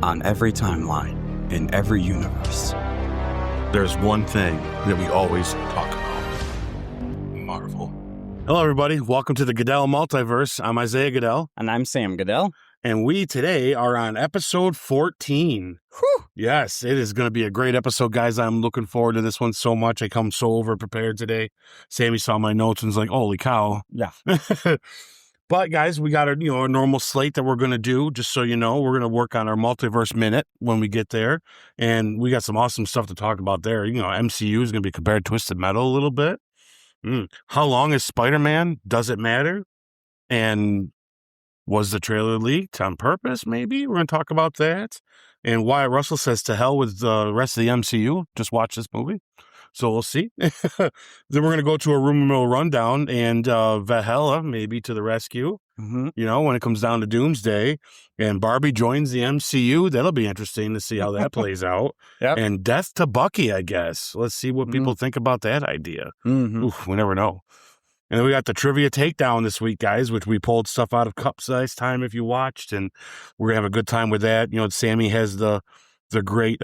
on every timeline, in every universe. There's one thing that we always talk about. Marvel. Hello, everybody. Welcome to the Goodell Multiverse. I'm Isaiah Goodell. And I'm Sam Goodell. And we today are on episode 14. Whew. Yes, it is going to be a great episode, guys. I'm looking forward to this one so much. I come so over-prepared today. Sammy saw my notes and was like, holy cow. Yeah. But, guys, we got a normal slate that we're going to do. Just so you know, we're going to work on our Multiverse Minute when we get there. And we got some awesome stuff to talk about there. MCU is going to be compared to Twisted Metal a little bit. How long is Spider-Man? Does it matter? And was the trailer leaked on purpose, maybe? We're going to talk about that. And Wyatt Russell says to hell with the rest of the MCU. Just watch this movie. So we'll see. Then we're going to go to a rumor mill rundown and Valhallah maybe to the rescue. Mm-hmm. When it comes down to Doomsday and Barbie joins the MCU, that'll be interesting to see how that plays out. Yep. And death to Bucky, I guess. Let's see what people think about that idea. Mm-hmm. Oof, we never know. And then we got the trivia takedown this week, guys, which we pulled stuff out of Cup Size Time if you watched, and we're going to have a good time with that. Sammy has the great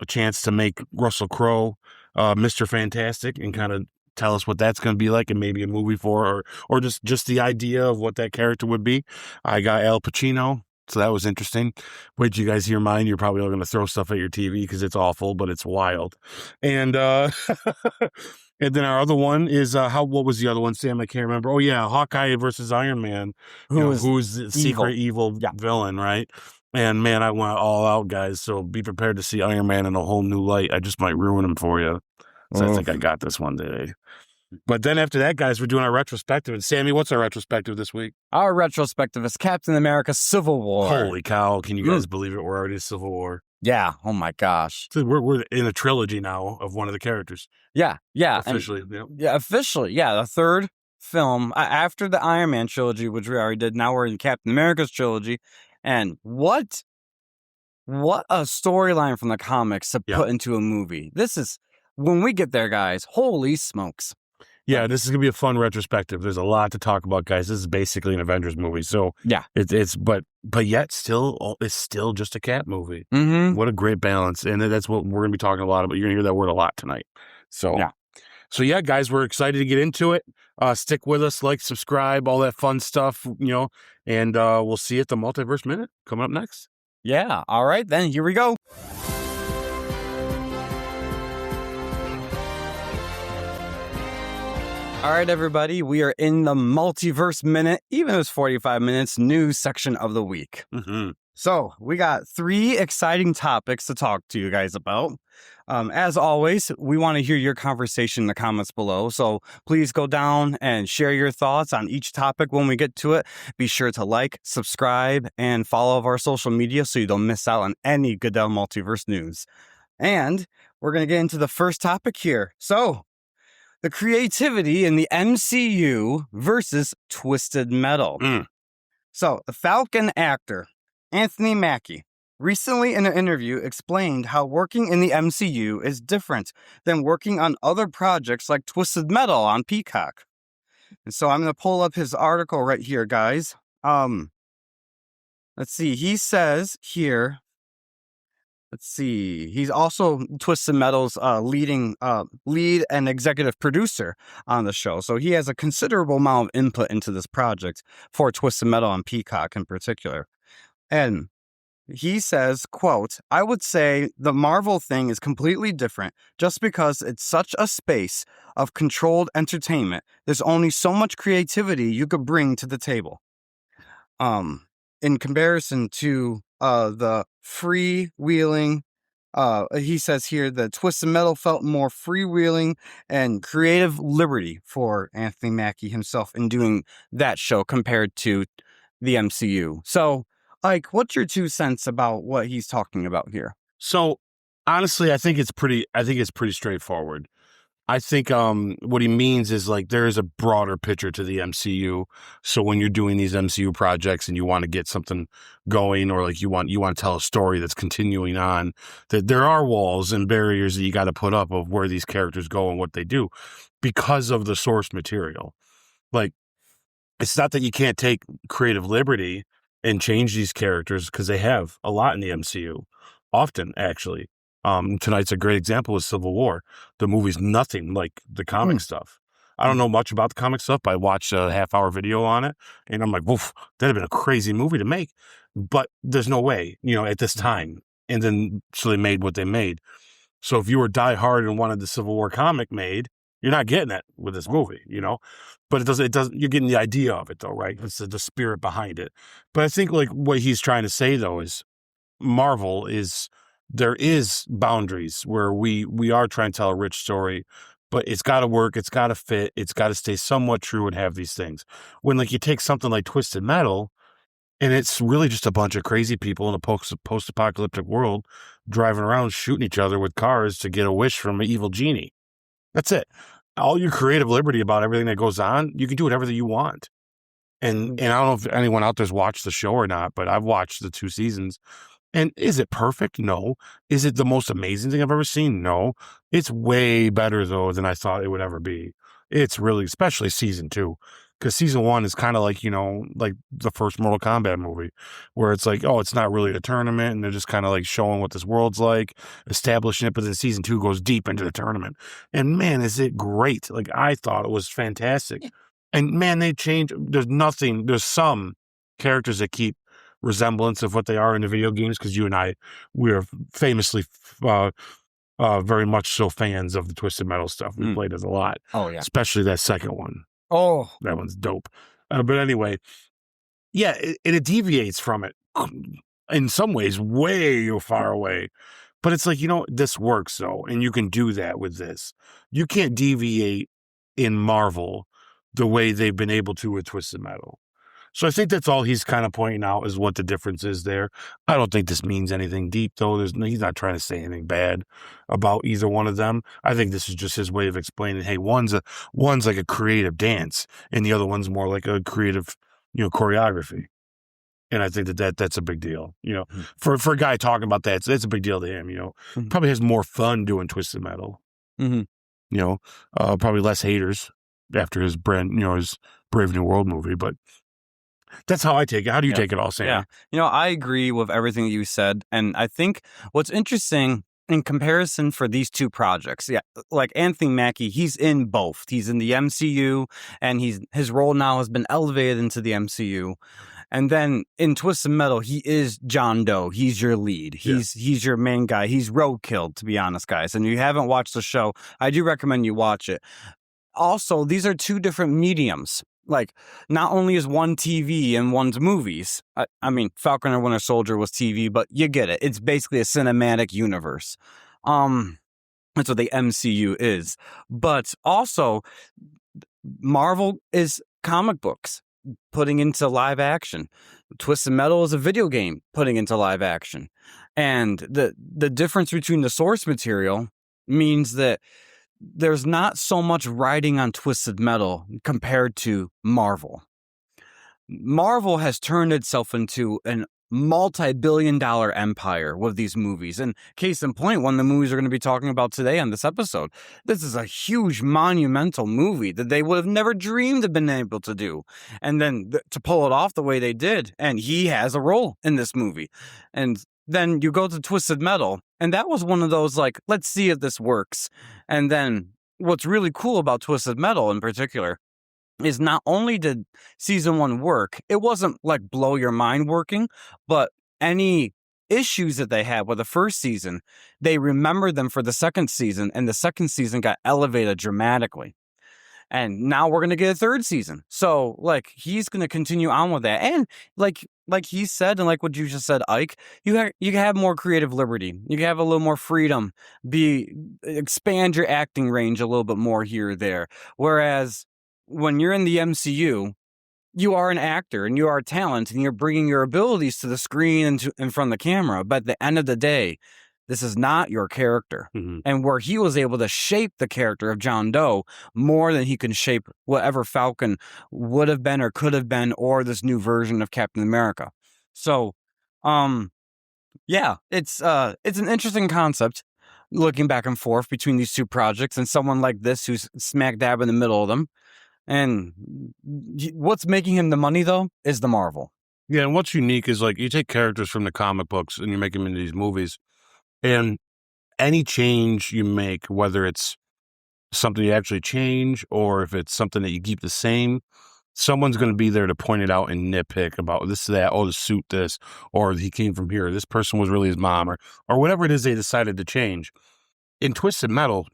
chance to make Russell Crowe Mr. Fantastic and kind of tell us what that's going to be like and maybe a movie for or just the idea of what that character would be. I got Al Pacino, so that was interesting. Wait till you guys hear mine. You're probably all going to throw stuff at your TV because it's awful, but it's wild. And and then our other one is what was the other one, Sam? I can't remember. Oh yeah, Hawkeye versus Iron Man. Who's the secret evil villain, right? And man, I went all out, guys. So be prepared to see Iron Man in a whole new light. I just might ruin him for you. So I think I got this one today. But then after that, guys, we're doing our retrospective. And Sammy, what's our retrospective this week? Our retrospective is Captain America Civil War. Holy cow. Can you guys believe it? We're already in Civil War. Yeah. Oh, my gosh. So we're in a trilogy now of one of the characters. Yeah. Yeah. Officially. Yeah, officially. Yeah. The third film after the Iron Man trilogy, which we already did. Now we're in Captain America's trilogy. And what a storyline from the comics to put into a movie. This is, when we get there, guys, holy smokes. Yeah, this is going to be a fun retrospective. There's a lot to talk about, guys. This is basically an Avengers movie. So yeah, but yet it's still just a Cap movie. Mm-hmm. What a great balance. And that's what we're going to be talking a lot about. You're going to hear that word a lot tonight. So yeah, guys, we're excited to get into it. Stick with us, like, subscribe, all that fun stuff, and we'll see you at the Multiverse Minute coming up next. Yeah. All right, then here we go. All right, everybody, we are in the Multiverse Minute, even though it's 45 minutes, news section of the week. Mm-hmm. So we got 3 exciting topics to talk to you guys about. As always, we want to hear your conversation in the comments below. So please go down and share your thoughts on each topic when we get to it. Be sure to like, subscribe, and follow our social media so you don't miss out on any Goodell Multiverse news. And we're going to get into the first topic here. So the creativity in the MCU versus Twisted Metal. So the Falcon actor, Anthony Mackie, recently in an interview explained how working in the MCU is different than working on other projects like Twisted Metal on Peacock. And so I'm going to pull up his article right here, guys. Let's see. He says here, he's also Twisted Metal's lead and executive producer on the show. So he has a considerable amount of input into this project for Twisted Metal on Peacock in particular. And he says, quote, "I would say the Marvel thing is completely different just because it's such a space of controlled entertainment. There's only so much creativity you could bring to the table. In comparison to the freewheeling, he says here that Twisted Metal felt more freewheeling and creative liberty for Anthony Mackie himself in doing that show compared to the MCU. So, Ike, what's your 2 cents about what he's talking about here? So, honestly, I think it's pretty straightforward. I think what he means is like there is a broader picture to the MCU. So when you're doing these MCU projects and you want to get something going, or like you want to tell a story that's continuing on, that there are walls and barriers that you got to put up of where these characters go and what they do because of the source material. Like, it's not that you can't take creative liberty and change these characters, because they have a lot in the MCU, often actually. Tonight's a great example with Civil War. The movie's nothing like the comic stuff. I don't know much about the comic stuff, but I watched a half-hour video on it, and I'm like, woof, that'd have been a crazy movie to make. But there's no way, at this time. And then, so they made what they made. So if you were diehard and wanted the Civil War comic made, you're not getting it with this movie, But it doesn't, you're getting the idea of it though, right? It's the spirit behind it. But I think like what he's trying to say though is Marvel there is boundaries where we are trying to tell a rich story, but it's got to work, it's got to fit, it's got to stay somewhat true and have these things. When like you take something like Twisted Metal, and it's really just a bunch of crazy people in a post-apocalyptic world driving around shooting each other with cars to get a wish from an evil genie. That's it. All your creative liberty about everything that goes on, you can do whatever that you want. And I don't know if anyone out there's watched the show or not, but I've watched the 2 seasons. And is it perfect? No. Is it the most amazing thing I've ever seen? No. It's way better, though, than I thought it would ever be. It's really, especially season 2. Because season 1 is kind of like, like the first Mortal Kombat movie, where it's like, oh, it's not really a tournament, and they're just kind of like showing what this world's like, establishing it, but then season 2 goes deep into the tournament. And man, is it great. Like, I thought it was fantastic. And man, they changed. There's some characters that keep resemblance of what they are in the video games, because you and I, we are famously very much so fans of the Twisted Metal stuff. We played it a lot. Oh, yeah. Especially that second one. Oh, that one's dope. But anyway, yeah, it deviates from it in some ways way far away. But it's like, this works though, and you can do that with this. You can't deviate in Marvel the way they've been able to with Twisted Metal. So I think that's all he's kind of pointing out is what the difference is there. I don't think this means anything deep, though. He's not trying to say anything bad about either one of them. I think this is just his way of explaining, hey, one's like a creative dance, and the other one's more like a creative, choreography. And I think that's a big deal. For a guy talking about that, it's a big deal to him. Probably has more fun doing Twisted Metal. Probably less haters after his his Brave New World movie, but. That's how I take it. How do you take it all, Sam? Yeah. I agree with everything you said. And I think what's interesting in comparison for these 2 projects, like Anthony Mackie, he's in both. He's in the MCU, and his role now has been elevated into the MCU. And then in Twisted Metal, he is John Doe. He's your lead. He's your main guy. He's roadkill, to be honest, guys. And if you haven't watched the show, I do recommend you watch it. Also, these are 2 different mediums. Like, not only is one TV and one's movies. I mean, Falcon and Winter Soldier was TV, but you get it. It's basically a cinematic universe. That's what the MCU is. But also, Marvel is comic books putting into live action. Twisted Metal is a video game putting into live action. And the difference between the source material means that there's not so much writing on Twisted Metal compared to Marvel. Marvel has turned itself into a multi-billion-dollar empire with these movies. And case in point, one of the movies we're going to be talking about today on this episode, this is a huge monumental movie that they would have never dreamed of being able to do. And then to pull it off the way they did, and he has a role in this movie. And then you go to Twisted Metal, and that was one of those, like, let's see if this works. And then what's really cool about Twisted Metal in particular is not only did season 1 work, it wasn't like blow your mind working, but any issues that they had with the first season, they remembered them for the second season, and the second season got elevated dramatically. And now we're going to get a 3rd season. So, like, he's going to continue on with that. And like he said, and like what you just said, Ike, you can have more creative liberty. You can have a little more freedom. Expand your acting range a little bit more here or there. Whereas when you're in the MCU, you are an actor and you are a talent, and you're bringing your abilities to the screen and in front of the camera. But at the end of the day, this is not your character. Mm-hmm. And where he was able to shape the character of John Doe more than he can shape whatever Falcon would have been or could have been, or this new version of Captain America. So, it's an interesting concept looking back and forth between these 2 projects, and someone like this who's smack dab in the middle of them. And what's making him the money, though, is the Marvel. Yeah, and what's unique is like you take characters from the comic books and you make them into these movies, and any change you make, whether it's something you actually change or if it's something that you keep the same, someone's going to be there to point it out and nitpick about this, that, oh, the suit, this, or he came from here, this person was really his mom, or whatever it is they decided to change. In Twisted Metal,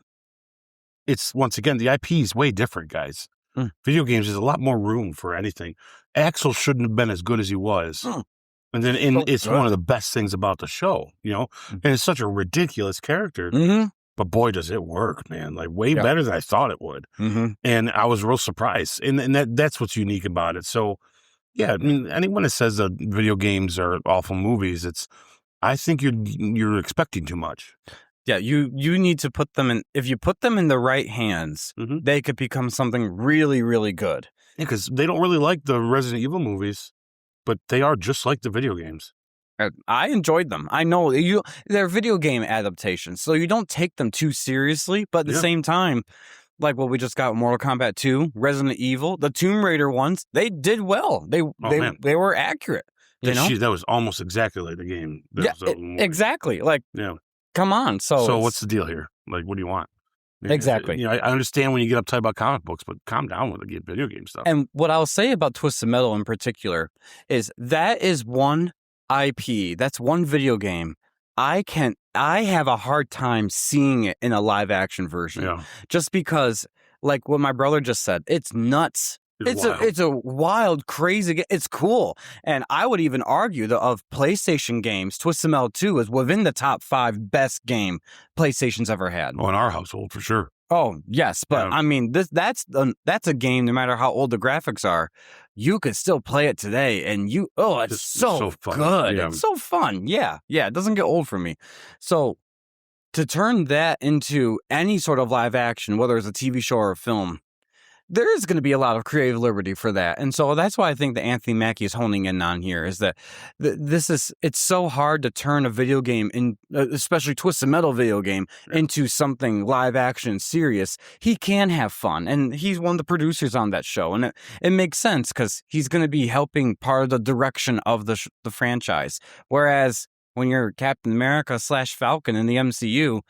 it's, once again, the IP is way different, guys. Video games, there's a lot more room for anything. Axel shouldn't have been as good as he was. And then it's one of the best things about the show, you know? And it's such a ridiculous character. But boy, does it work, man. Like way better than I thought it would. And I was real surprised. And that's what's unique about it. So, yeah, I mean, anyone that says that video games are awful movies, I think you're expecting too much. Yeah, you need to put them in. If you put them in the right hands, they could become something really, really good. Yeah, because they don't really like the Resident Evil movies, but they are just like the video games. I enjoyed them. I know they're video game adaptations, so you don't take them too seriously. But at the same time, like what we just got, Mortal Kombat 2, Resident Evil, the Tomb Raider ones, they did well. They were accurate. You know? That was almost exactly like the game. Exactly. Like, come on. So what's the deal here? Like, what do you want? Exactly. You know, I understand when you get uptight about comic books, but calm down with the video game stuff. And what I'll say about Twisted Metal in particular is that is one IP. That's one video game. I have a hard time seeing it in a live action version, just because, like what my brother just said, it's nuts. It's a wild, crazy. It's cool, and I would even argue that of PlayStation games, Twisted Metal 2 is within the top 5 best game PlayStation's ever had. Oh, in our household for sure. Oh yes, but I mean that's a game. No matter how old the graphics are, you could still play it today, and it's so good. Yeah. It's so fun. Yeah, it doesn't get old for me. So to turn that into any sort of live action, whether it's a TV show or a film, there is going to be a lot of creative liberty for that. And so that's why I think that Anthony Mackie is honing in on here is that it's so hard to turn a video game, especially Twisted Metal video game, into something live action serious. He can have fun. And he's one of the producers on that show. And it makes sense because he's going to be helping part of the direction of the franchise. Whereas when you're Captain America / Falcon in the MCU,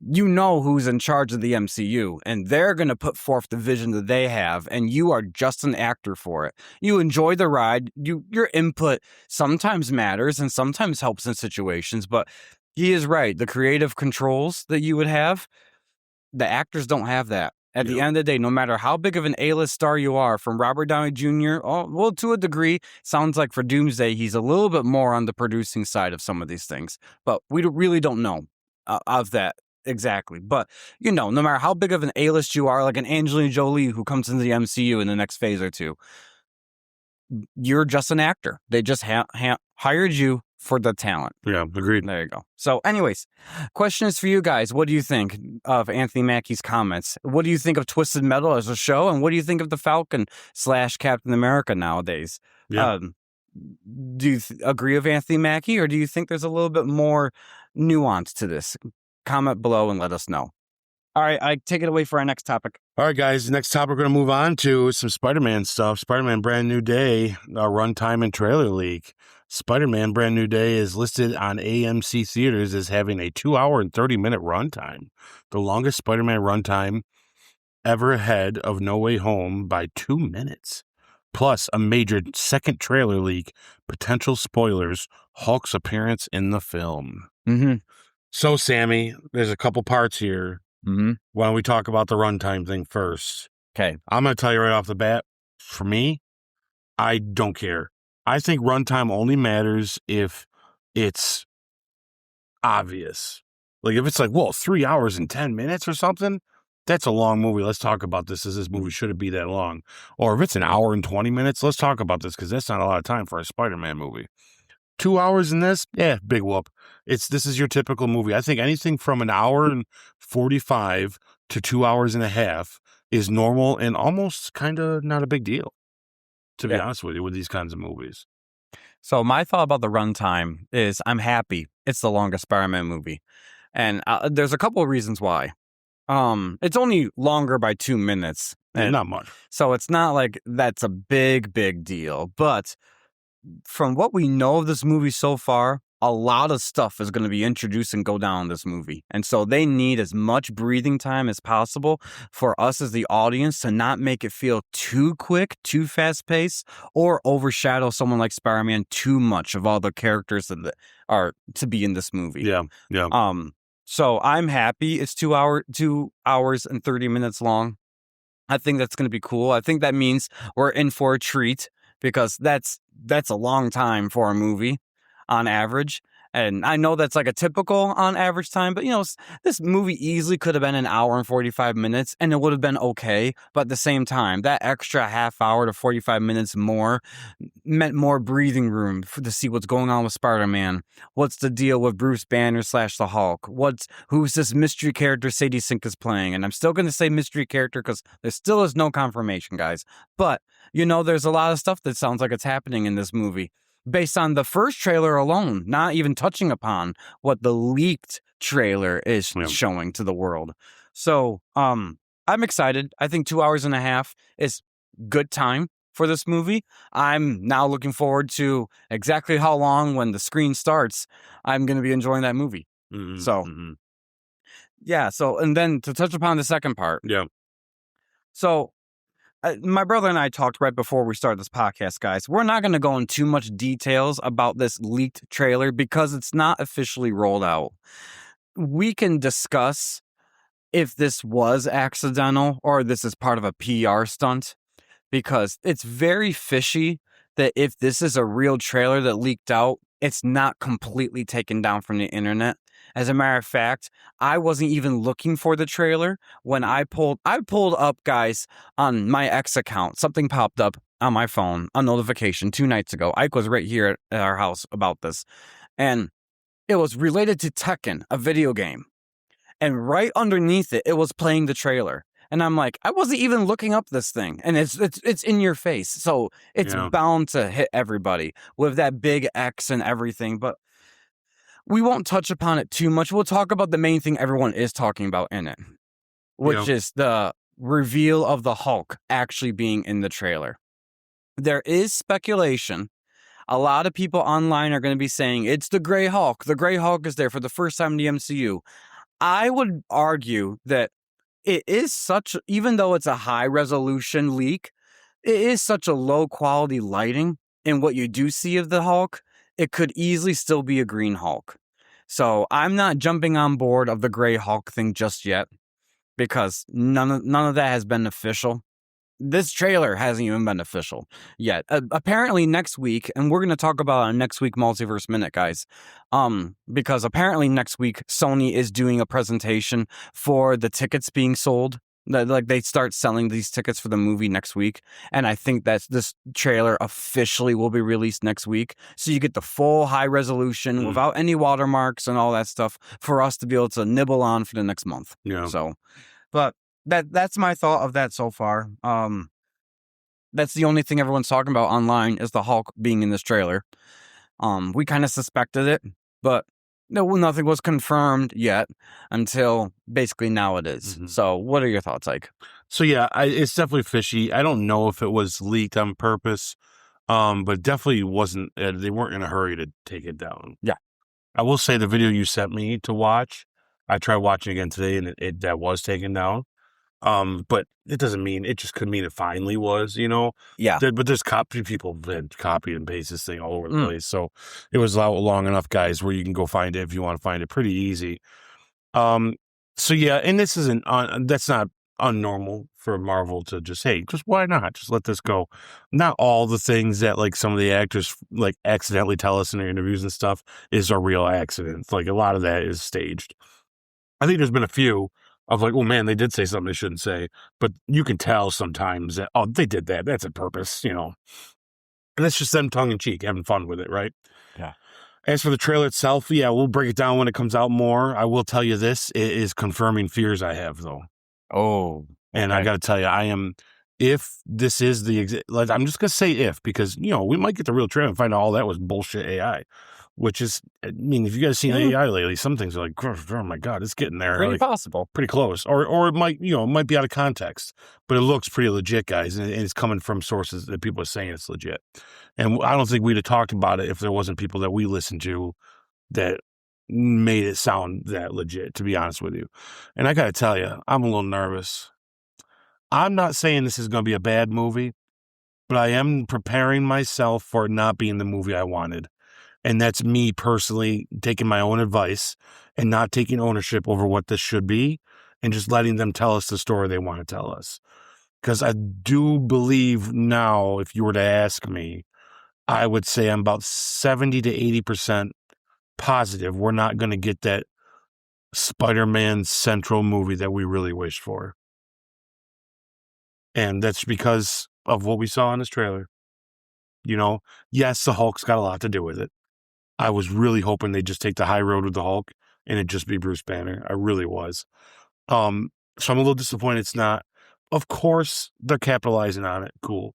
you know who's in charge of the MCU, and they're going to put forth the vision that they have, and you are just an actor for it. You enjoy the ride. Your input sometimes matters and sometimes helps in situations, but he is right. The creative controls that you would have, the actors don't have that. At the end of the day, no matter how big of an A-list star you are, from Robert Downey Jr., to a degree, sounds like for Doomsday, he's a little bit more on the producing side of some of these things. But we really don't know of that exactly. But, no matter how big of an A-list you are, like an Angelina Jolie who comes into the MCU in the next phase or two, you're just an actor. They just hired you for the talent. Yeah, agreed. There you go. So anyways, question is for you guys. What do you think of Anthony Mackie's comments? What do you think of Twisted Metal as a show? And what do you think of the Falcon / Captain America nowadays? Yeah. Do you agree with Anthony Mackie, or do you think there's a little bit more nuance to this? Comment below and let us know. All right, I take it away for our next topic. All right, guys. Next topic we're going to move on to some Spider-Man stuff. Spider-Man Brand New Day, runtime and trailer leak. Spider-Man Brand New Day is listed on AMC Theaters as having a 2 hour and 30-minute runtime, the longest Spider-Man runtime ever ahead of No Way Home by 2 minutes. Plus a major second trailer leak, potential spoilers, Hulk's appearance in the film. So, Sammy, there's a couple parts here. Why don't we talk about the runtime thing first? Okay. I'm going to tell you right off the bat, for me, I don't care. I think runtime only matters if it's obvious. Like if it's like, 3 hours and 10 minutes or something, that's a long movie. Let's talk about this. This movie shouldn't be that long. Or if it's an hour and 20 minutes, let's talk about this because that's not a lot of time for a Spider-Man movie. 2 hours in this, big whoop. This is your typical movie. I think anything from an hour and 45 to 2 hours and a half is normal and almost kind of not a big deal, to be honest with you, with these kinds of movies. So my thought about the runtime is I'm happy it's the longest Spider-Man movie. And there's a couple of reasons why. It's only longer by 2 minutes. Not much. So it's not like that's a big deal. But from what we know of this movie so far, a lot of stuff is going to be introduced and go down in this movie. And so they need as much breathing time as possible for us as the audience to not make it feel too quick, too fast paced, or overshadow someone like Spider-Man too much of all the characters that are to be in this movie. Yeah. So I'm happy it's 2 hours and 30 minutes long. I think that's going to be cool. I think that means we're in for a treat because that's a long time for a movie on average. And I know that's like a typical on average time, but this movie easily could have been an hour and 45 minutes and it would have been okay. But at the same time, that extra half hour to 45 minutes more meant more breathing room to see what's going on with Spider-Man. What's the deal with Bruce Banner / the Hulk? Who's this mystery character Sadie Sink is playing? And I'm still going to say mystery character because there still is no confirmation, guys. But, there's a lot of stuff that sounds like it's happening in this movie. Based on the first trailer alone, not even touching upon what the leaked trailer is showing to the world. So, I'm excited. I think 2 hours and a half is good time for this movie. I'm now looking forward to exactly how long when the screen starts, I'm going to be enjoying that movie. Mm-hmm. So, yeah. So, and then to touch upon the second part. Yeah. So, my brother and I talked right before we started this podcast, guys. We're not going to go into too much details about this leaked trailer because it's not officially rolled out. We can discuss if this was accidental or this is part of a PR stunt because it's very fishy that if this is a real trailer that leaked out, it's not completely taken down from the internet. As a matter of fact, I wasn't even looking for the trailer when I pulled up, guys, on my X account. Something popped up on my phone, a notification 2 nights ago. Ike was right here at our house about this. And it was related to Tekken, a video game. And right underneath it, it was playing the trailer. And I'm like, I wasn't even looking up this thing. And it's in your face. So it's bound to hit everybody with that big X and everything. But we won't touch upon it too much. We'll talk about the main thing everyone is talking about in it, which is the reveal of the Hulk actually being in the trailer. There is speculation. A lot of people online are going to be saying it's the Gray Hulk. The Gray Hulk is there for the first time in the MCU. I would argue that it is even though it's a high resolution leak, it is such a low quality lighting in what you do see of the Hulk. It could easily still be a green Hulk. So I'm not jumping on board of the Gray Hulk thing just yet because none of that has been official. This trailer hasn't even been official yet. Apparently next week, and we're going to talk about it on next week Multiverse Minute, guys, because apparently next week Sony is doing a presentation for the tickets being sold. Like they start selling these tickets for the movie next week. And I think that this trailer officially will be released next week. So you get the full high resolution without any watermarks and all that stuff for us to be able to nibble on for the next month. Yeah. So, but that's my thought of that so far. That's the only thing everyone's talking about online is the Hulk being in this trailer. We kind of suspected it, but nothing was confirmed yet until basically now it is. Mm-hmm. So what are your thoughts, Ike? So yeah, it's definitely fishy. I don't know if it was leaked on purpose, but definitely wasn't. They weren't in a hurry to take it down. Yeah. I will say the video you sent me to watch, I tried watching again today and it that was taken down. But it doesn't mean, it just could mean it finally was, Yeah. But there's people that copy and paste this thing all over the place. So it was out long enough, guys, where you can go find it if you want to find it pretty easy. So yeah, and this isn't, that's not unnormal for Marvel to just why not? Just let this go. Not all the things that like some of the actors like accidentally tell us in their interviews and stuff is a real accident. Like a lot of that is staged. I think there's been a few of like, oh man, they did say something they shouldn't say, but you can tell sometimes that, oh, they did that. That's a purpose, And that's just them tongue in cheek, having fun with it, right? Yeah. As for the trailer itself, yeah, we'll break it down when it comes out more. I will tell you this, it is confirming fears I have, though. Oh. Okay. And I got to tell you, if this is I'm just going to say if, because, we might get the real trailer and find out all that was bullshit AI. which is, I mean, if you guys seen AI lately, some things are like, oh my God, it's getting there. Pretty like, possible. Pretty close. Or it might, it might be out of context, but it looks pretty legit, guys. And it's coming from sources that people are saying it's legit. And I don't think we'd have talked about it if there wasn't people that we listened to that made it sound that legit, to be honest with you. And I got to tell you, I'm a little nervous. I'm not saying this is going to be a bad movie, but I am preparing myself for it not being the movie I wanted. And that's me personally taking my own advice and not taking ownership over what this should be and just letting them tell us the story they want to tell us. Because I do believe now, if you were to ask me, I would say I'm about 70 to 80% positive we're not going to get that Spider-Man central movie that we really wished for. And that's because of what we saw in this trailer. Yes, the Hulk's got a lot to do with it. I was really hoping they'd just take the high road with the Hulk and it'd just be Bruce Banner. I really was. So I'm a little disappointed it's not. Of course, they're capitalizing on it. Cool.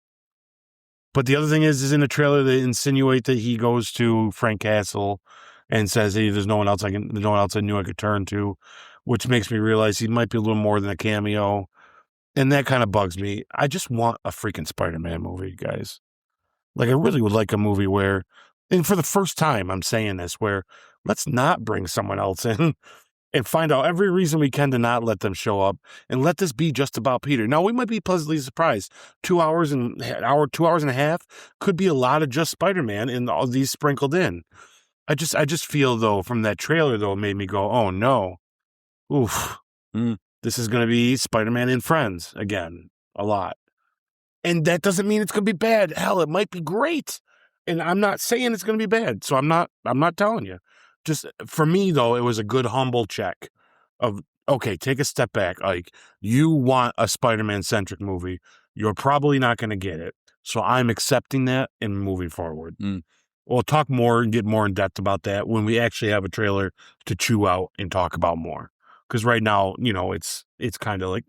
But the other thing is in the trailer, they insinuate that he goes to Frank Castle and says, hey, there's no one else I knew I could turn to, which makes me realize he might be a little more than a cameo. And that kind of bugs me. I just want a freaking Spider-Man movie, guys. Like, I really would like a movie where, and for the first time I'm saying this, where let's not bring someone else in and find out every reason we can to not let them show up and let this be just about Peter. Now, we might be pleasantly surprised. 2 hours and a half could be a lot of just Spider-Man and all these sprinkled in. I just feel, though, from that trailer, though, it made me go, oh, no. Oof. This is going to be Spider-Man and Friends again, a lot. And that doesn't mean it's going to be bad. Hell, it might be great. And I'm not saying it's going to be bad. So I'm not telling you. Just for me, though, it was a good humble check of, okay, take a step back. Like, you want a Spider-Man centric movie. You're probably not going to get it. So I'm accepting that and moving forward. We'll talk more and get more in depth about that when we actually have a trailer to chew out and talk about more. Because right now, it's kind of like,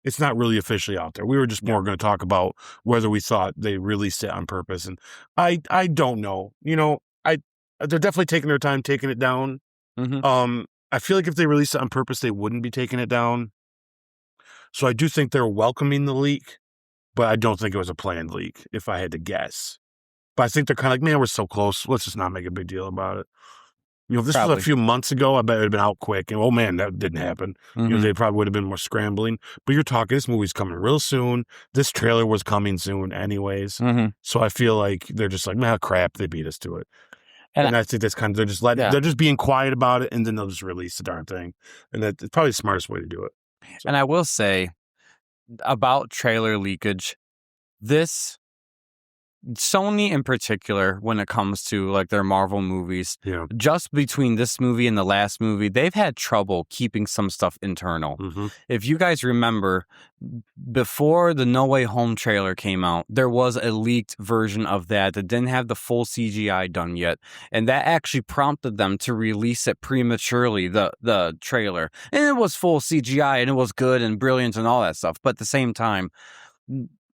it's not really officially out there. We were just more going to talk about whether we thought they released it on purpose. And I don't know. They're definitely taking their time taking it down. I feel like if they released it on purpose, they wouldn't be taking it down. So I do think they're welcoming the leak, but I don't think it was a planned leak, if I had to guess. But I think they're kind of like, man, we're so close. Let's just not make a big deal about it. If this was a few months ago, I bet it would have been out quick. And, oh, man, that didn't happen. They probably would have been more scrambling. But you're talking, this movie's coming real soon. This trailer was coming soon anyways. So I feel like they're just like, man, crap, they beat us to it. And I think that's kind of, they're just being quiet about it, and then they'll just release the darn thing. And that's probably the smartest way to do it. So. And I will say about trailer leakage, Sony in particular, when it comes to like their Marvel movies, just between this movie and the last movie, they've had trouble keeping some stuff internal. If you guys remember, before the No Way Home trailer came out, there was a leaked version of that didn't have the full CGI done yet. And that actually prompted them to release it prematurely, the trailer. And it was full CGI and it was good and brilliant and all that stuff. But at the same time,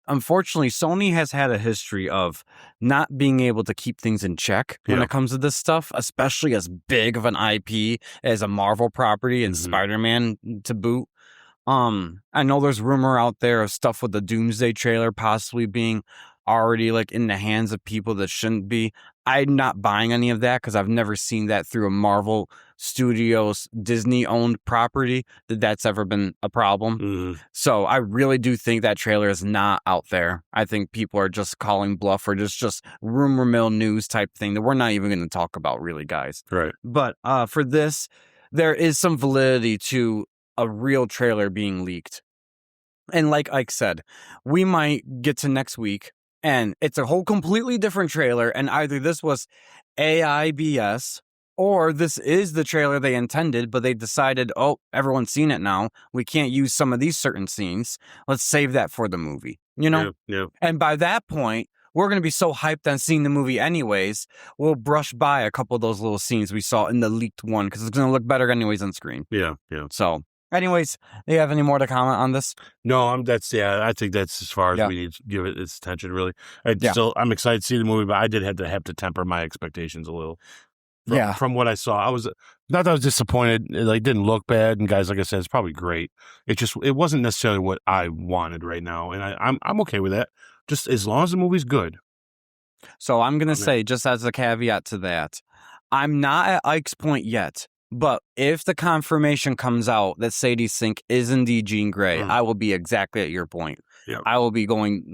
unfortunately, Sony has had a history of not being able to keep things in check when it comes to this stuff, especially as big of an IP as a Marvel property and Spider-Man to boot. I know there's rumor out there of stuff with the Doomsday trailer possibly being already like in the hands of people that shouldn't be. I'm not buying any of that because I've never seen that through a Marvel Studios Disney-owned property that's ever been a problem. So I really do think that trailer is not out there. I think people are just calling bluff or just rumor mill news type thing that we're not even going to talk about really, guys. Right. But for this, there is some validity to a real trailer being leaked. And like Ike said, we might get to next week and it's a whole completely different trailer, and either this was AI BS or this is the trailer they intended, but they decided, oh, everyone's seen it now. We can't use some of these certain scenes. Let's save that for the movie, Yeah. And by that point, we're going to be so hyped on seeing the movie anyways, we'll brush by a couple of those little scenes we saw in the leaked one because it's going to look better anyways on screen. Yeah. So Anyways, do you have any more to comment on this? No, I think that's as far as we need to give it its attention, really. I'm excited to see the movie, but I did have to temper my expectations a little. From what I saw, I was not that I was disappointed. It didn't look bad, and guys, like I said, it's probably great. It wasn't necessarily what I wanted right now, and I'm okay with that. Just as long as the movie's good. So I'm gonna say, just as a caveat to that, I'm not at Ike's point yet. But if the confirmation comes out that Sadie Sink is indeed Jean Grey, I will be exactly at your point. Yep. I will be going.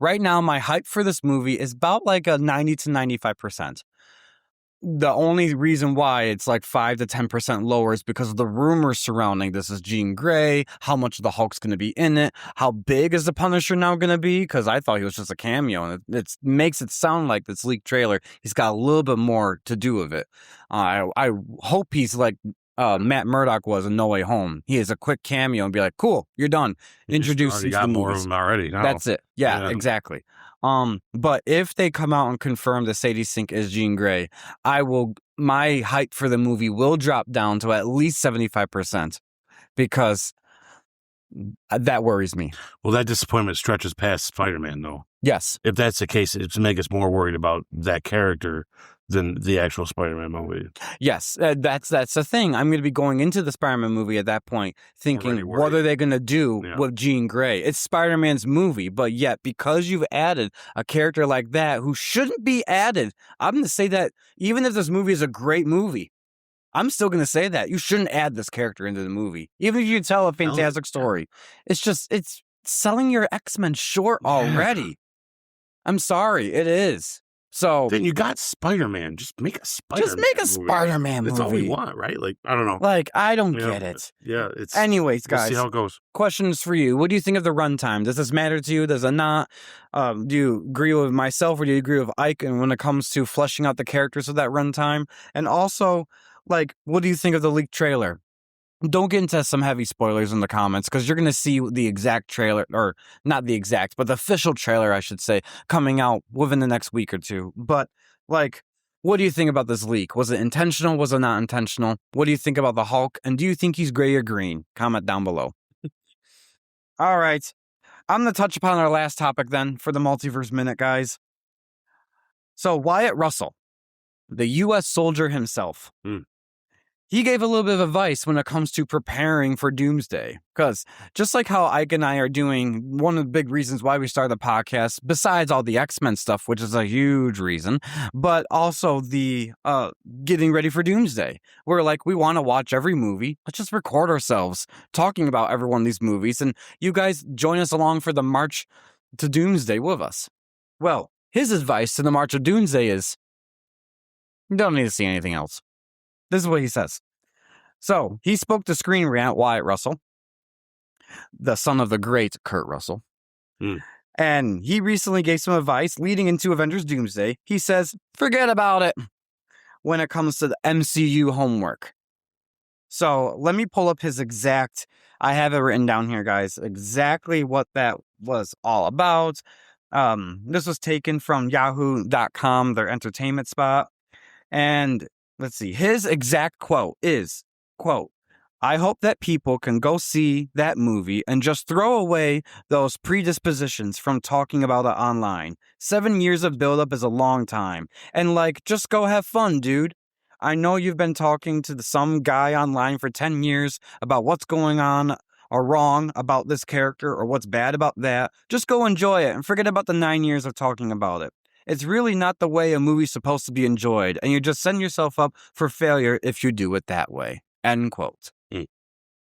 Right now, my hype for this movie is about like a 90 to 95%. The only reason why it's like 5 to 10% lower is because of the rumors surrounding this is Jean Grey, how much of the Hulk's going to be in it, how big is the Punisher now going to be, because I thought he was just a cameo, and it makes it sound like this leaked trailer, he's got a little bit more to do with it. I hope he's like Matt Murdock was in No Way Home. He is a quick cameo and be like, cool, you're done. Introduce you got more of them already. No. That's it. Yeah, exactly. But if they come out and confirm that Sadie Sink is Jean Grey, my hype for the movie will drop down to at least 75% because that worries me. Well, that disappointment stretches past Spider-Man, though. Yes. If that's the case, it's to make us more worried about that character than the actual Spider-Man movie. Yes, that's the thing. I'm going to be going into the Spider-Man movie at that point thinking, what are they going to do with Jean Grey? It's Spider-Man's movie, but yet because you've added a character like that who shouldn't be added, I'm going to say that even if this movie is a great movie, I'm still going to say that. You shouldn't add this character into the movie, even if you tell a fantastic story. It's selling your X-Men short already. I'm sorry, it is. So then you got Spider-Man. Just make a Spider-Man movie. That's all we want, right? Like, I don't know. Like, I don't get it. Yeah, Anyways, guys. We'll see how it goes. Questions for you. What do you think of the runtime? Does this matter to you? Does it not? Do you agree with myself or do you agree with Ike? And when it comes to fleshing out the characters of that runtime? And also, like, what do you think of the leaked trailer? Don't get into some heavy spoilers in the comments because you're going to see the exact trailer, or not the exact, but the official trailer, I should say, coming out within the next week or two. But, like, what do you think about this leak? Was it intentional? Was it not intentional? What do you think about the Hulk? And do you think he's gray or green? Comment down below. All right. I'm going to touch upon our last topic then for the Multiverse Minute, guys. So, Wyatt Russell, the U.S. soldier himself. He gave a little bit of advice when it comes to preparing for Doomsday. Because just like how Ike and I are doing, one of the big reasons why we started the podcast, besides all the X-Men stuff, which is a huge reason, but also the getting ready for Doomsday. We're like, we want to watch every movie. Let's just record ourselves talking about every one of these movies. And you guys join us along for the March to Doomsday with us. Well, his advice to the March of Doomsday is, you don't need to see anything else. This is what he says. So, he spoke to Screen Rant Wyatt Russell, the son of the great Kurt Russell. And he recently gave some advice leading into Avengers Doomsday. He says, forget about it when it comes to the MCU homework. So, let me pull up his exact, I have it written down here, guys, exactly what that was all about. This was taken from yahoo.com, their entertainment spot. And let's see, his exact quote is, quote, I hope that people can go see that movie and just throw away those predispositions from talking about it online. 7 years of buildup is a long time. And just go have fun, dude. I know you've been talking to some guy online for 10 years about what's going on or wrong about this character or what's bad about that. Just go enjoy it and forget about the 9 years of talking about it. It's really not the way a movie's supposed to be enjoyed, and you're just setting yourself up for failure if you do it that way. End quote.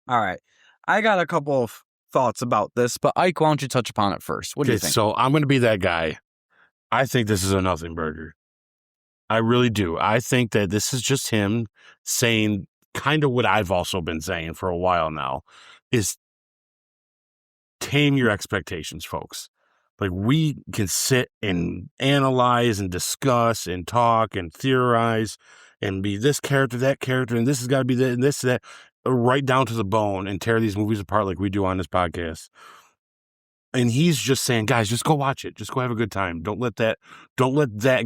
All right. I got a couple of thoughts about this, but Ike, why don't you touch upon it first? What do you think? So I'm going to be that guy. I think this is a nothing burger. I really do. I think that this is just him saying kind of what I've also been saying for a while now, is tame your expectations, folks. Like, we can sit and analyze and discuss and talk and theorize and be this character, that character, and this has got to be that, and this, that, right down to the bone and tear these movies apart like we do on this podcast. And he's just saying, guys, just go watch it. Just go have a good time. Don't let that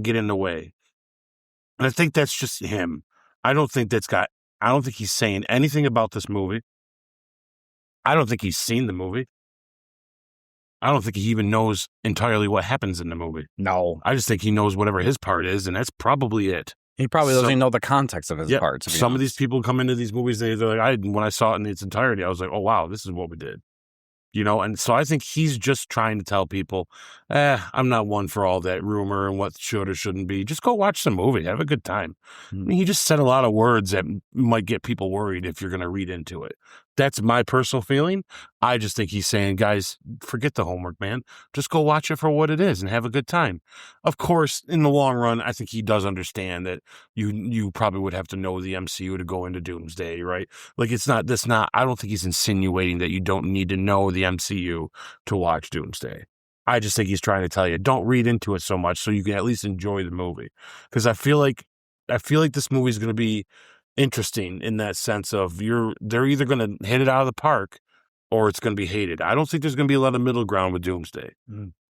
get in the way. And I think that's just him. I don't think he's saying anything about this movie. I don't think he's seen the movie. I don't think he even knows entirely what happens in the movie. No. I just think he knows whatever his part is, and that's probably it. He probably doesn't even know the context of his part. To be Some of these people come into these movies, they're like, when I saw it in its entirety, I was like, oh, wow, this is what we did. And so I think he's just trying to tell people, I'm not one for all that rumor and what should or shouldn't be. Just go watch the movie. Have a good time. I mean, he just said a lot of words that might get people worried if you're going to read into it. That's my personal feeling. I just think he's saying, guys, forget the homework, man. Just go watch it for what it is and have a good time. Of course, in the long run, I think he does understand that you probably would have to know the MCU to go into Doomsday, right? Like, I don't think he's insinuating that you don't need to know the MCU to watch Doomsday. I just think he's trying to tell you, don't read into it so much so you can at least enjoy the movie. Because I feel like this movie is going to be interesting in that sense of they're either going to hit it out of the park or it's going to be hated. I don't think there's going to be a lot of middle ground with Doomsday.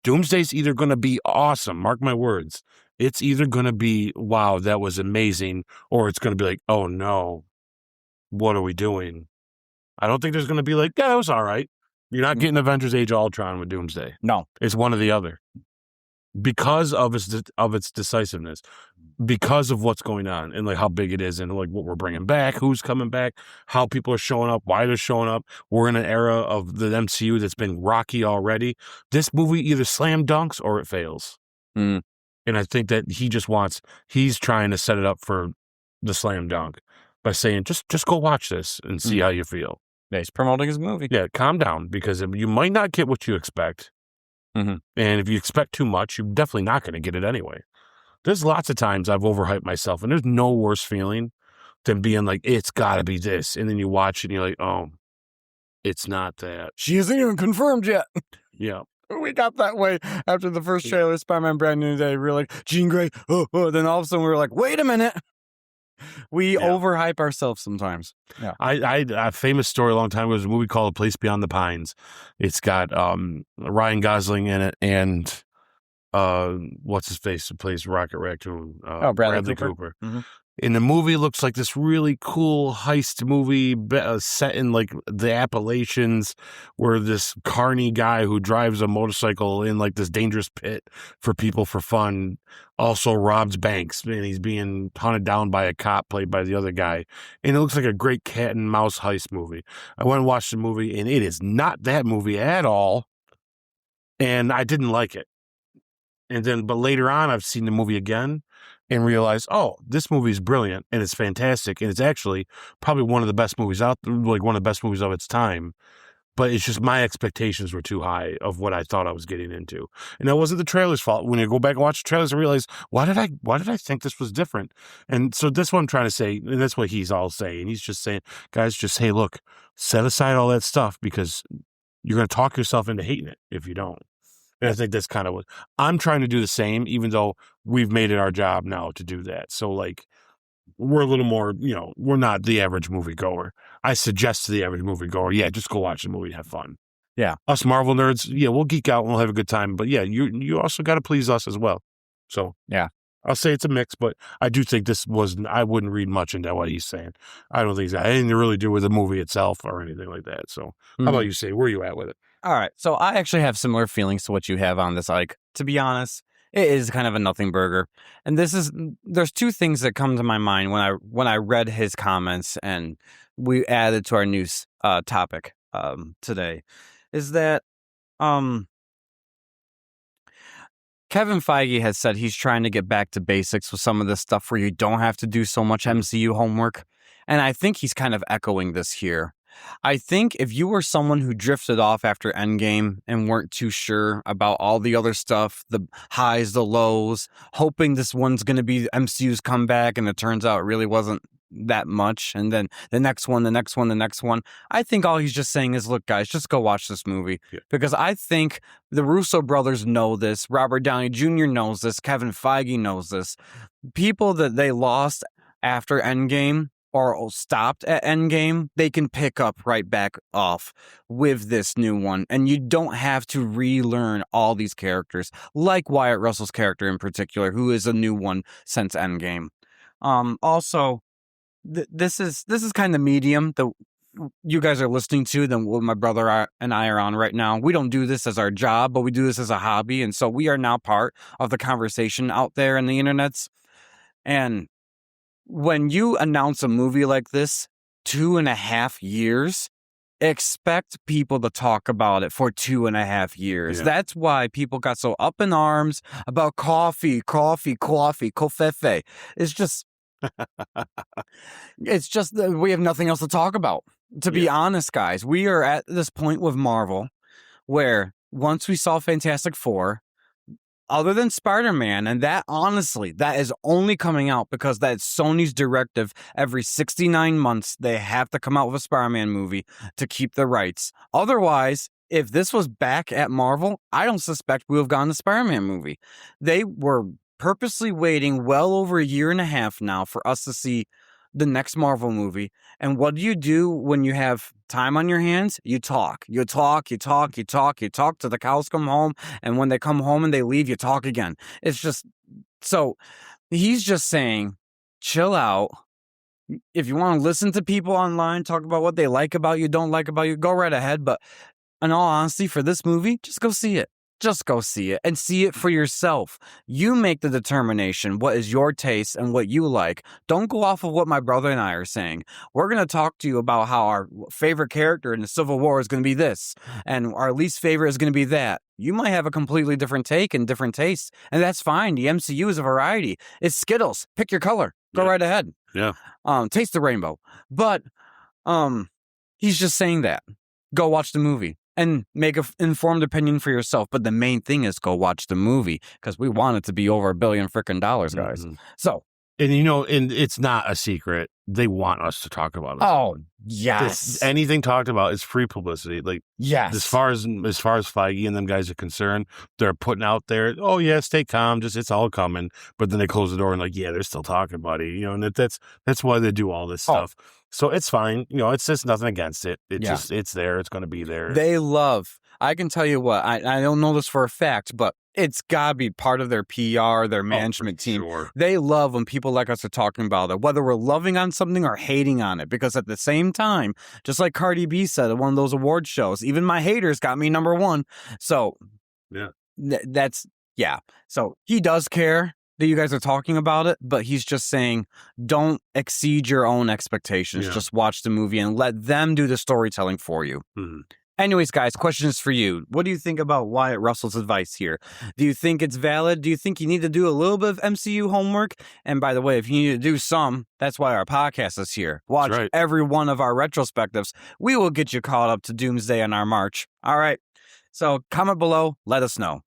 Doomsday's either going to be awesome, mark my words. It's either going to be, wow, that was amazing, or it's going to be like, oh no, what are we doing? I don't think there's going to be like, yeah, it was all right. You're not getting Avengers Age of Ultron with Doomsday. No. It's one or the other. Because of its decisiveness, because of what's going on and like how big it is and like what we're bringing back, who's coming back, how people are showing up, why they're showing up. We're in an era of the MCU that's been rocky already. This movie either slam dunks or it fails. And I think that he's trying to set it up for the slam dunk by saying, just go watch this and see how you feel. Yeah, he's promoting his movie. Yeah, calm down, because you might not get what you expect. And if you expect too much, you're definitely not going to get it anyway. There's lots of times I've overhyped myself, and there's no worse feeling than being like, it's got to be this. And then you watch it and you're like, oh, it's not that. She isn't even confirmed yet. Yeah. We got that way after the first trailer, Spider-Man Brand New Day. We were like, Jean Grey. Then all of a sudden we were like, wait a minute. We overhype ourselves sometimes. Yeah. I a famous story a long time ago was a movie called A Place Beyond the Pines. It's got Ryan Gosling in it and what's his face who plays Rocket Raccoon? Bradley Cooper. And the movie looks like this really cool heist movie set in like the Appalachians, where this carny guy who drives a motorcycle in like this dangerous pit for people for fun also robs banks, and he's being hunted down by a cop played by the other guy. And it looks like a great cat and mouse heist movie. I went and watched the movie, and it is not that movie at all. And I didn't like it. But later on, I've seen the movie again and realized, oh, this movie is brilliant and it's fantastic. And it's actually probably one of the best movies out there, like one of the best movies of its time. But it's just my expectations were too high of what I thought I was getting into. And that wasn't the trailer's fault. When you go back and watch the trailers, I realize, why did I think this was different? And so that's what I'm trying to say. And that's what he's all saying. He's just saying, guys, just, hey, look, set aside all that stuff because you're going to talk yourself into hating it if you don't. And I think that's kind of what I'm trying to do the same, even though we've made it our job now to do that. So like, we're a little more, we're not the average moviegoer. I suggest to the average moviegoer, yeah, just go watch the movie and have fun. Yeah. Us Marvel nerds, yeah, we'll geek out and we'll have a good time. But yeah, you also got to please us as well. So yeah, I'll say it's a mix, but I do think I wouldn't read much into what he's saying. I don't think it's got anything to really do with the movie itself or anything like that. So how about you, say, where are you at with it? All right. So I actually have similar feelings to what you have on this, Ike. To be honest, it is kind of a nothing burger. And there's two things that come to my mind when I read his comments and we added to our news topic today, is that Kevin Feige has said he's trying to get back to basics with some of this stuff where you don't have to do so much MCU homework. And I think he's kind of echoing this here. I think if you were someone who drifted off after Endgame and weren't too sure about all the other stuff, the highs, the lows, hoping this one's going to be MCU's comeback, and it turns out it really wasn't that much, and then the next one, I think all he's just saying is, look, guys, just go watch this movie. Yeah. Because I think the Russo brothers know this, Robert Downey Jr. knows this, Kevin Feige knows this. People that they lost after Endgame or stopped at Endgame, they can pick up right back off with this new one. And you don't have to relearn all these characters, like Wyatt Russell's character in particular, who is a new one since Endgame. Also, this is kind of medium. you guys are listening to than what my brother and I are on right now. We don't do this as our job, but we do this as a hobby. And so we are now part of the conversation out there in the internets. And when you announce a movie like this, 2.5 years, expect people to talk about it for 2.5 years. Yeah. That's why people got so up in arms about coffee. It's just, that we have nothing else to talk about. To be honest, guys, we are at this point with Marvel where once we saw Fantastic Four, other than Spider-Man, and that honestly, that is only coming out because that's Sony's directive. Every 69 months, they have to come out with a Spider-Man movie to keep the rights. Otherwise, if this was back at Marvel, I don't suspect we would have gotten the Spider-Man movie. They were purposely waiting well over 1.5 years now for us to see the next Marvel movie. And what do when you have time on your hands? You talk till the cows come home. And when they come home and they leave, you talk again. It's just, so he's just saying, chill out. If you want to listen to people online, talk about what they like about you, don't like about you, go right ahead. But in all honesty, for this movie, just go see it. Just go see it and see it for yourself. You make the determination what is your taste and what you like. Don't go off of what my brother and I are saying. We're going to talk to you about how our favorite character in the Civil War is going to be this, and our least favorite is going to be that. You might have a completely different take and different tastes, and that's fine. The MCU is a variety. It's Skittles. Pick your color. Go right ahead. Yeah. Taste the rainbow. But he's just saying that. Go watch the movie. And make an informed opinion for yourself. But the main thing is go watch the movie because we want it to be over $1 billion freaking dollars, guys. Mm-hmm. So, and it's not a secret. They want us to talk about it. Oh, yes. Anything talked about is free publicity. Like, yes. As far as Feige and them guys are concerned, they're putting out there, oh yeah, stay calm, just it's all coming. But then they close the door and like, yeah, they're still talking, buddy. And that's why they do all this stuff. So it's fine. It's just nothing against it. It's there. It's going to be there. I can tell you what, I don't know this for a fact, but it's got to be part of their PR, their management team. Sure. They love when people like us are talking about it, whether we're loving on something or hating on it. Because at the same time, just like Cardi B said at one of those award shows, even my haters got me #1. So yeah, So he does care that you guys are talking about it, but he's just saying, don't exceed your own expectations. Yeah. Just watch the movie and let them do the storytelling for you. Mm-hmm. Anyways, guys, question is for you. What do you think about Wyatt Russell's advice here? Do you think it's valid? Do you think you need to do a little bit of MCU homework? And by the way, if you need to do some, that's why our podcast is here. Watch every one of our retrospectives. We will get you caught up to Doomsday on our March. All right. So comment below. Let us know.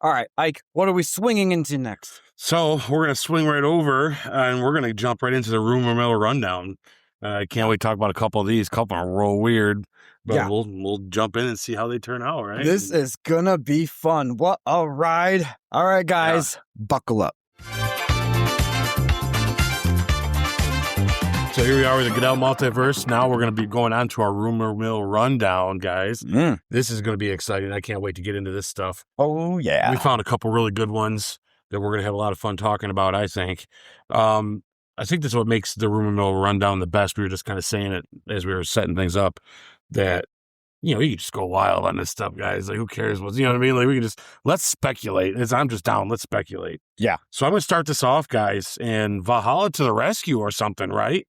All right, Ike, what are we swinging into next? So we're going to swing right over, and we're going to jump right into the rumor mill rundown. I can't wait to talk about a couple of these. A couple are real weird, but we'll jump in and see how they turn out, right? This is going to be fun. What a ride. All right, guys, buckle up. So here we are with the Goodell Multiverse. Now we're going to be going on to our rumor mill rundown, guys. This is going to be exciting. I can't wait to get into this stuff. Oh, yeah. We found a couple really good ones that we're going to have a lot of fun talking about, I think. I think this is what makes the rumor mill rundown the best. We were just kind of saying it as we were setting things up that, you can just go wild on this stuff, guys. Like, who cares? What I mean? Like, we can just, let's speculate. I'm just down. Let's speculate. Yeah. So I'm going to start this off, guys, and Valhallah to the rescue or something, right?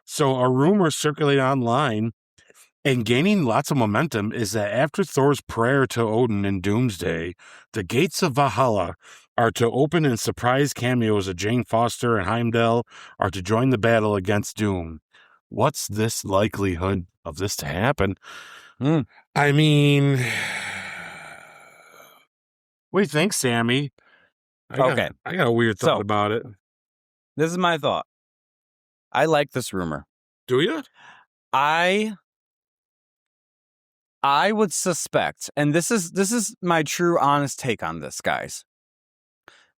So a rumor circulating online and gaining lots of momentum is that after Thor's prayer to Odin in Doomsday, the gates of Valhalla are to open and surprise cameos of Jane Foster and Heimdall are to join the battle against Doom. What's this likelihood of this to happen? I mean, what do you think, Sammy? I got a weird thought about it. This is my thought. I like this rumor. Do you? I would suspect, and this is my true honest take on this, guys.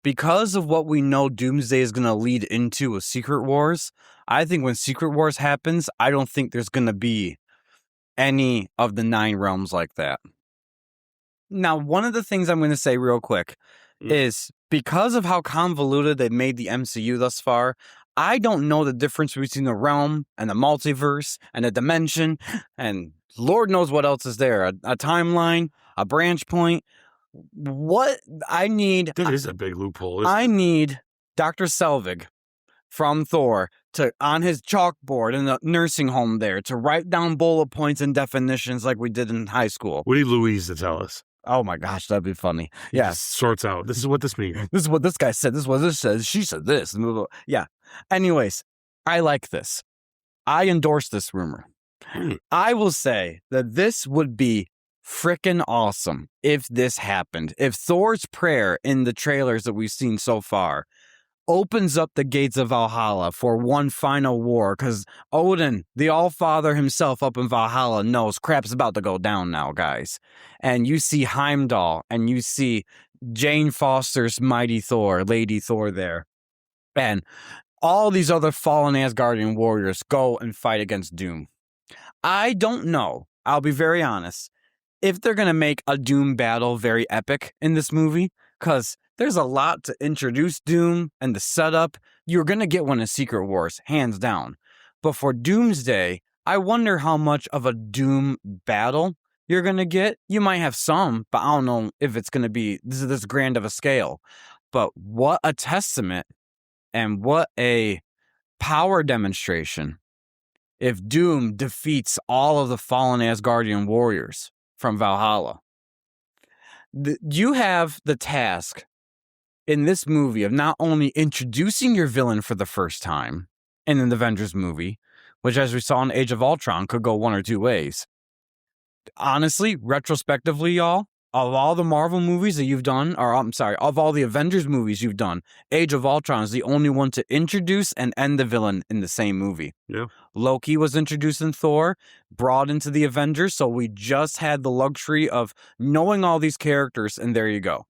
Because of what we know Doomsday is going to lead into with Secret Wars, I think when Secret Wars happens, I don't think there's going to be any of the 9 realms like that. Now, one of the things I'm going to say real quick is because of how convoluted they've made the MCU thus far, I don't know the difference between the realm and the multiverse and a dimension and Lord knows what else is there. A timeline, a branch point. What I need... That is a big loophole. I need Dr. Selvig from Thor to, on his chalkboard in the nursing home there, to write down bullet points and definitions like we did in high school. We need Louise to tell us. Oh my gosh, that'd be funny. Yeah. Sorts out. This is what this means. This is what this guy said. This is what this says. She said this. Yeah. Anyways, I like this. I endorse this rumor. I will say that this would be freaking awesome if this happened. If Thor's prayer in the trailers that we've seen so far opens up the gates of Valhalla for one final war, because Odin, the All-Father himself up in Valhalla, knows crap's about to go down now, guys. And you see Heimdall, and you see Jane Foster's mighty Thor, Lady Thor there. And all these other fallen Asgardian warriors go and fight against Doom. I don't know, I'll be very honest, if they're going to make a Doom battle very epic in this movie, because there's a lot to introduce Doom and the setup. You're going to get one in Secret Wars, hands down. But for Doomsday, I wonder how much of a Doom battle you're going to get. You might have some, but I don't know if it's going to be this grand of a scale. But what a testament and what a power demonstration if Doom defeats all of the fallen Asgardian warriors from Valhalla. You have the task in this movie of not only introducing your villain for the first time in an Avengers movie, which, as we saw in Age of Ultron, could go one or two ways. Honestly, retrospectively, y'all, of all the Marvel movies that you've done, or I'm sorry, of all the Avengers movies you've done, Age of Ultron is the only one to introduce and end the villain in the same movie. Yeah. Loki was introduced in Thor, brought into the Avengers, so we just had the luxury of knowing all these characters, and there you go.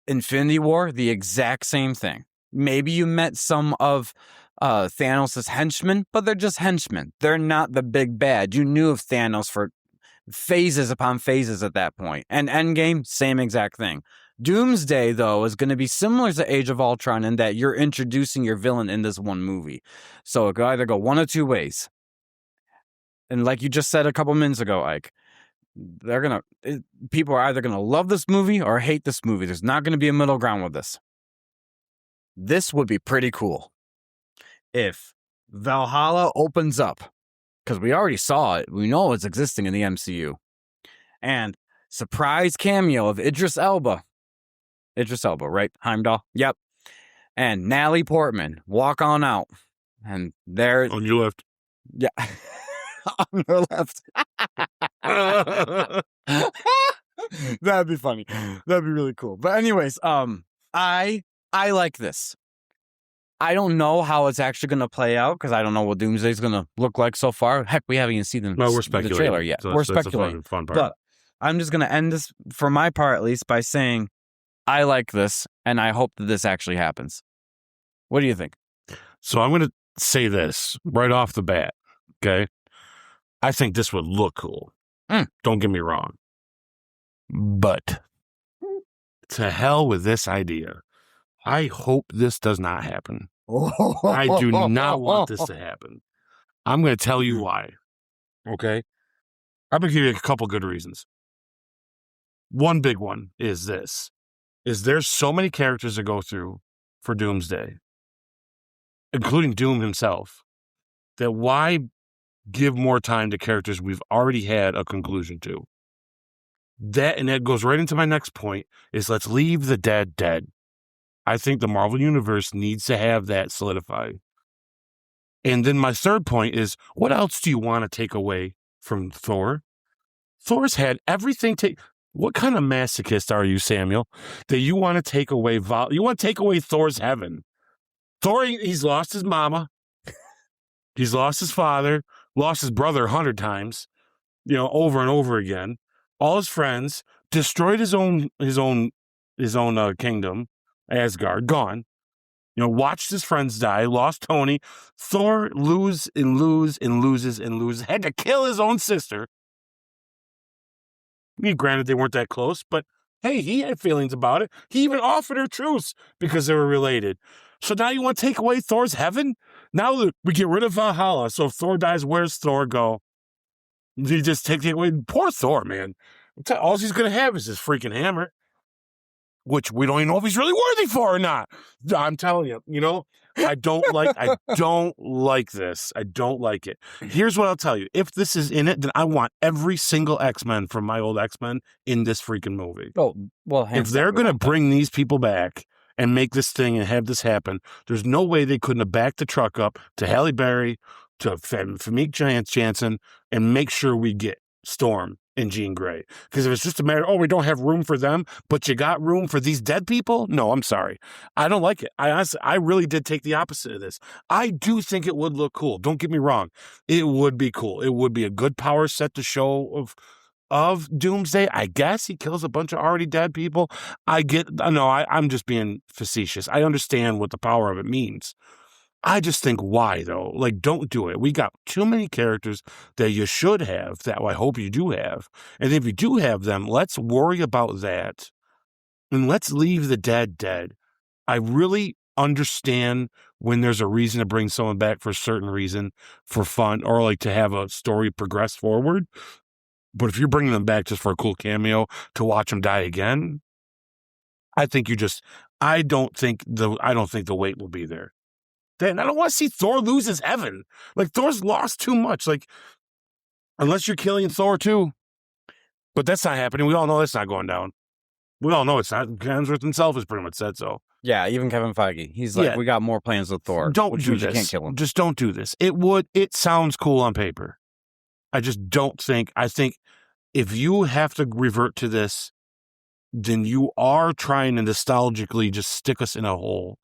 Infinity War, the exact same thing. Maybe you met some of Thanos' henchmen, but they're just henchmen. They're not the big bad. You knew of Thanos for phases upon phases at that point. And Endgame, same exact thing. Doomsday, though, is going to be similar to Age of Ultron in that you're introducing your villain in this one movie. So it could either go one of two ways. And like you just said a couple minutes ago, Ike, people are either going to love this movie or hate this movie. There's not going to be a middle ground with this. This would be pretty cool if Valhalla opens up, because we already saw it. We know it's existing in the MCU. And surprise cameo of Idris Elba. Idris Elba, right? Heimdall? Yep. And Natalie Portman walk on out. And there... On your left. Yeah. On her left. That'd be funny. That'd be really cool. But anyways, I like this. I don't know how it's actually going to play out because I don't know what Doomsday's going to look like so far. Heck, we haven't even seen the trailer yet. So we're speculating. Fun part. But I'm just going to end this, for my part at least, by saying I like this and I hope that this actually happens. What do you think? So I'm going to say this right off the bat, okay? I think this would look cool. Don't get me wrong. But to hell with this idea. I hope this does not happen. I do not want this to happen. I'm going to tell you why. Okay? I'm going to give you a couple good reasons. One big one is this. There's so many characters to go through for Doomsday, including Doom himself, that why give more time to characters we've already had a conclusion to? That goes right into my next point, is let's leave the dead dead. I think the Marvel Universe needs to have that solidified. And then my third point is, what else do you want to take away from Thor? Thor's had everything. What kind of masochist are you, Samuel, that you want to take away? You want to take away Thor's heaven? Thor, he's lost his mama. He's lost his father, lost his brother 100 times, over and over again. All his friends, destroyed his own kingdom. Asgard, gone. Watched his friends die, lost Tony. Thor loses and loses. Had to kill his own sister. Granted, they weren't that close, but hey, he had feelings about it. He even offered her truce because they were related. So now you want to take away Thor's heaven? Now we get rid of Valhalla. So if Thor dies, where's Thor go? You just take it away. Poor Thor, man. All he's going to have is his freaking hammer, which we don't even know if he's really worthy for or not. I'm telling you, I don't like this. I don't like it. Here's what I'll tell you. If this is in it, then I want every single X-Men from my old X-Men in this freaking movie. Oh, well, if they're going to bring these people back and make this thing and have this happen, there's no way they couldn't have backed the truck up to Halle Berry, to Famke Janssen, and make sure we get Storm and Jean Grey. Because if it's just a matter, we don't have room for them, but you got room for these dead people? No, I'm sorry. I don't like it. I really did take the opposite of this. I do think it would look cool. Don't get me wrong. It would be cool. It would be a good power set to show of Doomsday. I guess he kills a bunch of already dead people. I'm just being facetious. I understand what the power of it means. I just think, why though? Like, don't do it. We got too many characters that you should have, that I hope you do have. And if you do have them, let's worry about that. And let's leave the dead. I really understand when there's a reason to bring someone back for a certain reason, for fun, or like to have a story progress forward. But if you're bringing them back just for a cool cameo to watch them die again, I don't think the weight will be there. Then I don't want to see Thor lose his heaven. Like, Thor's lost too much. Like, unless you're killing Thor too. But that's not happening. We all know that's not going down. We all know it's not. Hemsworth himself has pretty much said so. Yeah, even Kevin Feige. He's like, we got more plans with Thor. Don't do this. You can't kill him. Just don't do this. It sounds cool on paper. I just don't think, I think if you have to revert to this, then you are trying to nostalgically just stick us in a hole.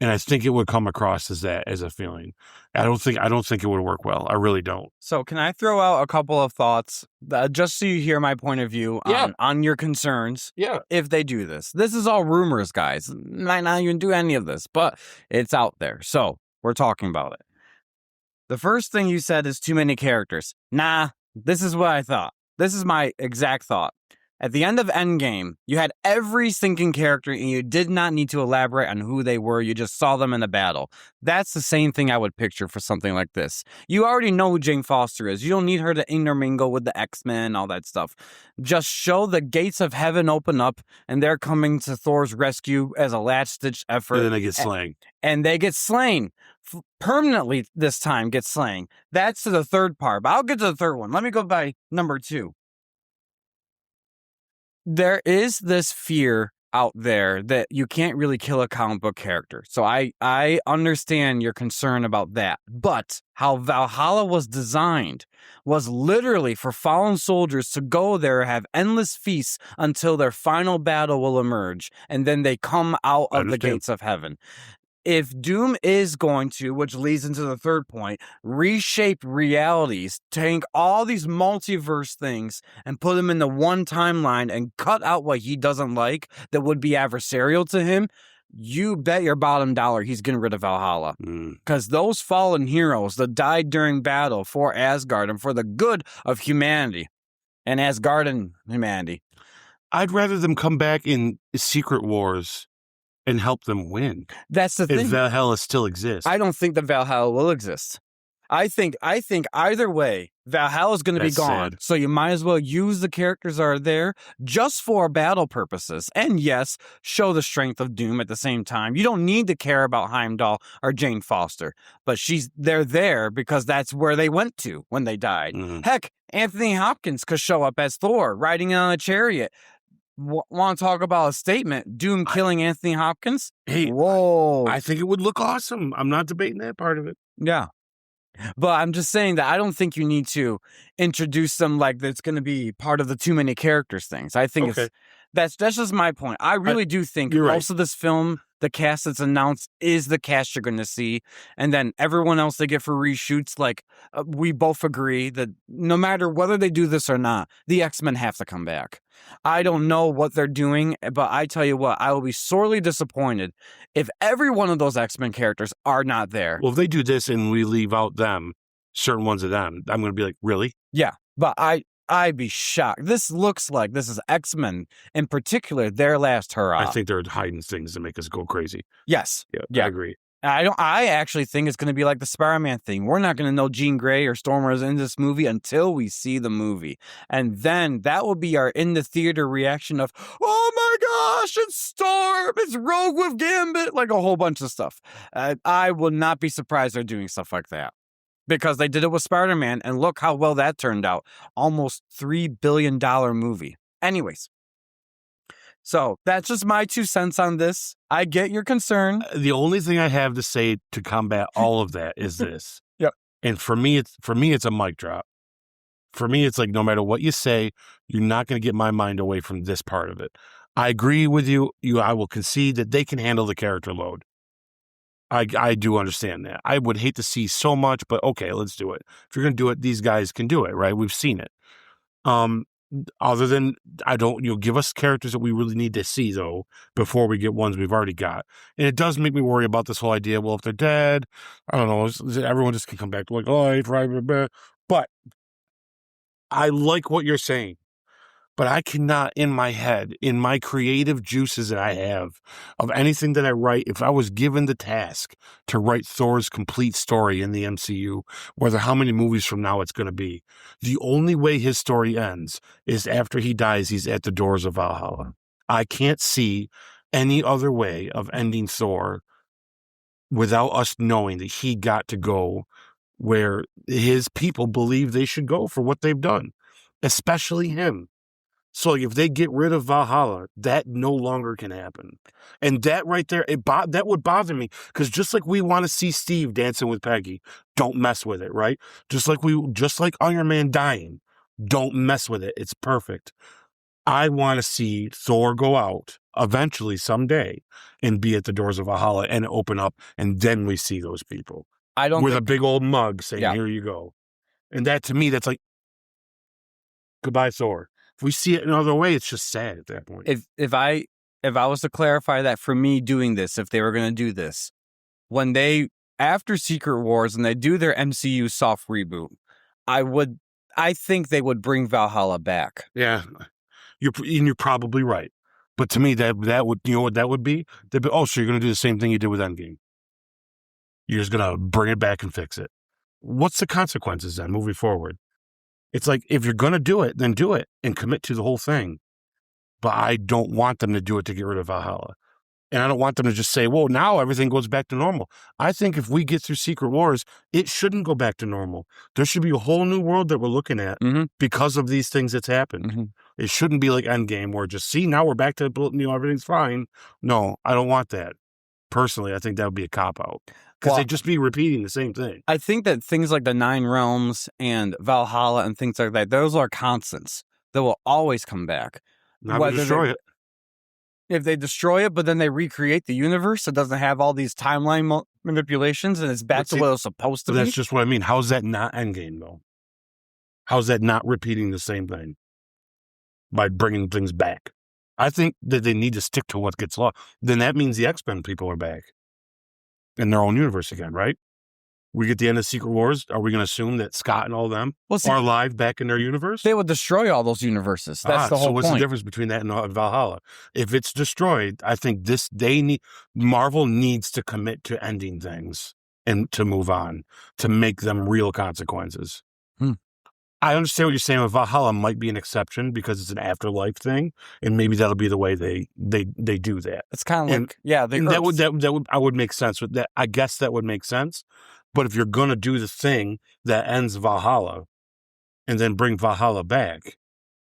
And I think it would come across as a feeling. I don't think it would work well. I really don't. So can I throw out a couple of thoughts just so you hear my point of view on your concerns? Yeah. If they do this. This is all rumors, guys. Might not even do any of this, but it's out there. So we're talking about it. The first thing you said is too many characters. Nah, this is what I thought. This is my exact thought. At the end of Endgame, you had every sinking character and you did not need to elaborate on who they were. You just saw them in the battle. That's the same thing I would picture for something like this. You already know who Jane Foster is. You don't need her to intermingle with the X-Men, all that stuff. Just show the gates of heaven open up and they're coming to Thor's rescue as a last-ditch effort. And then they get slain. And they get slain. Permanently this time get slain. That's to the third part, but I'll get to the third one. Let me go by number 2. There is this fear out there that you can't really kill a comic book character. So I understand your concern about that. But how Valhalla was designed was literally for fallen soldiers to go there, have endless feasts until their final battle will emerge. And then they come out of the gates of heaven. If Doom is going to, which leads into the third point, reshape realities, take all these multiverse things and put them into one timeline and cut out what he doesn't like that would be adversarial to him, you bet your bottom dollar he's getting rid of Valhalla. Because those fallen heroes that died during battle for Asgard and for the good of humanity and Asgardian humanity. I'd rather them come back in Secret Wars and help them win. That's the thing. If Valhalla still exists. I don't think that Valhalla will exist. I think either way, Valhalla is going to be gone. Sad. So you might as well use the characters that are there just for battle purposes. And yes, show the strength of Doom at the same time. You don't need to care about Heimdall or Jane Foster, but they're there because that's where they went to when they died. Mm-hmm. Heck, Anthony Hopkins could show up as Thor riding on a chariot. Want to talk about a statement? Doom killing Anthony Hopkins? Hey, whoa! I think it would look awesome. I'm not debating that part of it. Yeah. But I'm just saying that I don't think you need to introduce them like that's going to be part of the too many characters things. I think that's just my point. I really do think most of this film, the cast that's announced is the cast you're going to see. And then everyone else they get for reshoots, like we both agree that no matter whether they do this or not, the X-Men have to come back. I don't know what they're doing, but I tell you what, I will be sorely disappointed if every one of those X-Men characters are not there. Well, if they do this and we leave out certain ones of them, I'm going to be like, really? Yeah, but I I'd be shocked. This looks like this is X-Men, in particular, their last hurrah. I think they're hiding things to make us go crazy. Yes. Yeah. I agree. I actually think it's going to be like the Spider-Man thing. We're not going to know Jean Grey or Storm is in this movie until we see the movie. And then that will be our in the theater reaction of, oh my gosh, it's Storm, it's Rogue with Gambit, like a whole bunch of stuff. I will not be surprised they're doing stuff like that. Because they did it with Spider-Man, and look how well that turned out. Almost $3 billion movie. Anyways. So that's just my 2 cents on this. I get your concern. The only thing I have to say to combat all of that is this. Yep. And for me, it's a mic drop. For me, it's like no matter what you say, you're not going to get my mind away from this part of it. I agree with you. I will concede that they can handle the character load. I do understand that. I would hate to see so much, but okay, let's do it. If you're going to do it, these guys can do it, right? We've seen it. Other than give us characters that we really need to see though before we get ones we've already got. And it does make me worry about this whole idea. Well, if they're dead, I don't know. Everyone just can come back to like, oh, but I like what you're saying. But I cannot, in my head, in my creative juices that I have, of anything that I write, if I was given the task to write Thor's complete story in the MCU, whether how many movies from now it's going to be, the only way his story ends is after he dies, he's at the doors of Valhalla. I can't see any other way of ending Thor without us knowing that he got to go where his people believe they should go for what they've done, especially him. So if they get rid of Valhalla, that no longer can happen. And that right there, that would bother me. Because just like we want to see Steve dancing with Peggy, don't mess with it, right? Just like Iron Man dying, don't mess with it. It's perfect. I want to see Thor go out eventually someday and be at the doors of Valhalla and open up, and then we see those people. With a big old mug saying, here you go. And that, to me, that's like, goodbye, Thor. If we see it another way, it's just sad at that point. If I was to clarify that for me doing this, if they were going to do this, after Secret Wars and they do their MCU soft reboot, I think they would bring Valhalla back. Yeah, you're probably right. But to me, that would, you know what that would be? They'd be, oh, so you're going to do the same thing you did with Endgame. You're just going to bring it back and fix it. What's the consequences then moving forward? It's like, if you're going to do it, then do it and commit to the whole thing. But I don't want them to do it to get rid of Valhalla. And I don't want them to just say, well, now everything goes back to normal. I think if we get through Secret Wars, it shouldn't go back to normal. There should be a whole new world that we're looking at because of these things that's happened. Mm-hmm. It shouldn't be like Endgame where just, see, now we're back to, everything's fine. No, I don't want that. Personally, I think that would be a cop-out. Because they'd just be repeating the same thing. I think that things like the Nine Realms and Valhalla and things like that, those are constants that will always come back. Not to destroy it. If they destroy it, but then they recreate the universe, it doesn't have all these timeline manipulations, and it's back to what it was supposed to be. That's just what I mean. How's that not Endgame, though? How's that not repeating the same thing by bringing things back? I think that they need to stick to what gets lost. Then that means the X-Men people are back in their own universe again, right? We get the end of Secret Wars. Are we going to assume that Scott and all them are alive back in their universe? They would destroy all those universes. That's the whole point. So what's the difference between that and Valhalla? If it's destroyed, I think Marvel needs to commit to ending things and to move on, to make them real consequences. I understand what you're saying. With Valhalla might be an exception because it's an afterlife thing, and maybe that'll be the way they do that. It's kind of I would make sense with that. I guess that would make sense. But if you're gonna do the thing that ends Valhalla, and then bring Valhalla back,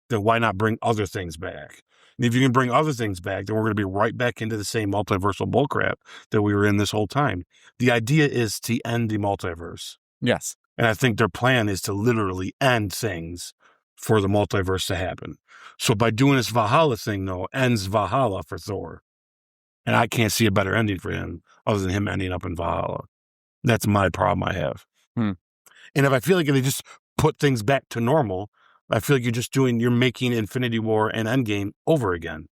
then why not bring other things back? And if you can bring other things back, then we're gonna be right back into the same multiversal bullcrap that we were in this whole time. The idea is to end the multiverse. Yes. And I think their plan is to literally end things for the multiverse to happen. So by doing this Valhalla thing, though, ends Valhalla for Thor. And I can't see a better ending for him other than him ending up in Valhalla. That's my problem I have. And if I feel like if they just put things back to normal, I feel like you're making Infinity War and Endgame over again.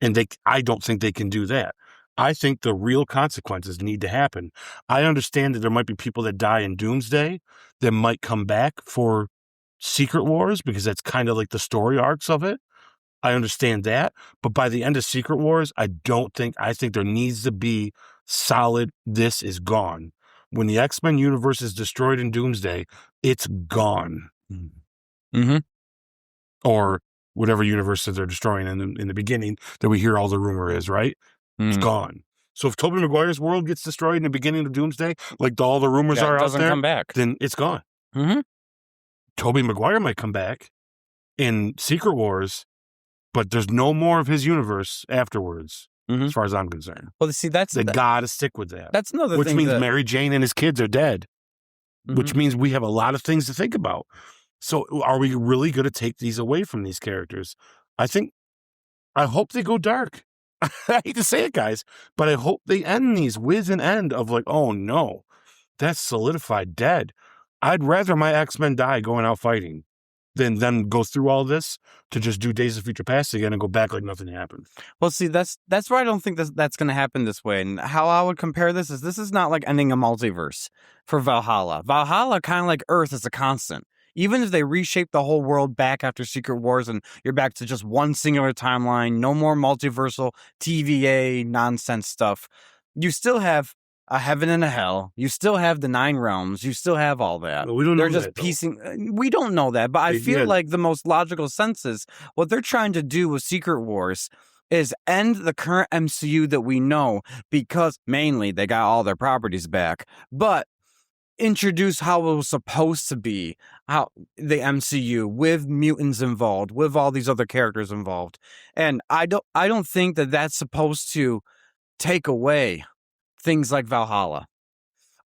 And I don't think they can do that. I think the real consequences need to happen. I understand that there might be people that die in Doomsday that might come back for Secret Wars because that's kind of like the story arcs of it. I understand that. But by the end of Secret Wars, I think there needs to be solid, this is gone. When the X-Men universe is destroyed in Doomsday, it's gone. Mm-hmm. Or whatever universe that they're destroying in the beginning that we hear all the rumor is, right? It's gone. So if Tobey Maguire's world gets destroyed in the beginning of Doomsday, like all the rumors are out there, come back. then it's gone. Mm-hmm. Tobey Maguire might come back in Secret Wars, but there's no more of his universe afterwards, as far as I'm concerned. Well, see, they gotta stick with that. That's another which thing. Which means Mary Jane and his kids are dead, which means we have a lot of things to think about. So are we really going to take these away from these characters? I hope they go dark. I hate to say it, guys, but I hope they end these with an end of like, oh no, that's solidified dead. I'd rather my X-Men die going out fighting than them go through all this to just do Days of Future Past again and go back like nothing happened. Well, see, that's where I don't think that's going to happen this way. And how I would compare this is not like ending a multiverse for Valhalla. Valhalla, kind of like Earth, is a constant. Even if they reshape the whole world back after Secret Wars and you're back to just one singular timeline, no more multiversal TVA nonsense stuff, you still have a heaven and a hell. You still have the 9 realms. You still have all that. Well, we don't know just that, piecing. We don't know that, but I feel like the most logical sense is what they're trying to do with Secret Wars is end the current MCU that we know, because mainly they got all their properties back, but introduce how it was supposed to be, how the MCU with mutants involved, with all these other characters involved. And I don't think that that's supposed to take away things like Valhalla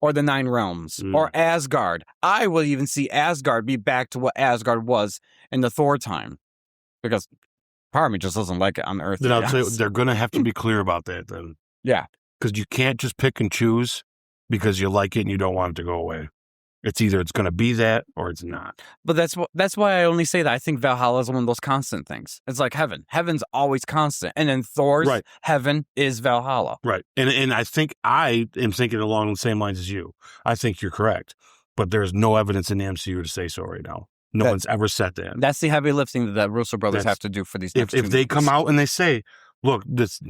or the 9 realms or Asgard. I will even see Asgard be back to what Asgard was in the Thor time, because part of me just doesn't like it on Earth. Then I'll tell you, they're going to have to be clear about that then. Yeah. Because you can't just pick and choose because you like it and you don't want it to go away. It's either it's going to be that or it's not. But that's why I only say that. I think Valhalla is one of those constant things. It's like heaven. Heaven's always constant. And then Thor's heaven is Valhalla. Right. And I think I am thinking along the same lines as you. I think you're correct. But there's no evidence in the MCU to say so right now. No one's ever said that. That's the heavy lifting that the Russo brothers have to do for these next if they come out and they say, look, this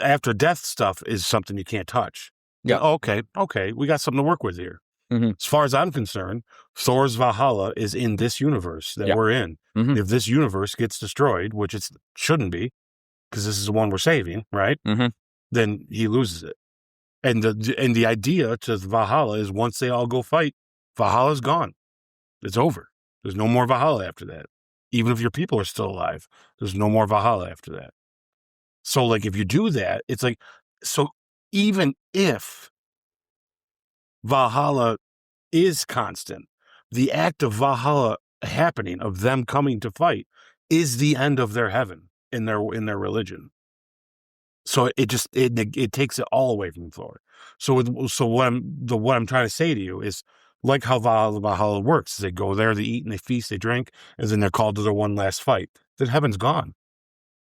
after death stuff is something you can't touch. Yeah. Okay. We got something to work with here. As far as I'm concerned, Thor's Valhalla is in this universe that we're in. If this universe gets destroyed, which it shouldn't be, because this is the one we're saving, right? Then he loses it. And the idea to Valhalla is once they all go fight, Valhalla's gone. It's over. There's no more Valhalla after that. Even if your people are still alive, there's no more Valhalla after that. So, like, if you do that, it's like, so even if Valhalla is constant, the act of Valhalla happening, of them coming to fight, is the end of their heaven in their religion. So it takes it all away from Thor. So what I'm trying to say to you is, like how Valhalla works, they go there, they eat and they feast, they drink, and then they're called to their one last fight. Then heaven's gone.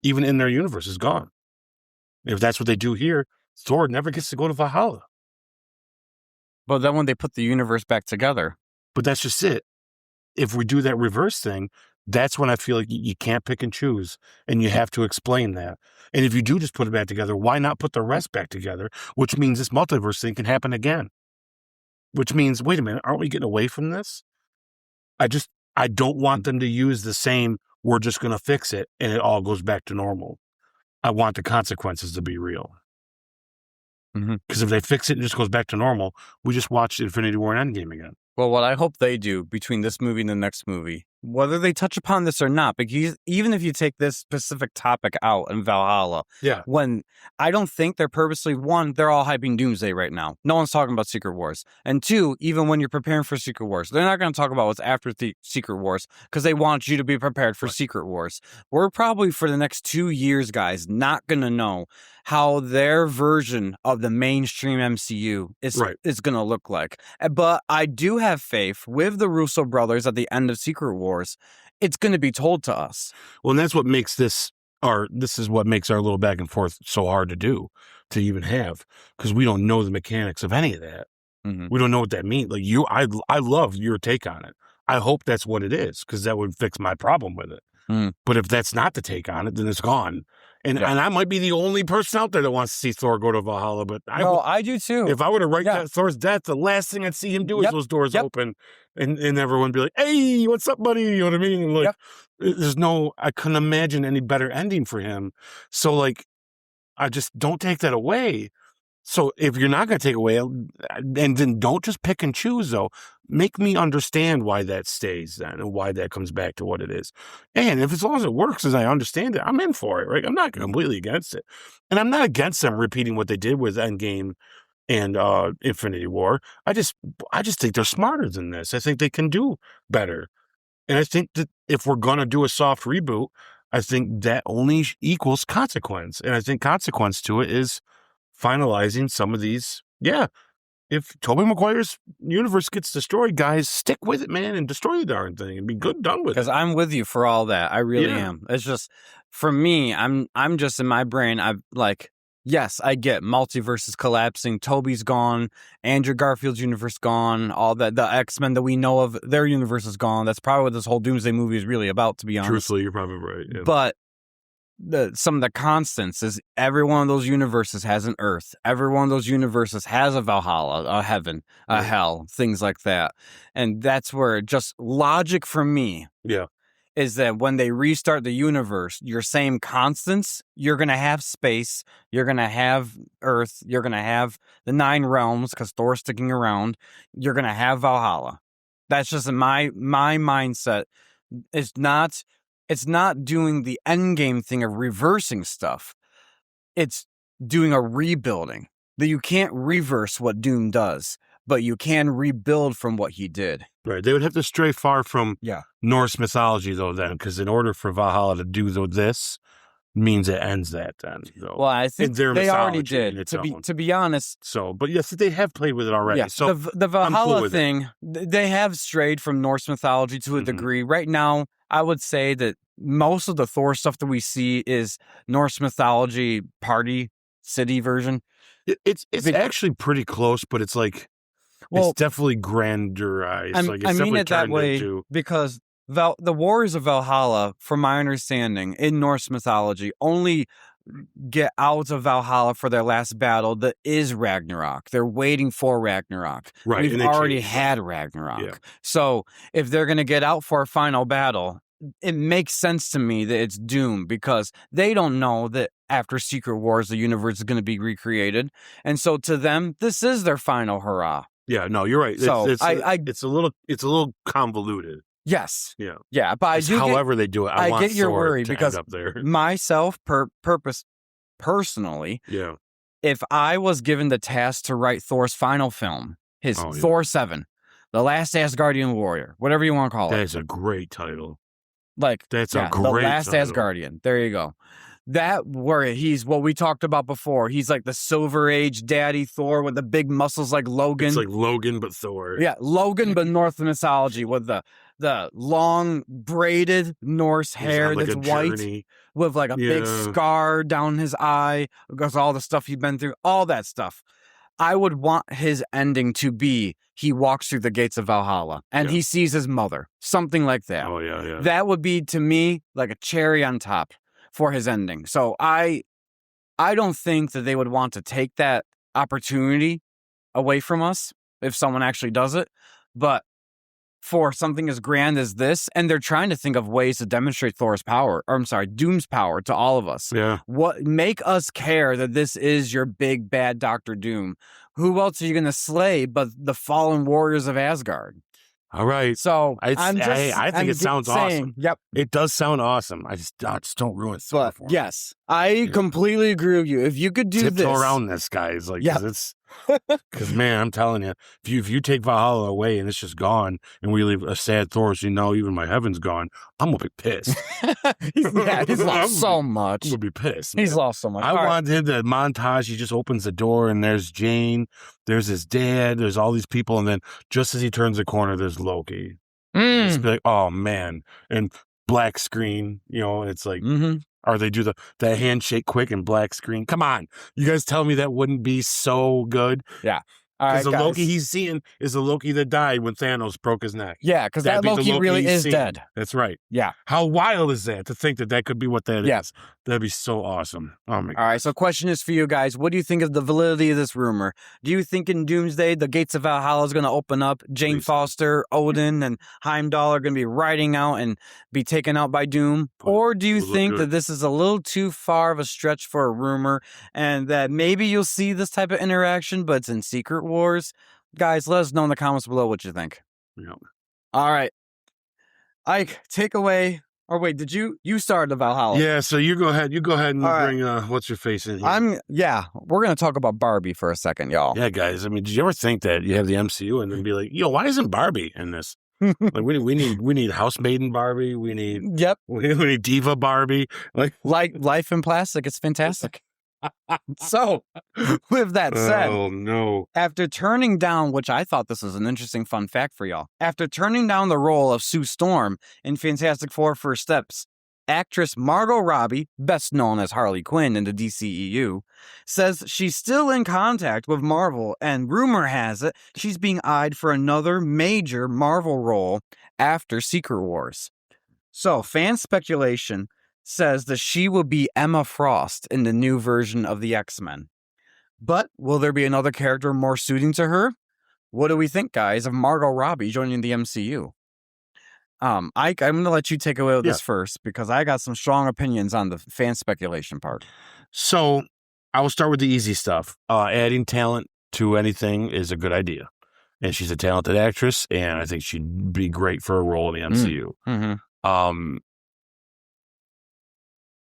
Even in their universe is gone. If that's what they do here, Thor never gets to go to Valhalla. But then when they put the universe back together. But that's just it. If we do that reverse thing, that's when I feel like you can't pick and choose, and you have to explain that. And if you do just put it back together, why not put the rest back together? Which means this multiverse thing can happen again. Which means, wait a minute, aren't we getting away from this? I don't want them to use the same, we're just going to fix it, and it all goes back to normal. I want the consequences to be real. Because if they fix it and it just goes back to normal, we just watched Infinity War and Endgame again. Well, what I hope they do between this movie and the next movie, whether they touch upon this or not, because even if you take this specific topic out in Valhalla, when I don't think they're purposely, one, they're all hyping Doomsday right now. No one's talking about Secret Wars. And two, even when you're preparing for Secret Wars, they're not going to talk about what's after the Secret Wars because they want you to be prepared for Secret Wars. We're probably for the next 2 years, guys, not going to know how their version of the mainstream MCU is going to look like. But I do have faith with the Russo brothers at the end of Secret Wars. It's going to be told to us. Well, and that's what makes this is what makes our little back and forth so hard to do, to even have, because we don't know the mechanics of any of that. We don't know what that means. Like I love your take on it. I hope that's what it is, because that would fix my problem with it. But if that's not the take on it, then it's gone. And I might be the only person out there that wants to see Thor go to Valhalla, but I do too. If I were to write that Thor's death, the last thing I'd see him do is those doors open and everyone be like, hey, what's up, buddy? You know what I mean? And like, I couldn't imagine any better ending for him. So like, I just don't take that away. So if you're not going to take away, and then don't just pick and choose, though. Make me understand why that stays then and why that comes back to what it is. And if as long as it works as I understand it, I'm in for it, right? I'm not completely against it. And I'm not against them repeating what they did with Endgame and Infinity War. I just think they're smarter than this. I think they can do better. And I think that if we're going to do a soft reboot, I think that only equals consequence. And I think consequence to it is finalizing some of these. Yeah, if Tobey Maguire's universe gets destroyed, guys, stick with it, man, and destroy the darn thing and be done with it. Because I'm with you for all that. I really am. It's just, for me, I'm just in my brain, I've like, yes, I get multiverse is collapsing, Toby's gone, Andrew Garfield's universe gone, all that, the X-Men that we know of, their universe is gone. That's probably what this whole Doomsday movie is really about, to be honest. Truthfully, you're probably right. Yeah. But some of the constants is every one of those universes has an Earth. Every one of those universes has a Valhalla, a heaven, a hell, things like that. And that's where just logic for me is that when they restart the universe, your same constants, you're going to have space, you're going to have Earth, you're going to have the 9 realms because Thor's sticking around, you're going to have Valhalla. That's just my mindset. It's not doing the endgame thing of reversing stuff. It's doing a rebuilding. That you can't reverse what Doom does, but you can rebuild from what he did. Right. They would have to stray far from Norse mythology, though, then, because in order for Valhalla to do this, means it ends that then. So. Well, I think they already did, to be honest. So, but yes, they have played with it already. Yeah, so the Valhalla thing, they have strayed from Norse mythology to a degree. Right now, I would say that most of the Thor stuff that we see is Norse mythology party city version. It's actually pretty close, but it's like, it's definitely grandirized. I mean it that way because the Warriors of Valhalla, from my understanding, in Norse mythology, only get out of Valhalla for their last battle that is Ragnarok. They're waiting for Ragnarok. Right. We've already had Ragnarok. Yeah. So if they're going to get out for a final battle, it makes sense to me that it's Doom because they don't know that after Secret Wars, the universe is going to be recreated. And so to them, this is their final hurrah. Yeah, no, you're right. So it's a little convoluted. Yes. Yeah. Yeah. But however they do it. I get your worry because up there. Myself, personally, if I was given the task to write Thor's final film, his Thor 7, The Last Asgardian Warrior, whatever you want to call it. That's a great title. Like, that's a great The Last title. Asgardian. There you go. That where he's what we talked about before. He's like the Silver Age daddy Thor with the big muscles like Logan. It's like Logan, but Thor. Yeah, Logan, but Norse mythology with the long braided Norse hair like that's white with like a big scar down his eye because all the stuff he's been through, all that stuff. I would want his ending to be he walks through the gates of Valhalla and he sees his mother, something like that. Oh, yeah. That would be, to me, like a cherry on top for his ending. So I don't think that they would want to take that opportunity away from us if someone actually does it. But for something as grand as this, and they're trying to think of ways to demonstrate Doom's power to all of us. Yeah. What make us care that this is your big bad Dr. Doom? Who else are you going to slay but the fallen warriors of Asgard? All right. So I think it sounds awesome. Yep. It does sound awesome. I just don't ruin it for me. Yes. I completely agree with you. If you could do this. Around this, guys. Like, because man, I'm telling you, if you take Valhalla away and it's just gone and we leave a sad Thor, so even my heaven's gone, I'm going to be pissed. he's lost so much. I'm going to be pissed. Man. He's lost so much. I wanted the montage. He just opens the door and there's Jane, there's his dad, there's all these people. And then just as he turns the corner, there's Loki. Just be like, oh man. And black screen, it's like, or they do the handshake quick and black screen. Come on. You guys tell me that wouldn't be so good? Yeah. All Because right, the Loki guys. he's seeing is the Loki that died when Thanos broke his neck. Yeah, because that That'd be the Loki really he's is seeing. dead. That's right. Yeah. How wild is that to think that that could be what that Yeah. is? That'd be so awesome. Oh my All right, gosh. so question is for you guys. What do you think of the validity of this rumor? Do you think in Doomsday, the gates of Valhalla is going to open up? Jane Please. Foster, Odin, and Heimdall are going to be riding out and be taken out by Doom? But Or do you it would look think good. that this is a little too far of a stretch for a rumor and that maybe you'll see this type of interaction, but it's in Secret Wars? Guys, let us know in the comments below what you think. Yeah. All right. Ike, take away. Or wait, did you started the Valhalla? Yeah, so you go ahead. You go ahead and All right. bring what's your face in here. We're gonna talk about Barbie for a second, y'all. Yeah, guys. I mean, did you ever think that you have the MCU and then be like, yo, why isn't Barbie in this? Like we need housemaiden Barbie. We need Yep. we need diva Barbie. Like Life in Plastic, it's fantastic. So, with that said, oh no. after turning down, which I thought this was an interesting fun fact for y'all, after turning down the role of Sue Storm in Fantastic Four First Steps, actress Margot Robbie, best known as Harley Quinn in the DCEU, says she's still in contact with Marvel, and rumor has it she's being eyed for another major Marvel role after Secret Wars. So, fan speculation says that she will be Emma Frost in the new version of the X-Men. But will there be another character more suiting to her? What do we think, guys, of Margot Robbie joining the MCU? Ike, I'm going to let you take away with this first because I got some strong opinions on the fan speculation part. So I will start with the easy stuff. Adding talent to anything is a good idea. And she's a talented actress, and I think she'd be great for a role in the MCU. Mm-hmm.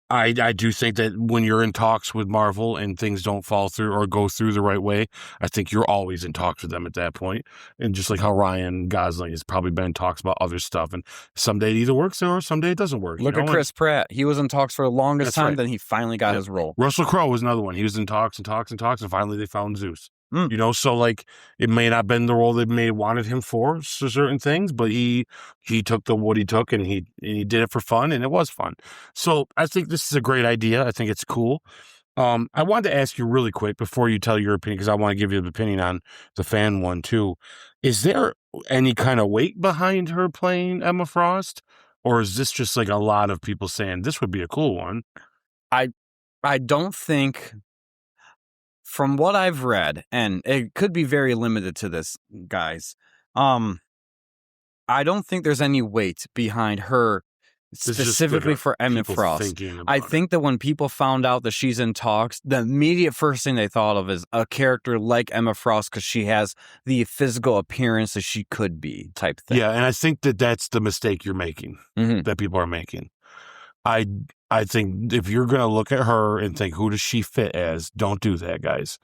I do think that when you're in talks with Marvel and things don't fall through or go through the right way, I think you're always in talks with them at that point. And just like how Ryan Gosling has probably been in talks about other stuff, and someday it either works or someday it doesn't work. Look at Chris Pratt. He was in talks for the longest time, right. then he finally got his role. Russell Crowe was another one. He was in talks and talks and talks, and finally they found Zeus. Mm. So like it may not have been the role they may have wanted him for certain things, but he took what he took and he did it for fun, and it was fun. So I think this is a great idea. I think it's cool. I wanted to ask you really quick before you tell your opinion, because I want to give you an opinion on the fan one too. Is there any kind of weight behind her playing Emma Frost, or is this just like a lot of people saying this would be a cool one? I don't think, from what I've read, and it could be very limited to this, guys, I don't think there's any weight behind her specifically for Emma Frost. I think that when people found out that she's in talks, the immediate first thing they thought of is a character like Emma Frost because she has the physical appearance that she could be type thing. Yeah, and I think that that's the mistake you're making, that people are making. I think if you're going to look at her and think, who does she fit as? Don't do that, guys,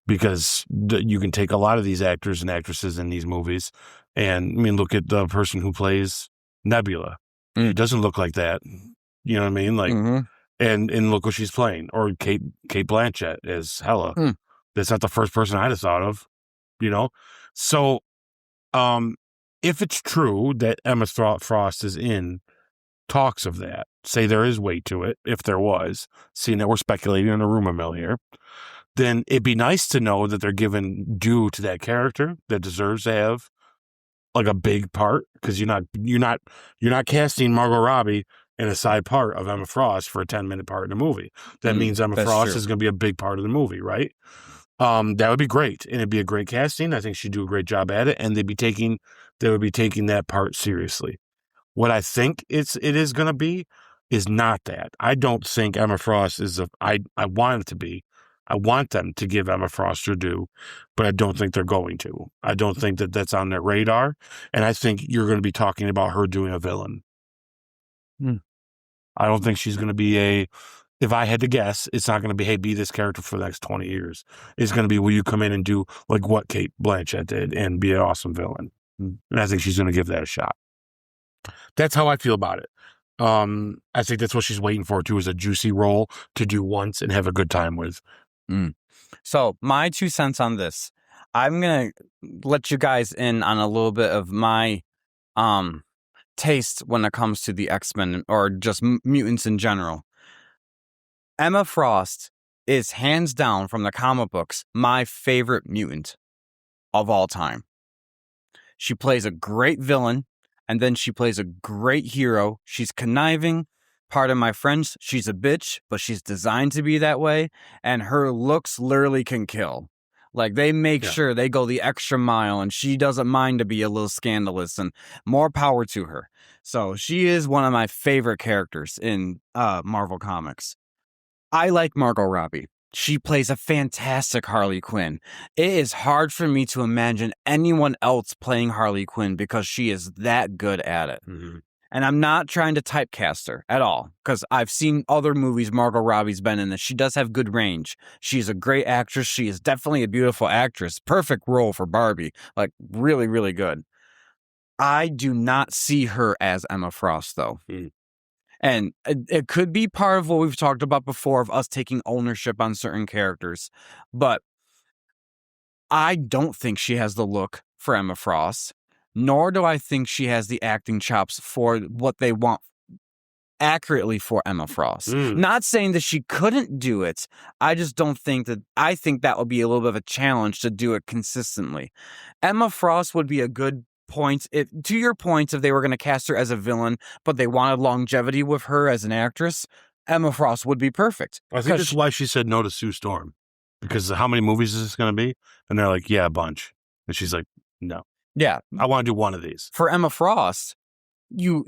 because you can take a lot of these actors and actresses in these movies. And I mean, look at the person who plays Nebula. She doesn't look like that. You know what I mean? Like, and look what she's playing. Or Kate Blanchett as Hela. That's not the first person I'd have thought of, So, if it's true that Emma Frost is in talks of that, say there is weight to it, if there was, seeing that we're speculating in a rumor mill here, then it'd be nice to know that they're giving due to that character that deserves to have like a big part, because you're not casting Margot Robbie in a side part of Emma Frost for a 10-minute part in the movie. That means Emma Frost is going to be a big part of the movie, right? That would be great, and it'd be a great casting. I think she'd do a great job at it, and they would be taking that part seriously. What I think it is going to be is not that. I don't think Emma Frost is I want it to be. I want them to give Emma Frost her due, but I don't think they're going to. I don't think that that's on their radar, and I think you're going to be talking about her doing a villain. I don't think she's going to be if I had to guess, it's not going to be, hey, be this character for the next 20 years. It's going to be, will you come in and do like what Kate Blanchett did and be an awesome villain? And I think she's going to give that a shot. That's how I feel about it. I think that's what she's waiting for too, is a juicy role to do once and have a good time with. So my 2 cents on this, I'm going to let you guys in on a little bit of my taste when it comes to the X-Men or just mutants in general. Emma Frost is hands down, from the comic books, my favorite mutant. of all time. She plays a great villain, and then she plays a great hero. She's conniving. Pardon my French, she's a bitch, but she's designed to be that way, and her looks literally can kill. Like, they make sure they go the extra mile, and she doesn't mind to be a little scandalous, and more power to her. So she is one of my favorite characters in Marvel Comics. I like Margot Robbie. She plays a fantastic Harley Quinn. It is hard for me to imagine anyone else playing Harley Quinn because she is that good at it. Mm-hmm. And I'm not trying to typecast her at all, because I've seen other movies Margot Robbie's been in that she does have good range. She's a great actress. She is definitely a beautiful actress. Perfect role for Barbie. Like, really, really good. I do not see her as Emma Frost, though. Mm. And it could be part of what we've talked about before of us taking ownership on certain characters. But I don't think she has the look for Emma Frost, nor do I think she has the acting chops for what they want accurately for Emma Frost. Not saying that she couldn't do it. I just don't think that. I think that would be a little bit of a challenge to do it consistently. Emma Frost would be a good point. To your point, if they were going to cast her as a villain, but they wanted longevity with her as an actress, Emma Frost would be perfect. I think that's why she said no to Sue Storm. Because how many movies is this going to be? And they're like, yeah, a bunch. And she's like, no. Yeah. I want to do one of these. For Emma Frost,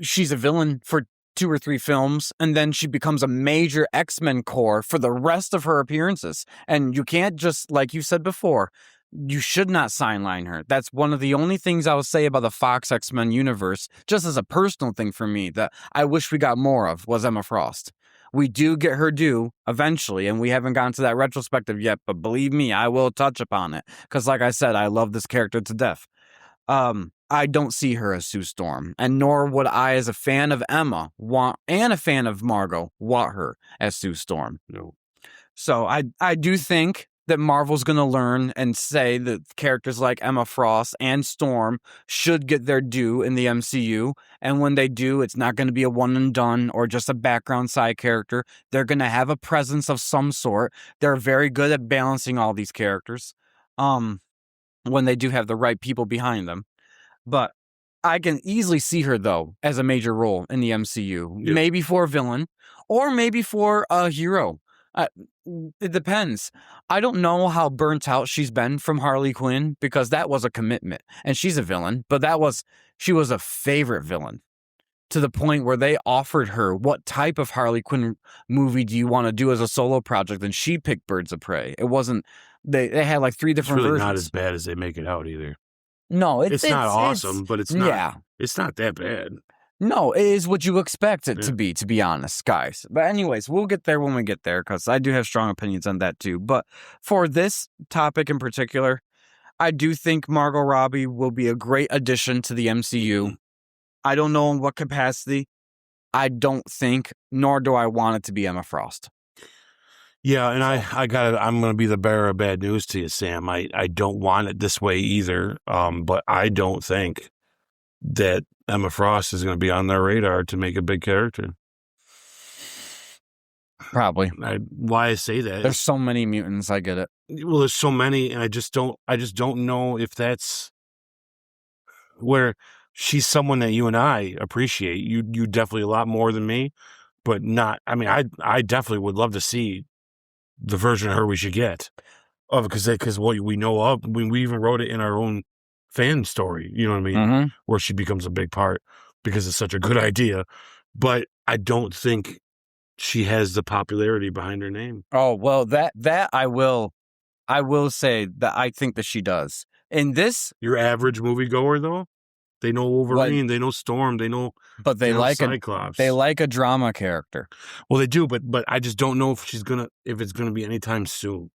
she's a villain for 2 or 3 films, and then she becomes a major X-Men core for the rest of her appearances. And you can't just, like you said before, you should not sideline her. That's one of the only things I will say about the Fox X-Men universe, just as a personal thing for me, that I wish we got more of, was Emma Frost. We do get her due eventually, and we haven't gotten to that retrospective yet, but believe me, I will touch upon it. Because like I said, I love this character to death. I don't see her as Sue Storm, and nor would I, as a fan of Emma, and a fan of Margot, want her as Sue Storm. No. So I do think that Marvel's going to learn and say that characters like Emma Frost and Storm should get their due in the MCU. And when they do, it's not going to be a one and done or just a background side character. They're going to have a presence of some sort. They're very good at balancing all these characters when they do have the right people behind them. But I can easily see her, though, as a major role in the MCU. Yep. Maybe for a villain or maybe for a hero. It depends. I don't know how burnt out she's been from Harley Quinn, because that was a commitment. And she's a villain, but she was a favorite villain, to the point where they offered her, what type of Harley Quinn movie do you want to do as a solo project? And she picked Birds of Prey. It wasn't, they had like 3 different versions. It's really versions. not as bad as they make it out either. No, it's not awesome, but it's not. Yeah. It's not that bad. No, it is what you expect it to be honest, guys. But anyways, we'll get there when we get there, because I do have strong opinions on that too. But for this topic in particular, I do think Margot Robbie will be a great addition to the MCU. I don't know in what capacity. I don't think, nor do I want it to be Emma Frost. Yeah, and I'm going to be the bearer of bad news to you, Sam. I don't want it this way either, but I don't think that Emma Frost is going to be on their radar to make a big character. Probably. Why I say that? There's so many mutants. I get it. Well, there's so many, and I just don't know if that's where she's someone that you and I appreciate. You definitely a lot more than me, but not. I mean, I definitely would love to see the version of her we should get, because what we know of, we even wrote it in our own fan story, you know what I mean? Mm-hmm. Where she becomes a big part because it's such a good idea. But I don't think she has the popularity behind her name. Oh, well, that I will say that I think that she does. In this, your average moviegoer, though, they know Wolverine, they know Storm, they know, but they like Cyclops. They like a drama character. Well, they do, but I just don't know if it's gonna be anytime soon.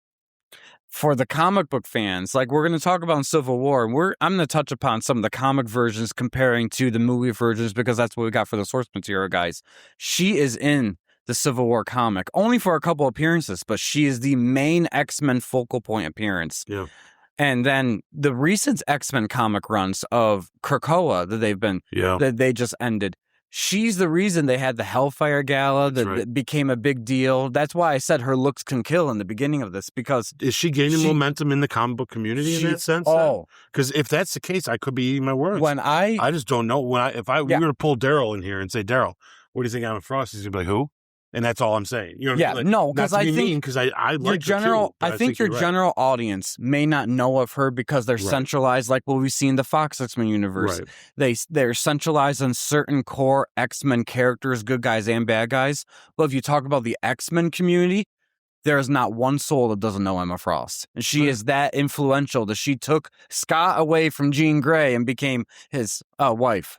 For the comic book fans, like we're going to talk about in Civil War, and I'm going to touch upon some of the comic versions comparing to the movie versions, because that's what we got for the source material, guys. She is in the Civil War comic, only for a couple appearances, but she is the main X-Men focal point appearance. Yeah. And then the recent X-Men comic runs of Krakoa that they just ended, she's the reason they had the Hellfire Gala that became a big deal. That's why I said her looks can kill in the beginning of this, because is she gaining momentum in the comic book community in that sense? Oh, because if that's the case, I could be eating my words. When I just don't know. We were to pull Daryl in here and say, Daryl, what do you think Emma Frost? He's gonna be like, who? And that's all I'm saying. You know, yeah, like, no, because I think because I like your general, too, I think your general audience may not know of her because they're centralized, like what we see in the Fox X-Men universe. They're centralized on certain core X-Men characters, good guys and bad guys. But if you talk about the X-Men community, there is not one soul that doesn't know Emma Frost, and she is that influential that she took Scott away from Jean Grey and became his wife.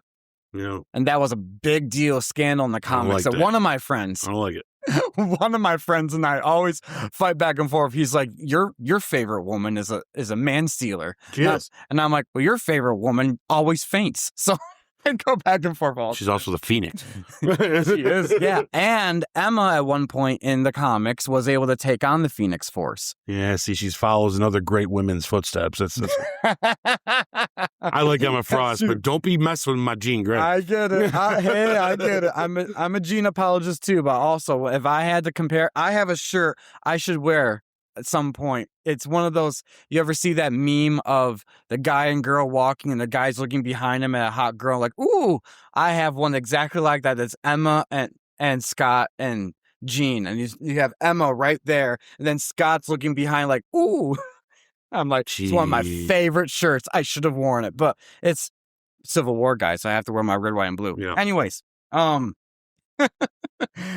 Yeah. And that was a big deal, scandal in the comics. Like one of my friends, I don't like it. One of my friends and I always fight back and forth. He's like, "Your favorite woman is a man stealer." Yes. And I'm like, "Well, your favorite woman always faints." So I go back and forth. She's also the Phoenix. She is, yeah. And Emma, at one point in the comics, was able to take on the Phoenix Force. Yeah, see, she follows another great women's footsteps. That's I like Emma Frost, but don't be messing with my Jean Grey. I get it. I get it. I'm a Jean apologist too, but also if I had to compare, I have a shirt I should wear at some point. It's one of those, you ever see that meme of the guy and girl walking and the guy's looking behind him at a hot girl like, ooh, I have one exactly like that. That's Emma and Scott and Jean. And you have Emma right there. And then Scott's looking behind like, ooh. I'm like, It's one of my favorite shirts. I should have worn it, but it's Civil War, guys. So I have to wear my red, white, and blue. Yeah. Anyways,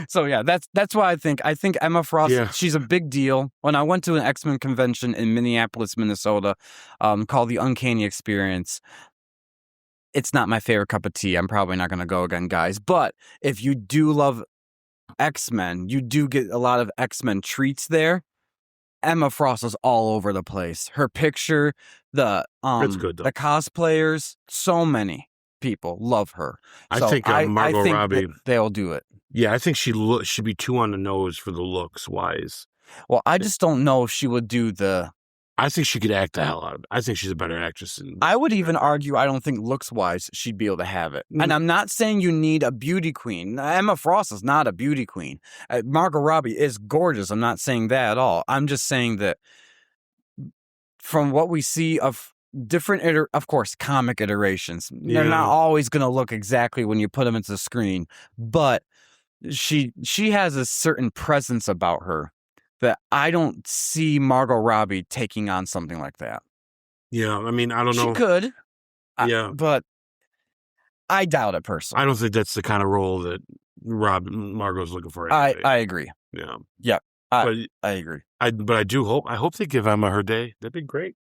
so yeah, that's why I think Emma Frost, she's a big deal. When I went to an X-Men convention in Minneapolis, Minnesota, called the Uncanny Experience, it's not my favorite cup of tea. I'm probably not going to go again, guys. But if you do love X-Men, you do get a lot of X-Men treats there. Emma Frost is all over the place. Her picture, it's good, though. The cosplayers, so many people love her. I think Margot Robbie, they'll do it. Yeah, I think she should be too on the nose for the looks wise. Well, I just don't know if she would do the. I think she could act the hell out of it. I think she's a better actress. I would even argue I don't think looks wise she'd be able to have it. And I'm not saying you need a beauty queen. Emma Frost is not a beauty queen. Margot Robbie is gorgeous. I'm not saying that at all. I'm just saying that from what we see of different, of course, comic iterations, they're not always going to look exactly when you put them into the screen. But she has a certain presence about her that I don't see Margot Robbie taking on something like that. Yeah, I mean, I don't know. She could. Yeah. But I doubt it personally. I don't think that's the kind of role that Margot's looking for. Anyway. I agree. Yeah. Yeah. I agree. But I do hope, they give Emma her day. That'd be great.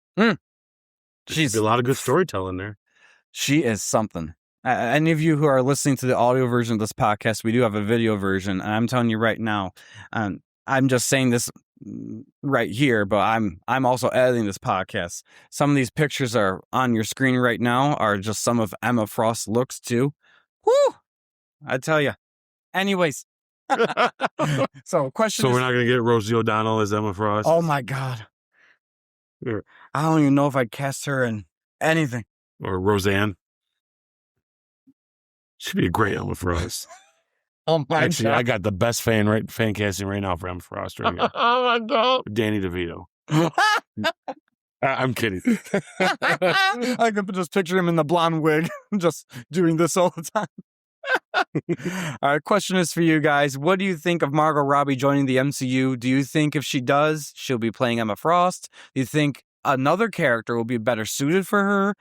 She's a lot of good storytelling there. She is something. Any of you who are listening to the audio version of this podcast, we do have a video version. And I'm telling you right now, I'm just saying this right here, but I'm also editing this podcast. Some of these pictures are on your screen right now are just some of Emma Frost's looks too. Woo! I tell you. Anyways. So we're not going to get Rosie O'Donnell as Emma Frost? Oh my God. I don't even know if I'd cast her in anything. Or Roseanne. She'd be a great Emma Frost. Oh my Actually, God. I got the best fan casting right now for Emma Frost right now. Oh my God. Danny DeVito. I'm kidding. I can just picture him in the blonde wig, just doing this all the time. All right, question is for you guys. What do you think of Margot Robbie joining the MCU? Do you think if she does, she'll be playing Emma Frost? Do you think another character will be better suited for her?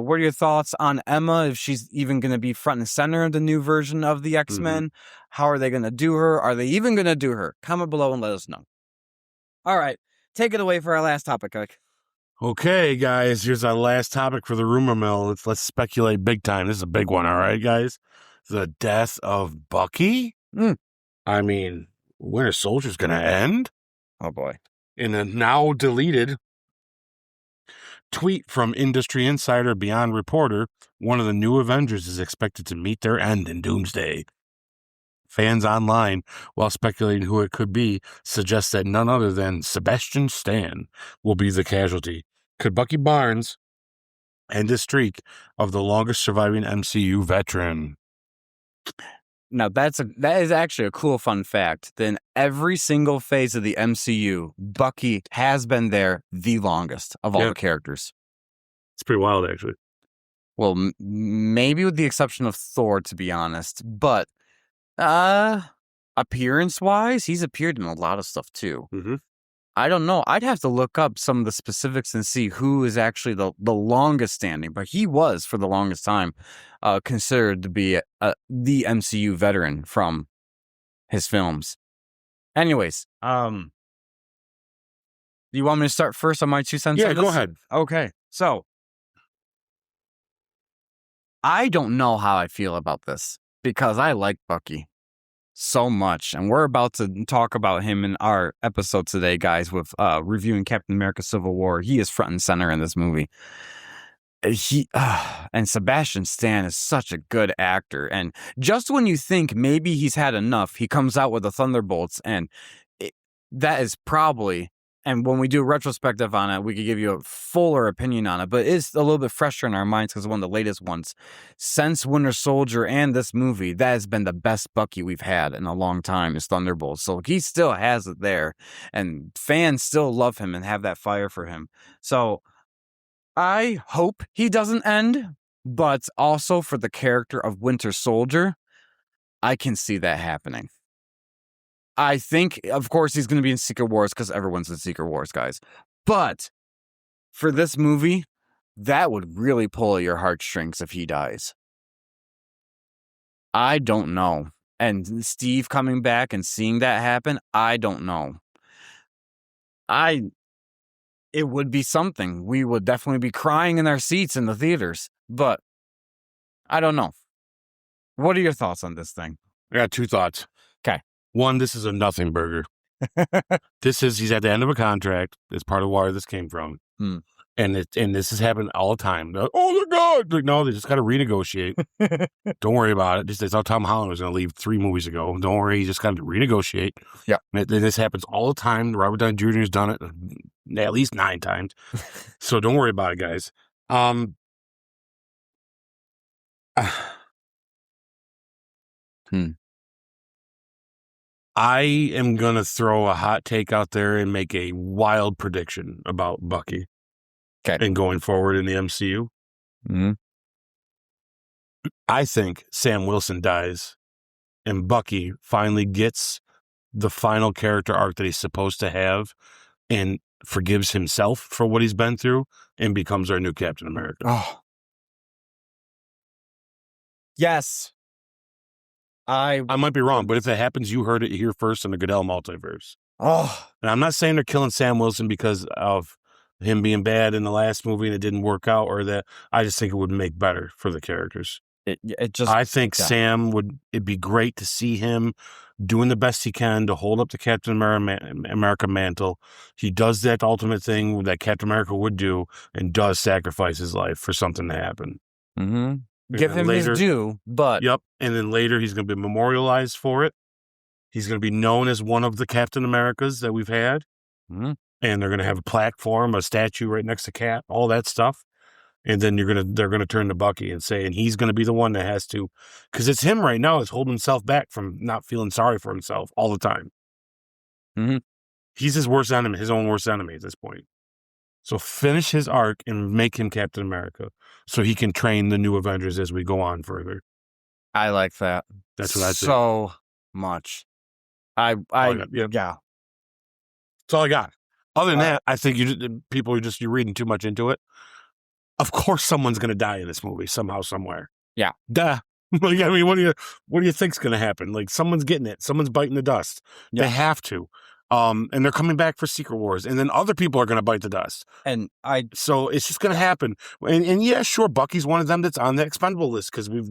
What are your thoughts on Emma, if she's even going to be front and center of the new version of the X-Men? Mm-hmm. How are they going to do her? Are they even going to do her? Comment below and let us know. All right, take it away for our last topic, Ike. Okay, guys, here's our last topic for the rumor mill. Let's speculate big time. This is a big one, all right, guys? The death of Bucky? I mean, Winter Soldier's going to end? Oh, boy. In a now deleted tweet from industry insider Beyond Reporter, one of the new Avengers is expected to meet their end in Doomsday. Fans online, while speculating who it could be, suggest that none other than Sebastian Stan will be the casualty. Could Bucky Barnes end a streak of the longest surviving MCU veteran? Now, that is actually a cool fun fact. Then every single phase of the MCU, Bucky has been there the longest of all the characters. It's pretty wild, actually. Well, maybe with the exception of Thor, to be honest. But appearance-wise, he's appeared in a lot of stuff, too. Mm-hmm. I don't know. I'd have to look up some of the specifics and see who is actually the longest standing. But he was, for the longest time, considered to be the MCU veteran from his films. Anyways, you want me to start first on my 2 cents? Yeah, go ahead. Okay, so I don't know how I feel about this because I like Bucky so much, and we're about to talk about him in our episode today, guys, with reviewing Captain America: Civil War. He is front and center in this movie. And Sebastian Stan is such a good actor, and just when you think maybe he's had enough, he comes out with the Thunderbolts, and that is probably. And when we do a retrospective on it, we could give you a fuller opinion on it, but it's a little bit fresher in our minds because it's one of the latest ones. Since Winter Soldier and this movie, that has been the best Bucky we've had in a long time is Thunderbolts. So he still has it there, and fans still love him and have that fire for him. So I hope he doesn't end, but also for the character of Winter Soldier, I can see that happening. I think, of course, he's going to be in Secret Wars because everyone's in Secret Wars, guys. But for this movie, that would really pull at your heartstrings if he dies. I don't know. And Steve coming back and seeing that happen, I don't know. It would be something. We would definitely be crying in our seats in the theaters. But I don't know. What are your thoughts on this thing? I got 2 thoughts. Okay. One, this is a nothing burger. He's at the end of a contract. It's part of where this came from. And this has happened all the time. Oh, they're good. Like, no, they just got to renegotiate. Don't worry about it. That's how Tom Holland was going to leave 3 movies ago. Don't worry. He just got to renegotiate. Yeah. This happens all the time. Robert Downey Jr. has done it at least 9 times. So don't worry about it, guys. I am going to throw a hot take out there and make a wild prediction about Bucky. Okay. And going forward in the MCU. Mm-hmm. I think Sam Wilson dies and Bucky finally gets the final character arc that he's supposed to have and forgives himself for what he's been through and becomes our new Captain America. Oh. Yes. I might be wrong, but if that happens, you heard it here first in the Goodell Multiverse. Oh. And I'm not saying they're killing Sam Wilson because of him being bad in the last movie and it didn't work out, or that. I just think it would make better for the characters. I think Sam it'd be great to see him doing the best he can to hold up the Captain America mantle. He does that ultimate thing that Captain America would do and does sacrifice his life for something to happen. Mm-hmm. Give him his due, but... Yep, and then later he's going to be memorialized for it. He's going to be known as one of the Captain Americas that we've had. Mm-hmm. And they're going to have a plaque for him, a statue right next to Cap, all that stuff. And then they're going to turn to Bucky and say, and he's going to be the one that has to, because it's him right now is holding himself back from not feeling sorry for himself all the time. Mm-hmm. He's his worst enemy, his own worst enemy at this point. So finish his arc and make him Captain America so he can train the new Avengers as we go on further. I like that. That's what I think. So much. Yeah. That's all I got. Other than that, I think you're reading too much into it. Of course, someone's going to die in this movie somehow, somewhere. Yeah. Duh. Like, I mean, what do you think's going to happen? Like, someone's getting it. Someone's biting the dust. Yeah. They have to. And they're coming back for Secret Wars, and then other people are going to bite the dust. So it's just going to happen. And yeah, sure, Bucky's one of them that's on the expendable list because we've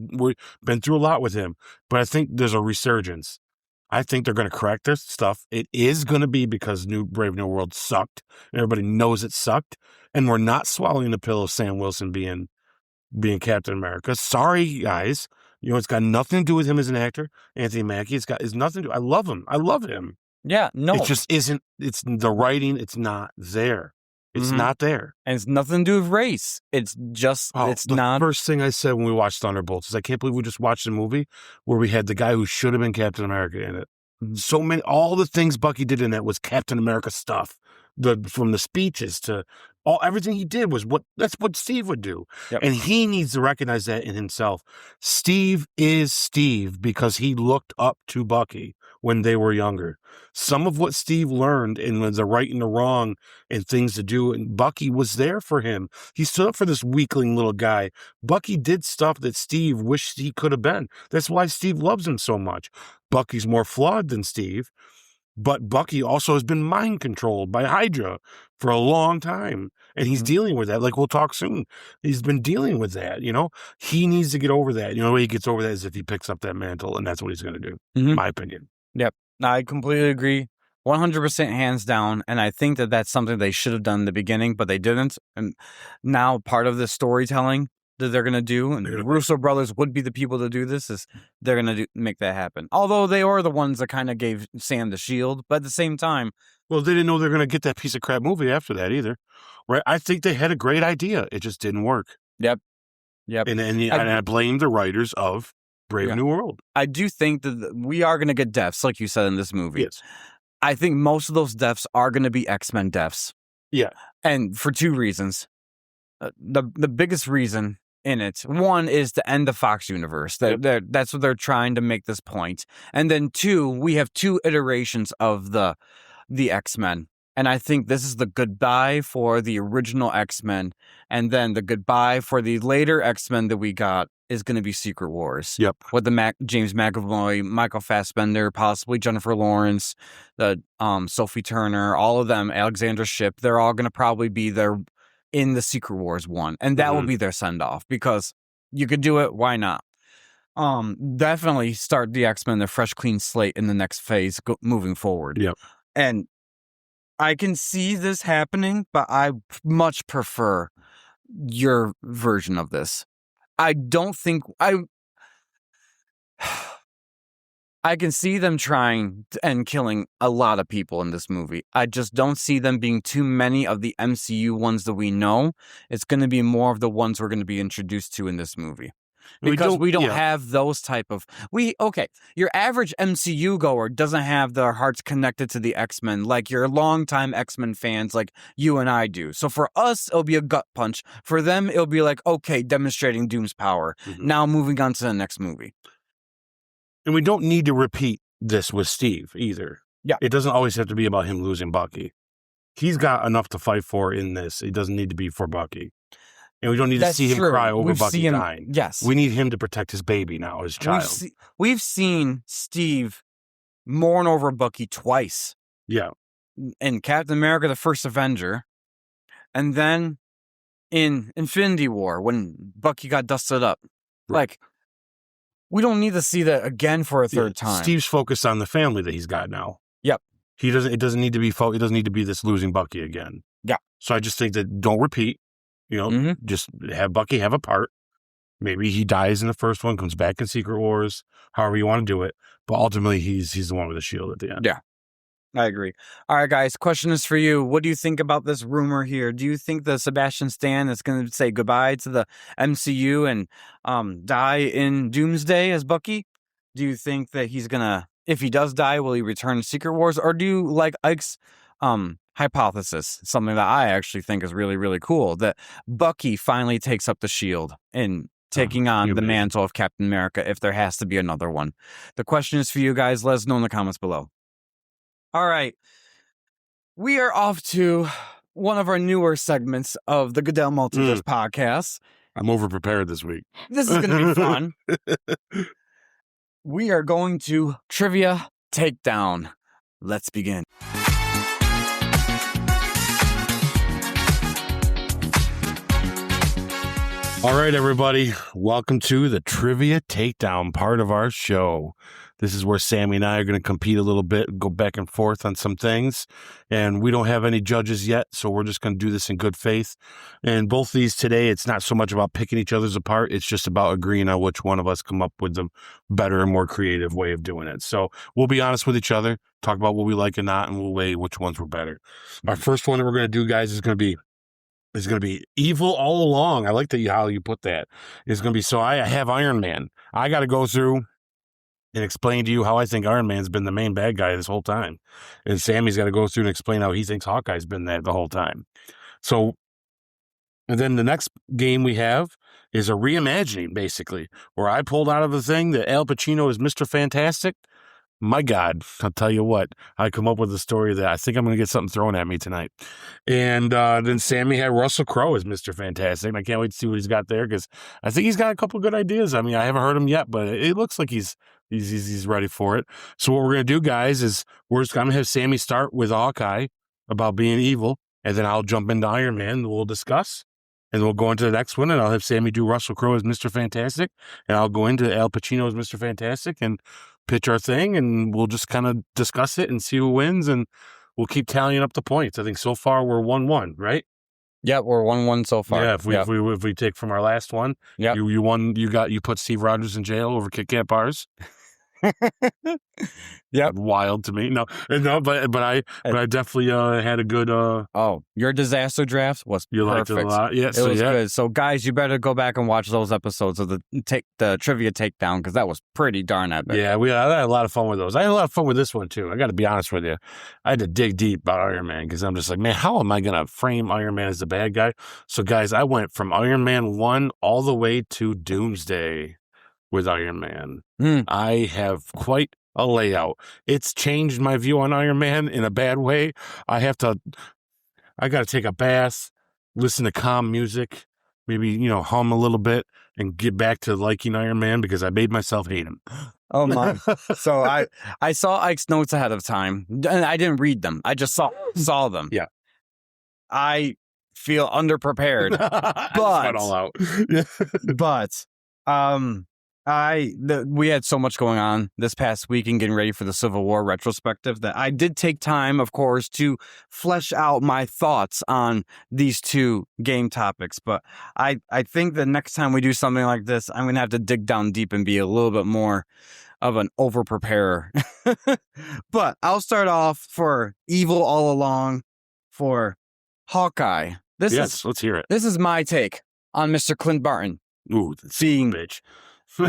been through a lot with him. But I think there's a resurgence. I think they're going to correct their stuff. It is going to be because Brave New World sucked, and everybody knows it sucked. And we're not swallowing the pill of Sam Wilson being Captain America. Sorry, guys. It's got nothing to do with him as an actor. Anthony Mackie. It's nothing to do. I love him. Yeah, no. It just isn't. It's the writing. It's not there. It's not there. And it's nothing to do with race. It's just, it's not. The first thing I said when we watched Thunderbolts is I can't believe we just watched a movie where we had the guy who should have been Captain America in it. So many, all the things Bucky did in that was Captain America stuff. From the speeches to everything he did was that's what Steve would do. Yep. And he needs to recognize that in himself. Steve is Steve because he looked up to Bucky when they were younger. Some of what Steve learned in the right and the wrong and things to do, and Bucky was there for him. He stood up for this weakling little guy. Bucky did stuff that Steve wished he could have been. That's why Steve loves him so much. Bucky's more flawed than Steve. But Bucky also has been mind controlled by Hydra for a long time. And he's dealing with that. Like we'll talk soon. He's been dealing with that, He needs to get over that. The way he gets over that is if he picks up that mantle, and that's what he's going to do, in my opinion. Yep. I completely agree. 100% hands down. And I think that that's something they should have done in the beginning, but they didn't. And now part of the storytelling that they're going to do, and the Russo brothers would be the people to do this, is they're going to make that happen. Although they are the ones that kind of gave Sam the shield, but at the same time... Well, they didn't know they were going to get that piece of crap movie after that either, right? I think they had a great idea. It just didn't work. Yep. And I blame the writers of Brave New World. I do think that we are going to get deaths, like you said, in this movie. Yes. I think most of those deaths are going to be X-Men deaths. Yeah. And for two reasons. The biggest reason in it, one is to end the Fox universe. That's what they're trying to make this point. And then two, we have two iterations of the X-Men. And I think this is the goodbye for the original X-Men. And then the goodbye for the later X-Men that we got is going to be Secret Wars. Yep. With the James McAvoy, Michael Fassbender, possibly Jennifer Lawrence, the Sophie Turner, all of them, Alexandra Shipp, they're all going to probably be there in the Secret Wars one, and that will be their send-off, because you could do it, why not? Definitely start the X-Men, the fresh, clean slate in the next phase moving forward. Yep. And I can see this happening, but I much prefer your version of this. I don't think... I can see them trying and killing a lot of people in this movie. I just don't see them being too many of the MCU ones that we know. It's going to be more of the ones we're going to be introduced to in this movie. Because we don't have those type of... your average MCU goer doesn't have their hearts connected to the X-Men like your longtime X-Men fans like you and I do. So for us, it'll be a gut punch. For them, it'll be like, okay, demonstrating Doom's power. Now moving on to the next movie. And we don't need to repeat this with Steve either. Yeah. It doesn't always have to be about him losing Bucky. He's got enough to fight for in this. It doesn't need to be for Bucky. And we don't need to see him cry over Bucky dying. Yes. We need him to protect his baby now, his child. We've seen Steve mourn over Bucky twice. Yeah. In Captain America, the First Avenger. And then in Infinity War, when Bucky got dusted up. Right. Like... We don't need to see that again for a third time. Steve's focused on the family that he's got now. Yep. It doesn't need to be it doesn't need to be this losing Bucky again. Yeah. So I just think that don't repeat. Just have Bucky have a part. Maybe he dies in the first one, comes back in Secret Wars, however you want to do it. But ultimately he's the one with the shield at the end. Yeah. I agree. All right, guys, question is for you. What do you think about this rumor here? Do you think that Sebastian Stan is going to say goodbye to the MCU and die in Doomsday as Bucky? Do you think that he's going to, if he does die, will he return to Secret Wars? Or do you like Ike's hypothesis, something that I actually think is really, really cool, that Bucky finally takes up the shield and taking on the mantle of Captain America if there has to be another one? The question is for you guys. Let us know in the comments below. All right, we are off to one of our newer segments of the Goodell Multiverse podcast. I'm over-prepared this week. This is going to be fun. We are going to Trivia Takedown. Let's begin. All right, everybody. Welcome to the Trivia Takedown part of our show. This is where Sammy and I are going to compete a little bit, go back and forth on some things. And we don't have any judges yet, so we're just going to do this in good faith. And both these today, it's not so much about picking each other's apart. It's just about agreeing on which one of us come up with the better and more creative way of doing it. So we'll be honest with each other, talk about what we like and not, and we'll weigh which ones were better. Our first one that we're going to do, guys, is going to be is going to be evil all along. I like how you put that. It's going to be, so I have Iron Man. I got to go through and explain to you how I think Iron Man's been the main bad guy this whole time. And Sammy's got to go through and explain how he thinks Hawkeye's been that the whole time. So, and then the next game we have is a reimagining, basically, where I pulled out of the thing that Al Pacino is Mr. Fantastic. My God, I'll tell you what, I come up with a story that I think I'm going to get something thrown at me tonight. And then Sammy had Russell Crowe as Mr. Fantastic. And I can't wait to see what he's got there, because I think he's got a couple good ideas. I mean, I haven't heard him yet, but it looks like he's ready for it. So what we're going to do, guys, is I'm going to have Sammy start with Hawkeye about being evil, and then I'll jump into Iron Man and we'll discuss. And we'll go into the next one, and I'll have Sammy do Russell Crowe as Mr. Fantastic, and I'll go into Al Pacino as Mr. Fantastic and pitch our thing, and we'll just kind of discuss it and see who wins, and we'll keep tallying up the points. I think so far we're 1-1, right? Yeah, we're 1-1 so far. Yeah, if we take from our last one, you won. You put Steve Rogers in jail over Kit Kat bars. Yep. Wild to me. No, but I definitely had a good. Your disaster draft was you perfect. Liked it a lot. Yeah, it was good. So guys, you better go back and watch those episodes of the trivia takedown, because that was pretty darn epic. Yeah, I had a lot of fun with those. I had a lot of fun with this one too. I got to be honest with you. I had to dig deep about Iron Man, because I'm just like, man, how am I going to frame Iron Man as the bad guy? So guys, I went from Iron Man 1 all the way to Doomsday with Iron Man. I have quite a layout. It's changed my view on Iron Man in a bad way. I got to take a bath, listen to calm music, maybe, hum a little bit, and get back to liking Iron Man, because I made myself hate him. Oh my. So I saw Ike's notes ahead of time, and I didn't read them. I just saw them. Yeah. I feel underprepared. But all out. We had so much going on this past week and getting ready for the Civil War retrospective that I did take time, of course, to flesh out my thoughts on these two game topics. But I think the next time we do something like this, I'm going to have to dig down deep and be a little bit more of an over-preparer. But I'll start off for Evil All Along for Hawkeye. Let's hear it. This is my take on Mr. Clint Barton. Ooh, being bitch.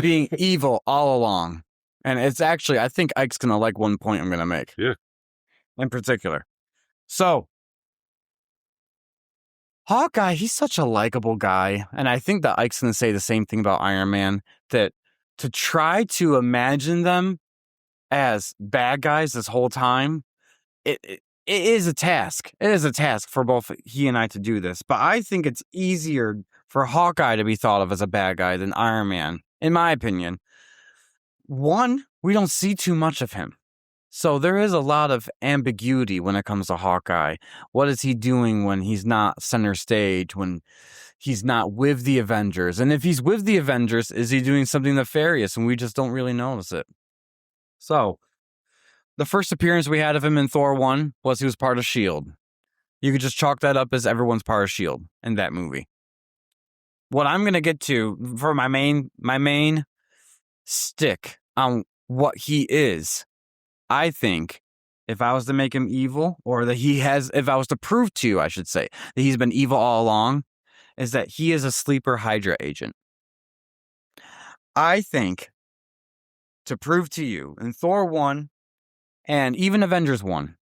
being evil all along. And it's actually, I think Ike's going to like one point I'm going to make. Yeah. In particular. So, Hawkeye, he's such a likable guy. And I think that Ike's going to say the same thing about Iron Man, that to try to imagine them as bad guys this whole time, it is a task. It is a task for both he and I to do this. But I think it's easier for Hawkeye to be thought of as a bad guy than Iron Man, in my opinion. One, we don't see too much of him. So there is a lot of ambiguity when it comes to Hawkeye. What is he doing when he's not center stage, when he's not with the Avengers? And if he's with the Avengers, is he doing something nefarious and we just don't really notice it? So, the first appearance we had of him in Thor 1 was he was part of S.H.I.E.L.D. You could just chalk that up as everyone's part of S.H.I.E.L.D. in that movie. What I'm going to get to for my main stick on what he is, I think if I was to make him evil, or that if I was to prove to you, I should say, that he's been evil all along, is that he is a sleeper Hydra agent. I think, to prove to you, in Thor 1, and even Avengers 1,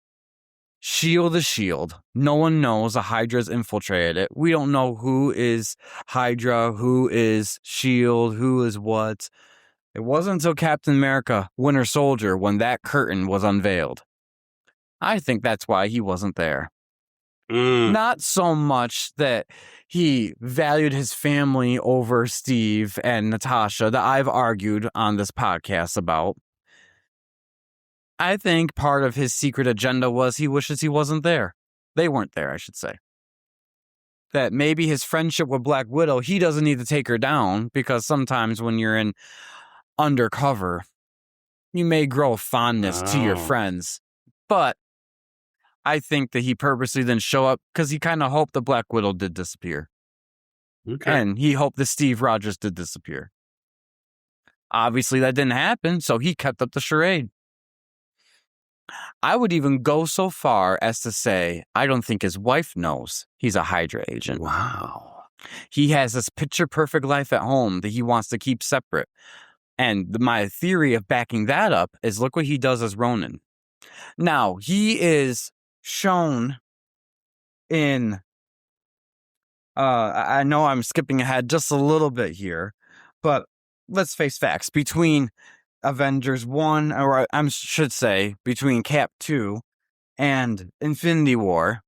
S.H.I.E.L.D. is S.H.I.E.L.D. No one knows a Hydra's infiltrated it. We don't know who is Hydra, who is S.H.I.E.L.D., who is what. It wasn't until Captain America, Winter Soldier, when that curtain was unveiled. I think that's why he wasn't there. Not so much that he valued his family over Steve and Natasha, that I've argued on this podcast about. I think part of his secret agenda was he wishes he wasn't there. They weren't there, I should say. That maybe his friendship with Black Widow, he doesn't need to take her down, because sometimes when you're in undercover, you may grow a fondness to your friends. But I think that he purposely didn't show up because he kind of hoped the Black Widow did disappear. Okay. And he hoped that Steve Rogers did disappear. Obviously, that didn't happen, so he kept up the charade. I would even go so far as to say I don't think his wife knows he's a Hydra agent. Wow. He has this picture-perfect life at home that he wants to keep separate. And my theory of backing that up is look what he does as Ronin. Now, he is shown in... I know I'm skipping ahead just a little bit here, but let's face facts. Between Avengers 1, or I should say, between Cap 2 and Infinity War,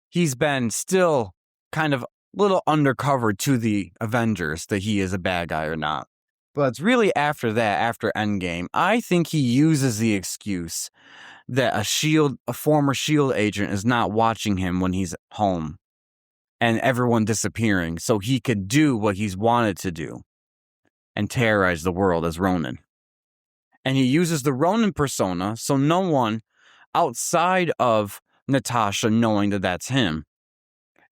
he's been still kind of a little undercover to the Avengers that he is a bad guy or not. But it's really after that, after Endgame, I think he uses the excuse that a former S.H.I.E.L.D. agent is not watching him when he's home and everyone disappearing, so he could do what he's wanted to do and terrorize the world as Ronin. And he uses the Ronin persona so no one outside of Natasha knowing that that's him.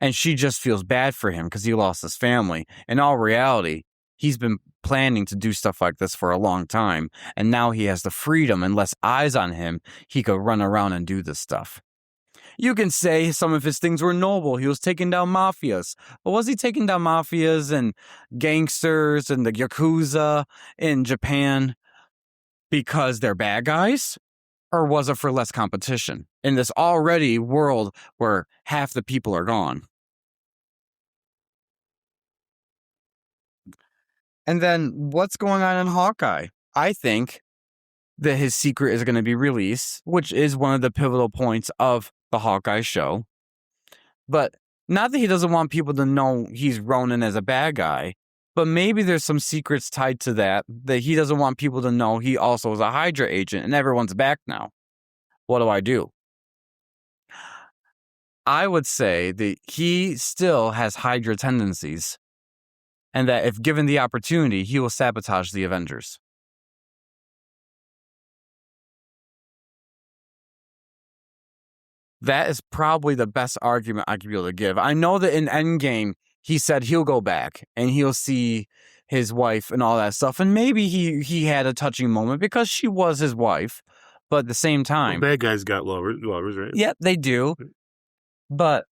And she just feels bad for him because he lost his family. In all reality, he's been planning to do stuff like this for a long time. And now he has the freedom and less eyes on him. He could run around and do this stuff. You can say some of his things were noble. He was taking down mafias. But was he taking down mafias and gangsters and the Yakuza in Japan because they're bad guys? Or was it for less competition in this already world where half the people are gone? And then what's going on in Hawkeye? I think that his secret is going to be released, which is one of the pivotal points of the Hawkeye show. But not that he doesn't want people to know he's Ronin as a bad guy, but maybe there's some secrets tied to that he doesn't want people to know he also is a Hydra agent and everyone's back now. What do? I would say that he still has Hydra tendencies and that if given the opportunity, he will sabotage the Avengers. That is probably the best argument I could be able to give. I know that in Endgame, he said he'll go back and he'll see his wife and all that stuff. And maybe he had a touching moment because she was his wife. But at the same time... Well, bad guys got lovers, right? Yeah, they do. But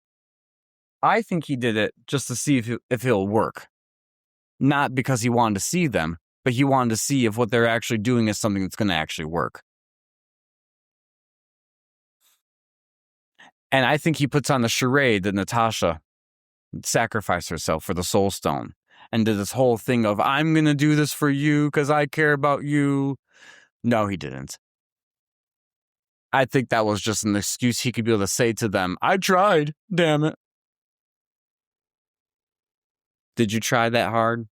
I think he did it just to see if he'll work. Not because he wanted to see them, but he wanted to see if what they're actually doing is something that's going to actually work. And I think he puts on the charade that Natasha sacrificed herself for the Soul Stone and did this whole thing of, I'm going to do this for you because I care about you. No, he didn't. I think that was just an excuse he could be able to say to them, I tried, damn it. Did you try that hard?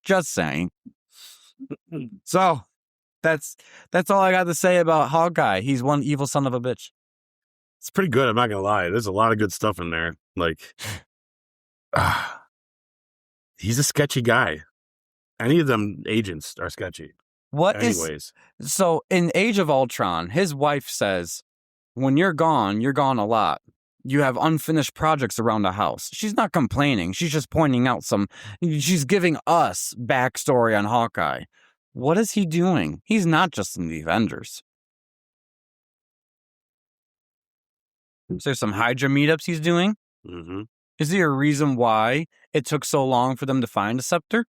Just saying. So, that's all I got to say about Hawkeye. He's one evil son of a bitch. It's pretty good, I'm not going to lie. There's a lot of good stuff in there. Like, he's a sketchy guy. Any of them agents are sketchy. So in Age of Ultron, his wife says, when you're gone a lot. You have unfinished projects around the house. She's not complaining. She's just pointing out she's giving us backstory on Hawkeye. What is he doing? He's not just in the Avengers. Is there some Hydra meetups he's doing? Mm-hmm. Is there a reason why it took so long for them to find a scepter?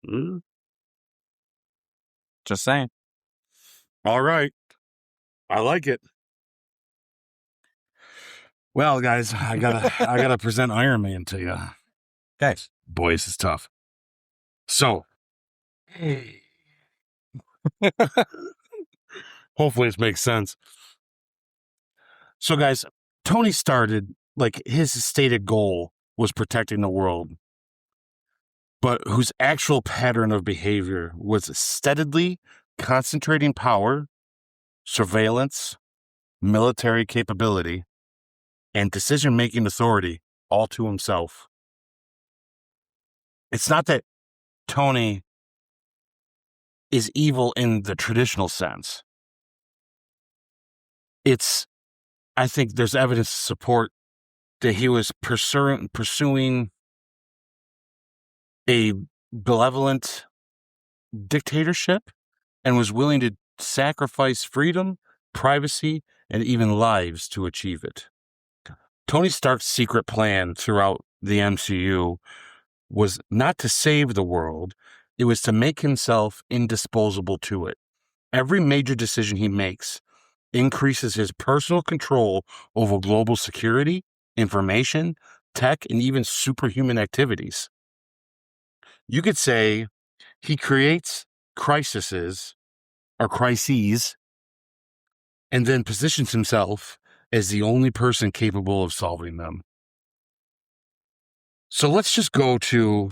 Mm. Just saying. All right. I like it. Well, guys, I gotta present Iron Man to you. Guys, boys, it's tough. So, hopefully it makes sense. So, guys, Tony started, like, his stated goal was protecting the world, but whose actual pattern of behavior was steadily concentrating power, surveillance, military capability, and decision-making authority all to himself. It's not that Tony is evil in the traditional sense. I think there's evidence to support that he was pursuing a benevolent dictatorship and was willing to sacrifice freedom, privacy, and even lives to achieve it. Tony Stark's secret plan throughout the MCU was not to save the world, it was to make himself indisposable to it. Every major decision he makes increases his personal control over global security, information, tech, and even superhuman activities. You could say he creates crises, and then positions himself as the only person capable of solving them. So let's just go to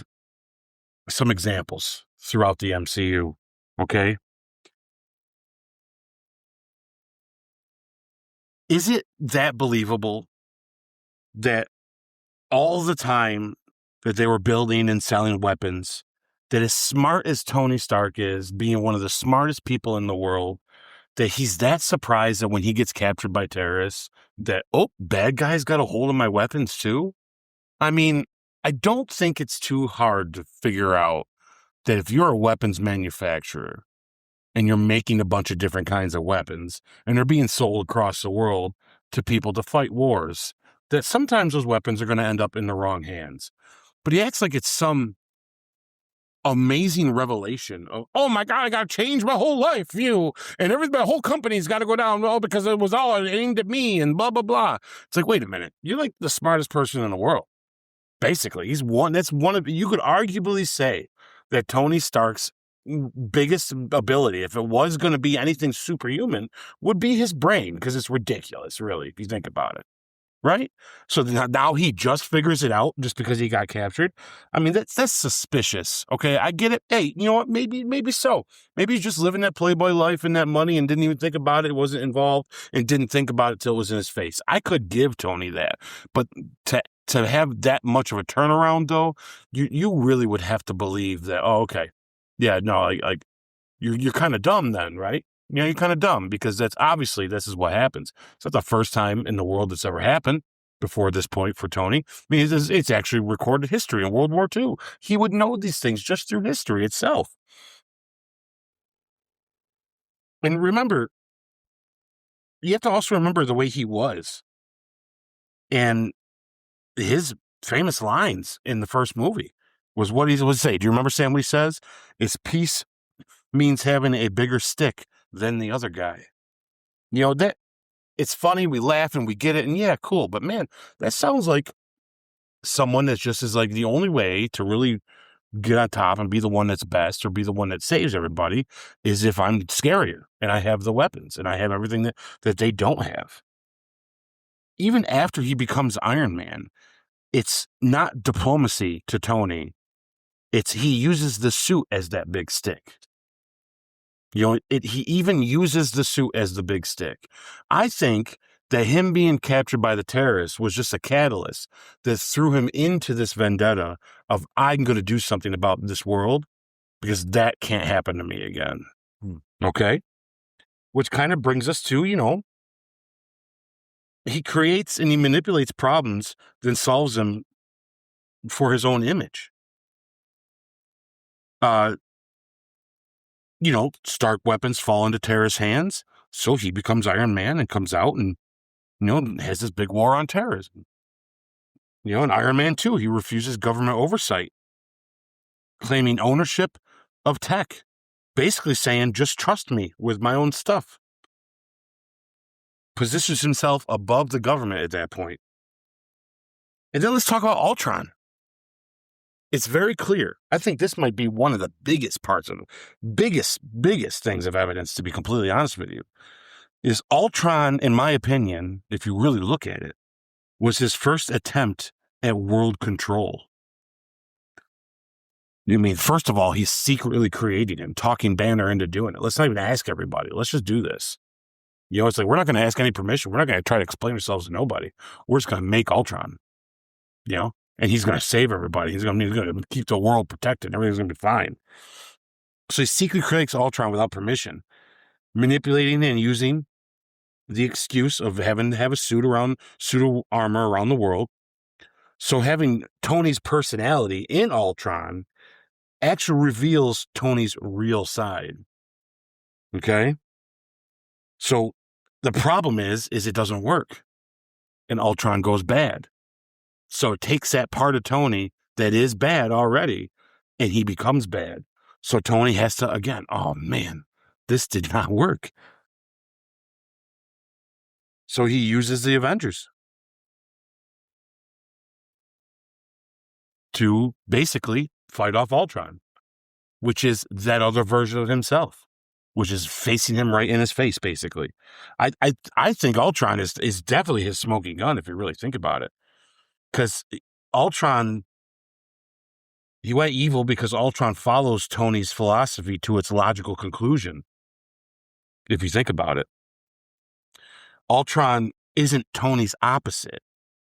some examples throughout the MCU, okay? Is it that believable that all the time that they were building and selling weapons, that as smart as Tony Stark is, being one of the smartest people in the world, that he's that surprised that when he gets captured by terrorists, that, oh, bad guys got a hold of my weapons too? I mean, I don't think it's too hard to figure out that if you're a weapons manufacturer and you're making a bunch of different kinds of weapons and they're being sold across the world to people to fight wars, that sometimes those weapons are going to end up in the wrong hands. But he acts like it's some amazing revelation of, oh my God, I got to change my whole life view and my whole company's got to go down, well, because it was all aimed at me and blah, blah, blah. It's like, wait a minute. You're like the smartest person in the world. Basically, you could arguably say that Tony Stark's biggest ability, if it was going to be anything superhuman, would be his brain, because it's ridiculous, really, if you think about it. Right? So now he just figures it out just because he got captured. I mean, that's suspicious. Okay, I get it. Hey, you know what? Maybe so. Maybe he's just living that Playboy life and that money and didn't even think about it. Wasn't involved and didn't think about it till it was in his face. I could give Tony that, but to have that much of a turnaround, though, you really would have to believe that. Oh, okay, yeah, no, like you're kind of dumb then, right? You know, you're kind of dumb, because this is what happens. It's not the first time in the world that's ever happened before this point for Tony. I mean, it's actually recorded history in World War II. He would know these things just through history itself. And remember, you have to also remember the way he was. And his famous lines in the first movie was what he would say. Do you remember, Sam, what he says? It's peace means having a bigger stick than the other guy. You know, that it's funny, we laugh and we get it, and yeah, cool. But man, that sounds like someone that's just is like the only way to really get on top and be the one that's best or be the one that saves everybody is if I'm scarier and I have the weapons and I have everything that they don't have. Even after he becomes Iron Man, it's not diplomacy to Tony. He uses the suit as that big stick. You know, he even uses the suit as the big stick. I think that him being captured by the terrorists was just a catalyst that threw him into this vendetta of, I'm going to do something about this world because that can't happen to me again. Okay? Which kind of brings us to, you know, he creates and he manipulates problems, then solves them for his own image. You know, Stark weapons fall into terrorist hands, so he becomes Iron Man and comes out and, you know, has this big war on terrorism. You know, in Iron Man 2, he refuses government oversight, claiming ownership of tech, basically saying, just trust me with my own stuff. Positions himself above the government at that point. And then let's talk about Ultron. It's very clear. I think this might be one of the biggest parts of biggest things of evidence, to be completely honest with you, is Ultron, in my opinion, if you really look at it, was his first attempt at world control. You mean, first of all, he's secretly creating him, talking Banner into doing it. Let's not even ask everybody. Let's just do this. You know, it's like, we're not going to ask any permission. We're not going to try to explain ourselves to nobody. We're just going to make Ultron, you know? And he's going to save everybody. He's going to keep the world protected. Everything's going to be fine. So he secretly creates Ultron without permission, manipulating and using the excuse of having to have a suit of armor around the world. So having Tony's personality in Ultron actually reveals Tony's real side. Okay? So the problem is it doesn't work, and Ultron goes bad. So it takes that part of Tony that is bad already, and he becomes bad. So Tony has to, again, oh man, this did not work. So he uses the Avengers to basically fight off Ultron, which is that other version of himself, which is facing him right in his face, basically. I think Ultron is definitely his smoking gun, if you really think about it. Because Ultron, he went evil because Ultron follows Tony's philosophy to its logical conclusion, if you think about it. Ultron isn't Tony's opposite.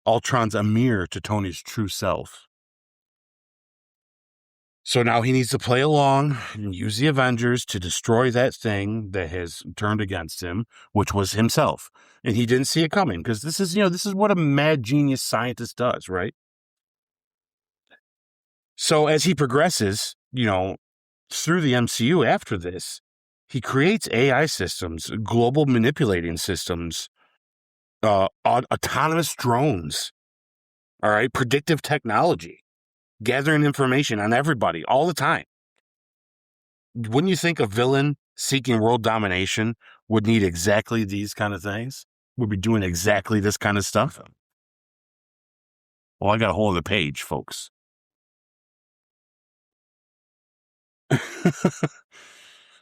Ultron's a mirror to Tony's true self. So now he needs to play along and use the Avengers to destroy that thing that has turned against him, which was himself. And he didn't see it coming, because this is what a mad genius scientist does, right? So as he progresses, through the MCU after this, he creates AI systems, global manipulating systems, autonomous drones, all right, predictive technology, gathering information on everybody all the time. Wouldn't you think a villain seeking world domination would need exactly these kind of things? Would be doing exactly this kind of stuff? Well, I got a hold of the page, folks.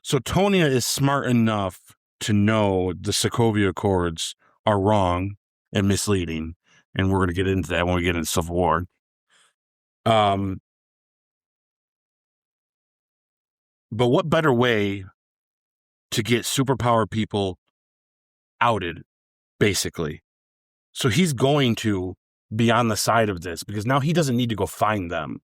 So Tonya is smart enough to know the Sokovia Accords are wrong and misleading, and we're going to get into that when we get into Civil War. But what better way to get superpower people outed, basically? So he's going to be on the side of this, because now he doesn't need to go find them.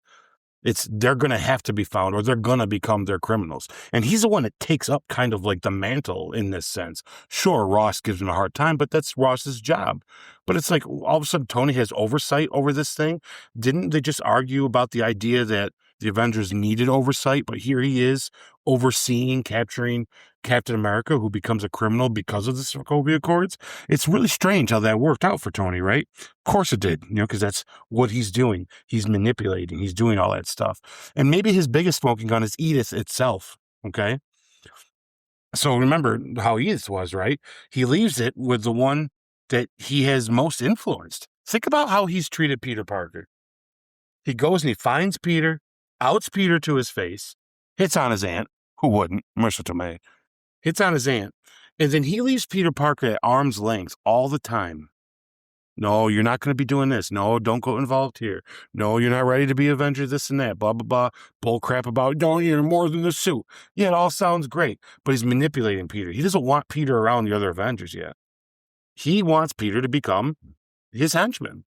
They're going to have to be found, or they're going to become their criminals. And he's the one that takes up kind of like the mantle in this sense. Sure, Ross gives him a hard time, but that's Ross's job. But it's like all of a sudden Tony has oversight over this thing. Didn't they just argue about the idea that the Avengers needed oversight? But here he is overseeing, capturing Captain America, who becomes a criminal because of the Sokovia Accords. It's really strange how that worked out for Tony, right? Of course it did, because that's what he's doing. He's manipulating. He's doing all that stuff. And maybe his biggest smoking gun is Edith itself, okay? So remember how Edith was, right? He leaves it with the one that he has most influenced. Think about how he's treated Peter Parker. He goes and he finds Peter, outs Peter to his face, hits on his aunt, who wouldn't, Marissa Tomei, hits on his aunt, and then he leaves Peter Parker at arm's length all the time. No, you're not going to be doing this. No, don't go involved here. No, you're not ready to be Avenger, this and that, blah, blah, blah. Bull crap about, don't, you're more than the suit. Yeah, it all sounds great, but he's manipulating Peter. He doesn't want Peter around the other Avengers yet. He wants Peter to become his henchman.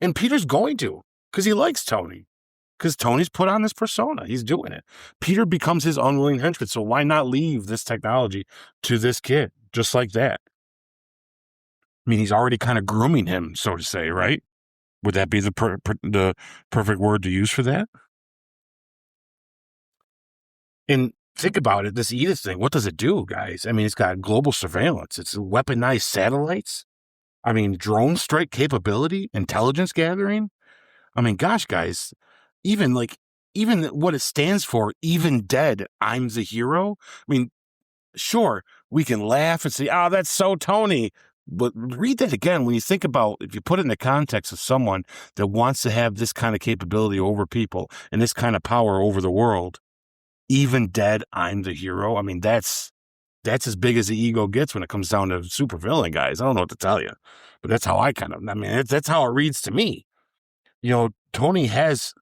And Peter's going to, because he likes Tony. Because Tony's put on this persona. He's doing it. Peter becomes his unwilling henchman. So why not leave this technology to this kid? Just like that. I mean, he's already kind of grooming him, so to say, right? Would that be the perfect word to use for that? And think about it, this Edith thing, what does it do, guys? I mean, it's got global surveillance. It's weaponized satellites. I mean, drone strike capability, intelligence gathering. I mean, gosh, guys, even what it stands for, even dead, I'm the hero. I mean, sure, we can laugh and say, oh, that's so Tony. But read that again when you think about, if you put it in the context of someone that wants to have this kind of capability over people and this kind of power over the world, even dead, I'm the hero. I mean, that's as big as the ego gets when it comes down to supervillain guys. I don't know what to tell you, but that's how that's how it reads to me. Tony has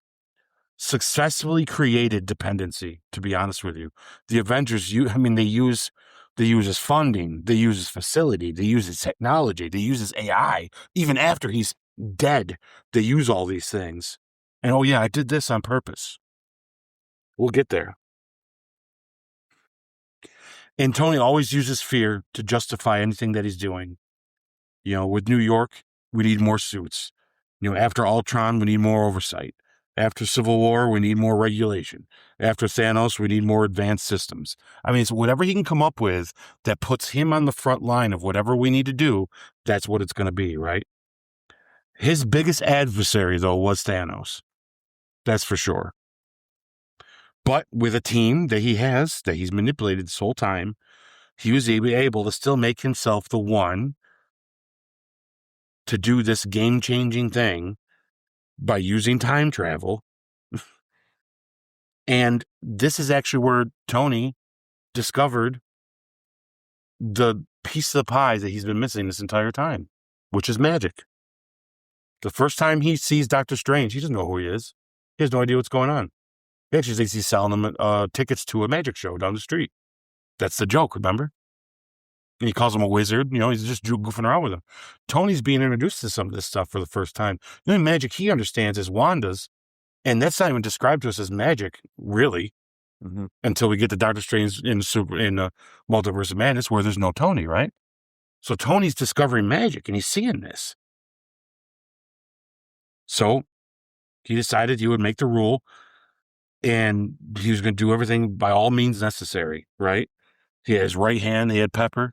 successfully created dependency, to be honest with you. The Avengers, they use his funding, they use his facility, they use his technology, they use his AI. Even after he's dead, they use all these things. And oh yeah, I did this on purpose. We'll get there. And Tony always uses fear to justify anything that he's doing. With New York, we need more suits. After Ultron, we need more oversight. After Civil War, we need more regulation. After Thanos, we need more advanced systems. I mean, it's whatever he can come up with that puts him on the front line of whatever we need to do, that's what it's going to be, right? His biggest adversary, though, was Thanos. That's for sure. But with a team that he has, that he's manipulated this whole time, he was able to still make himself the one to do this game-changing thing by using time travel. And this is actually where Tony discovered the piece of the pie that he's been missing this entire time, which is magic. The first time he sees Doctor Strange, he doesn't know who he is. He has no idea what's going on. He actually thinks he's selling them tickets to a magic show down the street. That's the joke, remember? And he calls him a wizard. You know, he's just goofing around with him. Tony's being introduced to some of this stuff for the first time. The only magic he understands is Wanda's, and that's not even described to us as magic, really, until we get to Doctor Strange in Multiverse of Madness, where there's no Tony, right? So Tony's discovering magic, and he's seeing this. So he decided he would make the rule, and he was going to do everything by all means necessary, right? He had his right hand, he had Pepper,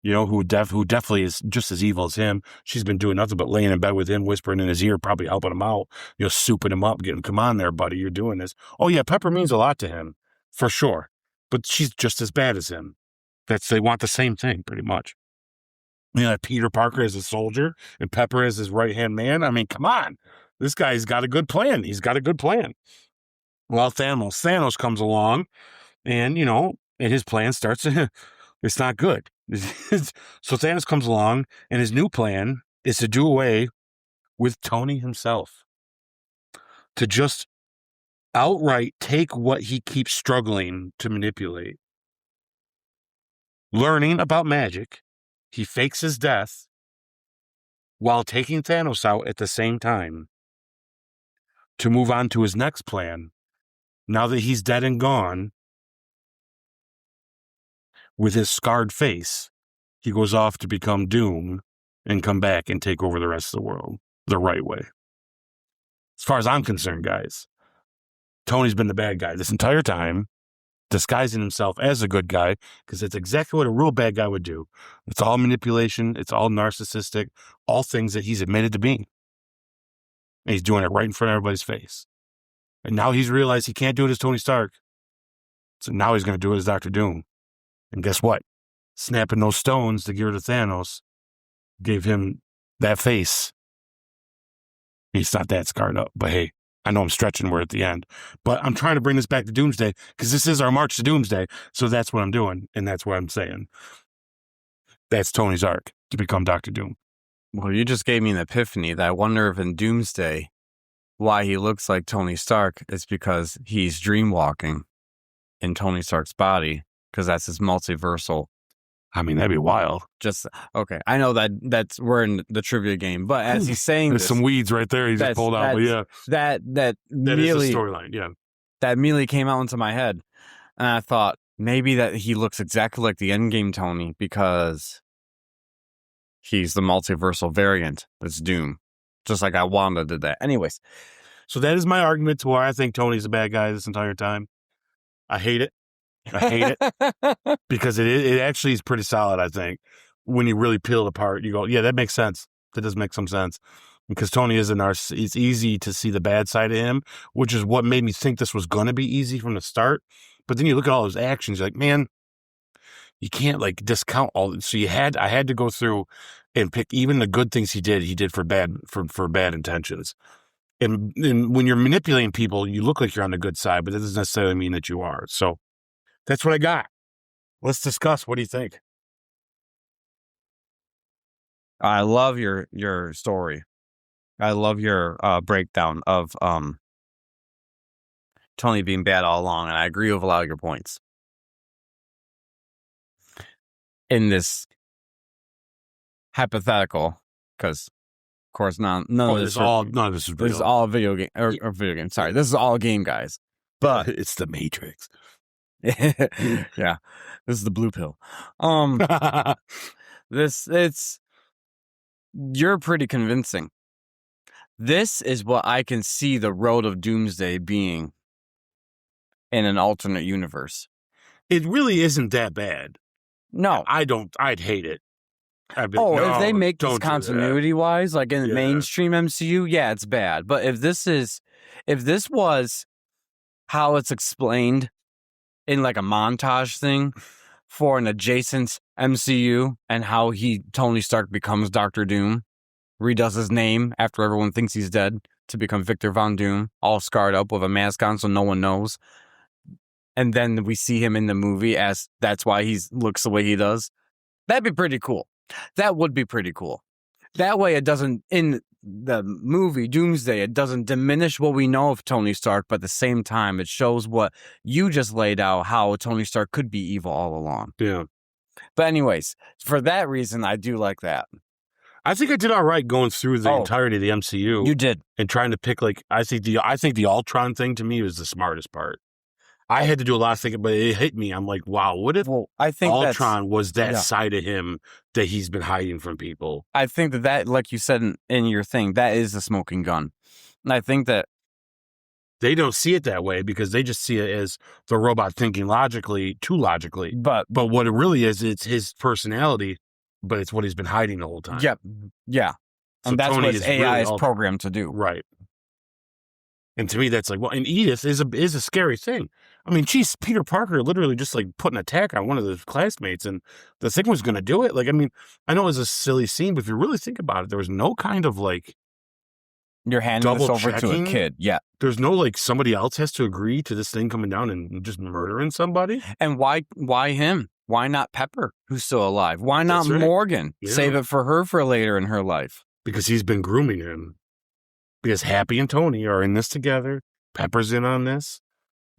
you know, who definitely is just as evil as him. She's been doing nothing but laying in bed with him, whispering in his ear, probably helping him out, you know, souping him up, getting, come on there, buddy, you're doing this. Oh, yeah, Pepper means a lot to him, for sure. But she's just as bad as him. They want the same thing, pretty much. You know, Peter Parker as a soldier and Pepper as his right-hand man. I mean, come on. This guy's got a good plan. He's got a good plan. Well, Thanos comes along, and, you know, and his plan starts to, it's not good. So Thanos comes along, and his new plan is to do away with Tony himself. To just outright take what he keeps struggling to manipulate. Learning about magic, he fakes his death while taking Thanos out at the same time to move on to his next plan. Now that he's dead and gone, with his scarred face, he goes off to become Doom and come back and take over the rest of the world the right way. As far as I'm concerned, guys, Tony's been the bad guy this entire time, disguising himself as a good guy, because it's exactly what a real bad guy would do. It's all manipulation. It's all narcissistic, all things that he's admitted to being. And he's doing it right in front of everybody's face. And now he's realized he can't do it as Tony Stark. So now he's going to do it as Dr. Doom. And guess what? Snapping those stones to get rid of Thanos gave him that face. He's not that scarred up, but hey, I know I'm stretching, we're at the end. But I'm trying to bring this back to Doomsday, because this is our March to Doomsday. So that's what I'm doing, and that's what I'm saying. That's Tony's arc, to become Dr. Doom. Well, you just gave me an epiphany that I wonder if in Doomsday, why he looks like Tony Stark is because he's dreamwalking in Tony Stark's body, because that's his multiversal. I mean, that'd be wild. Just, okay, I know we're in the trivia game, but as he's saying There's some weeds right there he just pulled out, but yeah. That is the storyline, yeah. That immediately came out into my head, and I thought maybe that he looks exactly like the Endgame Tony because he's the multiversal variant. That's Doom. Just like Wanda did that. Anyways. So that is my argument to why I think Tony's a bad guy this entire time. I hate it. Because it actually is pretty solid, I think. When you really peel it apart, you go, yeah, that makes sense. That does make some sense. Because Tony is a narcissist. It's easy to see the bad side of him, which is what made me think this was going to be easy from the start. But then you look at all his actions, you're like, man, you can't like discount all. So I had to go through and pick even the good things he did for bad intentions. And when you're manipulating people, you look like you're on the good side, but that doesn't necessarily mean that you are. So that's what I got. Let's discuss. What do you think? I love your story. I love your breakdown of Tony being bad all along, and I agree with a lot of your points. In this hypothetical, because of course none of this is real. This is all a video game or video game. Sorry, this is all a game, guys. But it's the Matrix. Yeah, this is the blue pill. You're pretty convincing This is what I can see the road of doomsday being in an alternate universe. It really isn't that bad. No. I'd hate it. If they make this continuity-wise, like in the mainstream MCU, yeah, it's bad. But if this was how it's explained in like a montage thing for an adjacent MCU and how Tony Stark becomes Dr. Doom, redoes his name after everyone thinks he's dead to become Victor Von Doom, all scarred up with a mask on so no one knows. And then we see him in the movie as that's why he looks the way he does. That'd be pretty cool. That would be pretty cool. That way it doesn't, in the movie Doomsday, it doesn't diminish what we know of Tony Stark, but at the same time, it shows what you just laid out, how Tony Stark could be evil all along. Yeah. But anyways, for that reason, I do like that. I think I did all right going through the entirety of the MCU. You did. And trying to pick, like, I think the Ultron thing to me was the smartest part. I had to do a lot of thinking, but it hit me. I'm like, wow, what if Ultron was that side of him that he's been hiding from people? I think that, like you said in your thing, that is the smoking gun. And I think that they don't see it that way because they just see it as the robot thinking too logically. But what it really is, it's his personality, but it's what he's been hiding the whole time. Yep. Yeah. So and that's Tony what AI is programmed to do. Right. And to me, that's like, well, and Edith is a scary thing. I mean, geez, Peter Parker literally just like put an attack on one of his classmates and the thing was going to do it. Like, I mean, I know it was a silly scene, but if you really think about it, there was no kind of like, you're handing this over to a kid. Yeah. There's no like somebody else has to agree to this thing coming down and just murdering somebody. And why him? Why not Pepper, who's still alive? Why not Morgan? Yeah. Save it for her for later in her life. Because he's been grooming him. Because Happy and Tony are in this together. Pepper's in on this.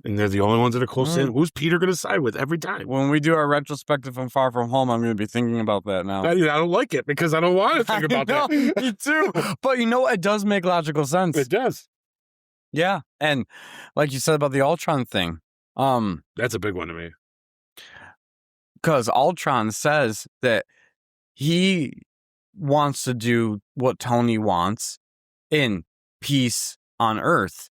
And they're the only ones that are close in. Who's Peter going to side with every time? When we do our retrospective from Far From Home, I'm going to be thinking about that now. I don't like it because I don't want to think about that. Me too. But you know what? It does make logical sense. It does. Yeah. And like you said about the Ultron thing. That's a big one to me. Because Ultron says that he wants to do what Tony wants in peace on Earth.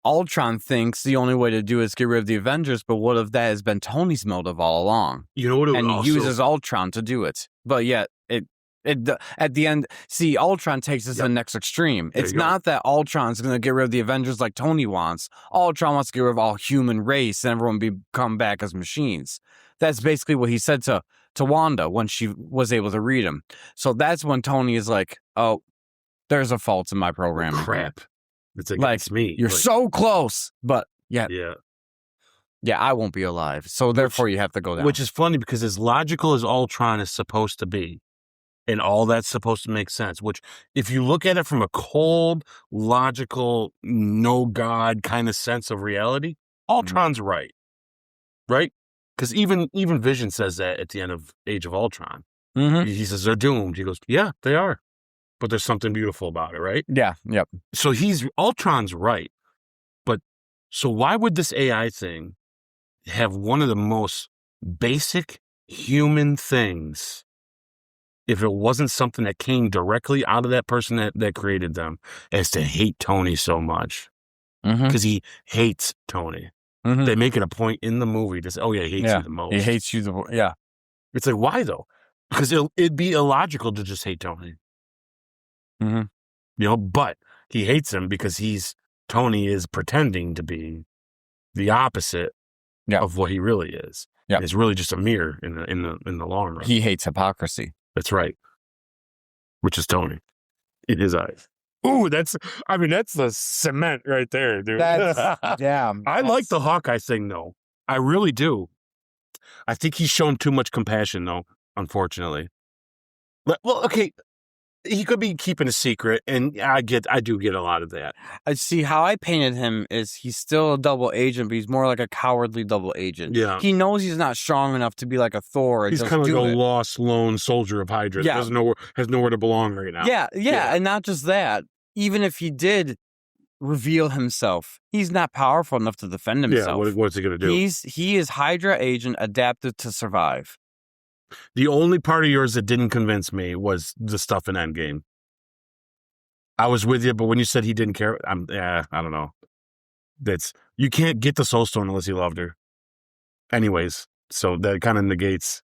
Ultron thinks the only way to do it is get rid of the Avengers, but what if that has been Tony's motive all along? You know what? And he uses Ultron to do it. But yet, it at the end, see, Ultron takes this to the next extreme. It's not that Ultron's going to get rid of the Avengers like Tony wants. Ultron wants to get rid of all human race and everyone come back as machines. That's basically what he said to Wanda when she was able to read him. So that's when Tony is like, oh, there's a fault in my programming. Crap. It's against me. You're so close, but yeah, I won't be alive. So therefore, you have to go down. Which is funny because as logical as Ultron is supposed to be, and all that's supposed to make sense. Which, if you look at it from a cold, logical, no God kind of sense of reality, Ultron's right, Because even Vision says that at the end of Age of Ultron. Mm-hmm. He says they're doomed. He goes, yeah, they are. But there's something beautiful about it, right? Yeah, yep. So Ultron's right. But so why would this AI thing have one of the most basic human things if it wasn't something that came directly out of that person that created them as to hate Tony so much? Because he hates Tony. Mm-hmm. They make it a point in the movie to say, oh yeah, he hates you the most. He hates you It's like, why though? Because it'd be illogical to just hate Tony. Mm-hmm. You know, but he hates him because Tony is pretending to be the opposite of what he really is. Yeah, it's really just a mirror in the long run. He hates hypocrisy. That's right. Which is Tony in his eyes. Ooh, that's the cement right there, dude. I like the Hawkeye thing though. I really do. I think he's shown too much compassion though, unfortunately. Well, okay. He could be keeping a secret, and I do get a lot of that. I see how I painted him is he's still a double agent, but he's more like a cowardly double agent. Yeah. He knows he's not strong enough to be like a Thor. He's kind of like a lost, lone soldier of Hydra. Yeah. Has nowhere to belong right now. Yeah. And not just that. Even if he did reveal himself, he's not powerful enough to defend himself. Yeah, what's he going to do? He is Hydra agent adapted to survive. The only part of yours that didn't convince me was the stuff in Endgame. I was with you, but when you said he didn't care, I don't know. You can't get the Soul Stone unless you loved her. Anyways, so that kind of negates.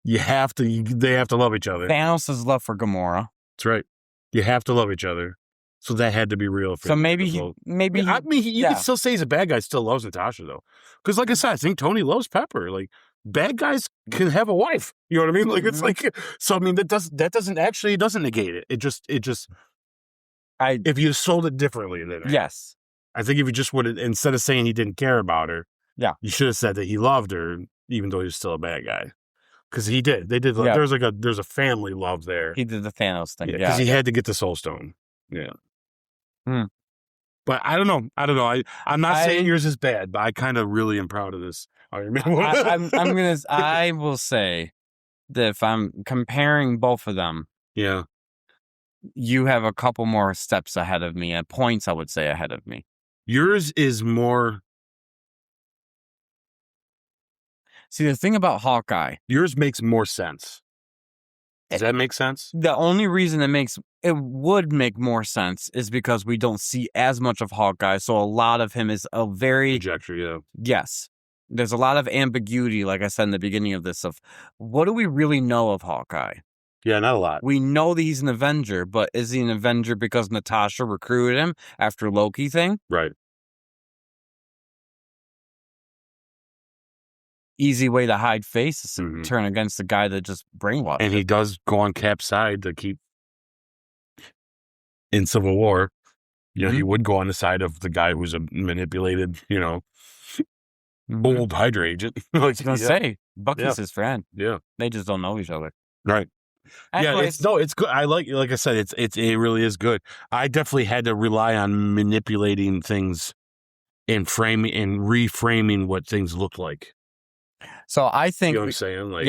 They have to love each other. Thanos' love for Gamora. That's right. You have to love each other. So that had to be real. So maybe you can still say he's a bad guy. Still loves Natasha though, because like I said, I think Tony loves Pepper. Like bad guys can have a wife. You know what I mean? Like it's like so. I mean that doesn't negate it. It just. If you sold it differently, then yes. I think if you just would instead of saying he didn't care about her, you should have said that he loved her, even though he was still a bad guy. Because he did. They did. Yeah. There's a family love there. He did the Thanos thing. Because he had to get the Soul Stone. Yeah. But I don't know. I'm not saying yours is bad, but I kind of really am proud of this. I will say that if I'm comparing both of them, you have a couple more steps ahead of me, and points I would say ahead of me. Yours is more. See, the thing about Hawkeye, yours makes more sense. Does that make sense? The only reason it would make more sense is because we don't see as much of Hawkeye, so a lot of him is a very... Conjecture, Yes. There's a lot of ambiguity, like I said in the beginning of this, of what do we really know of Hawkeye? Yeah, not a lot. We know that he's an Avenger, but is he an Avenger because Natasha recruited him after Loki thing? Right. Easy way to hide face is to turn against the guy that just brainwashed. And he does go on Cap's side to keep in Civil War. You know, he would go on the side of the guy who's a manipulated, old Hydra agent. I was gonna say, Bucky's his friend. Yeah, they just don't know each other. Right. Anyways, it's good. Like I said, it really is good. I definitely had to rely on manipulating things and framing and reframing what things look like. So I think, you know what I'm saying? Like,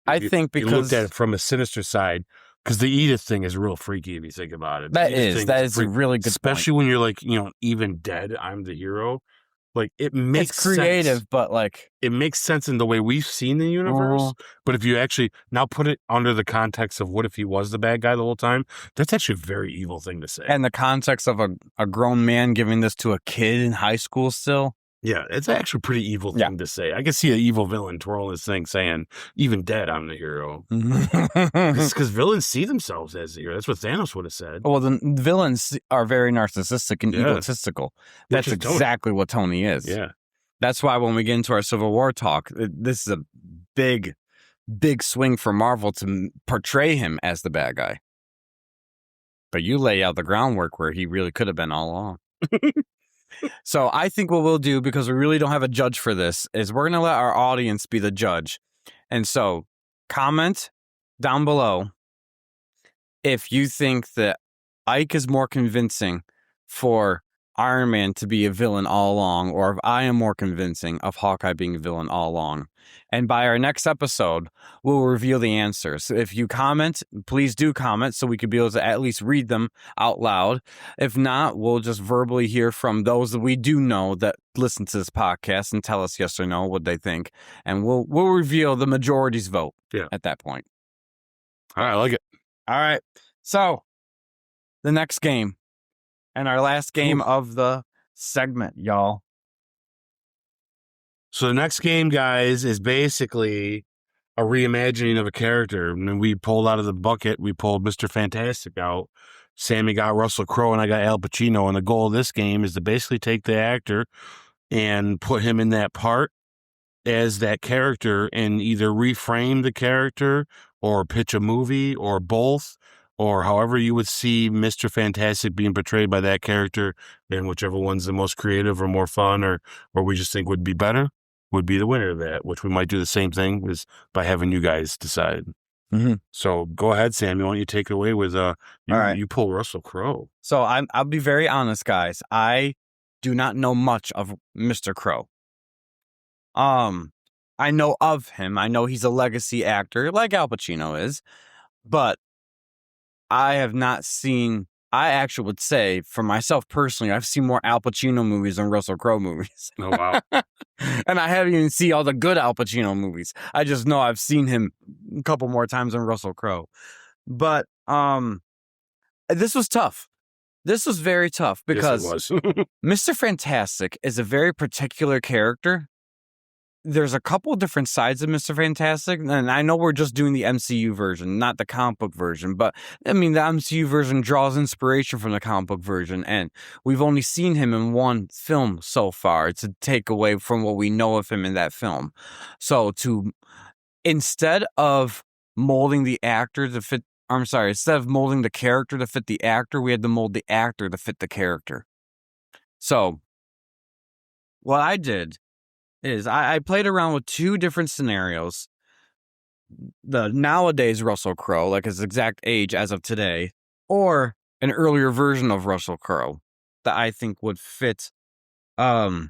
I think because you looked at it from a sinister side, because the Edith thing is real freaky if you think about it. That is a really good especially point. When you're like, even dead, I'm the hero. Like it makes it's creative, sense. But like it makes sense in the way we've seen the universe. But if you actually now put it under the context of what if he was the bad guy the whole time, that's actually a very evil thing to say. And the context of a grown man giving this to a kid in high school still. Yeah, it's actually a pretty evil thing to say. I can see an evil villain twirling his thing saying, even dead, I'm the hero. Because villains see themselves as the hero. That's what Thanos would have said. Well, the villains are very narcissistic and egotistical. That's exactly what Tony is. Yeah. That's why when we get into our Civil War talk, this is a big, big swing for Marvel to portray him as the bad guy. But you lay out the groundwork where he really could have been all along. So I think what we'll do, because we really don't have a judge for this, is we're going to let our audience be the judge. And so comment down below if you think that Ike is more convincing for Iron Man to be a villain all along, or if I am more convincing of Hawkeye being a villain all along. And by our next episode, we'll reveal the answers. So if you comment, please do comment so we could be able to at least read them out loud. If not, we'll just verbally hear from those that we do know that listen to this podcast and tell us yes or no what they think. And we'll reveal the majority's vote at that point. All right, I like it. All right. So the next game. And our last game of the segment, y'all. So the next game, guys, is basically a reimagining of a character. And we pulled out of the bucket, we pulled Mr. Fantastic out. Sammy got Russell Crowe and I got Al Pacino. And the goal of this game is to basically take the actor and put him in that part as that character and either reframe the character or pitch a movie or both. Or however you would see Mr. Fantastic being portrayed by that character, and whichever one's the most creative or more fun or we just think would be better, would be the winner of that, which we might do the same thing is by having you guys decide. So go ahead, Sammy. Why don't you take it away with, you pull Russell Crowe. So I'll be very honest, guys. I do not know much of Mr. Crowe. I know of him. I know he's a legacy actor like Al Pacino is, but I have not seen, I actually would say, for myself personally, I've seen more Al Pacino movies than Russell Crowe movies. Oh, wow. And I haven't even seen all the good Al Pacino movies. I just know I've seen him a couple more times than Russell Crowe. But This was tough. This was very tough because Yes, it was. Mr. Fantastic is a very particular character. There's a couple different sides of Mr. Fantastic, and I know we're just doing the MCU version, not the comic book version, but I mean, the MCU version draws inspiration from the comic book version, and we've only seen him in one film so far to take away from what we know of him in that film. So instead of molding the actor to fit, instead of molding the character to fit the actor, we had to mold the actor to fit the character. So what I did is I played around with two different scenarios. The nowadays Russell Crowe, like his exact age as of today, or an earlier version of Russell Crowe that I think would fit the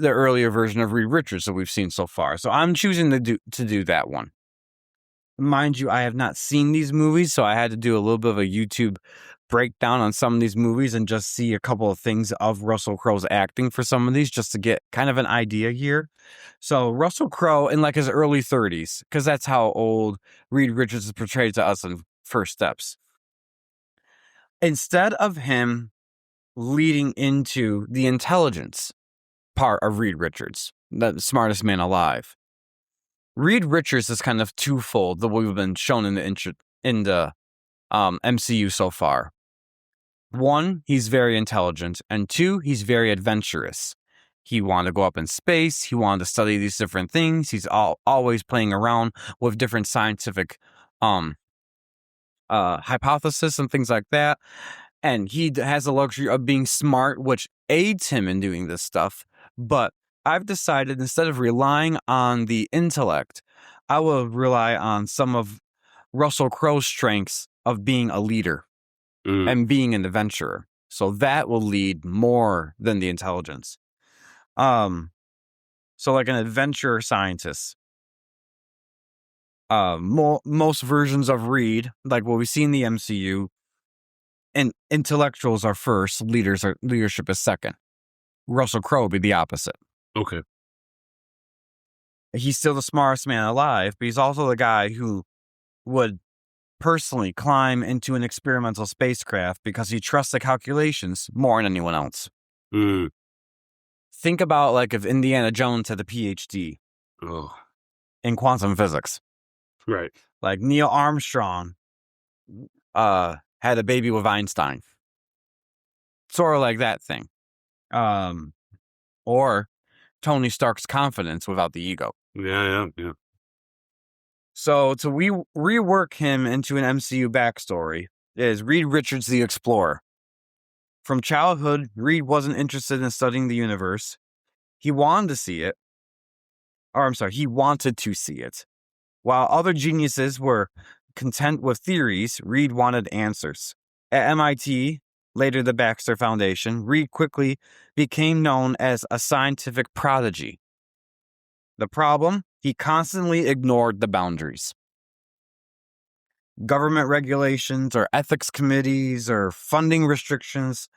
earlier version of Reed Richards that we've seen so far. So I'm choosing to do that one. Mind you, I have not seen these movies, so I had to do a little bit of a YouTube breakdown on some of these movies and just see a couple of things of Russell Crowe's acting for some of these just to get kind of an idea here. So Russell Crowe in like his early 30s, because that's how old Reed Richards is portrayed to us in First Steps. Instead of him leading into the intelligence part of Reed Richards, the smartest man alive, Reed Richards is kind of twofold that we've been shown in the MCU so far. One, he's very intelligent, and two, he's very adventurous. He wanted to go up in space. He wanted to study these different things. He's always playing around with different scientific hypotheses and things like that. And he has the luxury of being smart, which aids him in doing this stuff. But I've decided instead of relying on the intellect, I will rely on some of Russell Crowe's strengths of being a leader and being an adventurer. So that will lead more than the intelligence. So like an adventurer scientist. Most versions of Reed, like what we see in the MCU, and intellectuals are first, leadership is second. Russell Crowe would be the opposite. Okay. He's still the smartest man alive, but he's also the guy who would personally climb into an experimental spacecraft because he trusts the calculations more than anyone else. Think about like if Indiana Jones had a PhD in quantum physics. Right. Like Neil Armstrong had a baby with Einstein. Sort of like that thing. Or Tony Stark's confidence without the ego. Yeah. So to rework him into an MCU backstory is Reed Richards the Explorer. From childhood, Reed wasn't interested in studying the universe. He wanted to see it. He wanted to see it. While other geniuses were content with theories, Reed wanted answers. At MIT, later the Baxter Foundation, Reed quickly became known as a scientific prodigy. The problem? He constantly ignored the boundaries. Government regulations or ethics committees or funding restrictions,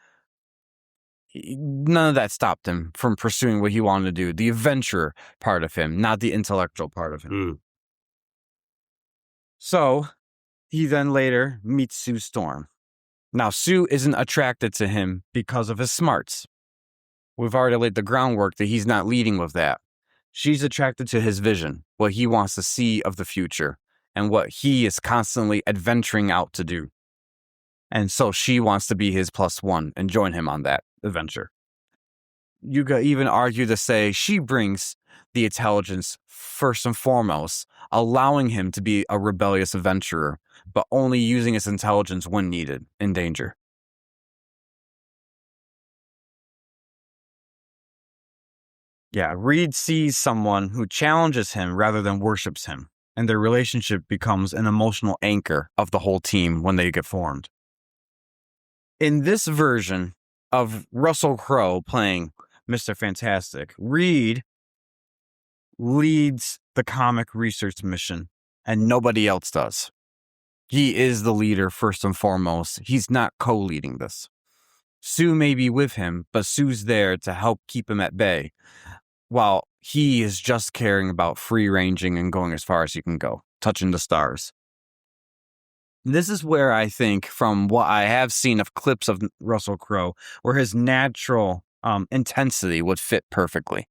none of that stopped him from pursuing what he wanted to do. The adventure part of him, not the intellectual part of him. So, he then later meets Sue Storm. Now, Sue isn't attracted to him because of his smarts. We've already laid the groundwork that he's not leading with that. She's attracted to his vision, what he wants to see of the future, and what he is constantly adventuring out to do. And so she wants to be his plus one and join him on that adventure. You could even argue to say she brings the intelligence first and foremost, allowing him to be a rebellious adventurer, but only using his intelligence when needed, in danger. Yeah, Reed sees someone who challenges him rather than worships him, and their relationship becomes an emotional anchor of the whole team when they get formed. In this version of Russell Crowe playing Mr. Fantastic, Reed leads the comic research mission, and nobody else does. He is the leader first and foremost. He's not co-leading this. Sue may be with him, but Sue's there to help keep him at bay, while he is just caring about free-ranging and going as far as he can go, touching the stars. This is where I think, from what I have seen of clips of Russell Crowe, where his natural intensity would fit perfectly.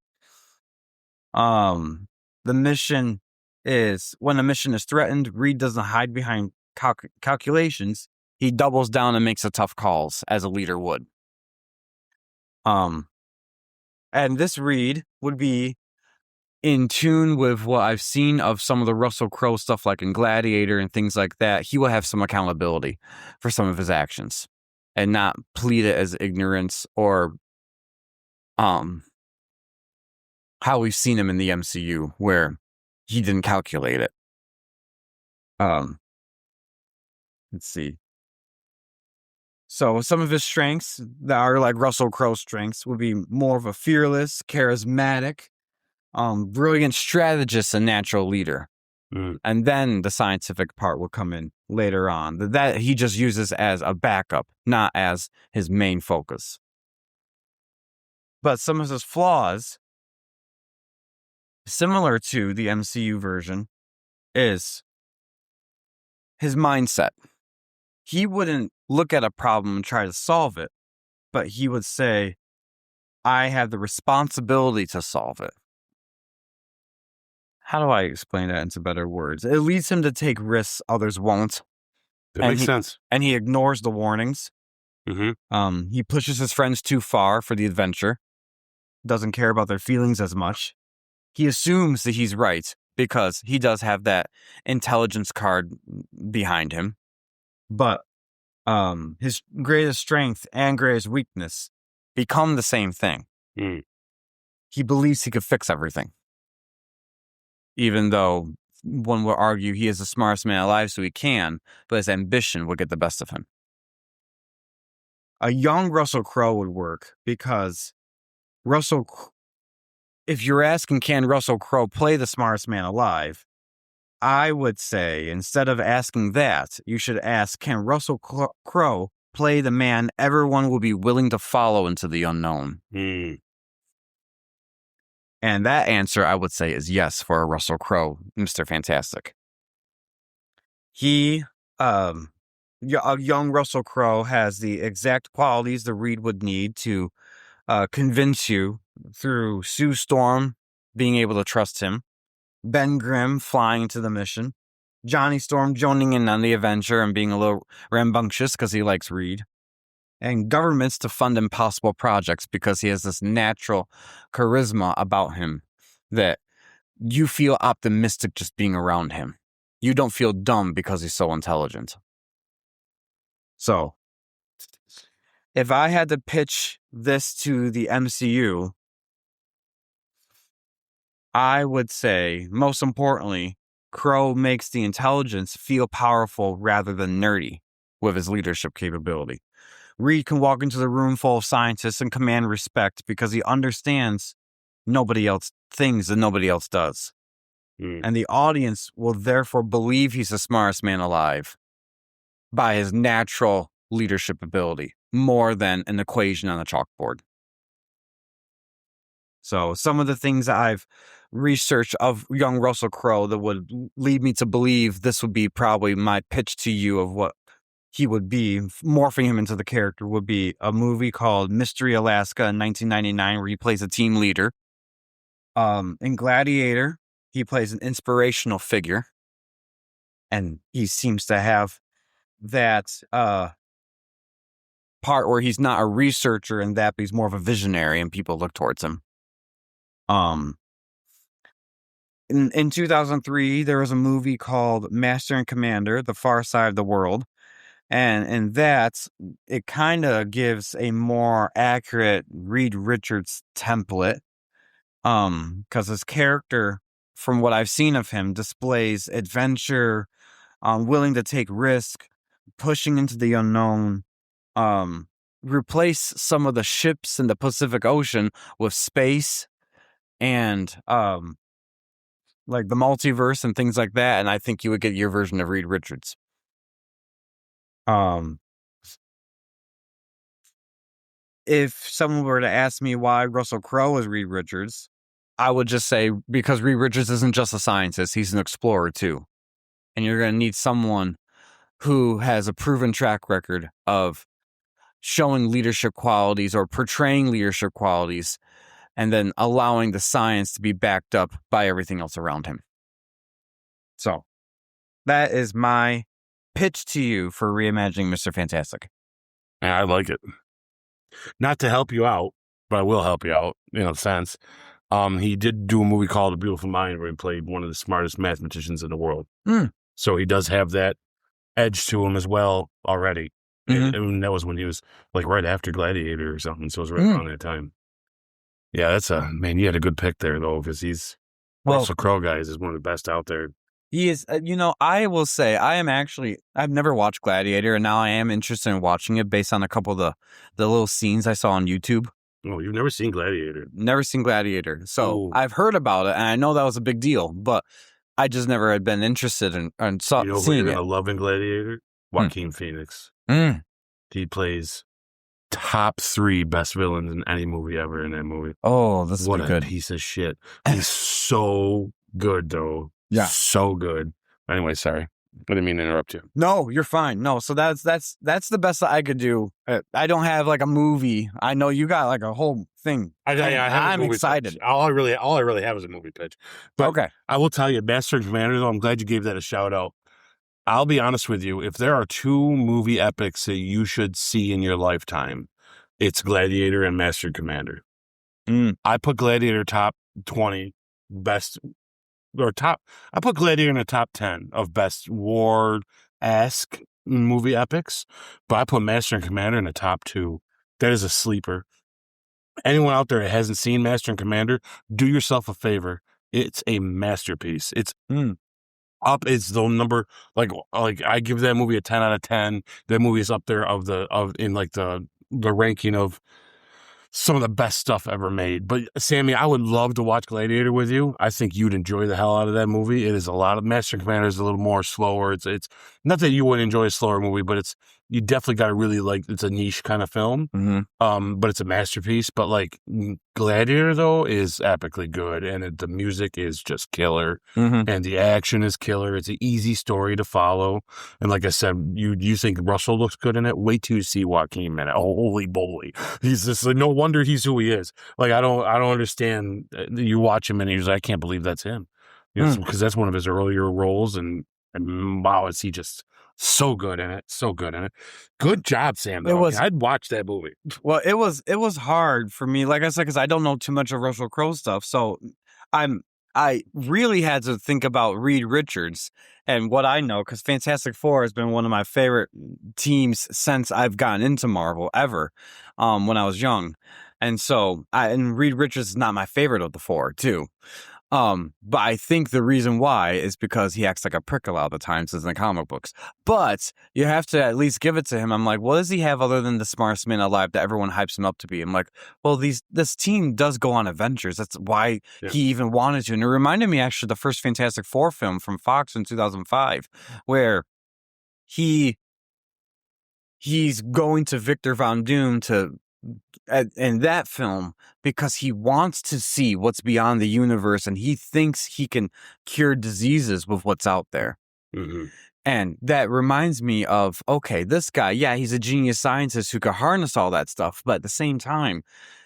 The mission is, when a mission is threatened, Reed doesn't hide behind calculations. He doubles down and makes the tough calls as a leader would. And this Reed would be in tune with what I've seen of some of the Russell Crowe stuff, like in Gladiator and things like that. He will have some accountability for some of his actions and not plead it as ignorance or how we've seen him in the MCU, where he didn't calculate it. Let's see. So some of his strengths that are like Russell Crowe's strengths would be more of a fearless, charismatic, brilliant strategist and natural leader. And then the scientific part will come in later on. That he just uses as a backup, not as his main focus. But some of his flaws, similar to the MCU version, is his mindset. He wouldn't look at a problem and try to solve it, but he would say, I have the responsibility to solve it. How do I explain that into better words? It leads him to take risks others won't. That makes sense. And he ignores the warnings. He pushes his friends too far for the adventure. Doesn't care about their feelings as much. He assumes that he's right because he does have that intelligence card behind him. But his greatest strength and greatest weakness become the same thing. He believes he could fix everything. Even though one would argue he is the smartest man alive, so he can, but his ambition would get the best of him. A young Russell Crowe would work because if you're asking, can Russell Crowe play the smartest man alive? I would say, instead of asking that, you should ask, can Russell Crowe play the man everyone will be willing to follow into the unknown? And that answer, I would say, is yes for a Russell Crowe, Mr. Fantastic. A young Russell Crowe has the exact qualities the Reed would need to convince you through Sue Storm being able to trust him, Ben Grimm flying into the mission, Johnny Storm joining in on the adventure and being a little rambunctious because he likes Reed, and governments to fund impossible projects because he has this natural charisma about him that you feel optimistic just being around him. You don't feel dumb because he's so intelligent. So, if I had to pitch this to the MCU, I would say, most importantly, Crowe makes the intelligence feel powerful rather than nerdy with his leadership capability. Reed can walk into the room full of scientists and command respect because he understands things that nobody else does. And the audience will therefore believe he's the smartest man alive by his natural leadership ability more than an equation on a chalkboard. So some of the things that I've researched of young Russell Crowe that would lead me to believe this would be probably my pitch to you of what he would be, morphing him into the character, would be a movie called Mystery Alaska in 1999 where he plays a team leader. In Gladiator, he plays an inspirational figure. And he seems to have that part where he's not a researcher and that, but he's more of a visionary and people look towards him. In 2003, there was a movie called Master and Commander, The Far Side of the World. And in that, it kind of gives a more accurate Reed Richards template. Because his character, from what I've seen of him, displays adventure, willing to take risk, pushing into the unknown, replace some of the ships in the Pacific Ocean with space and like the multiverse and things like that, and I think you would get your version of Reed Richards. If someone were to ask me why Russell Crowe is Reed Richards, I would just say because Reed Richards isn't just a scientist, he's an explorer too. And you're going to need someone who has a proven track record of showing leadership qualities or portraying leadership qualities and then allowing the science to be backed up by everything else around him. So that is my pitch to you for reimagining Mr. Fantastic. Yeah, I like it. Not to help you out, but I will help you out in a sense. He did do a movie called A Beautiful Mind where he played one of the smartest mathematicians in the world. So he does have that edge to him as well already. And that was when he was like right after Gladiator or something. So it was right around that time. Yeah, that's man, you had a good pick there though, because Russell Crowe, guys, is one of the best out there. He is, I will say I've never watched Gladiator, and now I am interested in watching it based on a couple of the little scenes I saw on YouTube. Oh, you've never seen Gladiator? Never seen Gladiator. So I've heard about it, and I know that was a big deal, but I just never had been interested in seeing it. You know who you're going to love in Gladiator? Joaquin Phoenix. He plays top 3 best villains in any movie ever in that movie. Oh, this is what good. A piece of shit. He's so good, though. Yeah. So good. Anyway, sorry. I didn't mean to interrupt you. No, you're fine. No, so that's the best that I could do. I don't have like a movie. I know you got like a whole thing. I'm excited. Pitch. All I really have is a movie pitch. But okay. I will tell you, Master and Commander, though, I'm glad you gave that a shout out. I'll be honest with you. If there are 2 movie epics that you should see in your lifetime, it's Gladiator and Master and Commander. I put Gladiator top 20 best, or top. I put Gladiator in the top 10 of best war-esque movie epics, but I put Master and Commander in the top 2. That is a sleeper. Anyone out there that hasn't seen Master and Commander, do yourself a favor. It's a masterpiece. It's up. It's the number, like I give that movie a 10 out of 10. That movie is up there in like the ranking of some of the best stuff ever made. But Sammy, I would love to watch Gladiator with you. I think you'd enjoy the hell out of that movie. It is a lot of Master and Commander is a little more slower. It's not that you wouldn't enjoy a slower movie, but you definitely got to really like, it's a niche kind of film. But it's a masterpiece. But like Gladiator though is epically good, and the music is just killer, and the action is killer. It's an easy story to follow, and like I said, you think Russell looks good in it? Wait till you see Joaquin, man. Holy moly, he's just like, no wonder he's who he is. Like I don't understand. You watch him and he's like, I can't believe that's him, because that's one of his earlier roles, and wow, is he just so good in it. So good in it. Good job, Sam. I'd watch that movie. Well, it was hard for me, like I said, because I don't know too much of Russell Crowe stuff. So I really had to think about Reed Richards and what I know, because Fantastic Four has been one of my favorite teams since I've gotten into Marvel ever, when I was young. And so and Reed Richards is not my favorite of the 4 too. But I think the reason why is because he acts like a prick a lot of the times in the comic books. But you have to at least give it to him. I'm like, what does he have other than the smartest man alive that everyone hypes him up to be? I'm like, well, this team does go on adventures. That's why he even wanted to. And it reminded me actually of the first Fantastic Four film from Fox in 2005, where he's going to Victor Von Doom in that film because he wants to see what's beyond the universe, and he thinks he can cure diseases with what's out there. And that reminds me of, okay, this guy, he's a genius scientist who could harness all that stuff, but at the same time,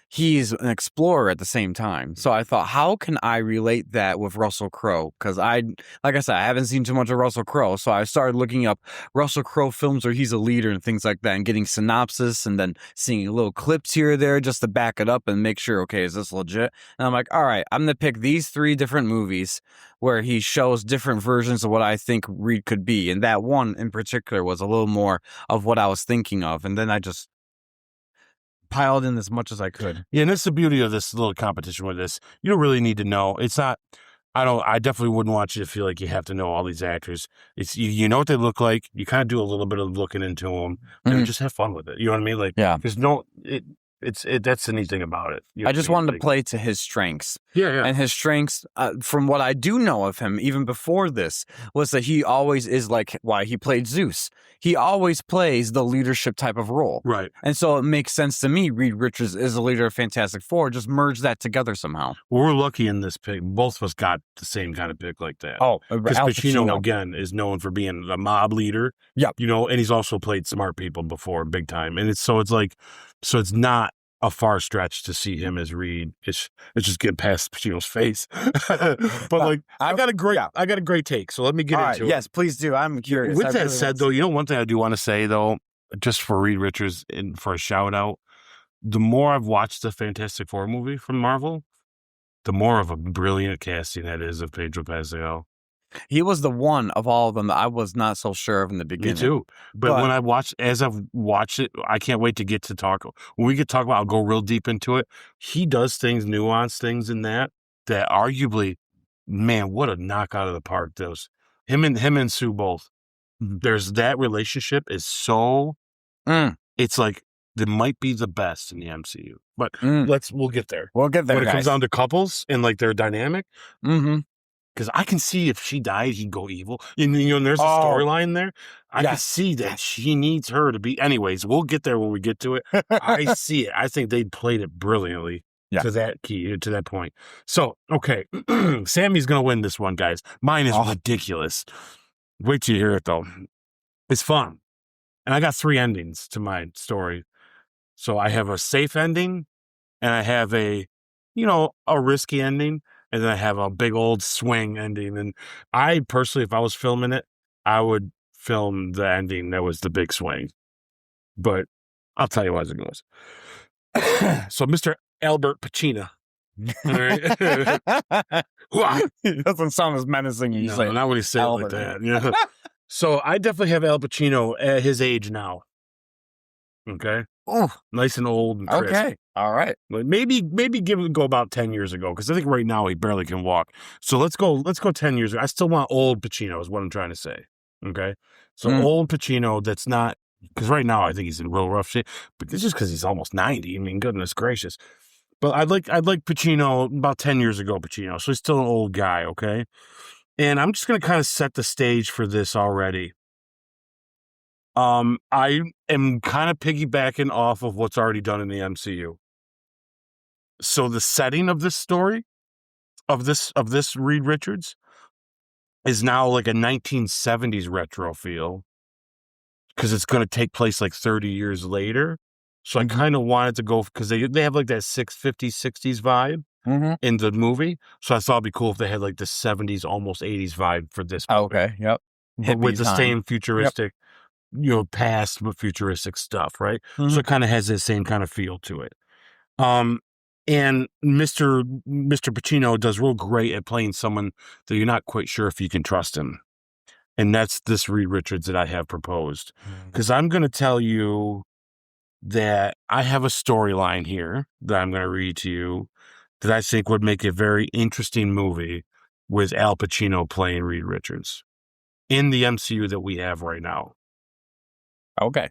he's an explorer at the same time. So I thought, how can I relate that with Russell Crowe? Because like I said, I haven't seen too much of Russell Crowe. So I started looking up Russell Crowe films where he's a leader and things like that, and getting synopsis and then seeing little clips here or there just to back it up and make sure, okay, is this legit? And I'm like, all right, I'm going to pick these 3 different movies where he shows different versions of what I think Reed could be. And that one in particular was a little more of what I was thinking of. And then I just piled in as much as I could. Yeah, and that's the beauty of this little competition with this. You don't really need to know. It's not, I definitely wouldn't want you to feel like you have to know all these actors. It's, you know what they look like. You kind of do a little bit of looking into them and just have fun with it. You know what I mean? Like, there's That's the neat thing about it. I just wanted to play to his strengths. Yeah. And his strengths, from what I do know of him, even before this, was that he always is like why he played Zeus. He always plays the leadership type of role. Right. And so it makes sense to me. Reed Richards is the leader of Fantastic Four. Just merge that together somehow. Well, we're lucky in this pick. Both of us got the same kind of pick like that. Oh, because Pacino, again, is known for being a mob leader. Yep. And he's also played smart people before, big time. And it's not a far stretch to see him as Reed. It's just getting past Pacino's face. But I got a great take. So let me get into it. Yes, please do. I'm curious. With that said, though, one thing I do want to say, though, just for Reed Richards and for a shout out, the more I've watched the Fantastic Four movie from Marvel, the more of a brilliant casting that is of Pedro Pascal. He was the one of all of them that I was not so sure of in the beginning. Me too. But when I've watched it, I can't wait to get to talk. When we get to talk about, I'll go real deep into it. He does things, nuanced things in that arguably, man, what a knock out of the park. Those him and Sue both. There's that relationship is so. It's like they might be the best in the MCU. But we'll get there. We'll get there. When it comes down to couples and their dynamic. Mm-hmm. Because I can see if she died, he'd go evil. And there's a storyline there. I can see that she needs her to be. Anyways, we'll get there when we get to it. I see it. I think they played it brilliantly to that point. So, okay. Sammy's going to win this one, guys. Mine is ridiculous. Wait till you hear it, though. It's fun. And I got 3 endings to my story. So I have a safe ending, and I have a risky ending. And then I have a big old swing ending. And I personally, if I was filming it, I would film the ending that was the big swing. But I'll tell you as it goes. So Mr. Albert Pacino. He doesn't sound as menacing as you say. Not when he said it like that. Yeah. So I definitely have Al Pacino at his age now. Okay. Oh, nice and old and crisp. Okay. All right. Maybe go about 10 years ago, because I think right now he barely can walk. So let's go 10 years ago. I still want old Pacino is what I'm trying to say. Okay. So old Pacino, that's not, because right now I think he's in real rough shape, but it's just because he's almost 90. I mean, goodness gracious. But I'd like Pacino about 10 years ago, Pacino. So he's still an old guy. Okay. And I'm just going to kind of set the stage for this already. I am kind of piggybacking off of what's already done in the MCU. So the setting of this story, of this Reed Richards, is now like a 1970s retro feel, because it's going to take place 30 years later. So I kind of wanted to go, because they have that 50s, 60s vibe in the movie. So I thought it'd be cool if they had the 70s, almost 80s vibe for this movie. Okay, yep. But with the same futuristic, past but futuristic stuff, right? So it kind of has that same kind of feel to it. And Mr. Pacino does real great at playing someone that you're not quite sure if you can trust him. And that's this Reed Richards that I have proposed. Because I'm going to tell you that I have a storyline here that I'm going to read to you that I think would make a very interesting movie with Al Pacino playing Reed Richards in the MCU that we have right now. Okay.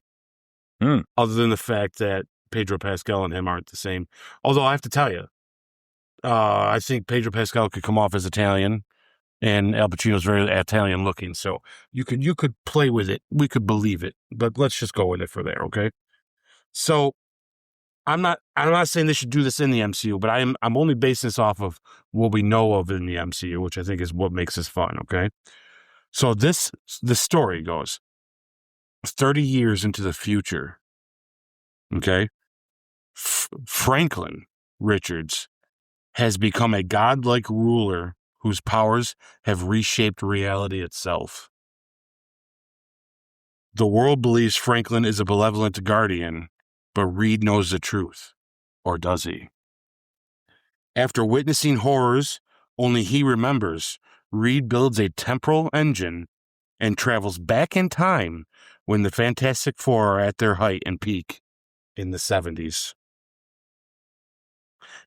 Other than the fact that Pedro Pascal and him aren't the same. Although I have to tell you, I think Pedro Pascal could come off as Italian, and Al Pacino's very Italian looking. So you could play with it. We could believe it, but let's just go with it for there. Okay. So I'm not saying they should do this in the MCU, but I'm only basing this off of what we know of in the MCU, which I think is what makes this fun. Okay. So the story goes 30 years into the future. Okay. Franklin Richards has become a godlike ruler whose powers have reshaped reality itself. The world believes Franklin is a benevolent guardian, but Reed knows the truth. Or does he? After witnessing horrors only he remembers, Reed builds a temporal engine and travels back in time when the Fantastic Four are at their height and peak in the 70s.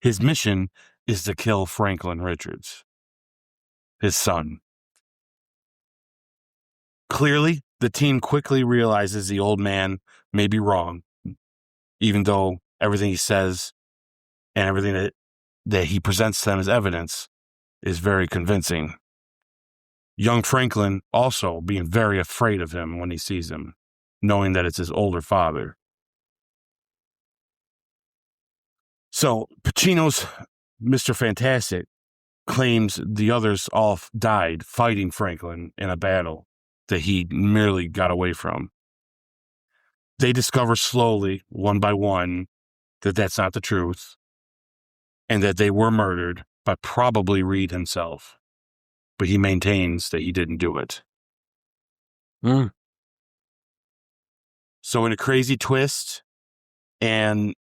His mission is to kill Franklin Richards, his son. Clearly, the team quickly realizes the old man may be wrong, even though everything he says and everything that he presents to them as evidence is very convincing. Young Franklin also being very afraid of him when he sees him, knowing that it's his older father. So Pacino's Mr. Fantastic claims the others all died fighting Franklin in a battle that he merely got away from. They discover slowly, one by one, that that's not the truth and that they were murdered by probably Reed himself. But he maintains that he didn't do it. So in a crazy twist and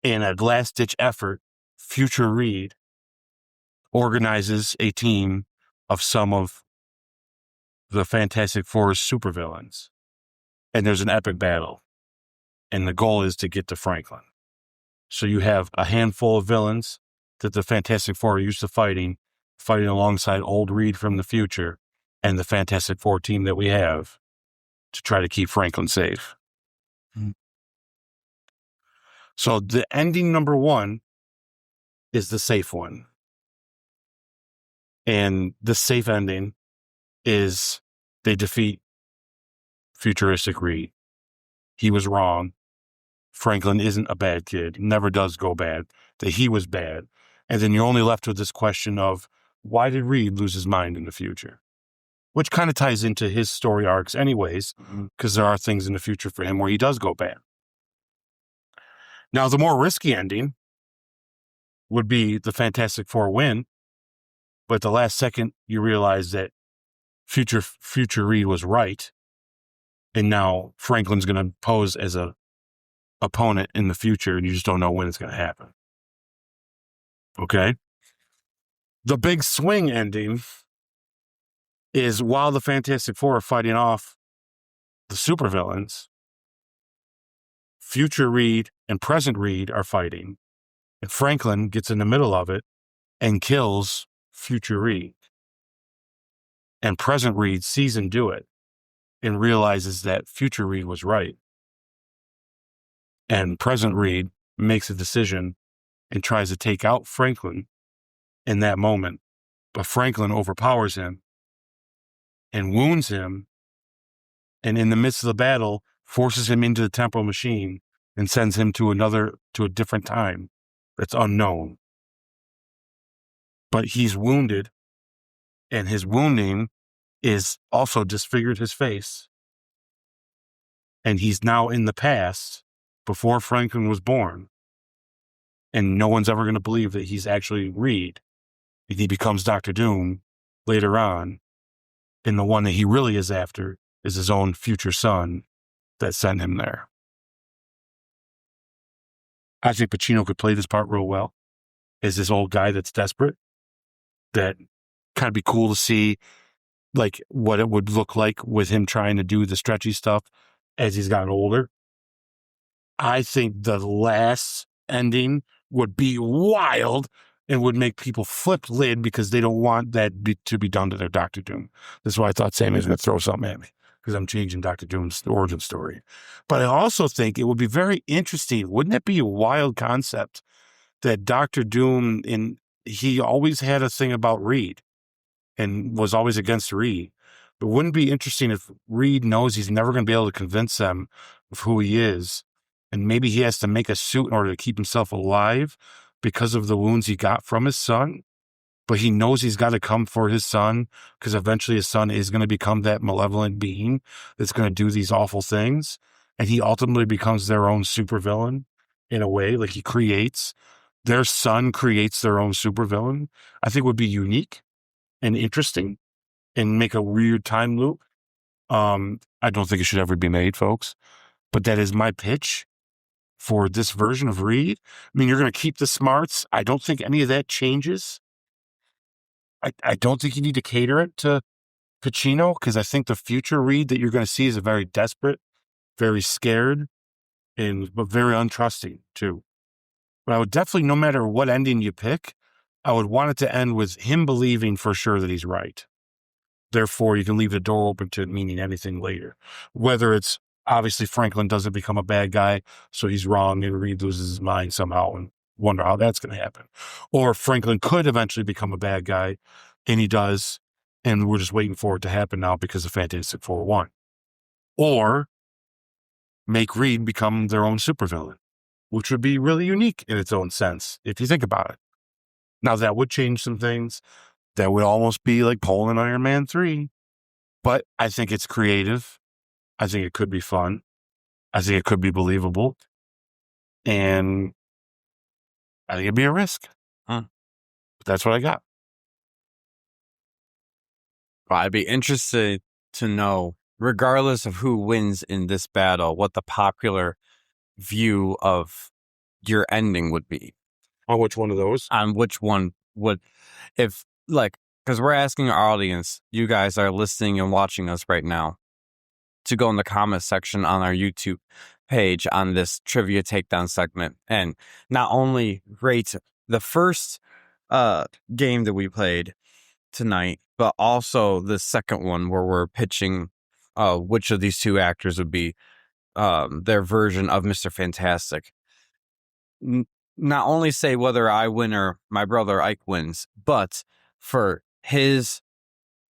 in a last-ditch effort, future Reed organizes a team of some of the Fantastic Four's supervillains. And there's an epic battle. And the goal is to get to Franklin. So you have a handful of villains that the Fantastic Four are used to fighting alongside old Reed from the future and the Fantastic Four team that we have to try to keep Franklin safe. So the ending number one is the safe one. And the safe ending is they defeat futuristic Reed. He was wrong. Franklin isn't a bad kid, never does go bad, that he was bad. And then you're only left with this question of, why did Reed lose his mind in the future? Which kind of ties into his story arcs anyways, because there are things in the future for him where he does go bad. Now, the more risky ending would be the Fantastic Four win, but at the last second, you realize that future Reed was right, and now Franklin's going to pose as a opponent in the future, and you just don't know when it's going to happen. Okay? The big swing ending is while the Fantastic Four are fighting off the supervillains, future Reed and present Reed are fighting, and Franklin gets in the middle of it and kills future Reed. And present Reed sees him do it and realizes that future Reed was right. And present Reed makes a decision and tries to take out Franklin in that moment. But Franklin overpowers him and wounds him. And in the midst of the battle, forces him into the temporal machine and sends him to a different time that's unknown. But he's wounded, and his wounding is also disfigured his face. And he's now in the past before Franklin was born. And no one's ever going to believe that he's actually Reed. And he becomes Dr. Doom later on. And the one that he really is after is his own future son that sent him there. I think Pacino could play this part real well as this old guy that's desperate. That kind of be cool to see like what it would look like with him trying to do the stretchy stuff as he's gotten older. I think the last ending would be wild and would make people flip lid because they don't want that to be done to their Dr. Doom. This is why I thought Sammy was going to throw something at me, because I'm changing Dr. Doom's origin story. But I also think it would be very interesting. Wouldn't it be a wild concept that Dr. Doom, he always had a thing about Reed and was always against Reed. But wouldn't it be interesting if Reed knows he's never going to be able to convince them of who he is, and maybe he has to make a suit in order to keep himself alive because of the wounds he got from his son? But he knows he's got to come for his son because eventually his son is going to become that malevolent being that's going to do these awful things. And he ultimately becomes their own supervillain in a way, like their son creates their own supervillain. I think would be unique and interesting and make a weird time loop. I don't think it should ever be made, folks, but that is my pitch for this version of Reed. I mean, you're going to keep the smarts. I don't think any of that changes. I don't think you need to cater it to Pacino, because I think the future Reed that you're going to see is a very desperate, very scared, but very untrusting too. But I would definitely, no matter what ending you pick, I would want it to end with him believing for sure that he's right. Therefore, you can leave the door open to it meaning anything later. Whether it's, obviously Franklin doesn't become a bad guy, so he's wrong and Reed loses his mind somehow and wonder how that's going to happen. Or Franklin could eventually become a bad guy, and he does, and we're just waiting for it to happen now because of Fantastic Four 1. Or make Reed become their own supervillain, which would be really unique in its own sense, if you think about it. Now, that would change some things. That would almost be like pulling an Iron Man 3. But I think it's creative. I think it could be fun. I think it could be believable. And I think it'd be a risk. But that's what I got. Well, I'd be interested to know, regardless of who wins in this battle, what the popular view of your ending would be. On which one of those? On which one would, if, like, because we're asking our audience, you guys are listening and watching us right now, to go in the comment section on our YouTube page on this trivia takedown segment and not only rate the first game that we played tonight, but also the second one where we're pitching which of these two actors would be their version of Mr. Fantastic. Not only say whether I win or my brother Ike wins, but for his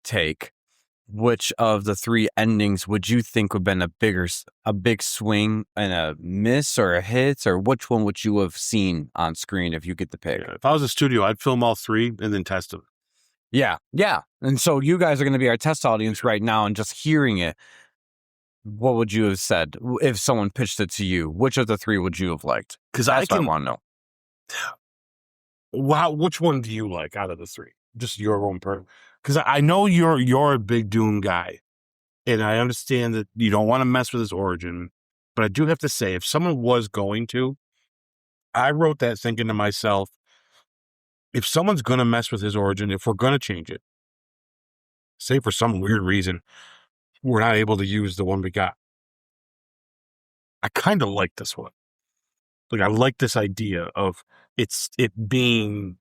take, which of the three endings would you think would have been a big swing and a miss or a hit, or which one would you have seen on screen if you get the pick? Yeah, if I was a studio, I'd film all three and then test them. Yeah. And so you guys are going to be our test audience right now, and just hearing it, what would you have said if someone pitched it to you? Which of the three would you have liked? Because I want to know. Wow, which one do you like out of the three? Just your own person. Because I know you're a big Doom guy, and I understand that you don't want to mess with his origin. But I do have to say, if someone was going to, I wrote that thinking to myself, if someone's going to mess with his origin, if we're going to change it, say for some weird reason, we're not able to use the one we got. I kind of like this one. Like, I like this idea of it being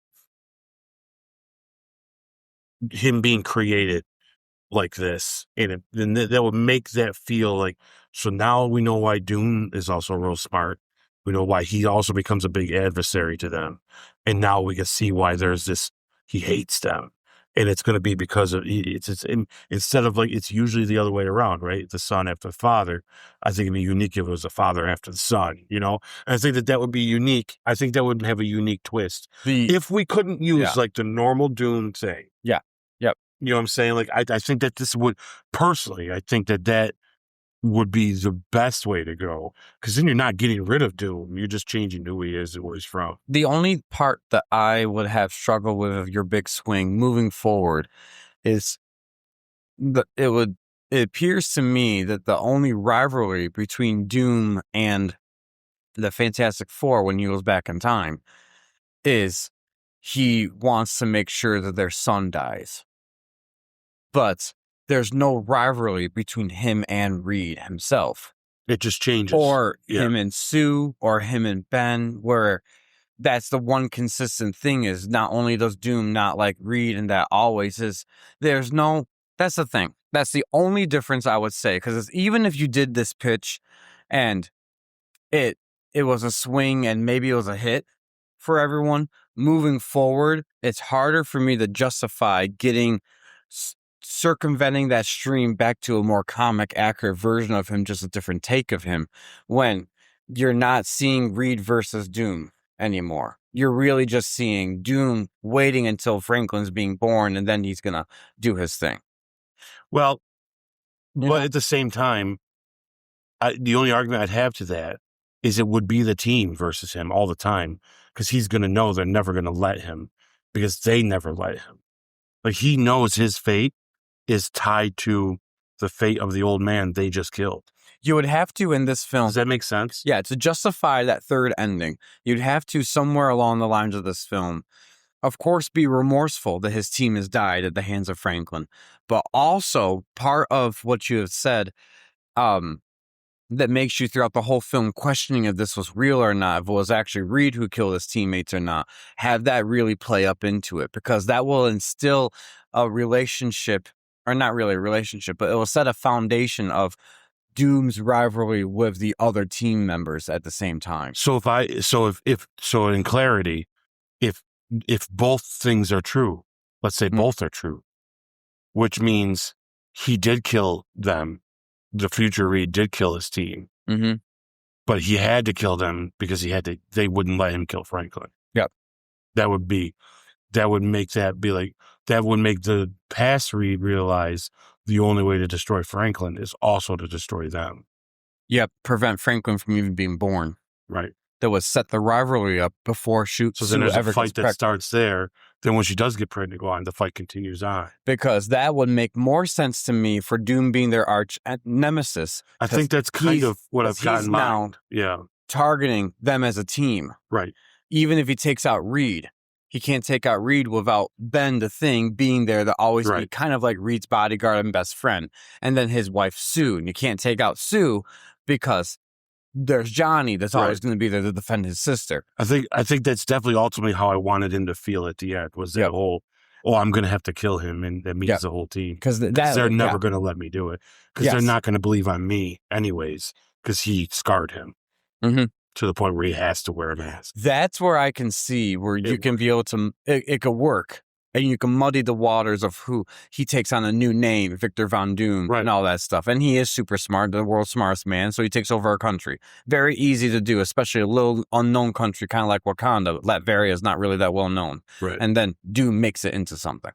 him being created like this, and that would make that feel like, so now we know why Doom is also real smart. We know why he also becomes a big adversary to them, and now we can see why there's this, he hates them, and it's going to be because of instead of like, it's usually the other way around, right? The son after the father. I think it'd be unique if it was the father after the son, And I think that would be unique. I think that would have a unique twist if we couldn't use like the normal Doom thing. Yeah. Yep. You know what I'm saying? Like, I think that this would, personally, I think that would be the best way to go. Because then you're not getting rid of Doom. You're just changing who he is and where he's from. The only part that I would have struggled with of your big swing moving forward is that it appears to me that the only rivalry between Doom and the Fantastic Four when he goes back in time is he wants to make sure that their son dies. But there's no rivalry between him and Reed himself. It just changes. Or him and Sue, or him and Ben, where that's the one consistent thing is not only does Doom not like Reed, and that always is, that's the thing. That's the only difference I would say. Because even if you did this pitch and it was a swing and maybe it was a hit for everyone, moving forward, it's harder for me to justify circumventing that stream back to a more comic accurate version of him, just a different take of him, when you're not seeing Reed versus Doom anymore. You're really just seeing Doom waiting until Franklin's being born, and then he's gonna do his thing. Well, but at the same time, the only argument I'd have to that is it would be the team versus him all the time, because he's going to know they're never going to let him, because they never let him. Like, he knows his fate is tied to the fate of the old man they just killed. You would have to, in this film... Does that make sense? Yeah, to justify that third ending, you'd have to, somewhere along the lines of this film, of course, be remorseful that his team has died at the hands of Franklin. But also, part of what you have said that makes you throughout the whole film questioning if this was real or not, if it was actually Reed who killed his teammates or not, have that really play up into it, because that will instill a relationship, or not really a relationship, but it will set a foundation of Doom's rivalry with the other team members at the same time. So in clarity, if both things are true, let's say both are true, which means he did kill them. The future Reed did kill his team, but he had to kill them because they wouldn't let him kill Franklin. Yep. That would make the past Reed realize the only way to destroy Franklin is also to destroy them. Yep. Prevent Franklin from even being born. Right. That would set the rivalry up before Sue then there's ever a fight that starts there. Then when she does get pregnant, go on, the fight continues on. Because that would make more sense to me for Doom being their arch nemesis. I think that's kind of what I've got in mind. Yeah. Targeting them as a team. Right. Even if he takes out Reed, he can't take out Reed without Ben, the Thing, being there to always be kind of like Reed's bodyguard and best friend. And then his wife, Sue. And you can't take out Sue because there's Johnny that's always going to be there to defend his sister. I think that's definitely ultimately how I wanted him to feel at the end, was that whole, I'm going to have to kill him, and that means the whole team. Because they're never going to let me do it. Because they're not going to believe on me anyways, because he scarred him to the point where he has to wear a mask. That's where I can see where you can be able to, it could work. And you can muddy the waters of who he takes on a new name, Victor Von Doom, and all that stuff. And he is super smart, the world's smartest man, so he takes over a country. Very easy to do, especially a little unknown country, kind of like Wakanda. Latveria is not really that well known. Right. And then Doom makes it into something.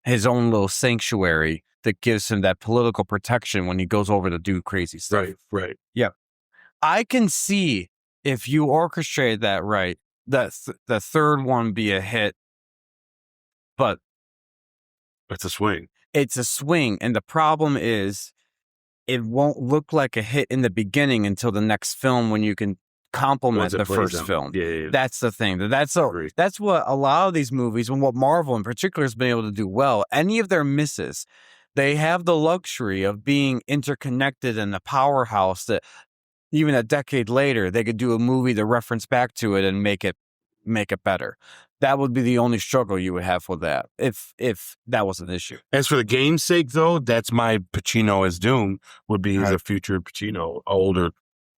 His own little sanctuary that gives him that political protection when he goes over to do crazy stuff. Right. Yeah. I can see, if you orchestrate that right, that the third one be a hit. But it's a swing. It's a swing. And the problem is it won't look like a hit in the beginning until the next film when you can complement the first film. Yeah. That's the thing. That's what a lot of these movies, and what Marvel in particular has been able to do well, any of their misses, they have the luxury of being interconnected in a powerhouse that even a decade later, they could do a movie to reference back to it and make it better. That would be the only struggle you would have with that, if that was an issue. As for the game's sake, though, that's my Pacino as Doom would be the future Pacino,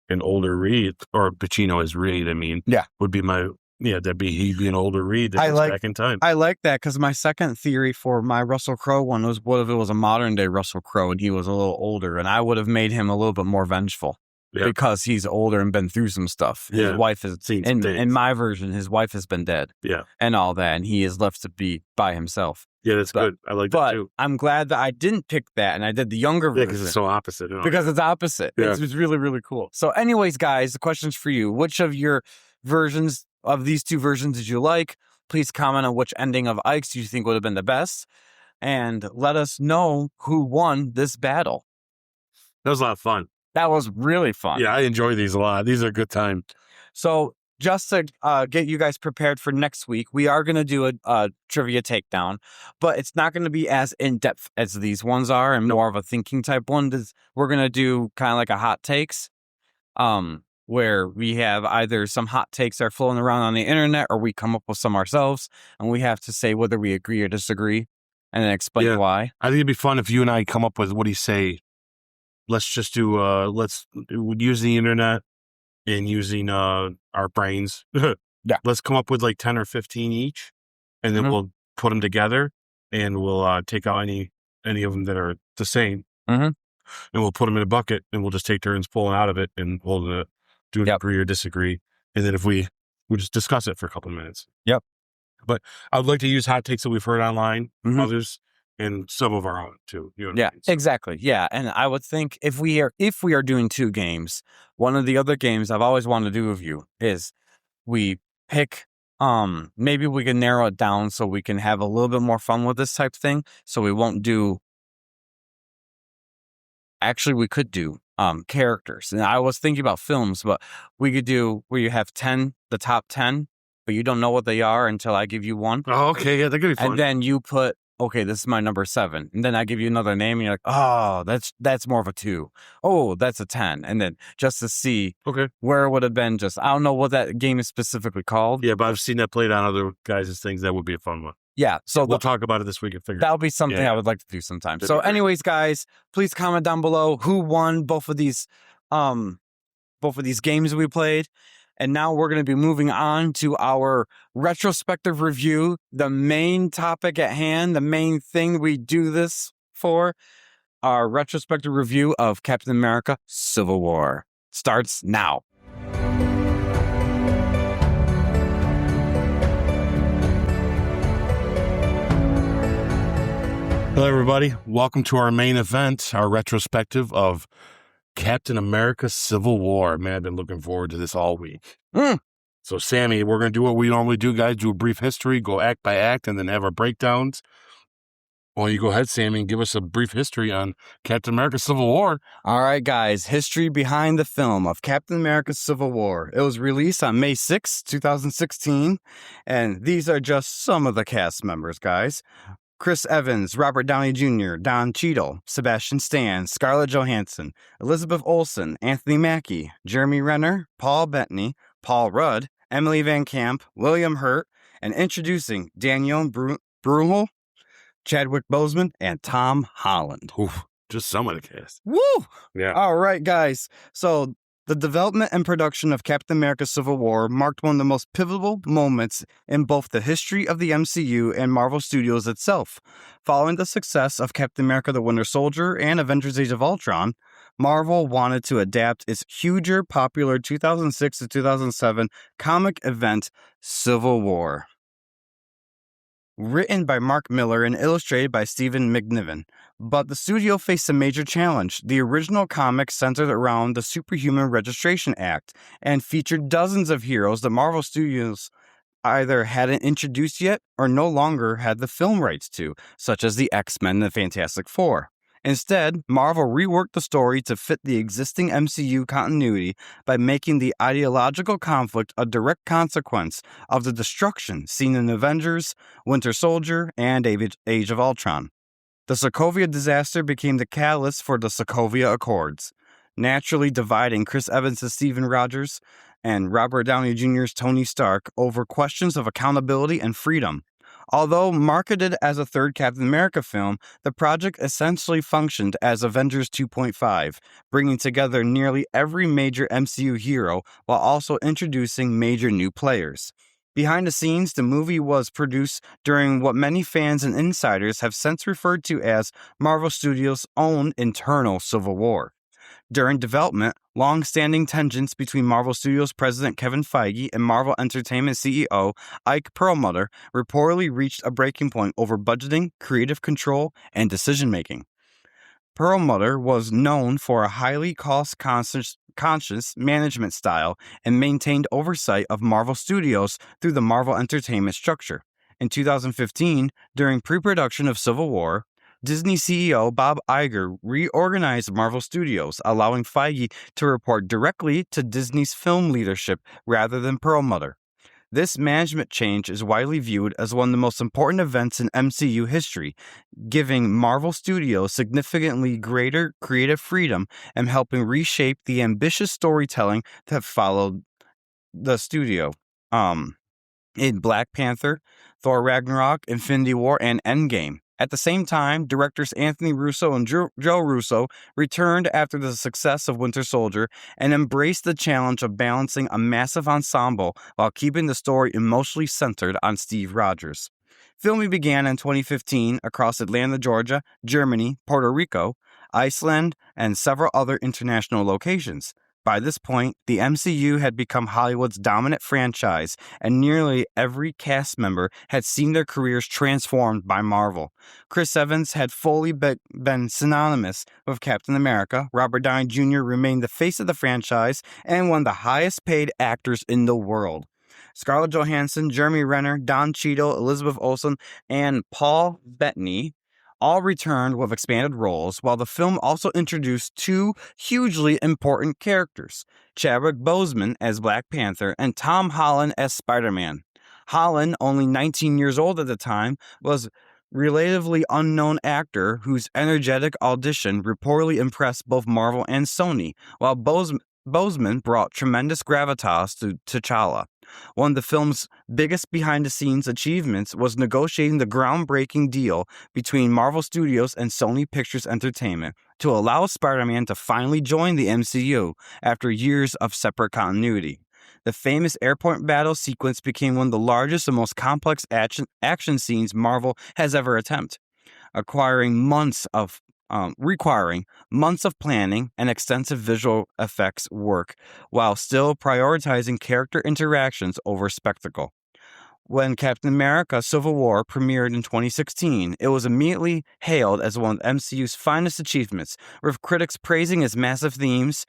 an older Reed, or Pacino as Reed. I mean, would be my he'd be an older Reed back in time. I like that, because my second theory for my Russell Crowe one was, what if it was a modern day Russell Crowe and he was a little older, and I would have made him a little bit more vengeful. Because he's older and been through some stuff. His wife is, in my version, his wife has been dead. And all that. And he is left to be by himself. Yeah, that's good. I like that too. I'm glad that I didn't pick that and I did the younger version. Because it's so opposite. Because it's opposite. It's really, really cool. So anyways, guys, the question's for you. Which of your versions of these two versions did you like? Please comment on which ending of Ike's you think would have been the best. And let us know who won this battle. That was a lot of fun. That was really fun. Yeah, I enjoy these a lot. These are a good time. So just to get you guys prepared for next week, we are going to do a trivia takedown, but it's not going to be as in-depth as these ones are, and more of a thinking type one. We're going to do kind of like a hot takes, where we have either some hot takes that are floating around on the internet, or we come up with some ourselves, and we have to say whether we agree or disagree, and then explain why. I think it'd be fun if you and I come up with, what do you say? Let's just do, let's use the internet and using our brains. Let's come up with like 10 or 15 each, and then we'll put them together, and we'll take out any of them that are the same, and we'll put them in a bucket, and we'll just take turns pulling out of it and holding it, doing agree or disagree. And then if we just discuss it for a couple of minutes. But I would like to use hot takes that we've heard online, others, and some of our own too. You know what I mean? Exactly. Yeah. And I would think if we are doing two games, one of the other games I've always wanted to do with you is we pick, maybe we can narrow it down so we can have a little bit more fun with this type of thing. So we won't do, actually we could do characters. And I was thinking about films, but we could do where you have the top 10, but you don't know what they are until I give you one. Oh, okay. Yeah, that could be fun. And then you put, okay, this is my number 7. And then I give you another name, and you're like, oh, that's more of a 2. Oh, that's a 10. And then just to see where it would have been I don't know what that game is specifically called. Yeah, but I've seen that played on other guys' things. That would be a fun one. Yeah, so we'll talk about it this week. That'll be something I would like to do sometime. So anyways, guys, please comment down below who won both of these games we played. And now we're going to be moving on to our retrospective review, the main topic at hand, the main thing we do this for. Our retrospective review of Captain America Civil War starts now. Hello, everybody. Welcome to our main event, our retrospective of Captain America Civil War. Man, I've been looking forward to this all week. So, Sammy, we're going to do what we normally do, guys. Do a brief history, go act by act, and then have our breakdowns. Well, you go ahead, Sammy, and give us a brief history on Captain America Civil War. All right, guys. History behind the film of Captain America Civil War. It was released on May 6, 2016. And these are just some of the cast members, guys. Chris Evans, Robert Downey Jr., Don Cheadle, Sebastian Stan, Scarlett Johansson, Elizabeth Olsen, Anthony Mackie, Jeremy Renner, Paul Bettany, Paul Rudd, Emily Van Camp, William Hurt, and introducing Daniel Bruhl, Chadwick Boseman, and Tom Holland. Oof, just some of the cast. Woo! Yeah. All right, guys. So the development and production of Captain America Civil War marked one of the most pivotal moments in both the history of the MCU and Marvel Studios itself. Following the success of Captain America the Winter Soldier and Avengers Age of Ultron, Marvel wanted to adapt its hugely popular 2006 to 2007 comic event Civil War. Written by Mark Miller and illustrated by Stephen McNiven. But the studio faced a major challenge. The original comic centered around the Superhuman Registration Act and featured dozens of heroes that Marvel Studios either hadn't introduced yet or no longer had the film rights to, such as the X-Men and the Fantastic Four. Instead, Marvel reworked the story to fit the existing MCU continuity by making the ideological conflict a direct consequence of the destruction seen in Avengers, Winter Soldier, and Age of Ultron. The Sokovia disaster became the catalyst for the Sokovia Accords, naturally dividing Chris Evans' Stephen Rogers and Robert Downey Jr.'s Tony Stark over questions of accountability and freedom. Although marketed as a third Captain America film, the project essentially functioned as Avengers 2.5, bringing together nearly every major MCU hero while also introducing major new players. Behind the scenes, the movie was produced during what many fans and insiders have since referred to as Marvel Studios' own internal civil war. During development, long-standing tensions between Marvel Studios president Kevin Feige and Marvel Entertainment CEO Ike Perlmutter reportedly reached a breaking point over budgeting, creative control, and decision-making. Perlmutter was known for a highly cost-conscious management style and maintained oversight of Marvel Studios through the Marvel Entertainment structure. In 2015, during pre-production of Civil War, Disney CEO Bob Iger reorganized Marvel Studios, allowing Feige to report directly to Disney's film leadership rather than Perlmutter. This management change is widely viewed as one of the most important events in MCU history, giving Marvel Studios significantly greater creative freedom and helping reshape the ambitious storytelling that followed the studio. In Black Panther, Thor Ragnarok, Infinity War, and Endgame. At the same time, directors Anthony Russo and Joe Russo returned after the success of Winter Soldier and embraced the challenge of balancing a massive ensemble while keeping the story emotionally centered on Steve Rogers. Filming began in 2015 across Atlanta, Georgia, Germany, Puerto Rico, Iceland, and several other international locations. By this point, the MCU had become Hollywood's dominant franchise, and nearly every cast member had seen their careers transformed by Marvel. Chris Evans had fully been synonymous with Captain America. Robert Downey Jr. remained the face of the franchise and one of the highest-paid actors in the world. Scarlett Johansson, Jeremy Renner, Don Cheadle, Elizabeth Olsen, and Paul Bettany all returned with expanded roles, while the film also introduced two hugely important characters, Chadwick Boseman as Black Panther and Tom Holland as Spider-Man. Holland, only 19 years old at the time, was a relatively unknown actor whose energetic audition reportedly impressed both Marvel and Sony, while Boseman brought tremendous gravitas to T'Challa. One of the film's biggest behind-the-scenes achievements was negotiating the groundbreaking deal between Marvel Studios and Sony Pictures Entertainment to allow Spider-Man to finally join the MCU after years of separate continuity. The famous airport battle sequence became one of the largest and most complex action scenes Marvel has ever attempted, requiring months of planning and extensive visual effects work while still prioritizing character interactions over spectacle. When Captain America Civil War premiered in 2016, it was immediately hailed as one of MCU's finest achievements, with critics praising its massive themes,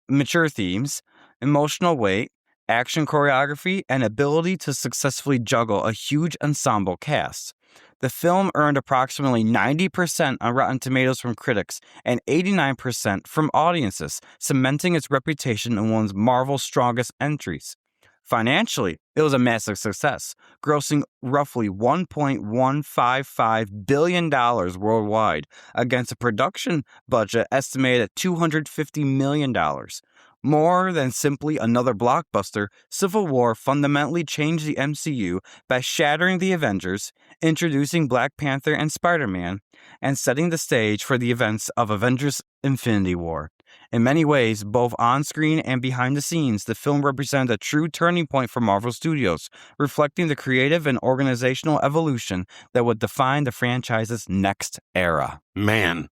mature themes, emotional weight, action choreography, and ability to successfully juggle a huge ensemble cast. The film earned approximately 90% on Rotten Tomatoes from critics and 89% from audiences, cementing its reputation as one of Marvel's strongest entries. Financially, it was a massive success, grossing roughly $1.155 billion worldwide against a production budget estimated at $250 million. More than simply another blockbuster, Civil War fundamentally changed the MCU by shattering the Avengers, introducing Black Panther and Spider-Man, and setting the stage for the events of Avengers Infinity War. In many ways, both on-screen and behind the scenes, the film represented a true turning point for Marvel Studios, reflecting the creative and organizational evolution that would define the franchise's next era. Man,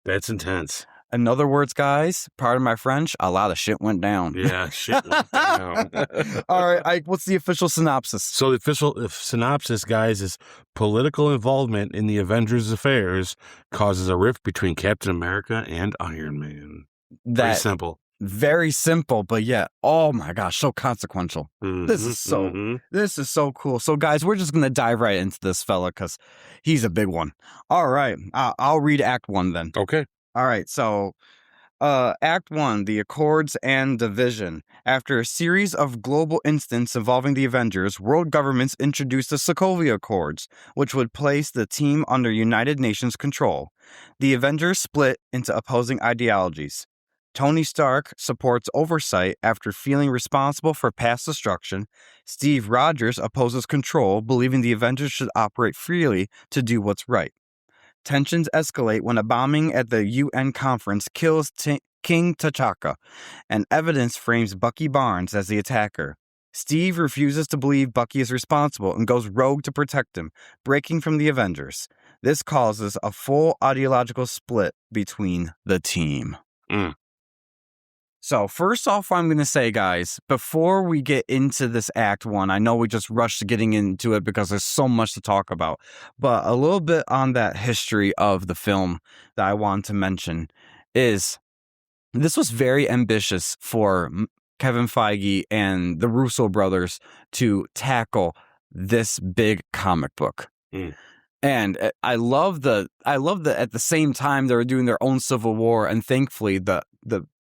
that's intense. In other words, guys, pardon my French, a lot of shit went down. Yeah, shit went down. All right, Ike, what's the official synopsis? So the official synopsis, guys, is political involvement in the Avengers' affairs causes a rift between Captain America and Iron Man. Very simple. Very simple, but yet, oh my gosh, so consequential. Mm-hmm, this is so cool. So, guys, we're just gonna dive right into this fella because he's a big one. All right, I'll read Act 1 then. Okay. All right, so Act 1, The Accords and Division. After a series of global incidents involving the Avengers, world governments introduced the Sokovia Accords, which would place the team under United Nations control. The Avengers split into opposing ideologies. Tony Stark supports oversight after feeling responsible for past destruction. Steve Rogers opposes control, believing the Avengers should operate freely to do what's right. Tensions escalate when a bombing at the UN conference kills King T'Chaka, and evidence frames Bucky Barnes as the attacker. Steve refuses to believe Bucky is responsible and goes rogue to protect him, breaking from the Avengers. This causes a full ideological split between the team. So first off, I'm going to say, guys, before we get into this Act 1, I know we just rushed getting into it because there's so much to talk about, but a little bit on that history of the film that I want to mention is this was very ambitious for Kevin Feige and the Russo brothers to tackle this big comic book. And I love that at the same time they were doing their own Civil War, and thankfully the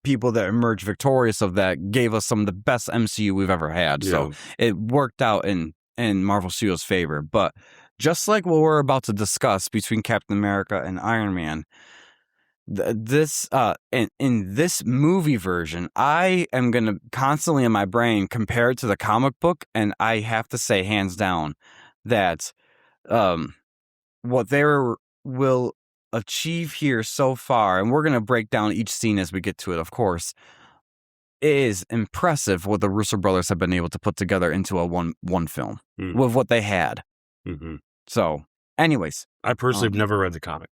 people that emerged victorious of that gave us some of the best MCU we've ever had. Yeah. So it worked out in Marvel Studios' favor. But just like what we're about to discuss between Captain America and Iron Man, in this movie version, I am going to constantly in my brain compare it to the comic book, and I have to say hands down that what they will achieve here so far, and we're going to break down each scene as we get to it, of course, is impressive what the Russo brothers have been able to put together into a one film with what they had. So, anyways. I personally have never read the comic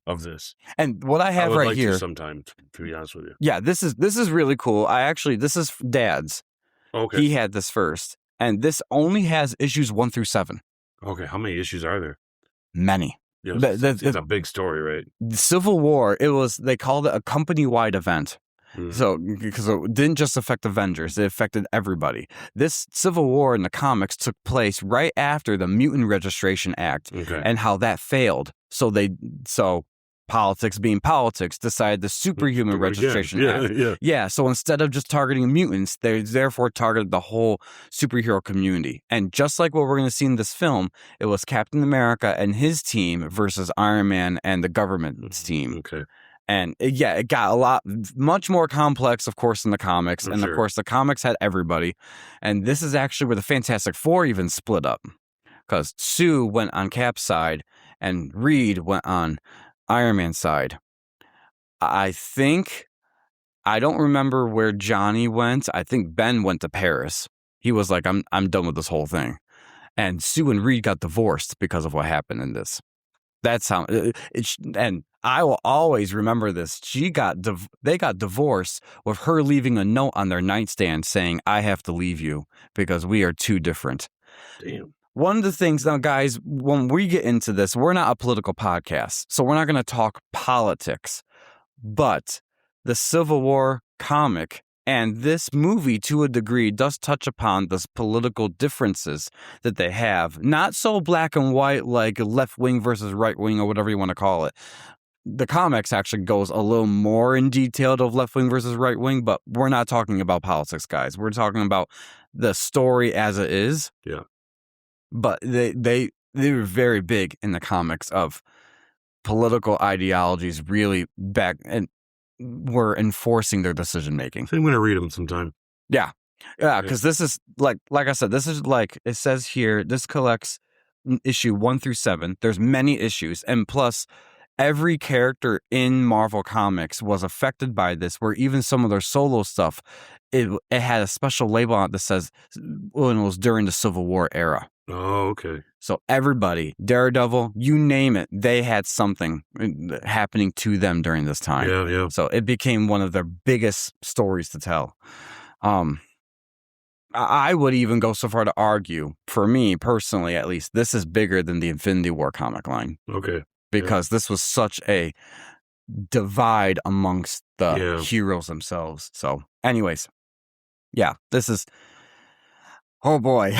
of this. And what I have right here. Sometime, to be honest with you. Yeah, this is really cool. This is Dad's. Okay. He had this first. And this only has issues 1 through 7. Okay, how many issues are there? Many. Yeah, it's a big story, right? The Civil War, they called it a company-wide event. So, because it didn't just affect Avengers, it affected everybody. This Civil War in the comics took place right after the Mutant Registration Act and how that failed. So politics being politics, decided the Superhuman Registration Act. Yeah, so instead of just targeting mutants, they therefore targeted the whole superhero community. And just like what we're going to see in this film, it was Captain America and his team versus Iron Man and the government's team. And it got much more complex, of course, in the comics. And of course, the comics had everybody. And this is actually where the Fantastic Four even split up. Because Sue went on Cap's side and Reed went on Iron Man's side. I don't remember where Johnny went. I think Ben went to Paris. He was like, I'm done with this whole thing. And Sue and Reed got divorced because of what happened in this. That's how and I will always remember this. They got divorced with her leaving a note on their nightstand saying, I have to leave you because we are too different. Damn. One of the things now, guys, when we get into this, we're not a political podcast, so we're not going to talk politics, but the Civil War comic and this movie, to a degree, does touch upon the political differences that they have. Not so black and white, like left wing versus right wing or whatever you want to call it. The comics actually goes a little more in detail of left wing versus right wing, but we're not talking about politics, guys. We're talking about the story as it is. Yeah. But they were very big in the comics of political ideologies really back and were enforcing their decision making. I'm going to read them sometime. Yeah, because this is like I said, this is like it says here. This collects issue 1 through 7. There's many issues, and plus every character in Marvel Comics was affected by this. Where even some of their solo stuff, it had a special label on it that says when it was during the Civil War era. Oh, okay. So everybody, Daredevil, you name it, they had something happening to them during this time. Yeah. So it became one of their biggest stories to tell. I would even go so far to argue, for me personally at least, this is bigger than the Infinity War comic line. Okay. Because this was such a divide amongst the heroes themselves. So anyways, yeah, this is... Oh boy.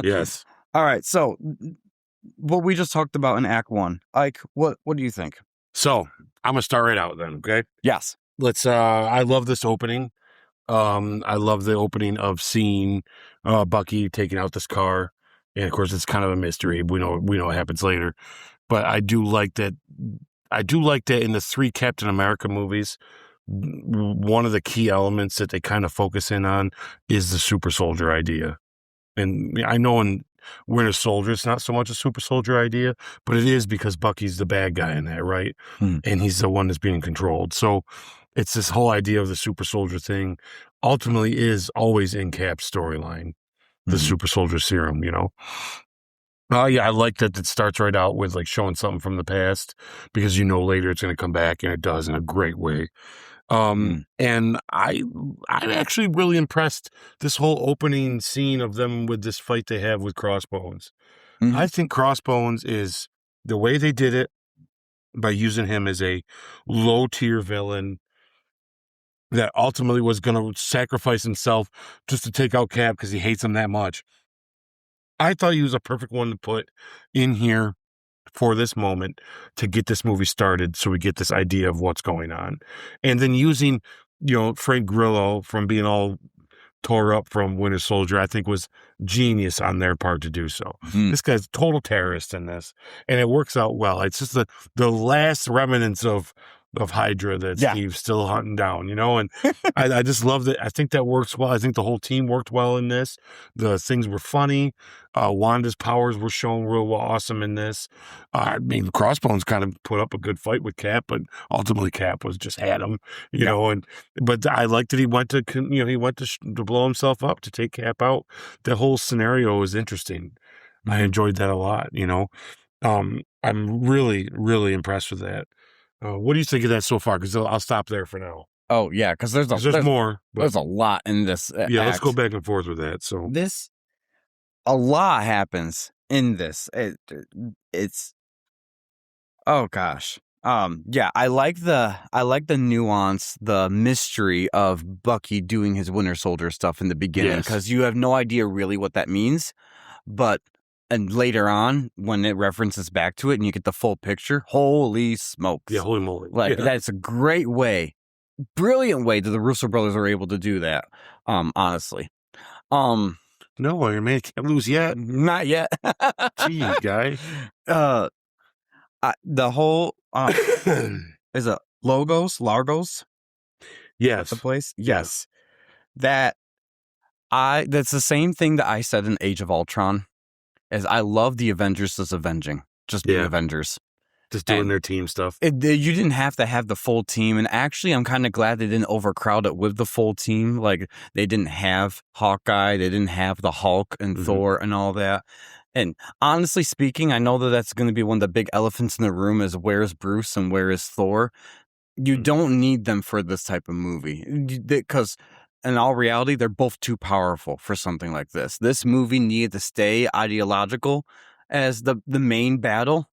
Yes. All right. So what we just talked about in Act 1, Ike, what do you think? So I'm gonna start right out then. Okay. Yes. Let's. I love this opening. I love the opening of seeing Bucky taking out this car, and of course it's kind of a mystery. We know what happens later, but I do like that. In the 3 Captain America movies, one of the key elements that they kind of focus in on is the super soldier idea. And I know in Winter Soldier, it's not so much a super soldier idea, but it is because Bucky's the bad guy in that, right? And he's the one that's being controlled. So it's this whole idea of the super soldier thing ultimately is always in Cap's storyline, the super soldier serum, Oh yeah, I like that it starts right out with like showing something from the past because later it's going to come back, and it does in a great way. And I'm actually really impressed this whole opening scene of them with this fight they have with Crossbones. I think Crossbones is the way they did it by using him as a low tier villain that ultimately was going to sacrifice himself just to take out Cap because he hates him that much. I thought he was a perfect one to put in here for this moment to get this movie started so we get this idea of what's going on. And then using, Frank Grillo from being all tore up from Winter Soldier, I think was genius on their part to do so. This guy's a total terrorist in this, and it works out well. It's just the last remnants of Hydra that Steve's still hunting down, and I just love that. I think that works well. I think the whole team worked well in this. The things were funny. Wanda's powers were shown real awesome in this. I mean, Crossbones kind of put up a good fight with Cap, but ultimately Cap was just had him, but I liked that he went to blow himself up to take Cap out. The whole scenario was interesting. I enjoyed that a lot, I'm really, really impressed with that. What do you think of that so far? Because I'll stop there for now. Oh yeah, because there's more. There's a lot in this. Let's go back and forth with that. So a lot happens in this. It's oh gosh. I like the nuance, the mystery of Bucky doing his Winter Soldier stuff in the beginning because you have no idea really what that means, and later on, when it references back to it and you get the full picture, holy smokes. Yeah, holy moly. That's a great way, brilliant way that the Russo brothers are able to do that, honestly. No, Iron Man can't lose yet. Not yet. Gee, guy. The whole... Largos. Yes. The place. Yeah. Yes. That's the same thing that I said in Age of Ultron. Is I love the Avengers as avenging, just being Avengers. Just doing their team stuff. You didn't have to have the full team. And actually, I'm kind of glad they didn't overcrowd it with the full team. Like, they didn't have Hawkeye. They didn't have the Hulk and Thor and all that. And honestly speaking, I know that that's going to be one of the big elephants in the room is where's Bruce and where is Thor? You don't need them for this type of movie. Because in all reality, they're both too powerful for something like this. This movie needed to stay ideological as the main battle.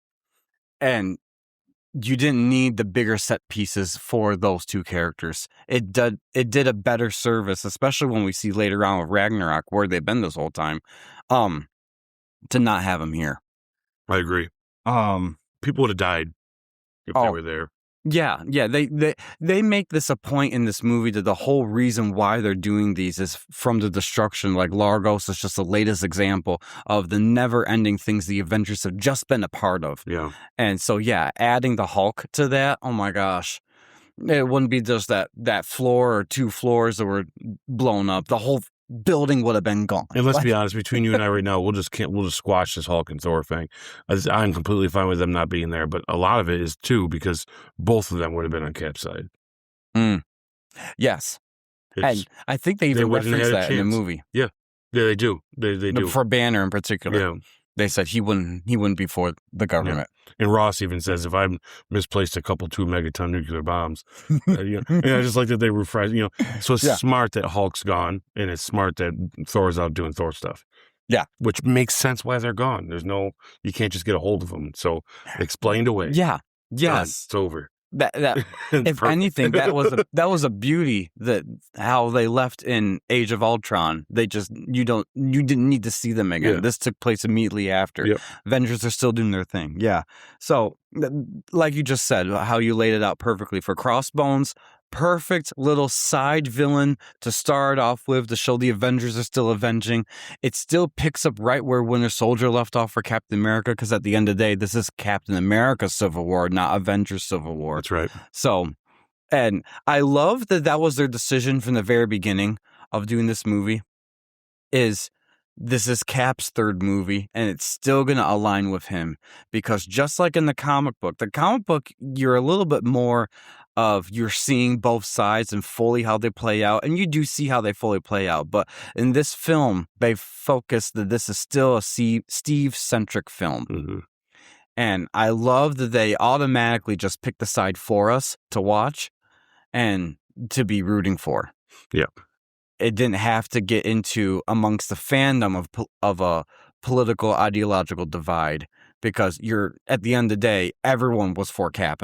And you didn't need the bigger set pieces for those two characters. It did a better service, especially when we see later on with Ragnarok, where they've been this whole time, to not have them here. I agree. People would have died if they were there. Yeah. They make this a point in this movie that the whole reason why they're doing these is from the destruction. Like Largos is just the latest example of the never-ending things the Avengers have just been a part of. Yeah. And so, adding the Hulk to that, oh my gosh. It wouldn't be just that floor or two floors that were blown up. The whole building would have been gone. And let's be honest, between you and I right now, we'll just squash this Hulk and Thor thing. I'm completely fine with them not being there, but a lot of it is too because both of them would have been on Cap's side. Yes, and I think they even referenced that in the movie. Yeah, they do. They do for Banner in particular. Yeah. They said he wouldn't be for the government. Yeah. And Ross even says, if I misplaced a couple 2 megaton nuclear bombs, and I just like that they rephrase, so it's smart that Hulk's gone and it's smart that Thor's out doing Thor stuff. Yeah. Which makes sense why they're gone. You can't just get a hold of them. So explained away. Yeah. Yes. Done. It's over. That if anything, that was a beauty that how they left in Age of Ultron. They just you didn't need to see them again. Yeah. This took place immediately after. Yep. Avengers are still doing their thing. Yeah. So like you just said, how you laid it out perfectly for Crossbones. Perfect little side villain to start off with to show the Avengers are still avenging. It still picks up right where Winter Soldier left off for Captain America, because at the end of the day, this is Captain America's Civil War, not Avengers Civil War. That's right. So, and I love that was their decision from the very beginning of doing this movie. This is Cap's third movie, and it's still going to align with him, because just like in the comic book, you're a little bit more of you're seeing both sides and fully how they play out, and you do see how they fully play out. But in this film, they focus that this is still a Steve-centric film. Mm-hmm. And I love that they automatically just pick the side for us to watch and to be rooting for. Yeah. It didn't have to get into amongst the fandom of a political ideological divide, because at the end of the day, everyone was for Cap.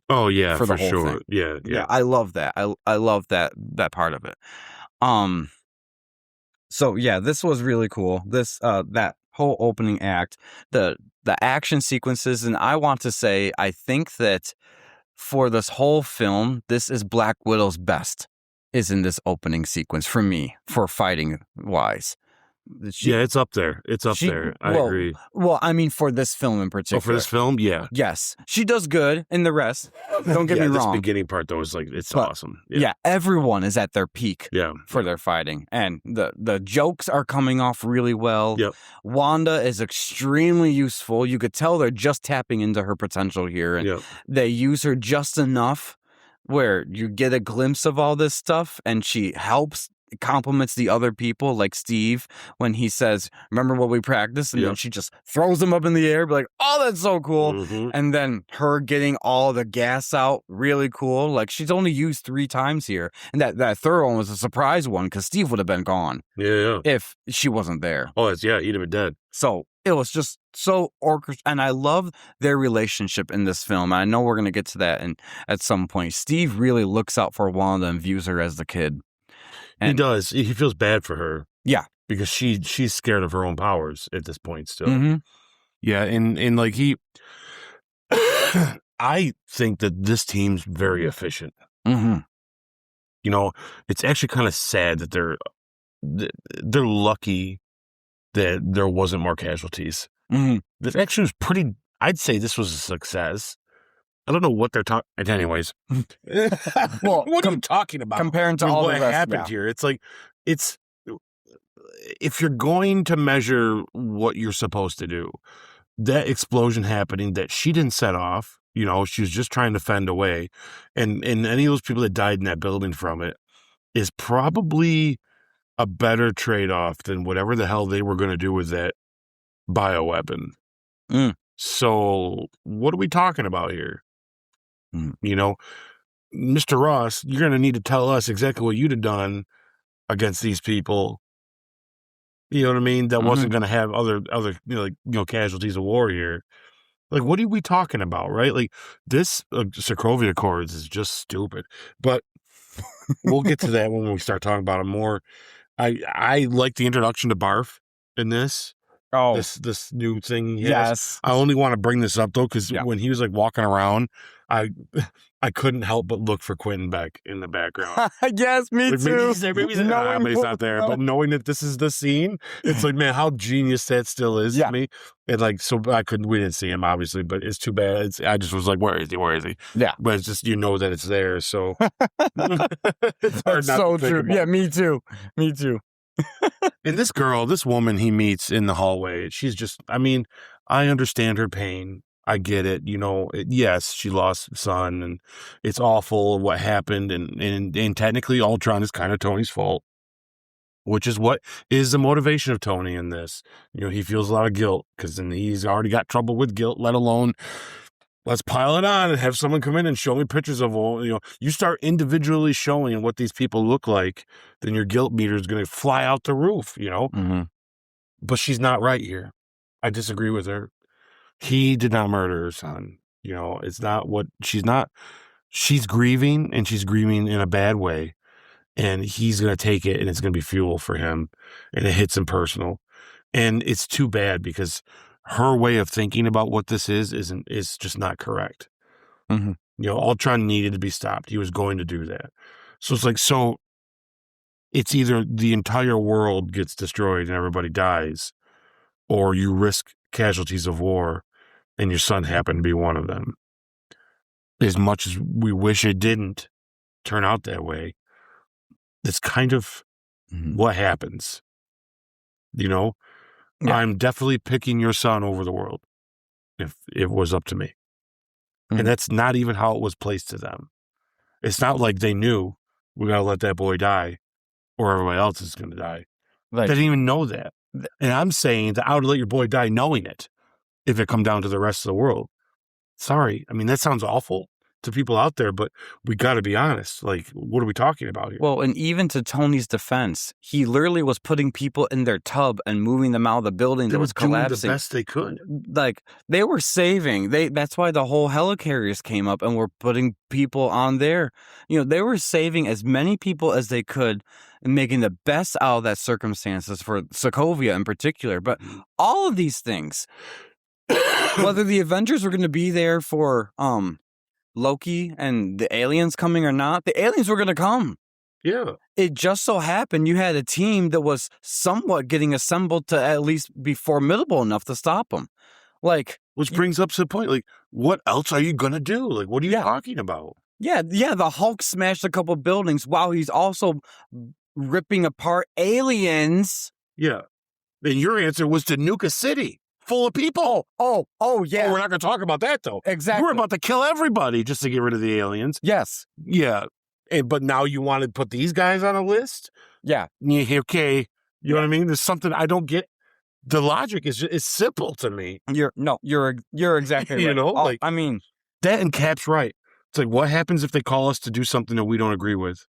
Oh yeah, for sure. Thing. Yeah. I love that. I love that part of it. So yeah, this was really cool. This that whole opening act, the action sequences, and I want to say I think that for this whole film, this is Black Widow's best. Is in this opening sequence for me, for fighting wise. It's up there. I agree. Well, I mean, for this film in particular. Oh, for this film? Yeah. Yes. She does good in the rest. Don't get me wrong. This beginning part, though, is it's awesome. Yeah, everyone is at their peak for their fighting. And the jokes are coming off really well. Yep. Wanda is extremely useful. You could tell they're just tapping into her potential here. And they use her just enough where you get a glimpse of all this stuff, and she compliments the other people, like Steve, when he says, remember what we practiced? And then she just throws them up in the air, be like, oh, that's so cool. Mm-hmm. And then her getting all the gas out, really cool. Like, she's only used 3 times here. And that third one was a surprise one, because Steve would have been gone if she wasn't there. Oh, he'd have been dead. So it was just so orchestrated, and I love their relationship in this film. I know we're going to get to that at some point. Steve really looks out for Wanda and views her as the kid. And he does. He feels bad for her. Yeah. Because she's scared of her own powers at this point still. Mm-hmm. Yeah, and like I think that this team's very efficient. Mm-hmm. It's actually kind of sad that they're lucky that there wasn't more casualties. Mm-hmm. This actually was I'd say this was a success. I don't know what they're talking. Anyways, Well, what are you talking about? comparing to all what the rest, happened here? It's like if you're going to measure what you're supposed to do, that explosion happening that she didn't set off. You know, she was just trying to fend away, and any of those people that died in that building from it is probably a better trade-off than whatever the hell they were going to do with that bioweapon. So what are we talking about here? You know, Mr. Ross, you're going to need to tell us exactly what you'd have done against these people. You know what I mean? That wasn't going to have other casualties of war here. Like, what are we talking about, right? Like, this Sokovia Accords is just stupid. But we'll get to that when we start talking about it more. I like the introduction to Barf in this. Oh, this new thing. Yes. I only want to bring this up though, because when he was like walking around, I couldn't help but look for Quentin Beck in the background. Yes, me Like, too. maybe he's there, maybe he's there. But he's not there. But knowing that this is the scene, it's like, man, how genius that still is to me. And like, so we didn't see him obviously, but it's too bad. I just was like, where is he? Where is he? Yeah. But it's just, you know that it's there. So it's hard That's not so to think true. about. Yeah, me too. Me too. And this woman he meets in the hallway, she's just, I mean, I understand her pain. I get it. You know, yes, she lost a son and it's awful what happened. And technically Ultron is kind of Tony's fault, which is what is the motivation of Tony in this. You know, he feels a lot of guilt because he's already got trouble with guilt, let alone let's pile it on and have someone come in and show me pictures of all, you know, you start individually showing what these people look like, then your guilt meter is going to fly out the roof, you know? But she's not right here. I disagree with her. He did not murder her son. You know, it's not what she's grieving, and she's grieving in a bad way, and he's going to take it and it's going to be fuel for him, and it hits him personal. And it's too bad because her way of thinking about what this is just not correct. You know, Ultron needed to be stopped. He was going to do that. So it's like, it's either the entire world gets destroyed and everybody dies, or you risk casualties of war and your son happened to be one of them. As much as we wish it didn't turn out that way, it's kind of what happens. You know? I'm definitely picking your son over the world if it was up to me. And that's not even how it was placed to them. It's not like they knew we got to let that boy die or everybody else is going to die. They didn't even know that. And I'm saying that I would let your boy die knowing it if it come down to the rest of the world. Sorry. I mean, that sounds awful to people out there, but we got to be honest. Like, what are we talking about here? Well, and even to Tony's defense, he literally was putting people in their tub and moving them out of the building that was collapsing. Doing the best they could. Like, they were saving. That's why the whole helicarriers came up and were putting people on there. You know, they were saving as many people as they could and making the best out of that circumstances for Sokovia in particular. But all of these things, whether the Avengers were going to be there for Loki and the aliens coming or not, the aliens were going to come. Yeah. It just so happened you had a team that was somewhat getting assembled to at least be formidable enough to stop them. Like, which brings up to the point, like, what else are you going to do? Like, what are you talking about? Yeah, the Hulk smashed a couple buildings while he's also ripping apart aliens. Yeah. And your answer was to nuke a city full of people. Oh, yeah. Oh, we're not going to talk about that, though. Exactly. We're about to kill everybody just to get rid of the aliens. Yes. Yeah. But now you want to put these guys on a list? Yeah. Okay. You know what I mean? There's something I don't get. The logic is simple to me. You're exactly right. You know, like, I mean, that and Cap's right. It's like, what happens if they call us to do something that we don't agree with?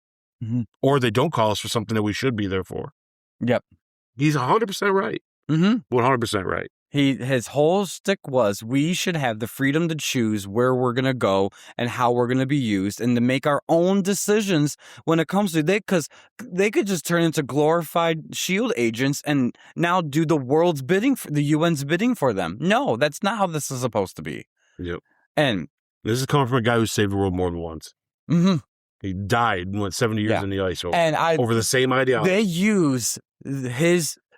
Or they don't call us for something that we should be there for? Yep. He's 100% right. 100% right. His whole stick was we should have the freedom to choose where we're going to go and how we're going to be used and to make our own decisions when it comes to because they could just turn into glorified SHIELD agents and now do the world's bidding, the UN's bidding for them. No, that's not how this is supposed to be. Yep. And this is coming from a guy who saved the world more than once. He died, 70 years in the ice over the same ideology. They use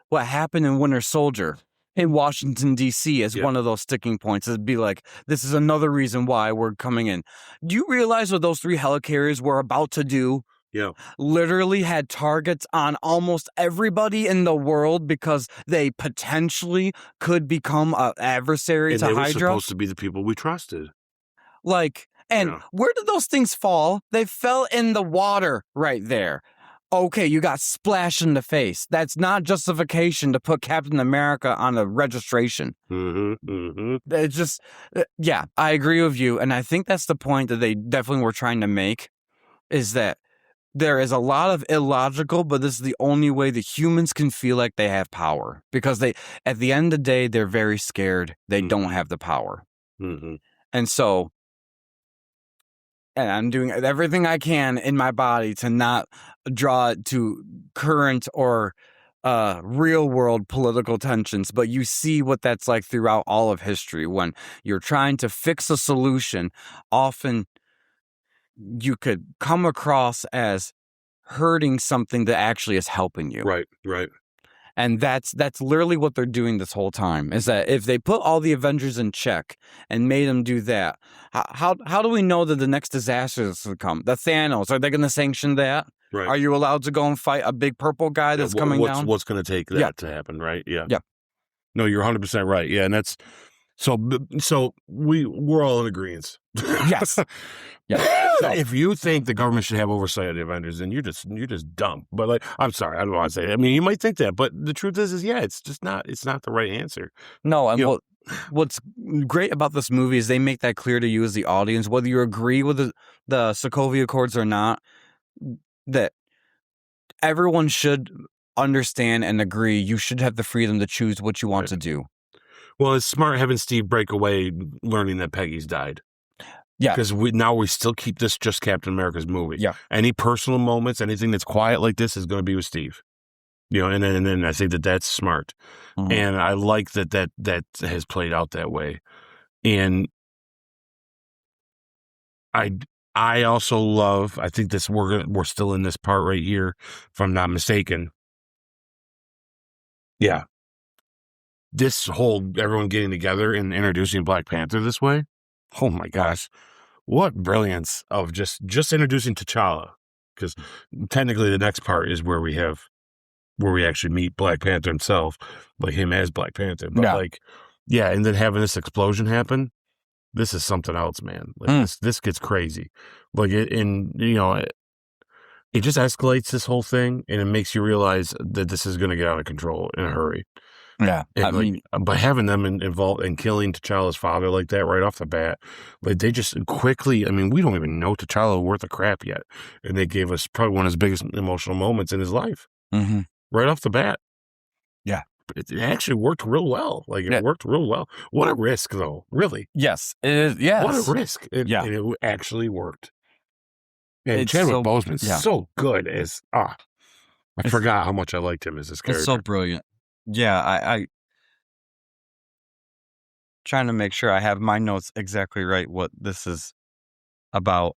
what happened in Winter Soldier in Washington, D.C. as one of those sticking points. It'd be like, this is another reason why we're coming in. Do you realize what those 3 helicarriers were about to do? Yeah. Literally had targets on almost everybody in the world because they potentially could become an adversary to Hydra. Hydra. They were supposed to be the people we trusted. Like, and where did those things fall? They fell in the water right there. Okay, you got splashed in the face. That's not justification to put Captain America on a registration. It's just, yeah, I agree with you. And I think that's the point that they definitely were trying to make, is that there is a lot of illogical, but this is the only way the humans can feel like they have power. Because they, at the end of the day, they're very scared. They don't have the power. And so, and I'm doing everything I can in my body to not draw it to current or real world political tensions. But you see what that's like throughout all of history. When you're trying to fix a solution, often you could come across as hurting something that actually is helping you. Right. And that's literally what they're doing this whole time, is that if they put all the Avengers in check and made them do that, how do we know that the next disaster is going to come? The Thanos, are they going to sanction that? Right. Are you allowed to go and fight a big purple guy that's coming down? What's going to take that to happen, right? Yeah. Yeah. No, you're 100% right. Yeah, and that's so we're all in agreement. Yes. Yeah. So, if you think the government should have oversight of the Avengers, then you're just dumb. But like, I'm sorry, I don't want to say that. I mean, you might think that, but the truth is yeah, it's not the right answer. No, and what's great about this movie is they make that clear to you as the audience, whether you agree with the Sokovia Accords or not, that everyone should understand and agree you should have the freedom to choose what you want to do. Well, it's smart having Steve break away, learning that Peggy's died. Yeah. Because we still keep this just Captain America's movie. Yeah. Any personal moments, anything that's quiet like this is going to be with Steve. And then I think that's smart. And I like that has played out that way. And I also love, I think this we're still in this part right here, if I'm not mistaken. Yeah. This whole everyone getting together and introducing Black Panther this way. Oh my gosh. What brilliance of just introducing T'Challa. Because technically the next part is where we actually meet Black Panther himself, like him as Black Panther. But and then having this explosion happen, this is something else, man. Like this gets crazy. Like it just escalates this whole thing, and it makes you realize that this is going to get out of control in a hurry. Yeah, and by having them involved in killing T'Challa's father like that right off the bat, like they just quickly. I mean, we don't even know T'Challa worth a crap yet, and they gave us probably one of his biggest emotional moments in his life right off the bat. Yeah, but it actually worked real well. Like it worked real well. What a risk, though. Really? Yes, it is. Yes, what a risk. And it actually worked. And Chadwick Boseman's so good as I forgot how much I liked him as this character. It's so brilliant. Yeah, I trying to make sure I have my notes exactly right what this is about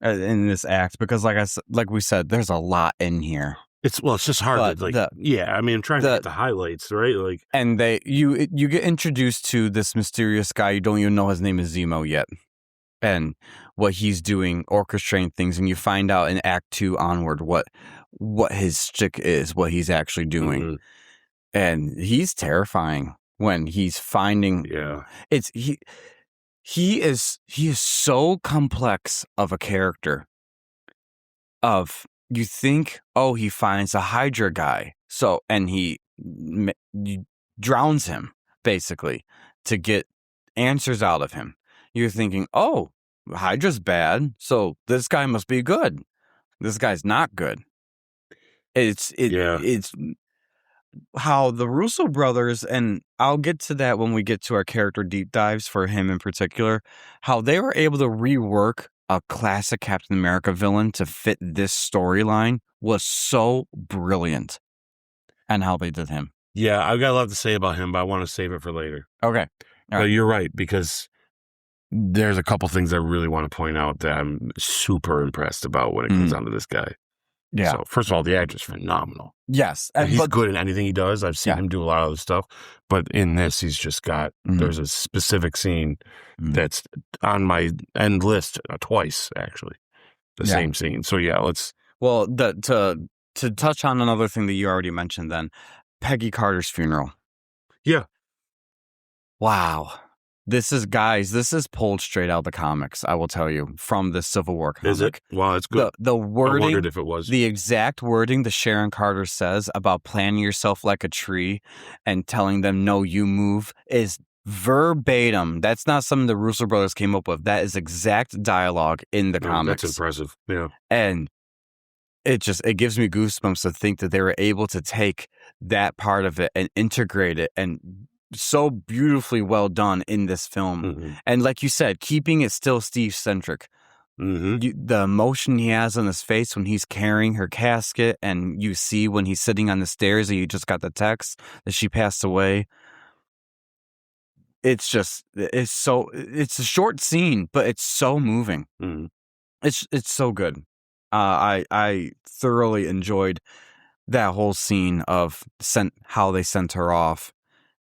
in this act, because like we said, there's a lot in here. It's just hard to I mean, I'm trying to get the highlights, right? Like, and you get introduced to this mysterious guy. You don't even know his name is Zemo yet, and what he's doing, orchestrating things, and you find out in Act 2 onward what his shtick is, what he's actually doing. And he's terrifying when he's finding. Yeah, he is so complex of a character. You think, he finds a Hydra guy, and he drowns him basically to get answers out of him. You're thinking, Hydra's bad, so this guy must be good. This guy's not good. It's how the Russo brothers, and I'll get to that when we get to our character deep dives for him in particular, how they were able to rework a classic Captain America villain to fit this storyline was so brilliant, and how they did him. Yeah, I've got a lot to say about him, but I want to save it for later. Okay. But you're right, because there's a couple things I really want to point out that I'm super impressed about when it comes down to this guy. Yeah. So first of all, the actor's phenomenal. Yes. And he's good in anything he does. I've seen him do a lot of other stuff, but in this, he's just got. There's a specific scene that's on my end list twice, actually. The same scene. So yeah, let's. Well, to touch on another thing that you already mentioned, then Peggy Carter's funeral. Yeah. Wow. This is pulled straight out of the comics, I will tell you, from the Civil War comic. Is it? Wow, it's good. The wording, I wondered if it was. The exact wording that Sharon Carter says about planting yourself like a tree and telling them, no, you move, is verbatim. That's not something the Russo brothers came up with. That is exact dialogue in the comics. That's impressive. Yeah. And it gives me goosebumps to think that they were able to take that part of it and integrate it, and so beautifully well done in this film. And like you said, keeping it still Steve-centric. The emotion he has on his face when he's carrying her casket, and you see when he's sitting on the stairs and you just got the text that she passed away. It's a short scene, but it's so moving. It's so good. I thoroughly enjoyed that whole scene of how they sent her off,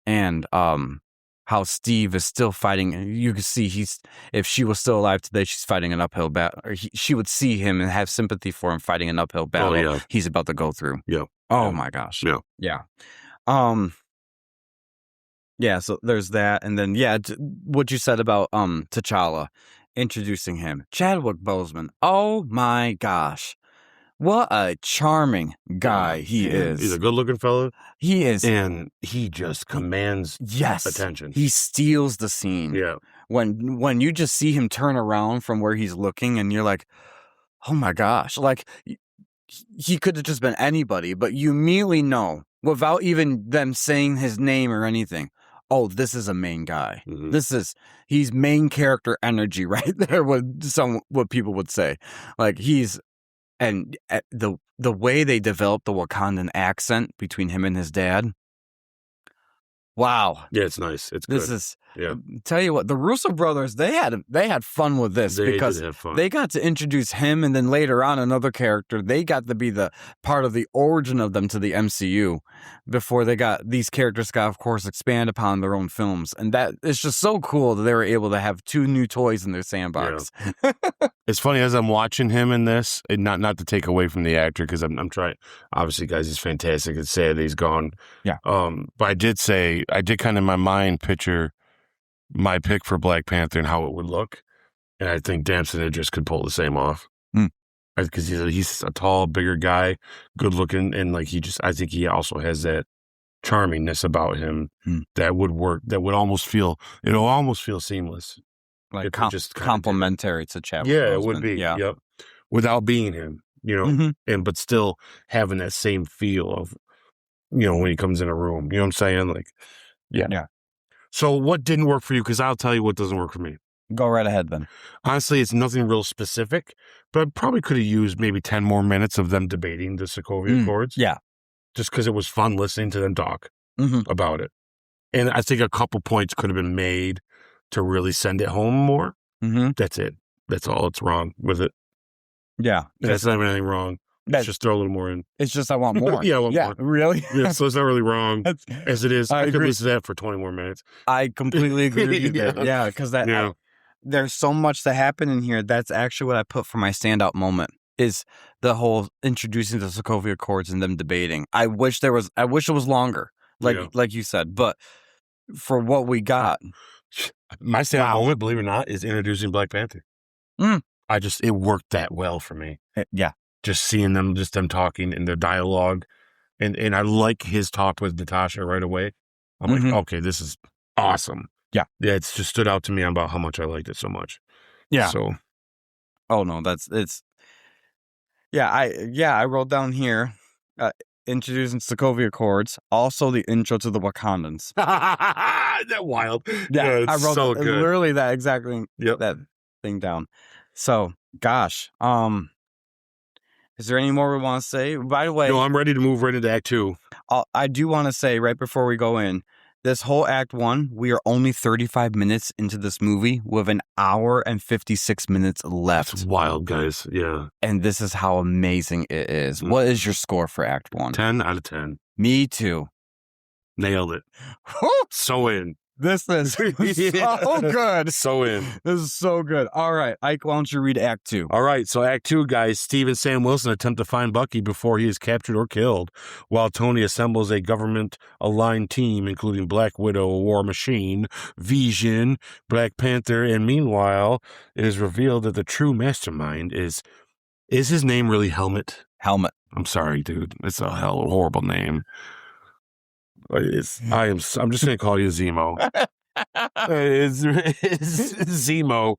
and how Steve is still fighting. You can see if she was still alive today, she's fighting an uphill battle. She would see him and have sympathy for him fighting an uphill battle he's about to go through. Yeah. Oh my gosh. Yeah. Yeah. Yeah, so there's that, and then what you said about T'Challa, introducing him, Chadwick Boseman. Oh my gosh, what a charming guy he is. He's a good-looking fellow. He is, and he just commands attention. He steals the scene. Yeah, when you just see him turn around from where he's looking, and you're like, oh my gosh, like he could have just been anybody, but you immediately know without even them saying his name or anything. Oh, this is a main guy. He's main character energy right there. What people would say, like and the way they developed the Wakandan accent between him and his dad. Wow. Yeah, it's nice. It's good. Tell you what, the Russo brothers, they had fun with this because they got to introduce him, and then later on another character. They got to be the part of the origin of them to the MCU before these characters got, of course, expand upon their own films. And that it's just so cool that they were able to have two new toys in their sandbox. Yeah. It's funny as I'm watching him in this, and not to take away from the actor, because I'm trying. Obviously, guys, he's fantastic. It's sad that he's gone. Yeah. But I did kind of in my mind picture my pick for Black Panther and how it would look, and I think Damson Idris could pull the same off. Because he's a tall, bigger guy, good looking, and I think he also has that charmingness about him that would work. That would almost feel seamless, like just complementary to Chadwick. Yeah, it would be. Yeah. Yep. Without being him, and but still having that same feel of, when he comes in a room. You know what I'm saying? Yeah. So what didn't work for you? Because I'll tell you what doesn't work for me. Go right ahead then. Honestly, it's nothing real specific, but I probably could have used maybe 10 more minutes of them debating the Sokovia Accords. Yeah. Just because it was fun listening to them talk about it. And I think a couple points could have been made to really send it home more. That's it. That's all that's wrong with it. Yeah. That's not even anything wrong. Let's just throw a little more in. It's just I want more. I want more. Really? Yeah, so it's not really wrong as it is. I could agree. listen to that for 20 more minutes. I completely agree with you there. Yeah, because there's so much that happened in here. That's actually what I put for my standout moment, is the whole introducing the Sokovia Accords and them debating. I wish it was longer, like you said, but for what we got. My standout moment, believe it or not, is introducing Black Panther. It worked that well for me. Yeah. Just seeing them talking in their dialogue. And I like his talk with Natasha right away. I'm like, okay, this is awesome. Yeah. Yeah, it's just stood out to me about how much I liked it so much. Yeah. So. Oh, no, I wrote down here, introducing Sokovia Accords, also the intro to the Wakandans. That wild. Yeah, I wrote so good. Literally that exactly that thing down. So, gosh, is there any more we want to say? By the way, no, I'm ready to move right into Act 2. I do want to say right before we go in, This whole Act 1, we are only 35 minutes into this movie with an hour and 56 minutes left. That's wild, guys. Yeah. And this is how amazing it is. What is your score for Act 1? 10 out of 10. Me too. Nailed it. So in. This is so good. So in. This is so good. All right, Ike, why don't you read Act 2? All right, so Act 2, guys. Steve and Sam Wilson attempt to find Bucky before he is captured or killed, while Tony assembles a government-aligned team, including Black Widow, War Machine, Vision, Black Panther, and meanwhile, it is revealed that the true mastermind is his name really Helmet? Helmet. I'm sorry, dude. It's a horrible name. I'm just going to call you Zemo. It's Zemo,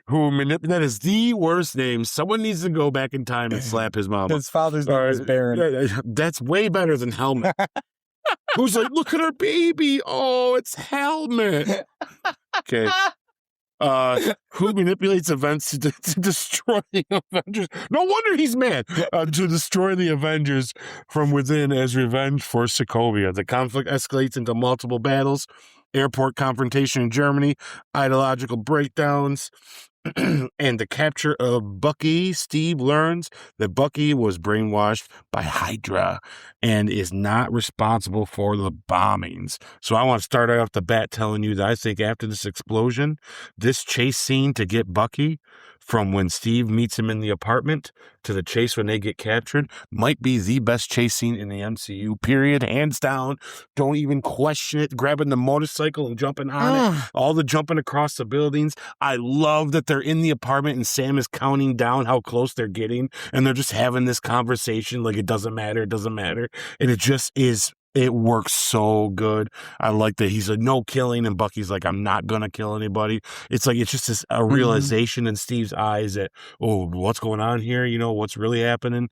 that is the worst name. Someone needs to go back in time and slap his mom. His father's name is Baron. That's way better than Helmet. Who's like, look at her baby. Oh, it's Helmet. Okay. Who manipulates events to destroy the Avengers? No wonder he's mad. To destroy the Avengers from within as revenge for Sokovia. The conflict escalates into multiple battles, airport confrontation in Germany, ideological breakdowns, and the capture of Bucky. Steve learns that Bucky was brainwashed by Hydra and is not responsible for the bombings. So I want to start right off the bat telling you that I think after this explosion, this chase scene to get Bucky from when Steve meets him in the apartment to the chase when they get captured might be the best chase scene in the MCU, period, hands down. Don't even question it. Grabbing the motorcycle and jumping on it, all the jumping across the buildings. I love that they're in the apartment and Sam is counting down how close they're getting and they're just having this conversation like it doesn't matter, and it just is. It works so good. I like that he's like, no killing, and Bucky's like, I'm not going to kill anybody. It's like, it's just a realization in Steve's eyes that, oh, what's going on here? You know, what's really happening?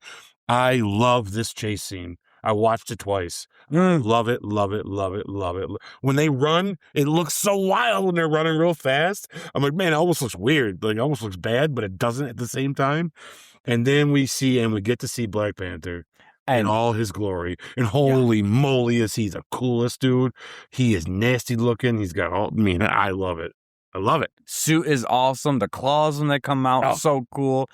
I love this chase scene. I watched it twice. Love it. When they run, it looks so wild when they're running real fast. I'm like, man, it almost looks weird. Like, it almost looks bad, but it doesn't at the same time. And then we get to see Black Panther. And all his glory. And holy moly, is he the coolest dude. He is nasty looking. He's got I love it. I love it. Suit is awesome. The claws when they come out, so cool.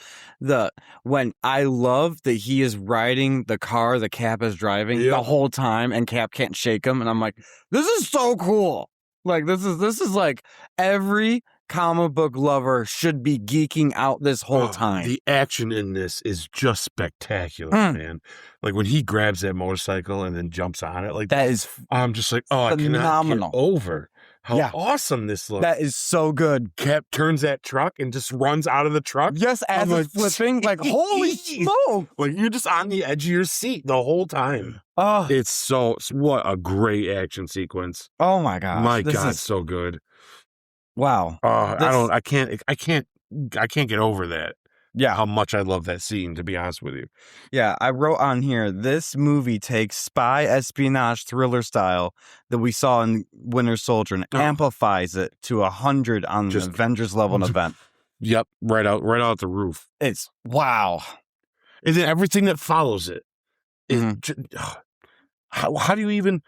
When I love that he is riding the car that Cap is driving the whole time and Cap can't shake him. And I'm like, this is so cool. Like, this is like every comic book lover should be geeking out this whole time. The action in this is just spectacular, man. Like when he grabs that motorcycle and then jumps on it, like that is. I'm just like, I cannot get over how awesome this looks. That is so good. Cap turns that truck and just runs out of the truck. Yes, as it's flipping, like holy smoke! Like you're just on the edge of your seat the whole time. It's what a great action sequence. Oh my gosh. My God, so good. Wow. I can't get over that. Yeah. How much I love that scene, to be honest with you. Yeah, I wrote on here, this movie takes spy espionage thriller style that we saw in Winter Soldier and amplifies it to 100 on the Avengers level event. Yep, right out the roof. It's wow. And then everything that follows it. How do you even,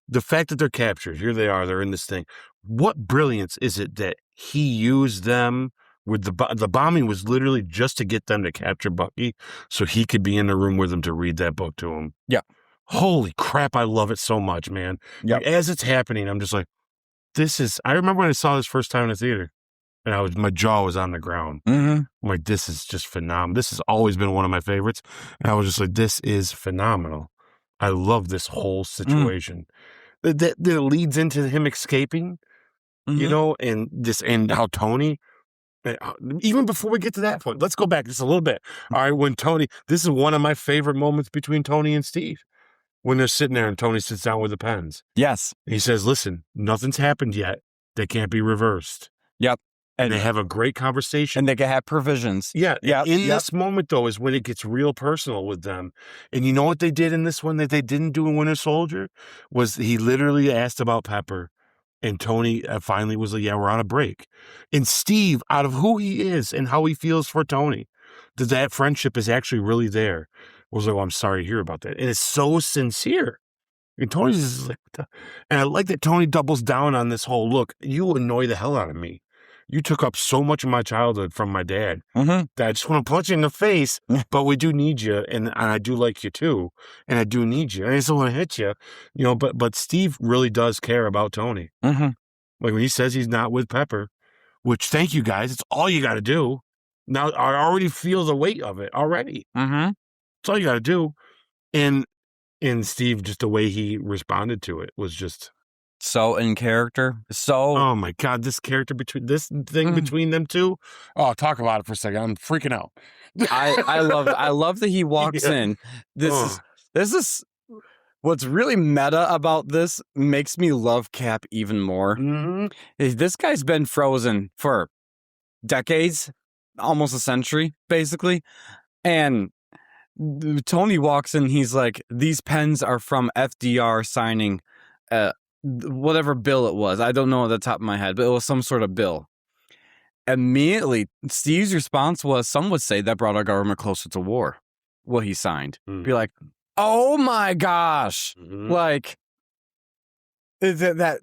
the fact that they're captured, here they are, they're in this thing. What brilliance is it that he used them with the bombing was literally just to get them to capture Bucky so he could be in the room with them to read that book to him. Yeah. Holy crap, I love it so much, man. Yep. Like, as it's happening, I'm just like, I remember when I saw this first time in the theater and my jaw was on the ground. I'm like, this is just phenomenal. This has always been one of my favorites. And I was just like, this is phenomenal. I love this whole situation. That leads into him escaping, you know, and how Tony, even before we get to that point, let's go back just a little bit. All right, when Tony, this is one of my favorite moments between Tony and Steve, when they're sitting there and Tony sits down with the pens. Yes. He says, listen, nothing's happened yet. They can't be reversed. Yep. And they have a great conversation. And they can have provisions. Yeah. This moment, though, is when it gets real personal with them. And you know what they did in this one that they didn't do in Winter Soldier? Was he literally asked about Pepper. And Tony finally was like, yeah, we're on a break. And Steve, out of who he is and how he feels for Tony, that friendship is actually really there, was like, well, I'm sorry to hear about that. And it's so sincere. And Tony's just like, and I like that Tony doubles down on this whole look. You annoy the hell out of me. You took up so much of my childhood from my dad that I just want to punch you in the face. But we do need you, and I do like you too, and I do need you. I just don't want to hit you, But Steve really does care about Tony. Like when he says he's not with Pepper, which thank you guys, it's all you got to do. Now I already feel the weight of it already. That's all you got to do, and Steve, just the way he responded to it was just so in character. So, oh my God, this character between them two. Oh, talk about it for a second. I'm freaking out. I love that he walks in. This is what's really meta about this. Makes me love Cap even more. This guy's been frozen for decades, almost a century, basically, and Tony walks in. He's like, these pens are from FDR signing whatever bill it was. I don't know at the top of my head, but it was some sort of bill. Immediately, Steve's response was, some would say that brought our government closer to war. What he signed. Be like, oh my gosh. Like, that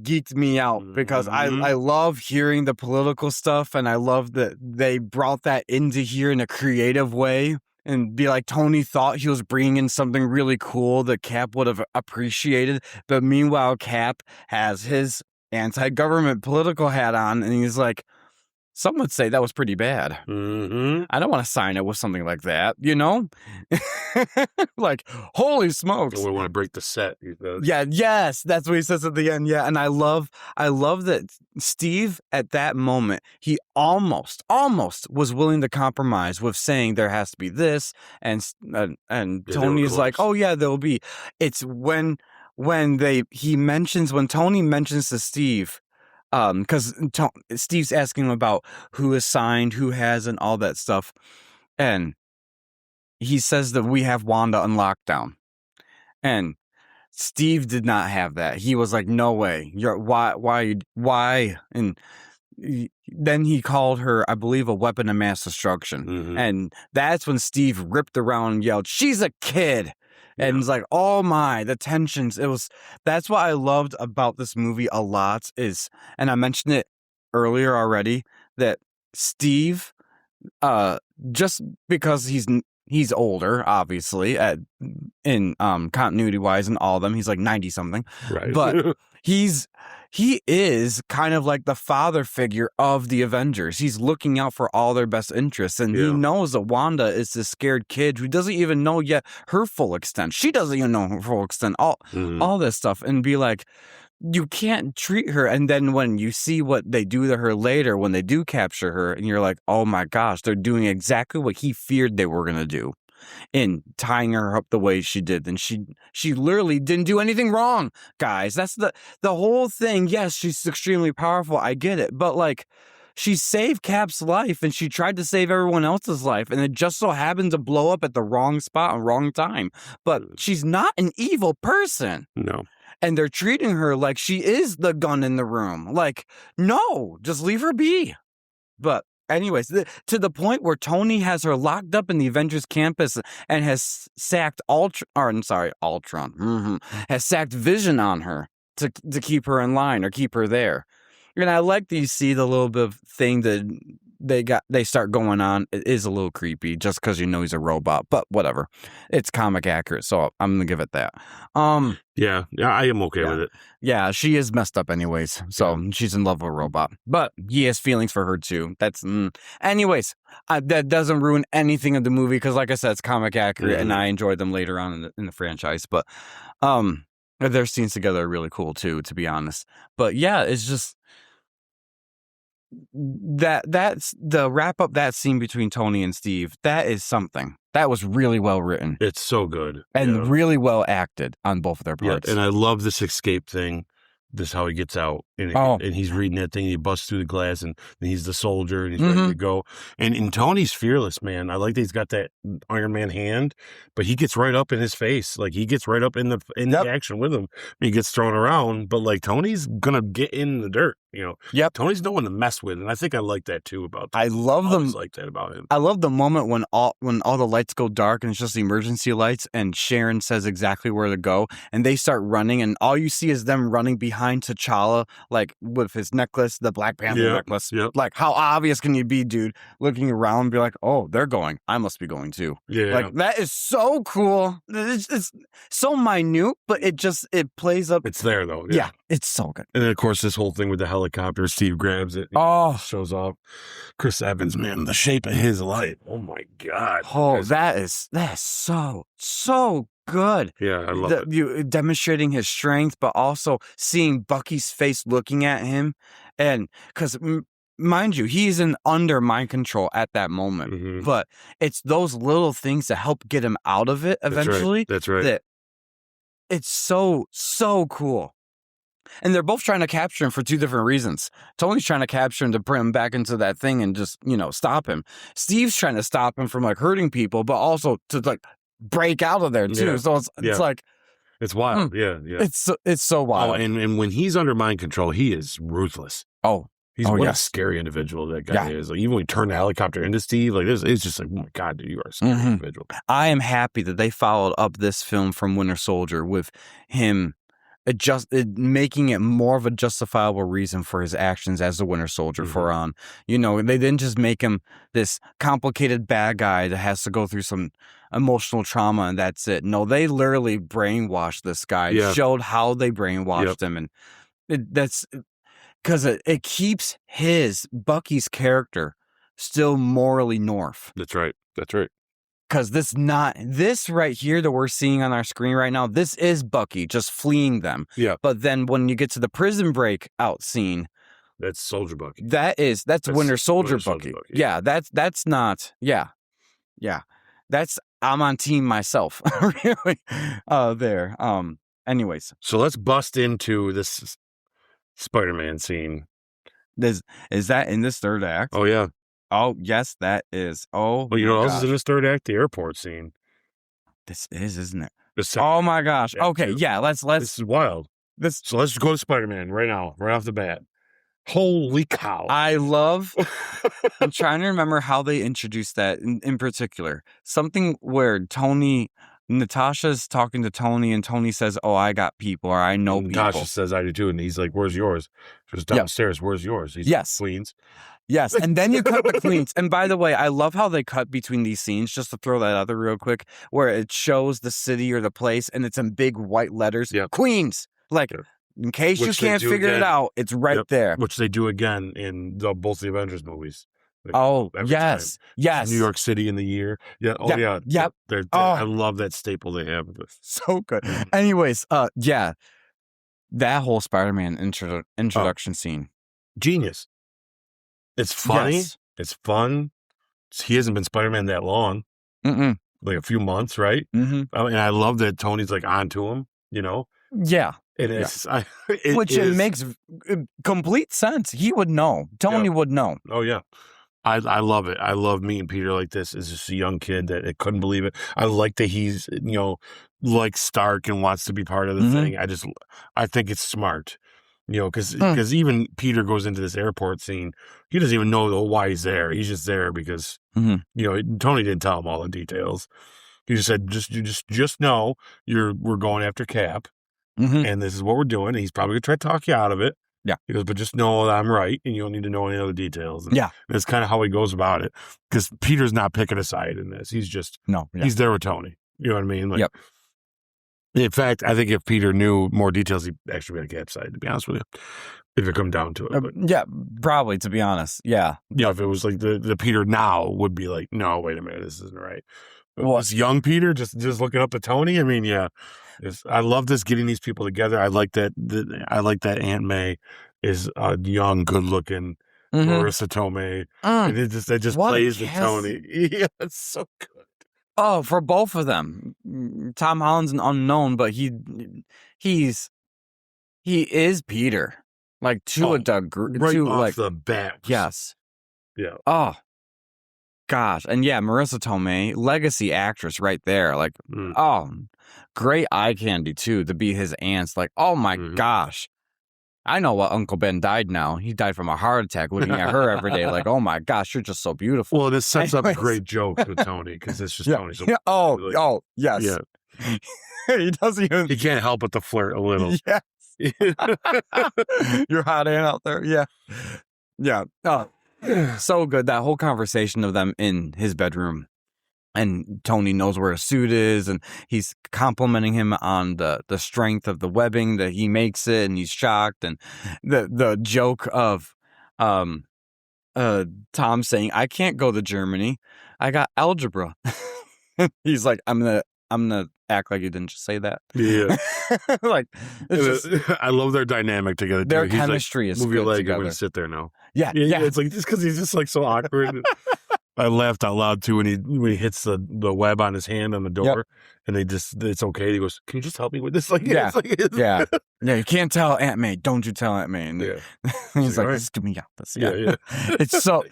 geeked me out because I love hearing the political stuff, and I love that they brought that into here in a creative way, and be like, Tony thought he was bringing in something really cool that Cap would have appreciated, but meanwhile Cap has his anti-government political hat on, and he's like, some would say that was pretty bad. I don't want to sign it with something like that, Like, holy smokes. We want to break the set. Yeah, yes, that's what he says at the end. Yeah, and I love that Steve, at that moment, he almost was willing to compromise with saying there has to be this, and Tony's like, oh yeah, there'll be. It's when Tony mentions to Steve. Because Steve's asking him about who is signed, who hasn't, all that stuff. And he says that we have Wanda on lockdown. And Steve did not have that. He was like, no way. Why? And then he called her, I believe, a weapon of mass destruction. And that's when Steve ripped around and yelled, she's a kid. And it's like, oh my, the tensions. That's what I loved about this movie a lot is, and I mentioned it earlier already, that Steve, just because he's older, obviously, in continuity wise and all of them, he's like 90 something, right? But he is kind of like the father figure of the Avengers. He's looking out for all their best interests. And he knows that Wanda is this scared kid who doesn't even know yet her full extent. She doesn't even know her full extent, all this stuff. And be like, you can't treat her. And then when you see what they do to her later, when they do capture her, and you're like, oh my gosh, they're doing exactly what he feared they were going to do. In tying her up the way she did. And she literally didn't do anything wrong, guys. That's the whole thing. Yes, she's extremely powerful. I get it. But like, she saved Cap's life, and she tried to save everyone else's life, and it just so happened to blow up at the wrong spot and wrong time. But she's not an evil person. No. And they're treating her like she is the gun in the room. Like, no, just leave her be. But anyways, to the point where Tony has her locked up in the Avengers campus and has sacked Ultron, has sacked Vision on her to keep her in line or keep her there. And I like that you see the little bit of thing that they start going on. It is a little creepy just because he's a robot, but whatever. It's comic accurate, so I'm gonna give it that. Yeah, I am okay with it. Yeah, she is messed up anyways, so she's in love with a robot. But he has feelings for her too. That's anyways. That doesn't ruin anything of the movie because, like I said, it's comic accurate, and I enjoyed them later on in the franchise. But their scenes together are really cool too, to be honest. But yeah, it's just. That's the wrap up that scene between Tony and Steve. That is something that was really well written. It's so good and really well acted on both of their parts. And I love this escape thing. This is how he gets out. and he's reading that thing. And he busts through the glass, and he's the soldier, and he's ready to go. And Tony's fearless, man. I like that he's got that Iron Man hand, but he gets right up in his face, like he gets right up in the action with him. He gets thrown around, but like Tony's gonna get in the dirt. Tony's no one to mess with, and I think I like that too about. I love them. Like that about him. I love the moment when all the lights go dark and it's just the emergency lights, and Sharon says exactly where to go, and they start running, and all you see is them running behind T'Challa, like with his necklace, the Black Panther necklace. Like, how obvious can you be, dude? Looking around and be like, oh, they're going. I must be going too. Yeah, like that is so cool. It's so minute, but it plays up. It's there though. Yeah, it's so good. And then of course this whole thing with the helicopter, Steve grabs it. Shows off. Chris Evans, man, the shape of his life. Oh my God. Oh, that is so good. Yeah, I love it. You demonstrating his strength, but also seeing Bucky's face looking at him, and because mind you, he's under mind control at that moment, but it's those little things that help get him out of it eventually. That's right. That it's so cool. And they're both trying to capture him for two different reasons. Tony's trying to capture him to bring him back into that thing and just, stop him. Steve's trying to stop him from like hurting people, but also to like break out of there too. So it's like, it's wild. Yeah. It's so wild. Oh, and when he's under mind control, he is ruthless. He's a scary individual that guy is. Like, even when he turned the helicopter into Steve, like this, it's just like, oh my God, dude, you are a scary individual. I am happy that they followed up this film from Winter Soldier with him making it more of a justifiable reason for his actions as the Winter Soldier for they didn't just make him this complicated bad guy that has to go through some emotional trauma and that's it. No, they literally brainwashed this guy, showed how they brainwashed him, and that's because it keeps Bucky's character still morally north. That's right. Because this right here that we're seeing on our screen right now, this is Bucky just fleeing them. Yeah. But then when you get to the prison breakout scene, that's Soldier Bucky. That's Winter Soldier Bucky. Yeah, that's not. Yeah. That's I'm on team myself. Really. There. Anyways. So let's bust into this Spider-Man scene. Is that in this third act? Oh yeah. Oh, yes, that is. Oh, but you know what else is in this third act? The airport scene. This is, isn't it? Oh my gosh. Okay, yeah, let's. This is wild. So let's go to Spider-Man right now, right off the bat. Holy cow. I'm trying to remember how they introduced that in particular. Something where Natasha's talking to Tony, and Tony says, "Oh, I got people, or I know people." Natasha says, "I do too," and he's like, "Where's yours?" Just downstairs. Where's yours? He's Queens. Yes, and then you cut the Queens. And by the way, I love how they cut between these scenes, just to throw that out there real quick, where it shows the city or the place, and it's in big white letters, Queens. Like, in case you can't figure it out, it's right there. Which they do again in both the Avengers movies. Like, yes. New York City in the year. Yeah. Oh, yeah. Yep. I love that staple they have. So good. Anyways, that whole Spider-Man introduction scene. Genius. It's funny. Yes. It's fun. He hasn't been Spider-Man that long. Like a few months, right? And I love that Tony's like onto him, Yeah. It is. It makes complete sense. He would know. Tony would know. Oh, yeah. I love it. I love meeting Peter like this as just a young kid that couldn't believe it. I like that he's, like Stark and wants to be part of the thing. I think it's smart, because even Peter goes into this airport scene. He doesn't even know why he's there. He's just there because, Tony didn't tell him all the details. He just said, just know we're going after Cap. And this is what we're doing. And he's probably going to try to talk you out of it. Yeah. He goes, but just know that I'm right, and you don't need to know any other details. And that's kind of how he goes about it. Because Peter's not picking a side in this. He's just, he's there with Tony. You know what I mean? Like, in fact, I think if Peter knew more details, he'd actually be on Cap's side, to be honest with you. If it come down to it. But, probably, to be honest. Yeah. If it was like the Peter now would be like, no, wait a minute, this isn't right. Well, this young Peter just looking up at Tony. I mean, I love this, getting these people together. I like that. I like that Aunt May is a young, good-looking Marissa Tomei, and it just plays the Tony. Yeah, it's so good. Oh, for both of them, Tom Holland's an unknown, but he is Peter. Like to a degree, right to off like the bat. yes, Yeah. oh gosh, and yeah, Marissa Tomei, legacy actress right there. Like oh, great eye candy too to be his aunts. Like oh my gosh. I know what Uncle Ben died now. He died from a heart attack looking at her every day. Like, oh my gosh, you're just so beautiful. Well, this sets up great jokes with Tony because it's just Tony. So oh, yes. Yeah. He doesn't even. He can't help but to flirt a little. Yes. You're hot aunt out there. Yeah. Yeah. Oh, so good. That whole conversation of them in his bedroom. And Tony knows where his suit is, and he's complimenting him on the strength of the webbing that he makes it, and he's shocked. And the joke of Tom saying, "I can't go to Germany. I got algebra." He's like, "I'm gonna act like you didn't just say that." Yeah, like it's just, I love their dynamic together. Their He's chemistry like, is move your good leg. together. I'm gonna sit there now. Yeah. It's like just because he's just like so awkward. I laughed out loud too when he hits the web on his hand on the door, and it's okay. He goes, "Can you just help me with this?" Like, yeah, you can't tell Aunt May. Don't you tell Aunt May? And he's like, "Just give me out this." Yeah. It's so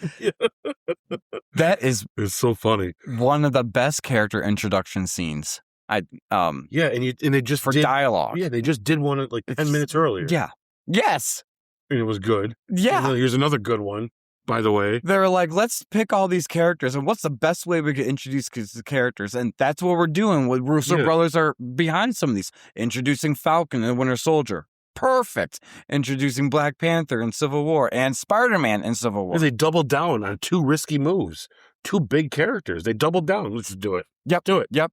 it's so funny. One of the best character introduction scenes. And they just for dialogue. Yeah, they just did one like 10 minutes earlier. Yeah. Yes. And it was good. Yeah. Here's another good one. By the way, they're like, let's pick all these characters, and what's the best way we could introduce the characters? And that's what we're doing. With Russo brothers are behind some of these, introducing Falcon and Winter Soldier, perfect. Introducing Black Panther in Civil War and Spider-Man in Civil War. They doubled down on two risky moves, two big characters. They doubled down. Let's do it. Yep, do it. Yep,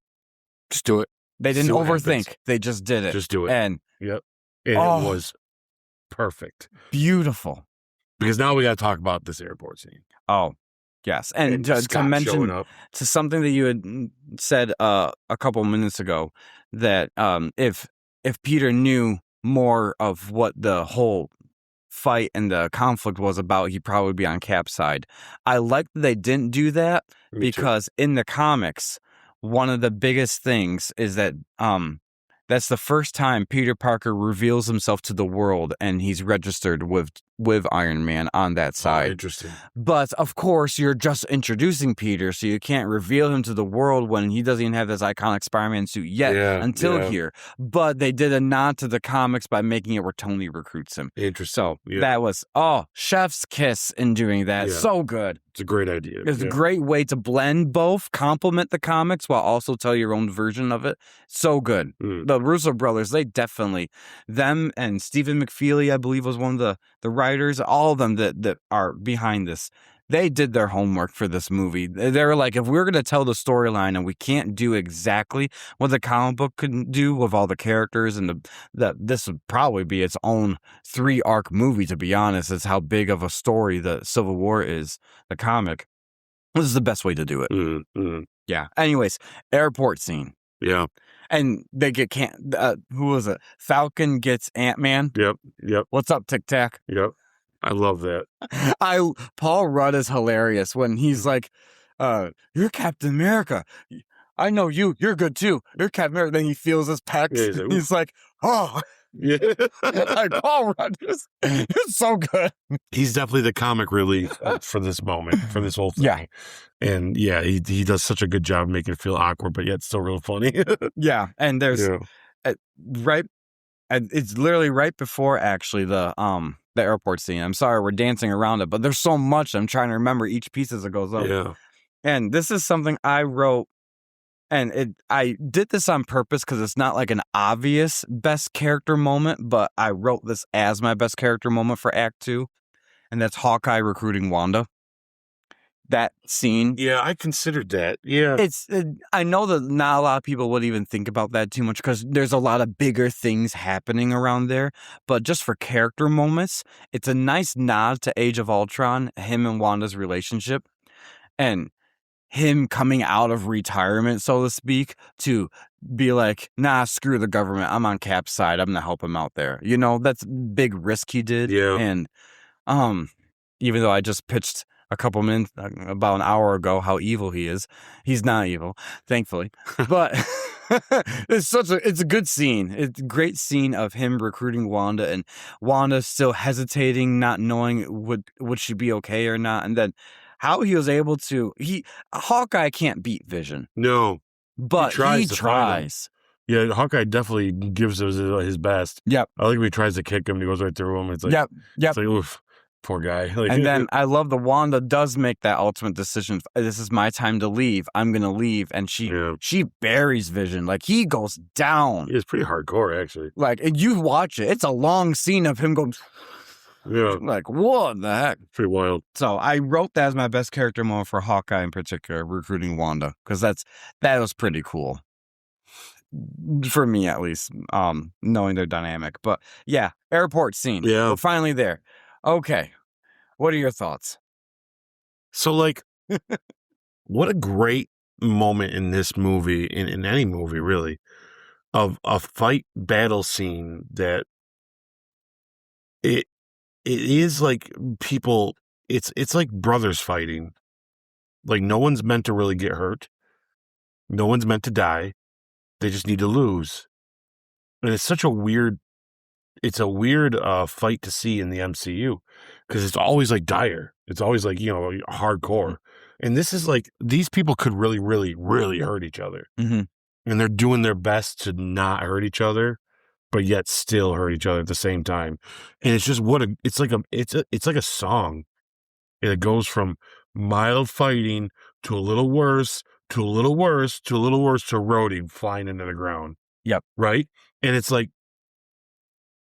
just do it. They didn't overthink. Happens. They just did it. Just do it. And it was perfect, beautiful. Because now we got to talk about this airport scene. Oh, yes. And to mention to something that you had said a couple minutes ago, that if Peter knew more of what the whole fight and the conflict was about, he'd probably be on Cap's side. I like that they didn't do that because in the comics, one of the biggest things is that that's the first time Peter Parker reveals himself to the world, and he's registered with Iron Man on that side. Oh, interesting. But of course, you're just introducing Peter, so you can't reveal him to the world when he doesn't even have this iconic Spider-Man suit yet until here. But they did a nod to the comics by making it where Tony recruits him. Interesting. So that was chef's kiss in doing that. Yeah. So good. It's a great idea. It's a great way to blend both, complement the comics while also tell your own version of it. So good. The Russo brothers, they definitely, them and Stephen McFeely, I believe, was one of the writers, all of them that are behind this. They did their homework for this movie. They were like, if we're going to tell the storyline and we can't do exactly what the comic book can do with all the characters, and this would probably be its own 3-arc movie, to be honest. It's how big of a story the Civil War is, the comic. This is the best way to do it. Yeah. Anyways, airport scene. Yeah. And they get who was it? Falcon gets Ant-Man. Yep. What's up, Tic Tac? Yep. I love that. Paul Rudd is hilarious when he's like, "You're Captain America. I know you. You're good too. You're Captain America." Then he feels his pecs. Yeah, he's like, "Oh." Yeah. Like Paul Rudd is so good. He's definitely the comic relief for this moment, for this whole thing. Yeah. And he does such a good job making it feel awkward, but yet still real funny. Yeah. And there's it's literally right before actually the airport scene. I'm sorry, we're dancing around it, but there's so much. I'm trying to remember each piece as it goes up. Yeah. And this is something I wrote, and I did this on purpose because it's not like an obvious best character moment, but I wrote this as my best character moment for Act 2, and that's Hawkeye recruiting Wanda. That scene. Yeah, I considered that. Yeah. I know that not a lot of people would even think about that too much because there's a lot of bigger things happening around there. But just for character moments, it's a nice nod to Age of Ultron, him and Wanda's relationship, and him coming out of retirement, so to speak, to be like, nah, screw the government. I'm on Cap's side. I'm going to help him out there. You know, that's a big risk he did. Yeah. And even though I just pitched a couple minutes, about an hour ago, how evil he is. He's not evil, thankfully, but it's a good scene. It's a great scene of him recruiting Wanda and Wanda still hesitating, not knowing would she be okay or not, and then how he was able to. Hawkeye can't beat Vision. No, but he tries. Yeah, Hawkeye definitely gives his best. Yep. I like when he tries to kick him, he goes right through him. It's like, yep. It's like, oof, poor guy. Like, and then I love the Wanda does make that ultimate decision. This is my time to leave. I'm going to leave. And she buries Vision. Like, he goes down. It's pretty hardcore, actually. Like, you watch it. It's a long scene of him going... Yeah. Like, what the heck? Pretty wild. So I wrote that as my best character moment for Hawkeye in particular, recruiting Wanda, because that was pretty cool. For me, at least, knowing their dynamic. But yeah, airport scene. Yeah. We're finally there. Okay. What are your thoughts? So, like, what a great moment in this movie, in any movie, really, of a fight battle scene that it is like people, it's like brothers fighting. Like, no one's meant to really get hurt. No one's meant to die. They just need to lose. And it's such a weird fight to see in the MCU, because it's always like dire. It's always like, hardcore. And this is like, these people could really, really, really hurt each other. Mm-hmm. And they're doing their best to not hurt each other, but yet still hurt each other at the same time. And it's just it's like a song. And it goes from mild fighting to a little worse, to a little worse, to a little worse, to Rhodey flying into the ground. Yep. Right? And it's like,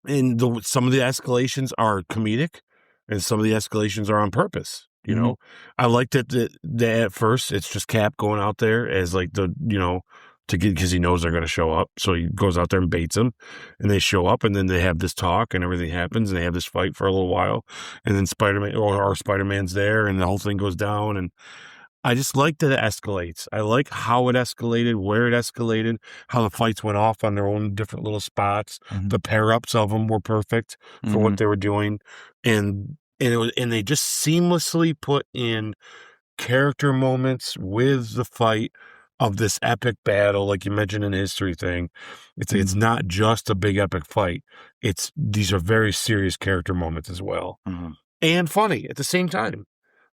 and some of the escalations are comedic, and some of the escalations are on purpose. You know, I like that at first it's just Cap going out there as like because he knows they're going to show up. So he goes out there and baits them, and they show up, and then they have this talk, and everything happens, and they have this fight for a little while, and then Spider-Man's there, and the whole thing goes down, and I just like that it escalates. I like how it escalated, where it escalated, how the fights went off on their own different little spots. Mm-hmm. The pair-ups of them were perfect for what they were doing, and they just seamlessly put in character moments with the fight of this epic battle, like you mentioned in the history thing. It's not just a big epic fight. These are very serious character moments as well, and funny at the same time.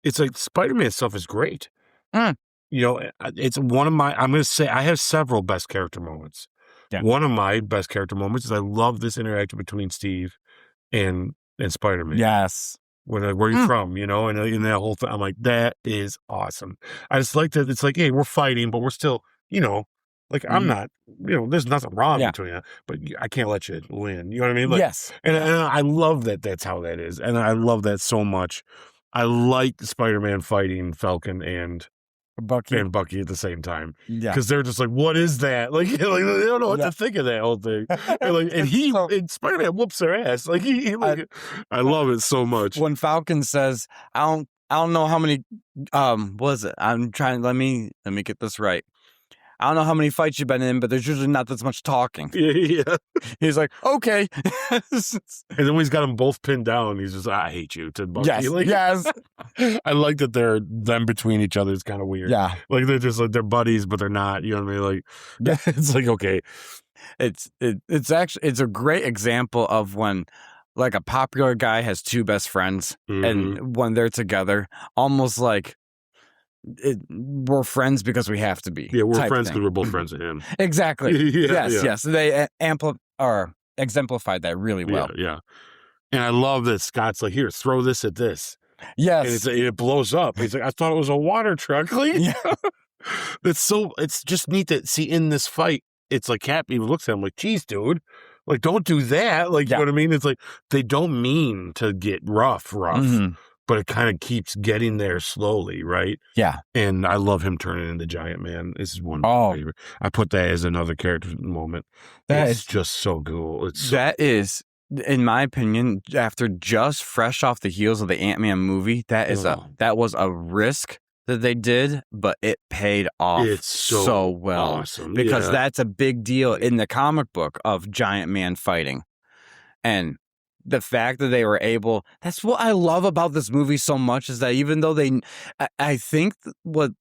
It's like Spider-Man stuff is great. It's one of my, I'm going to say, I have several best character moments. Yeah. One of my best character moments is I love this interaction between Steve and Spider-Man. Yes. Where are you from? And that whole thing. I'm like, that is awesome. I just like that. It's like, hey, we're fighting, but we're still, like, I'm not, there's nothing wrong between us, but I can't let you win. You know what I mean? Like, yes. And I love that that's how that is. And I love that so much. I like Spider-Man fighting Falcon and Bucky at the same time. Yeah. Because they're just like, what is that? Like, they don't know what to think of that whole thing. And Spider-Man whoops their ass. Like, I love it so much. When Falcon says, I don't know how many, what is it? I'm trying, let me get this right. I don't know how many fights you've been in, but there's usually not this much talking. Yeah. He's like, okay. And then when he's got them both pinned down, he's just, I hate you to Bucky. Yes. I like that them between each other is kind of weird. Yeah. Like, they're just like, they're buddies, but they're not. You know what I mean? Like, it's like, okay. It's actually, it's a great example of when, like, a popular guy has two best friends, and when they're together, almost like, we're friends because we have to be. Yeah, we're friends because we're both friends of him. Exactly. Yes. They exemplified that really well. Yeah. And I love that Scott's like, here, throw this at this. Yes. And it blows up. He's like, I thought it was a water truck. Like, it's just neat that, see, in this fight, it's like Cap even looks at him like, geez, dude, like, don't do that. Like, you know what I mean? It's like, they don't mean to get rough. But it kind of keeps getting there slowly, right? Yeah. And I love him turning into Giant Man. This is one of my favorite. I put that as another character moment. It's just so cool. That is, in my opinion, after just fresh off the heels of the Ant-Man movie, that was a risk that they did, but it paid off so well. Awesome. Because that's a big deal in the comic book of Giant Man fighting. And the fact that they were able, that's what I love about this movie so much, is that even though I think what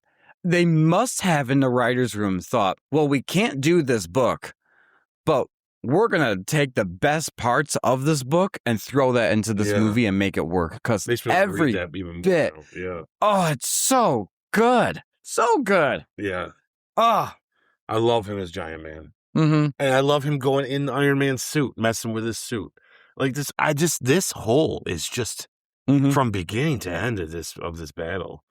they must have in the writer's room thought, well, we can't do this book, but we're going to take the best parts of this book and throw that into this movie and make it work. Because every bit, oh, it's so good. So good. Yeah. Oh. I love him as Giant Man. Mm-hmm. And I love him going in the Iron Man suit, messing with his suit. Like this, this whole is just from beginning to end of this battle.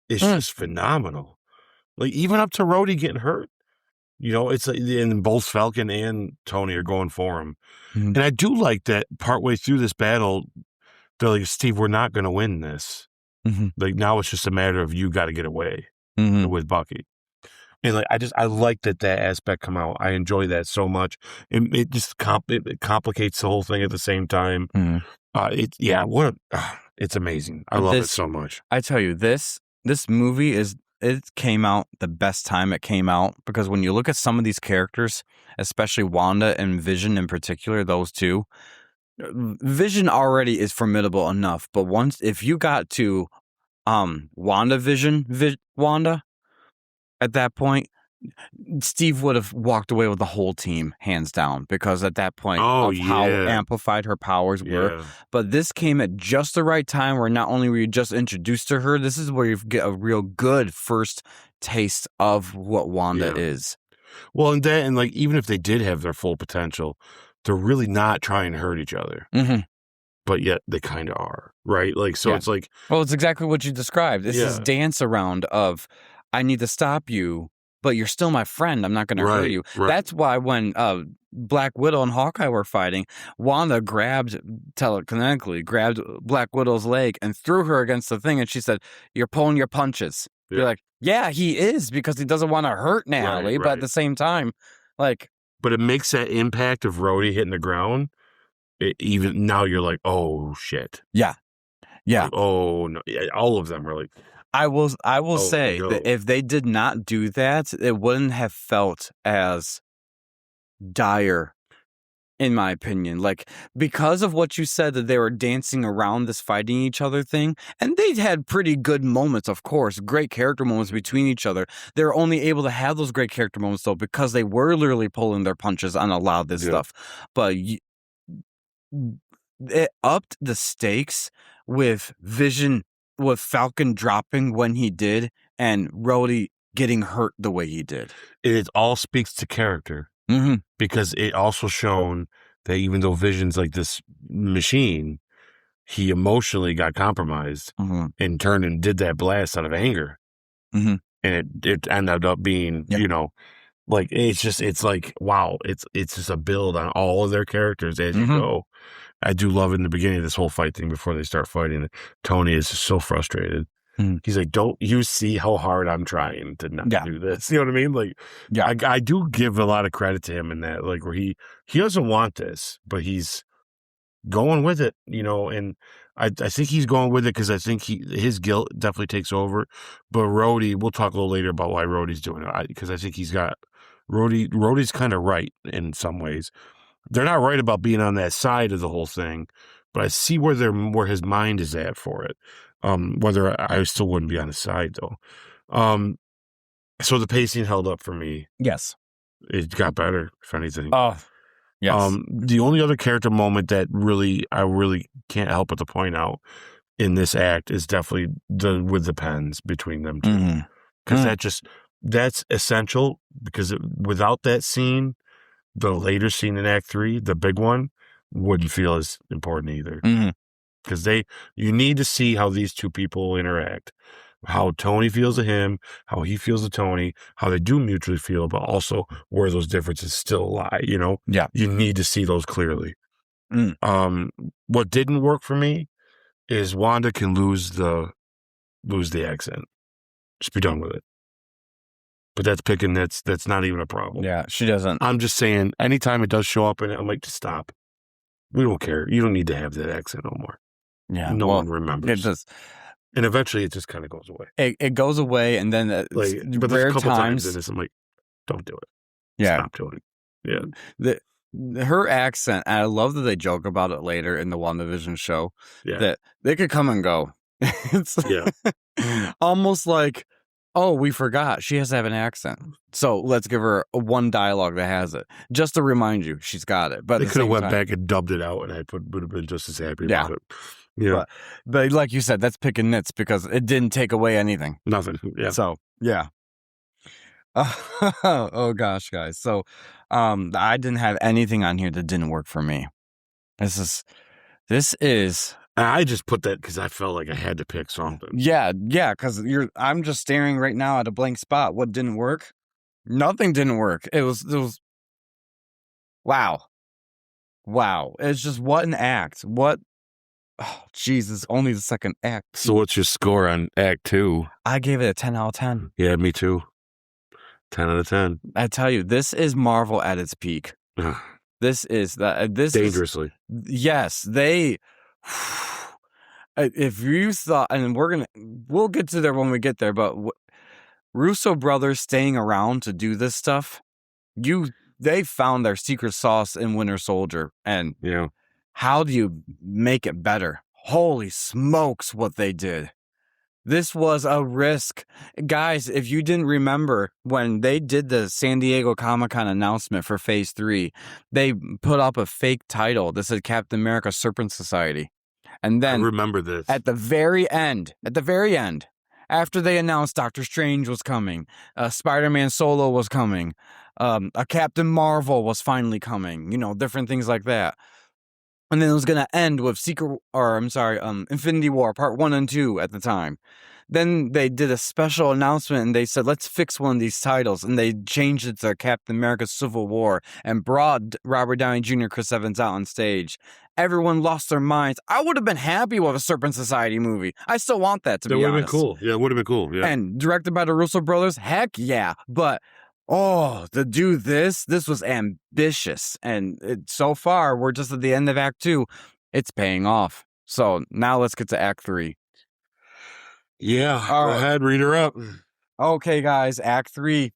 It's just phenomenal. Like even up to Rhodey getting hurt. You know, it's like, and both Falcon and Tony are going for him. And I do like that partway through this battle, they're like, Steve, we're not going to win this. Like now it's just a matter of you got to get away with Bucky. And like I like that aspect come out. I enjoy that so much. It just it complicates the whole thing at the same time. It's amazing. I love it so much. I tell you, this movie it came out the best time it came out, because when you look at some of these characters, especially Wanda and Vision in particular, those two, Vision already is formidable enough, but if you got to Wanda, at that point, Steve would have walked away with the whole team, hands down, because at that point how amplified her powers were. But this came at just the right time, where not only were you just introduced to her, this is where you get a real good first taste of what Wanda is. Well, and like even if they did have their full potential, they're really not trying to hurt each other. But yet they kind of are, right? Like, so it's like... Well, it's exactly what you described. It's this dance around of, I need to stop you, but you're still my friend. I'm not going to hurt you. That's why when Black Widow and Hawkeye were fighting, Wanda telekinetically grabbed Black Widow's leg and threw her against the thing, and she said, "You're pulling your punches." You're like, yeah, he is, because he doesn't want to hurt Natalie, but at the same time, like... But it makes that impact of Rhodey hitting the ground, even now you're like, oh, shit. Yeah. Like, oh, no. All of them are like... I will say that if they did not do that, it wouldn't have felt as dire, in my opinion. Like, because of what you said, that they were dancing around this fighting each other thing, and they had pretty good moments, of course, great character moments between each other. They were only able to have those great character moments, though, because they were literally pulling their punches on a lot of this stuff. But it upped the stakes with Vision, with Falcon dropping when he did, and Rhodey getting hurt the way he did. It all speaks to character, because it also shown that even though Vision's like this machine, he emotionally got compromised and turned and did that blast out of anger. And it ended up being, you know, like, it's like, wow, it's just a build on all of their characters as you go. I do love in the beginning of this whole fight thing, before they start fighting, Tony is just so frustrated. He's like, don't you see how hard I'm trying to not do this? You know what I mean? Like, I do give a lot of credit to him in that, like, where he doesn't want this, but he's going with it, you know, and I think he's going with it because I think his guilt definitely takes over. But Rhodey, we'll talk a little later about why Rhodey's doing it, because I think he's got Rhodey's kind of right in some ways. They're not right about being on that side of the whole thing, but I see where his mind is at for it. Whether I still wouldn't be on his side though. So the pacing held up for me. Yes, it got better, if anything. Oh, yes. The only other character moment that I really can't help but to point out in this act is definitely with the pens between them two, because that's essential, because without that scene, the later scene in Act 3, the big one, wouldn't feel as important either. Because you need to see how these two people interact, how Tony feels to him, how he feels to Tony, how they do mutually feel, but also where those differences still lie, you know? Yeah. You need to see those clearly. What didn't work for me is Wanda can lose the accent. Just be done with it. But that's not even a problem. Yeah, she doesn't. I'm just saying, anytime it does show up in it, I'm like, just stop. We don't care. You don't need to have that accent no more. Yeah. No one remembers. It does. And eventually it just kind of goes away. It goes away, and then but there's a couple times in this, I'm like, don't do it. Yeah. Stop doing it. Yeah. her accent, and I love that they joke about it later in the WandaVision show, Yeah. that they could come and go. It's almost like, oh, we forgot she has to have an accent, so let's give her one dialogue that has it, just to remind you she's got it. But they could have went back and dubbed it out, and I would have been just as happy about it. Yeah, but like you said, that's picking nits because it didn't take away anything. Nothing. Yeah. So yeah. Oh gosh, guys. So I didn't have anything on here that didn't work for me. This is I just put that because I felt like I had to pick something. Yeah, because I'm just staring right now at a blank spot. What didn't work? Nothing didn't work. It was wow. It's just what an act. What, oh Jesus, only the second act. So what's your score on Act 2? I gave it a 10 out of 10. Yeah, me too. 10 out of 10. I tell you, this is Marvel at its peak. This is dangerously. Yes, they. If you thought, and we'll get to there when we get there, but Russo brothers staying around to do this stuff, they found their secret sauce in Winter Soldier, and how do you make it better? Holy smokes, what they did! This was a risk. Guys, if you didn't remember, when they did the San Diego Comic-Con announcement for Phase 3, they put up a fake title that said Captain America Serpent Society. And then I remember this. At the very end, after they announced Doctor Strange was coming, Spider-Man Solo was coming, a Captain Marvel was finally coming, different things like that. And then it was going to end with Infinity War Part 1 and 2 at the time. Then they did a special announcement and they said, let's fix one of these titles. And they changed it to Captain America Civil War and brought Robert Downey Jr., Chris Evans out on stage. Everyone lost their minds. I would have been happy with a Serpent Society movie. I still want that, to be honest. That would have been cool. Yeah, it would have been cool. Yeah. And directed by the Russo brothers? Heck yeah. But to do this was ambitious. And so far, we're just at the end of Act 2. It's paying off. So now let's get to Act 3. Yeah, go ahead, read her up. Okay, guys, Act 3.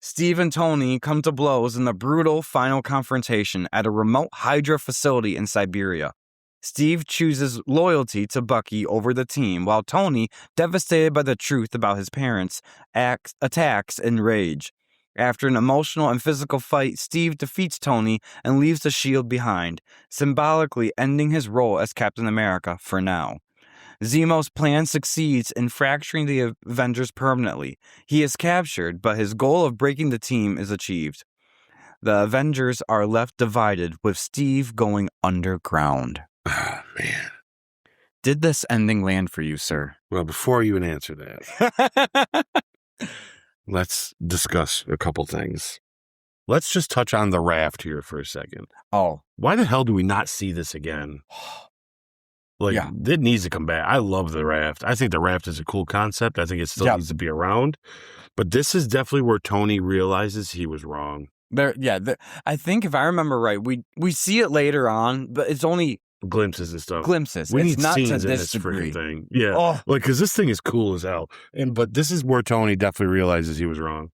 Steve and Tony come to blows in the brutal final confrontation at a remote Hydra facility in Siberia. Steve chooses loyalty to Bucky over the team, while Tony, devastated by the truth about his parents, attacks in rage. After an emotional and physical fight, Steve defeats Tony and leaves the shield behind, symbolically ending his role as Captain America for now. Zemo's plan succeeds in fracturing the Avengers permanently. He is captured, but his goal of breaking the team is achieved. The Avengers are left divided, with Steve going underground. Oh, man. Did this ending land for you, sir? Well, before you even answer that, let's discuss a couple things. Let's just touch on the raft here for a second. Oh. Why the hell do we not see this again? It needs to come back. I love the raft. I think the raft is a cool concept. I think it still needs to be around. But this is definitely where Tony realizes he was wrong. I think if I remember right, we see it later on, but it's only glimpses and stuff. We need not scenes in this freaking thing. Yeah. Because this thing is cool as hell. But this is where Tony definitely realizes he was wrong.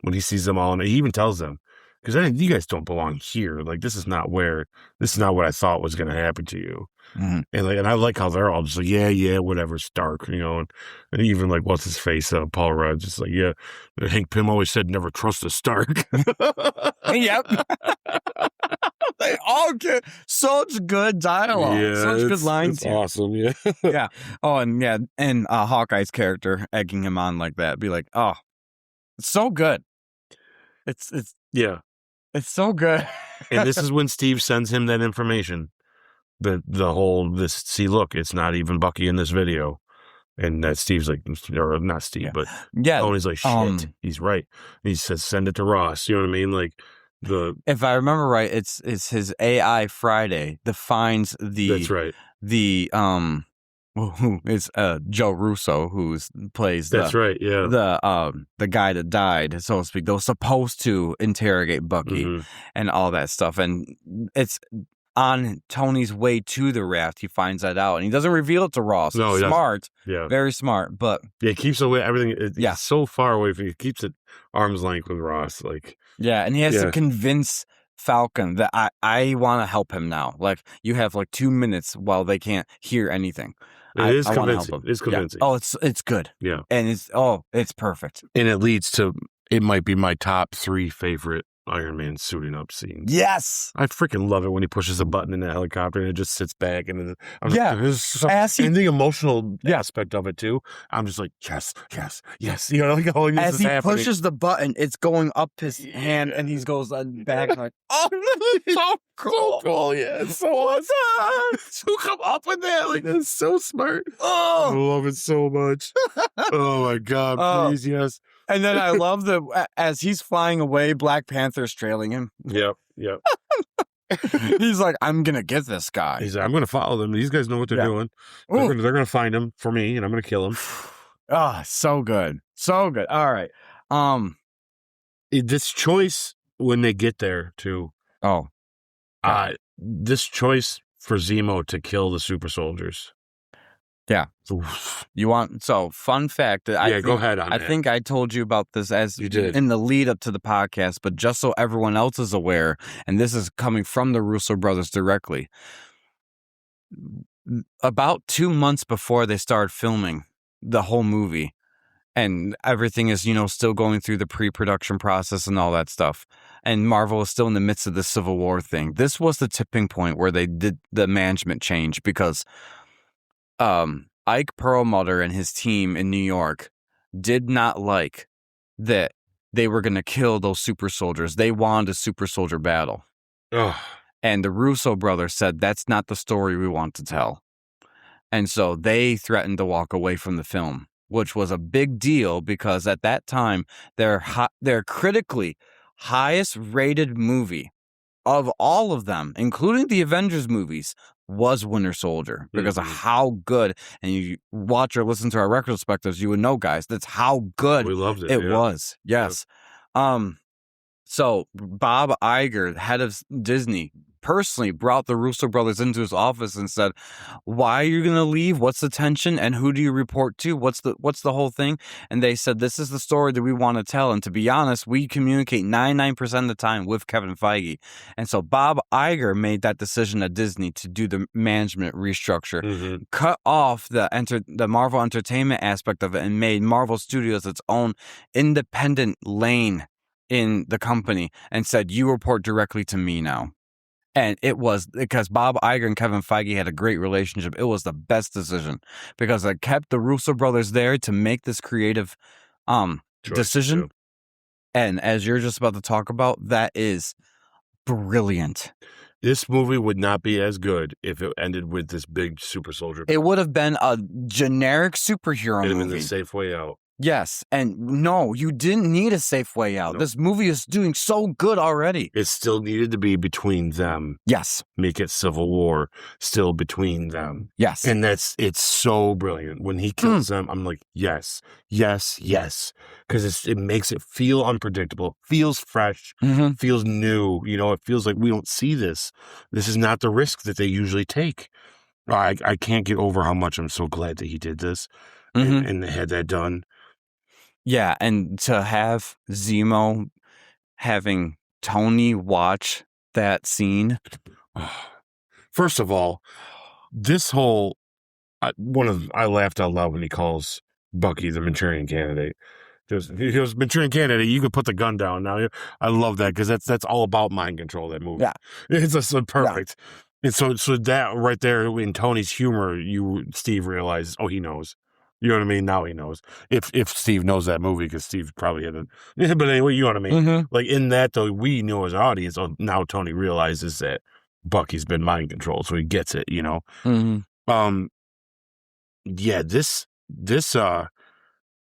When he sees them all, and he even tells them, because you guys don't belong here. Like, this is not what I thought was going to happen to you. Mm-hmm. And I like how they're all just like, yeah, whatever, Stark, and even like, what's his face, Paul Rudd, just like, yeah, Hank Pym always said, never trust a Stark. Yep. They all get such good dialogue, such good lines. It's awesome, yeah. Yeah. Oh, and Hawkeye's character egging him on like that, be like, oh, it's so good. It's so good. And this is when Steve sends him that information. Look, it's not even Bucky in this video. And that Steve's like, or not Steve, but Tony's like, shit, he's right. And he says, send it to Ross. You know what I mean? Like, if I remember right, it's his AI Friday defines that's right. It's Joe Russo who plays that's right, yeah, the guy that died, so to speak. They were supposed to interrogate Bucky and all that stuff, and on Tony's way to the raft, he finds that out, and he doesn't reveal it to Ross. No, smart, yeah, very smart. But yeah, he keeps away everything. Yeah. He's so far away from. He keeps it arm's length with Ross. Like, yeah, and he has Yeah. to convince Falcon that I want to help him now. Like, you have like 2 minutes while they can't hear anything. it is I wanna help convincing. him. It's convincing. Yeah. Oh, it's good. Yeah, And it's perfect. and it leads to it might be my top 3 favorite Iron Man suiting up scenes. Yes. I freaking love it when he pushes a button in the helicopter and it just sits back and Yeah. and the emotional aspect of it too. I'm just like yes, you know, like oh, this As is he happening. pushes the button, it's going up his hand, and he goes back like, oh, so cool. So cool, yeah, it's so awesome. To come up with that, like that's so smart. I Oh, love it so much. Oh my god, Oh. please, yes. and then I love as he's flying away, Black Panther's trailing him. Yep. He's like, I'm gonna get this guy. He's like, I'm gonna follow them. These guys know what they're Yeah. doing. Ooh. They're gonna find him for me, and I'm gonna kill him. Oh, so good, so good. All right. This choice when they get there too. Oh, This choice for Zemo to kill the super soldiers. Yeah. Oof. you want fun fact? Go ahead on I that. think I told you about this as You did. in the lead up to the podcast, but just so everyone else is aware, and this is coming from the Russo brothers directly. About 2 months before they started filming the whole movie, and everything is, still going through the pre-production process and all that stuff, and Marvel is still in the midst of the Civil War thing. This was the tipping point where they did the management change because Ike Perlmutter and his team in New York did not like that they were going to kill those super soldiers. They wanted a super soldier battle. Ugh. And the Russo brothers said, that's not the story we want to tell. And so they threatened to walk away from the film, which was a big deal because at that time, their critically highest rated movie of all of them, including the Avengers movies, was Winter Soldier because of how good, and you watch or listen to our retrospectives, you would know, guys, that's how good We loved it. it was. Yes. So Bob Iger, head of Disney, personally brought the Russo brothers into his office and said, why are you going to leave? What's the tension? And who do you report to? What's the whole thing? And they said, this is the story that we want to tell. And to be honest, we communicate 99% of the time with Kevin Feige. And so Bob Iger made that decision at Disney to do the management restructure, cut off the Marvel Entertainment aspect of it, and made Marvel Studios its own independent lane in the company, and said, you report directly to me now. And it was because Bob Iger and Kevin Feige had a great relationship. It was the best decision because it kept the Russo brothers there to make this creative decision. Too. And as you're just about to talk about, that is brilliant. This movie would not be as good if it ended with this big super soldier. It would have been a generic superhero It'd have been movie. the safe way out. Yes. And no, you didn't need a safe way out. No. This movie is doing so good already. It still needed to be between them. Yes. Make it Civil War still between them. Yes. And it's so brilliant. When he kills them, I'm like, yes. Because it makes it feel unpredictable, feels fresh, feels new. It feels like we don't see this. This is not the risk that they usually take. I can't get over how much I'm so glad that he did this and they had that done. Yeah, and to have Zemo having Tony watch that scene. First of all, this whole I laughed out loud when he calls Bucky the Manchurian Candidate. He goes, Manchurian Candidate, you can put the gun down now. I love that because that's all about mind control, that movie. Yeah. It's just so perfect. Yeah. And so that right there in Tony's humor, Steve realizes, oh, he knows. You know what I mean? Now he knows. If Steve knows that movie, because Steve probably hadn't. But anyway, you know what I mean? Like in that, though, we knew as an audience, now Tony realizes that Bucky's been mind controlled, so he gets it, Yeah, this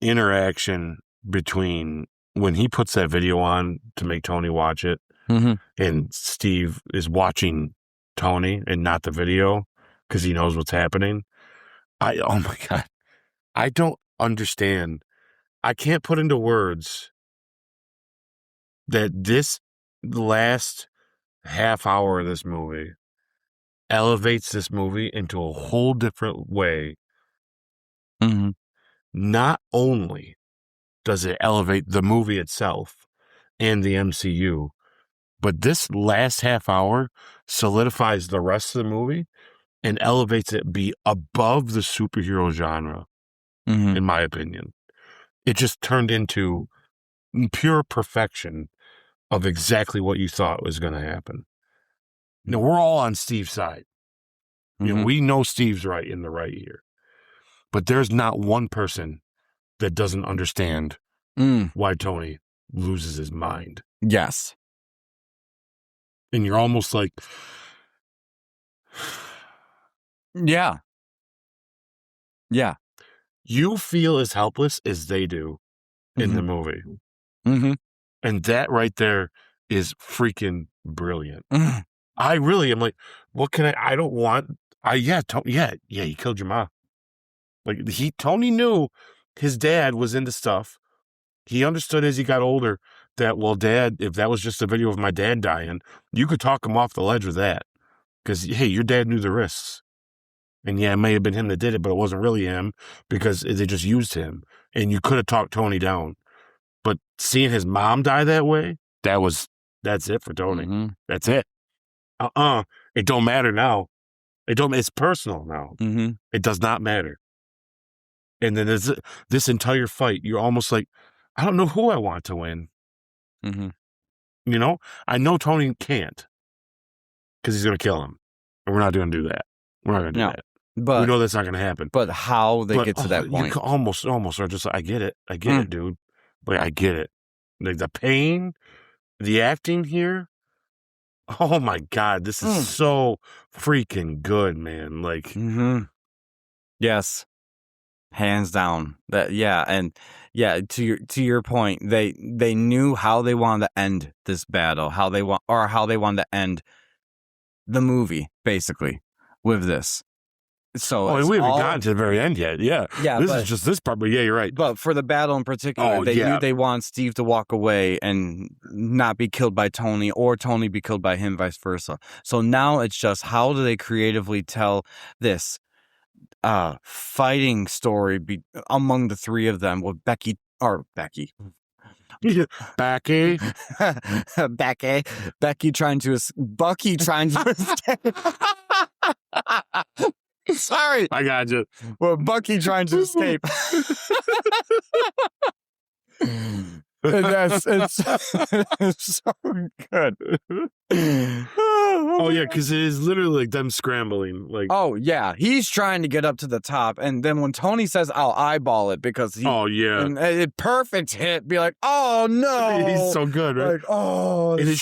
interaction between when he puts that video on to make Tony watch it, and Steve is watching Tony and not the video because he knows what's happening. Oh my God. I don't understand. I can't put into words that this last half hour of this movie elevates this movie into a whole different way. Mm-hmm. Not only does it elevate the movie itself and the MCU, but this last half hour solidifies the rest of the movie and elevates it be above the superhero genre, Mm-hmm. in my opinion. It just turned into pure perfection of exactly what you thought was going to happen. Now, we're all on Steve's side. You know, we know Steve's right in the right here. But there's not one person that doesn't understand why Tony loses his mind. Yes. And you're almost like... Yeah. Yeah. You feel as helpless as they do in the movie. Mm-hmm. And that right there is freaking brilliant. I really am like, what can I don't want... he killed your mom. Like, Tony knew his dad was into stuff. He understood as he got older that, well, Dad, if that was just a video of my dad dying, you could talk him off the ledge with that. Because, hey, your dad knew the risks. And yeah, it may have been him that did it, but it wasn't really him because they just used him. And you could have talked Tony down. But seeing his mom die that way, that's it for Tony. Mm-hmm. That's it. It don't matter now. It's personal now. Mm-hmm. It does not matter. And then there's this entire fight. You're almost like, I don't know who I want to win. Mm-hmm. You know, I know Tony can't because he's going to kill him. And we're not going to do that. We're not going to do that. But we know that's not going to happen. But how they get to that point. You almost are just like, I get it. I get it, dude. Like, I get it. Like, the pain, the acting here. Oh, my God. This is so freaking good, man. Like, yes. Hands down. To your point, they knew how they wanted to end this battle, how they wanted to end the movie, basically, with this. So we haven't gotten to the very end yet. Yeah. This is just this part, but yeah, you're right. But for the battle in particular, they knew they want Steve to walk away and not be killed by Tony, or Tony be killed by him, vice versa. So now it's just, how do they creatively tell this fighting story among the three of them, with Bucky trying to escape. Sorry, I got you. Well, Bucky trying to escape. It's so good. Oh yeah, because it is literally like them scrambling. Like, oh yeah, he's trying to get up to the top, and then when Tony says, "I'll eyeball it," because perfect hit, be like, "Oh no!" He's so good, right? Like, and this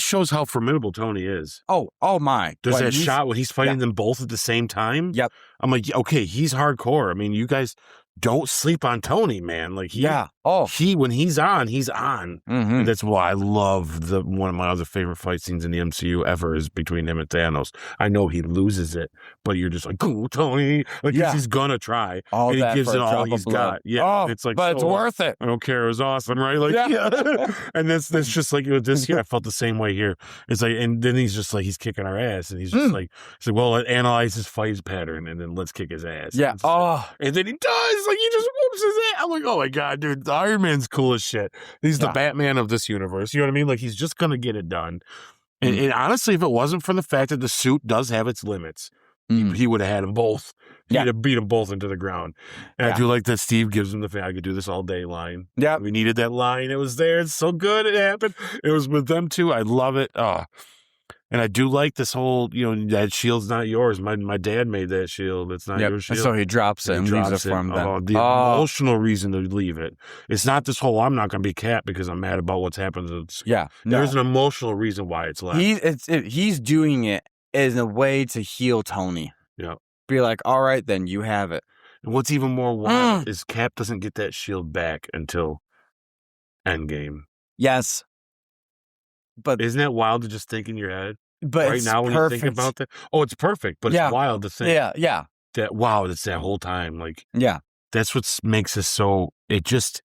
shows how formidable Tony is. Oh my! There's that shot when he's fighting them both at the same time. Yep. I'm like, okay, he's hardcore. I mean, you guys don't sleep on Tony, man. Like, when he's on, he's on. And that's why I love one of my other favorite fight scenes in the MCU ever is between him and Thanos. I know he loses it, but you're just like, go Tony, like he's gonna try. All and that he gives for it a all drop he's of blood. got. Yeah, it's like, but it's worth it. I don't care. It was awesome, right? Like, and that's just like this here. I felt the same way here. It's like, and then he's just like, he's kicking our ass, and he's just like, well, analyze his fight pattern, and then let's kick his ass. Yeah. And then he does. Like, he just whoops his ass. I'm like, oh my God, dude, Iron Man's cool as shit. He's the Batman of this universe. You know what I mean? Like, he's just gonna get it done. And honestly, if it wasn't for the fact that the suit does have its limits, he would have had them both. He'd have beat them both into the ground. And I do like that Steve gives him the I could do this all day line. Yeah. We needed that line. It was there. It's so good. It happened. It was with them too. I love it. And I do like this whole, that shield's not yours. My dad made that shield. It's not your shield. And so he drops it and leaves it for him then. The emotional reason to leave it. It's not this whole, I'm not going to be Cap because I'm mad about what's happened. There's an emotional reason why it's left. He's doing it as a way to heal Tony. Yeah. Be like, all right, then you have it. And what's even more wild is Cap doesn't get that shield back until Endgame. Yes. But isn't that wild to just think in your head? But right now when you think about that, it's perfect. But it's wild to think. Yeah. That it's that whole time. Like, yeah, that's what makes us so. It just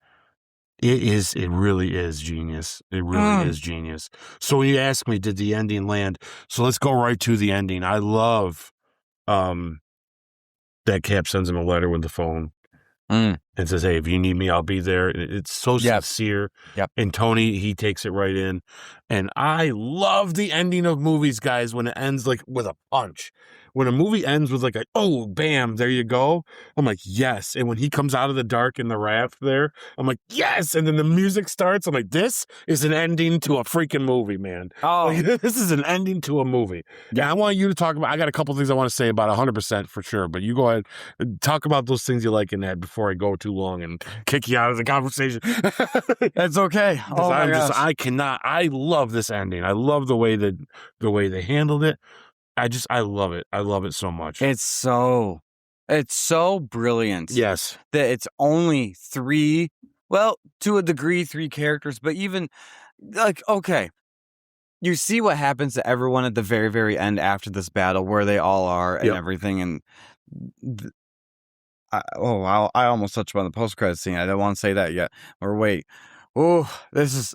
It really is genius. It really is genius. So when you ask me, did the ending land? So let's go right to the ending. I love that Cap sends him a letter with the phone and says, hey, if you need me, I'll be there. It's so sincere. Yep. And Tony, he takes it right in. And I love the ending of movies, guys, when it ends like with a punch. When a movie ends with like oh, bam, there you go. I'm like, yes. And when he comes out of the dark in the raft there, I'm like, yes. And then the music starts. I'm like, this is an ending to a freaking movie, man. Oh, like, this is an ending to a movie. Yeah, I want you to talk about, I got a couple things I want to say about 100% for sure, but you go ahead and talk about those things you like in that before I go too long and kick you out of the conversation. That's okay. Oh my gosh. I love this ending. I love the way they handled it. I love it. I love it so much. It's so brilliant. Yes. That it's only three, well, to a degree, three characters, but even like, okay, you see what happens to everyone at the very, very end after this battle, where they all are and everything. And I almost touched on the post-credit scene. I don't want to say that yet. Or wait. Oh, it's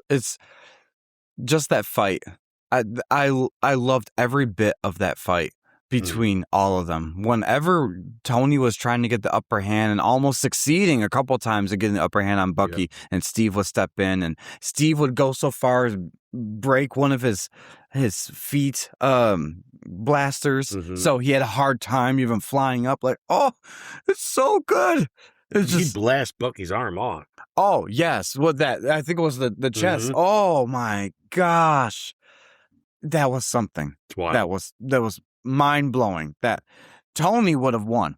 just that fight. I loved every bit of that fight between all of them. Whenever Tony was trying to get the upper hand and almost succeeding a couple times at getting the upper hand on Bucky, and Steve would step in, and Steve would go so far as break one of his feet blasters, so he had a hard time even flying up. Like, oh, it's so good. It's just blast Bucky's arm off. Oh yes, what that I think it was the chest. Oh my gosh. That was something. That was mind blowing. That Tony would have won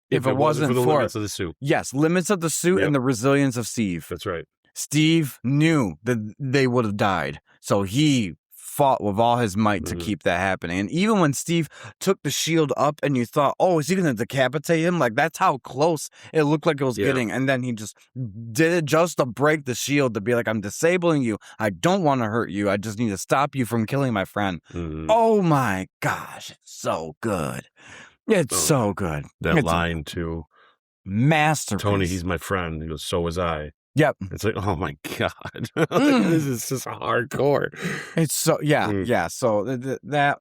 if it wasn't for the limits of the suit. Yes, limits of the suit and the resilience of Steve. That's right. Steve knew that they would have died, so he fought with all his might to keep that happening. And even when Steve took the shield up, and you thought, "Oh, is he going to decapitate him?" Like, that's how close it looked like it was getting. And then he just did it just to break the shield, to be like, "I'm disabling you. I don't want to hurt you. I just need to stop you from killing my friend." Oh my gosh, it's so good. It's so good. That line too, masterpiece. Tony, he's my friend. He goes, "So was I." Yep. It's like, oh my God. This is just hardcore. It's so, yeah. So that,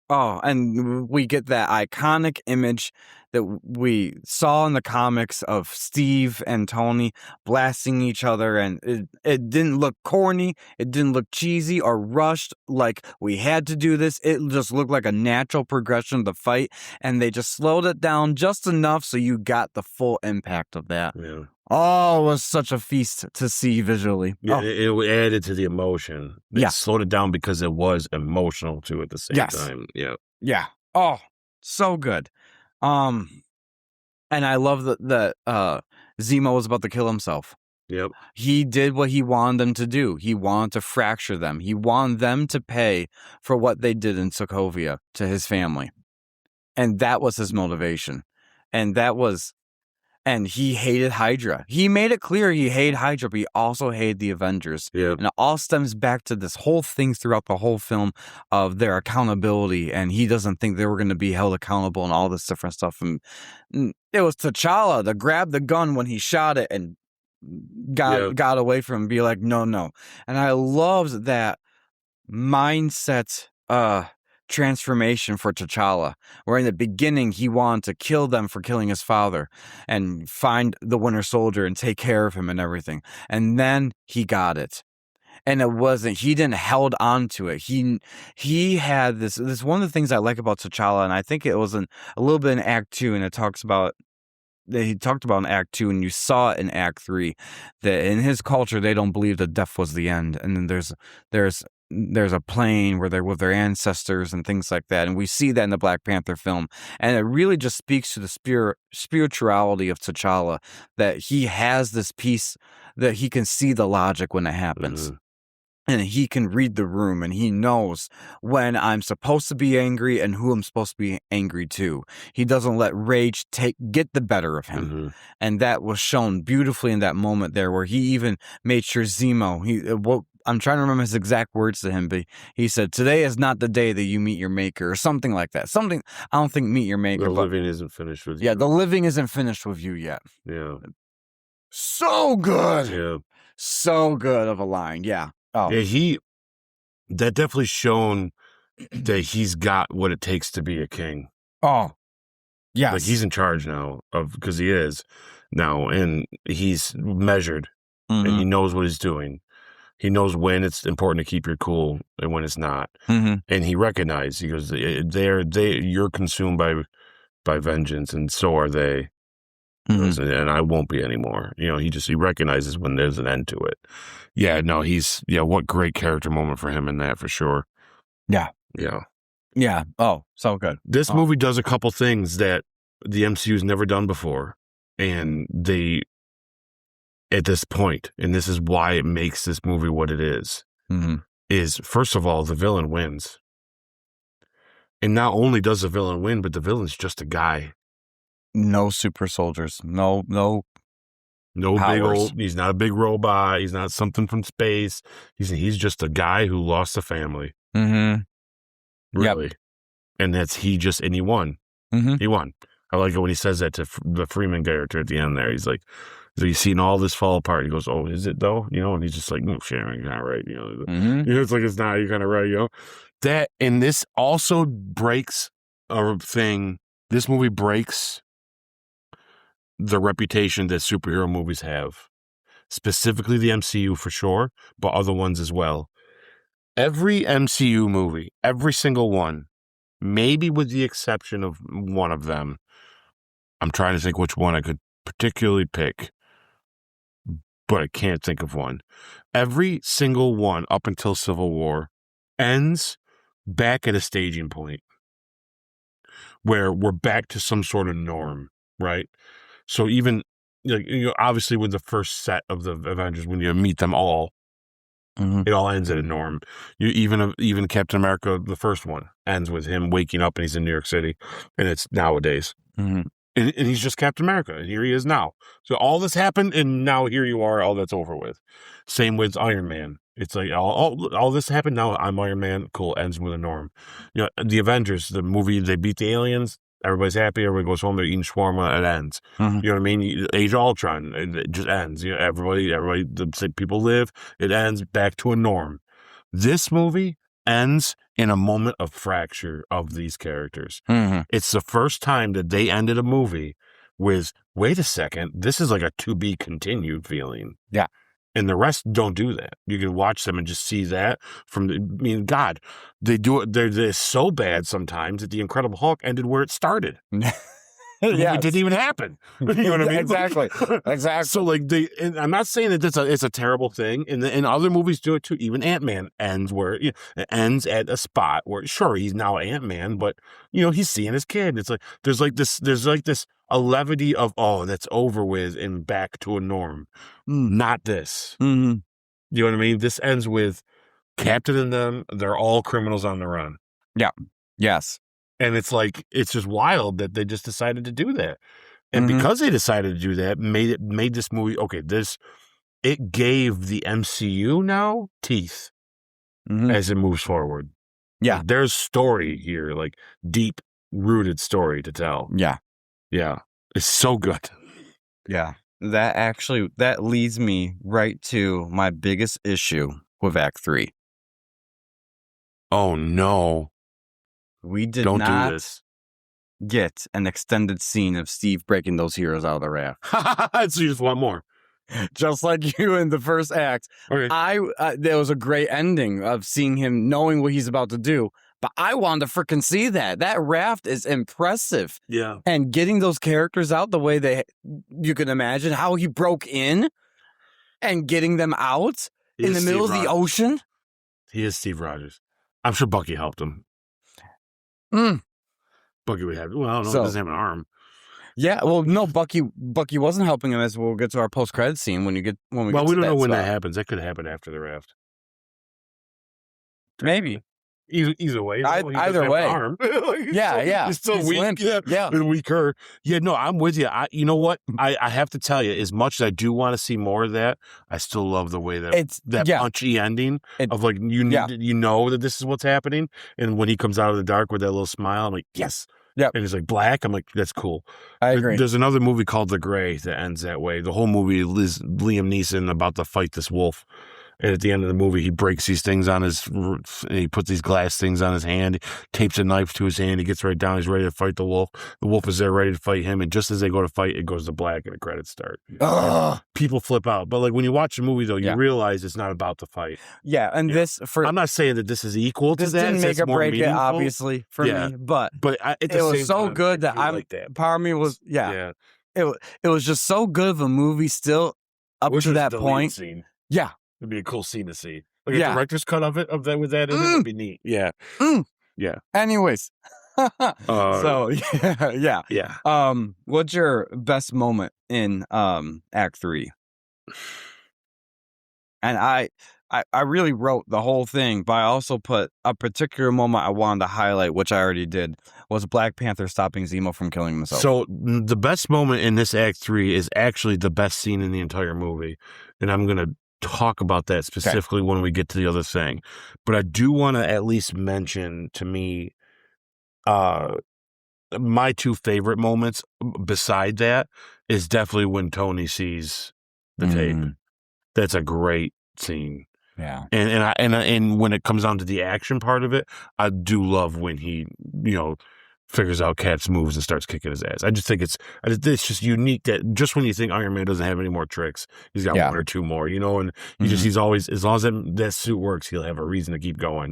and we get that iconic image that we saw in the comics of Steve and Tony blasting each other, and it didn't look corny, it didn't look cheesy or rushed like we had to do this. It just looked like a natural progression of the fight, and they just slowed it down just enough so you got the full impact of that. Yeah. Oh, it was such a feast to see visually. Yeah, it added to the emotion. They slowed it down because it was emotional too at the same time. Yeah. Yeah. Oh, so good. And I love that Zemo was about to kill himself. Yep. He did what he wanted them to do. He wanted to fracture them. He wanted them to pay for what they did in Sokovia to his family. And that was his motivation. And he hated Hydra. He made it clear he hated Hydra, but he also hated the Avengers. Yeah. And it all stems back to this whole thing throughout the whole film of their accountability. And he doesn't think they were going to be held accountable and all this different stuff. And it was T'Challa that grabbed the gun when he shot it and got away from him and be like, no. And I loved that mindset transformation for T'Challa, where in the beginning he wanted to kill them for killing his father and find the Winter Soldier and take care of him and everything. And then he got it. And he didn't held on to it. He had this one of the things I like about T'Challa, and I think it was a little bit in Act 2, and he talked about in Act 2, and you saw it in Act 3, that in his culture they don't believe that death was the end. And then there's a plane where they're with their ancestors and things like that. And we see that in the Black Panther film. And it really just speaks to the spirituality of T'Challa, that he has this piece that he can see the logic when it happens. And he can read the room, and he knows when I'm supposed to be angry and who I'm supposed to be angry to. He doesn't let rage get the better of him. And that was shown beautifully in that moment there, where he even made sure Zemo, I'm trying to remember his exact words to him, but he said, "Today is not the day that you meet your maker," or something like that. Something, I don't think meet your maker. The living isn't finished with you. Yeah, the living isn't finished with you yet. Yeah. So good. Yeah. So good of a line. Yeah. Oh, Yeah, that definitely shown that he's got what it takes to be a king. oh, yes. Like he's in charge now because he is now, and he's measured and he knows what he's doing. He knows when it's important to keep your cool and when it's not. And he recognized, he goes, you're consumed by vengeance, and so are they. And I won't be anymore. He recognizes when there's an end to it. Yeah, no, what great character moment for him in that, for sure. Yeah. Yeah. Yeah. Oh, so good. This movie does a couple things that the MCU's never done before. And at this point, and this is why it makes this movie what it is first of all, the villain wins. And not only does the villain win, but the villain's just a guy. No super soldiers. No big old, he's not a big robot. He's not something from space. He's just a guy who lost a family. Really. Yep. And he won. He won. I like it when he says that to the Freeman character at the end there. He's like, he's seen all this fall apart. He goes, "Oh, is it though?" And he's just like, "No, Sharon, you're not right." It's like, it's not, you're kind of right, That, and this also breaks a thing. This movie breaks the reputation that superhero movies have, specifically the MCU for sure, but other ones as well. Every MCU movie, every single one, maybe with the exception of one of them, I'm trying to think which one I could particularly pick, but I can't think of one. Every single one up until Civil War ends back at a staging point where we're back to some sort of norm, right? So even, obviously with the first set of the Avengers, when you meet them all, it all ends at a norm. Even Captain America, the first one, ends with him waking up and he's in New York City, and it's nowadays. And he's just Captain America, and here he is now. So all this happened, and now here you are, all that's over with. Same with Iron Man. It's like, all this happened, now I'm Iron Man, cool, ends with a norm. The Avengers, the movie, they beat the aliens, everybody's happy, everybody goes home, they're eating shawarma, it ends. You know what I mean? Age of Ultron, it just ends. Everybody, the people live, it ends back to a norm. This movie ends in a moment of fracture of these characters. It's the first time that they ended a movie with, wait a second, this is like a to be continued feeling. Yeah. And the rest don't do that. You can watch them and just see that God, they do it. They're so bad sometimes that the Incredible Hulk ended where it started. It didn't even happen. You know what I mean? Exactly. So and I'm not saying that it's a terrible thing, and other movies do it too. Even Ant-Man ends where it ends at a spot where, sure, he's now Ant-Man, but he's seeing his kid. It's like there's this a levity of, oh, that's over with and back to a norm. Not this. You know what I mean? This ends with Captain and them. They're all criminals on the run. Yeah. Yes. And it's like, it's just wild that they just decided to do that. And because they decided to do that, made this movie, okay, it gave the MCU now teeth as it moves forward. Yeah. Like, there's story here, like deep rooted story to tell. Yeah. Yeah. It's so good. Yeah. That leads me right to my biggest issue with Act 3. Oh no. We did Don't not do this. Get an extended scene of Steve breaking those heroes out of the raft. So you just want more. Just like you in the first act. Okay. There was a great ending of seeing him knowing what he's about to do, but I wanted to freaking see that. That raft is impressive. Yeah. And getting those characters out the way you can imagine how he broke in and getting them out in the middle of the ocean. He is Steve Rogers. I'm sure Bucky helped him. Bucky would have, well, I don't know, he doesn't have an arm. Yeah, well, no, Bucky wasn't helping him, as we'll get to our post-credit scene when we get we don't know when that happens. That could happen after the raft. Maybe. Either way. Either way. Arm. Yeah. He's still weak. Limp. Yeah. And weaker. Yeah, no, I'm with you. You know what? I have to tell you, as much as I do want to see more of that, I still love the way that punchy ending of you know that this is what's happening. And when he comes out of the dark with that little smile, I'm like, yes. Yep. And he's like, black? I'm like, that's cool. I agree. There's another movie called The Gray that ends that way. The whole movie is Liam Neeson about to fight this wolf. And at the end of the movie, he breaks these things on he puts these glass things on his hand, tapes a knife to his hand. He gets right down. He's ready to fight the wolf. The wolf is there ready to fight him. And just as they go to fight, it goes to black and the credits start. People flip out. But like when you watch the movie, though, you realize it's not about the fight. Yeah. And I'm not saying that this is equal to that. This didn't make or break it, obviously, for me. But it was so good that part of me was, it was just so good of a movie still up to that point. Scene. Yeah. It'd be a cool scene to see. Like a director's cut of that with that in it would be neat. Yeah. Yeah. Anyways. So yeah. What's your best moment in Act 3? And I really wrote the whole thing, but I also put a particular moment I wanted to highlight, which I already did, was Black Panther stopping Zemo from killing himself. So the best moment in this Act 3 is actually the best scene in the entire movie. And I'm going to talk about that specifically when we get to the other thing. But I do want to at least mention, to me, my two favorite moments beside that is definitely when Tony sees the tape. That's a great scene. Yeah. And when it comes down to the action part of it, I do love when he, figures out Cat's moves and starts kicking his ass. I just think it's just unique that just when you think Iron Man doesn't have any more tricks, he's got one or two more, and he's always, as long as that suit works, he'll have a reason to keep going,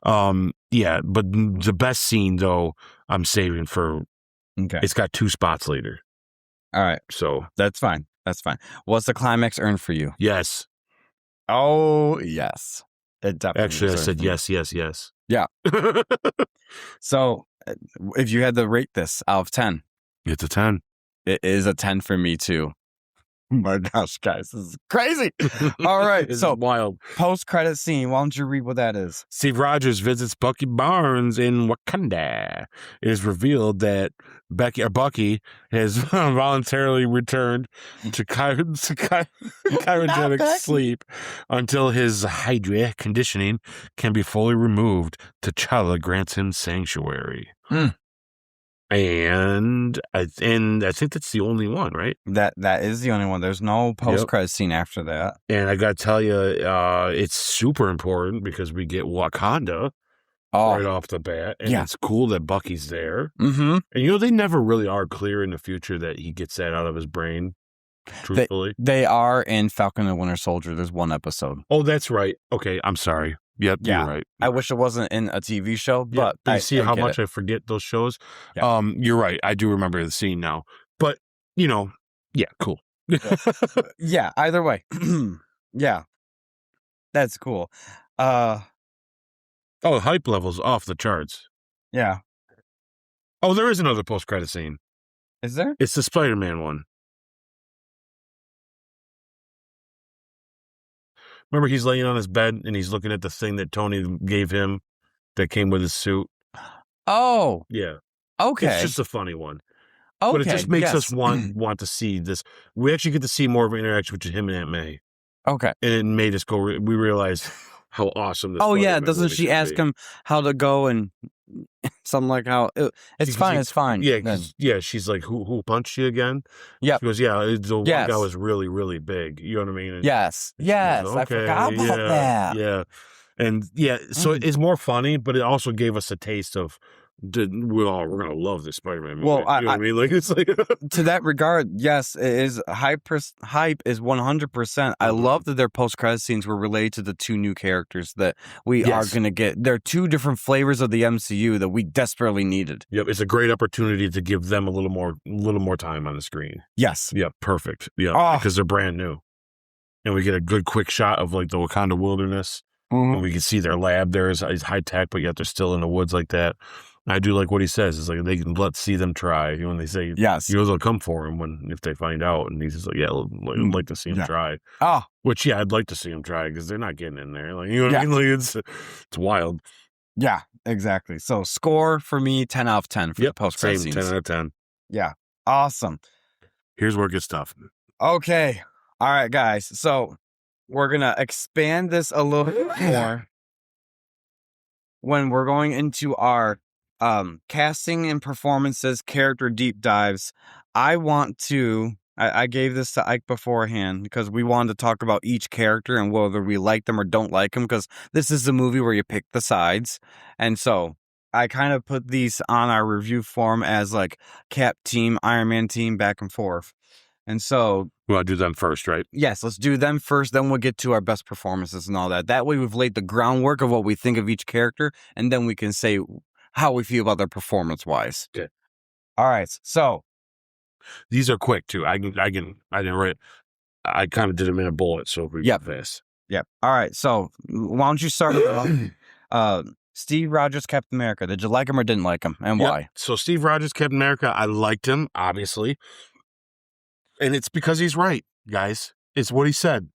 but the best scene though, I'm saving for, it's got 2 spots later. All right. So that's fine. What's the climax earned for you? Yes. Oh, yes. It definitely Actually, I said yes. Yeah. So if you had to rate this out of 10, it's a 10. It is a 10 for me too. Oh my gosh, guys, this is crazy. All right, so wild. Post-credit scene. Why don't you read what that is? Steve Rogers visits Bucky Barnes in Wakanda. It is revealed that Bucky has voluntarily returned to cryogenic sleep until his Hydra conditioning can be fully removed. T'Challa grants him sanctuary. And I think that's the only one, right? That is the only one. There's no post-credit scene after that. And I got to tell you, it's super important because we get Wakanda right off the bat. And it's cool that Bucky's there. Mm-hmm. And, they never really are clear in the future that he gets that out of his brain, truthfully. They are in Falcon and Winter Soldier. There's one episode. Oh, that's right. Okay, I'm sorry. Yep, you're right. I wish it wasn't in a TV show, but you see how much I forget those shows? Yeah. You're right. I do remember the scene now. But, cool. Yeah, either way. Yeah. That's cool. Hype levels off the charts. Yeah. Oh, there is another post-credit scene. Is there? It's the Spider-Man one. Remember, he's laying on his bed and he's looking at the thing that Tony gave him that came with his suit. Oh. Yeah. Okay. It's just a funny one. Okay. But it just makes us want to see this. We actually get to see more of an interaction between him and Aunt May. Okay. And it made us we realized how awesome this doesn't she ask him how to go and something like how it's fine. Yeah, she's like, who punched you again? Yeah. She goes, the one guy was really, really big. You know what I mean? And yes. Goes, I forgot about that. Yeah. And so it's more funny, but it also gave us a taste of we're gonna love this Spider-Man movie. Well, you know what I mean? Like it's like to that regard, yes, it is hype is 100%. I love that their post-credit scenes were related to the 2 new characters that we are gonna get. They're 2 different flavors of the MCU that we desperately needed. Yep, it's a great opportunity to give them a little more time on the screen. Yes. Yep, perfect. Yeah, because they're brand new, and we get a good quick shot of like the Wakanda wilderness, and we can see their lab there is high tech, but yet they're still in the woods like that. I do like what he says. It's like let's see them try. When they say they'll come for him if they find out, and he's just like, I'd like to see him try. Which I'd like to see him try because they're not getting in there. Like what I mean? Like it's wild. Yeah, exactly. So score for me 10 out of 10 for the post credit scenes. 10 out of 10. Yeah, awesome. Here's where it gets tough. Okay, all right, guys. So we're gonna expand this a little bit more when we're going into our Casting and performances, character deep dives. I gave this to Ike beforehand because we wanted to talk about each character and whether we like them or don't like them, because this is the movie where you pick the sides. And so I kind of put these on our review form as like Cap team, Iron Man team, back and forth. And so we want to do them first, right? Yes, let's do them first. Then we'll get to our best performances and all that. That way we've laid the groundwork of what we think of each character, and then we can say how we feel about their performance-wise. Okay. All right, so these are quick too. I didn't write. I kind of did them in a bullet, so we fast. Yep. All right, so why don't you start with Steve Rogers, Captain America. Did you like him or didn't like him, and why? So Steve Rogers, Captain America, I liked him, obviously. And it's because he's right, guys. It's what he said.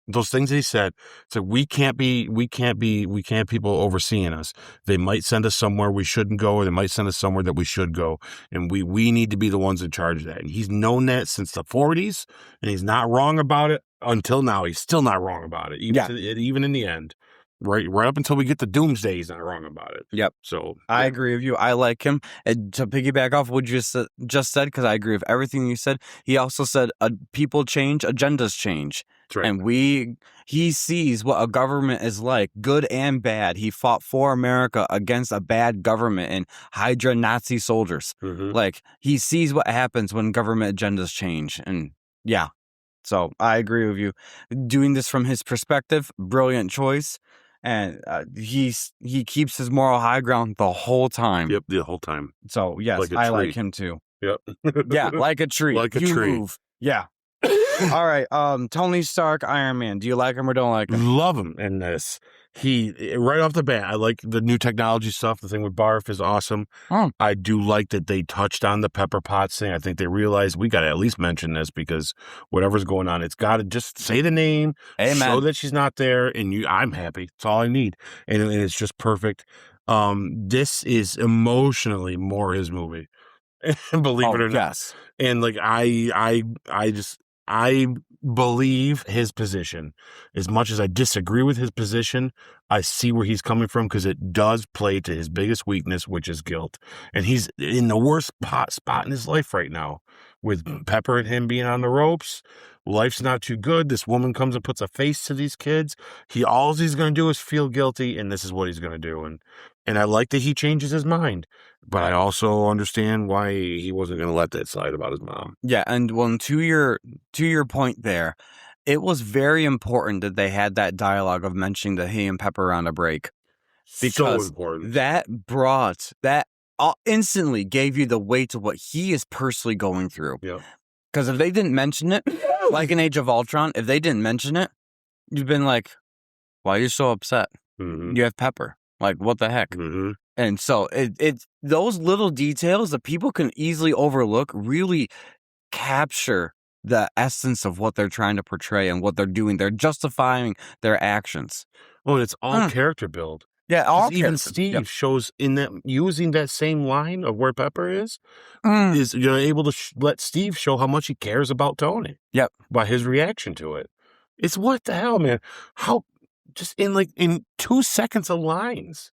Those things that he said. So we can't have people overseeing us. They might send us somewhere we shouldn't go, or they might send us somewhere that we should go. And we need to be the ones in charge of that. And he's known that since the 40s, and he's not wrong about it until now. He's still not wrong about it, even in the end. Right up until we get to Doomsday, he's not wrong about it. Yep. So I agree with you. I like him. And to piggyback off what you just said, because I agree with everything you said, he also said people change, agendas change. That's right. And he sees what a government is like, good and bad. He fought for America against a bad government and Hydra Nazi soldiers. Mm-hmm. Like, he sees what happens when government agendas change. And yeah, so I agree with you. Doing this from his perspective, brilliant choice. And he keeps his moral high ground the whole time. Yep, the whole time. So yes, I like him too. Yep. Yeah, like a tree. Like a tree. Move. Yeah. All right. Tony Stark, Iron Man. Do you like him or don't like him? Love him in this. He right off the bat, I like the new technology stuff. The thing with Barf is awesome. I do like that they touched on the Pepper Potts thing. I think they realized we got to at least mention this, because whatever's going on, it's got to just say the name, show that she's not there, and I'm happy. That's all I need, and it's just perfect. This is emotionally more his movie, believe it or not. Yes. And like I believe his position. As much as I disagree with his position, I see where he's coming from, because it does play to his biggest weakness, which is guilt. And he's in the worst spot in his life right now, with Pepper and him being on the ropes. Life's not too good. This woman comes and puts a face to these kids. All he's going to do is feel guilty, and this is what he's going to do. And I like that he changes his mind, but I also understand why he wasn't going to let that slide about his mom. Yeah, and to your point there, it was very important that they had that dialogue of mentioning that he and Pepper are on a break, because so important. that instantly gave you the weight of what he is personally going through. Yeah. Because if they didn't mention it, like in Age of Ultron, if they didn't mention it, you've been like, why are you so upset? Mm-hmm. You have Pepper. Like, what the heck? Mm-hmm. And so it's those little details that people can easily overlook really capture the essence of what they're trying to portray and what they're doing. They're justifying their actions. Oh, and it's all character build. Yeah, even Steve shows in that, using that same line of where Pepper is able to let Steve show how much he cares about Tony. Yep. By his reaction to it. It's what the hell, man? How just in 2 seconds of lines.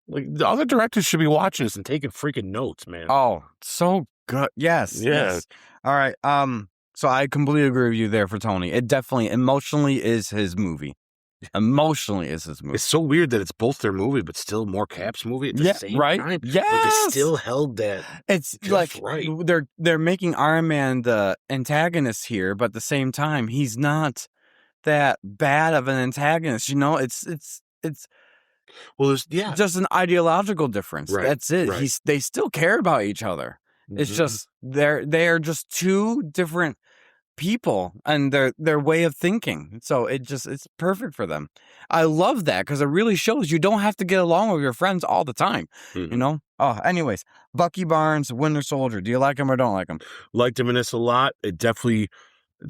Like, the other directors should be watching this and taking freaking notes, man. Oh, so good. Yes. All right. So I completely agree with you there for Tony. It definitely emotionally is his movie. It's so weird that it's both their movie, but still more Cap's movie at the same time. Yes. But they still held that. It's like they're making Iron Man the antagonist here, but at the same time, he's not that bad of an antagonist. It's well, there's just an ideological difference. Right, That's it. right. They still care about each other. Mm-hmm. It's just they are just two different people and their way of thinking. So it's perfect for them. I love that, because it really shows you don't have to get along with your friends all the time. Mm-hmm. Anyways, Bucky Barnes, Winter Soldier. Do you like him or don't like him? Liked him in this a lot. It definitely.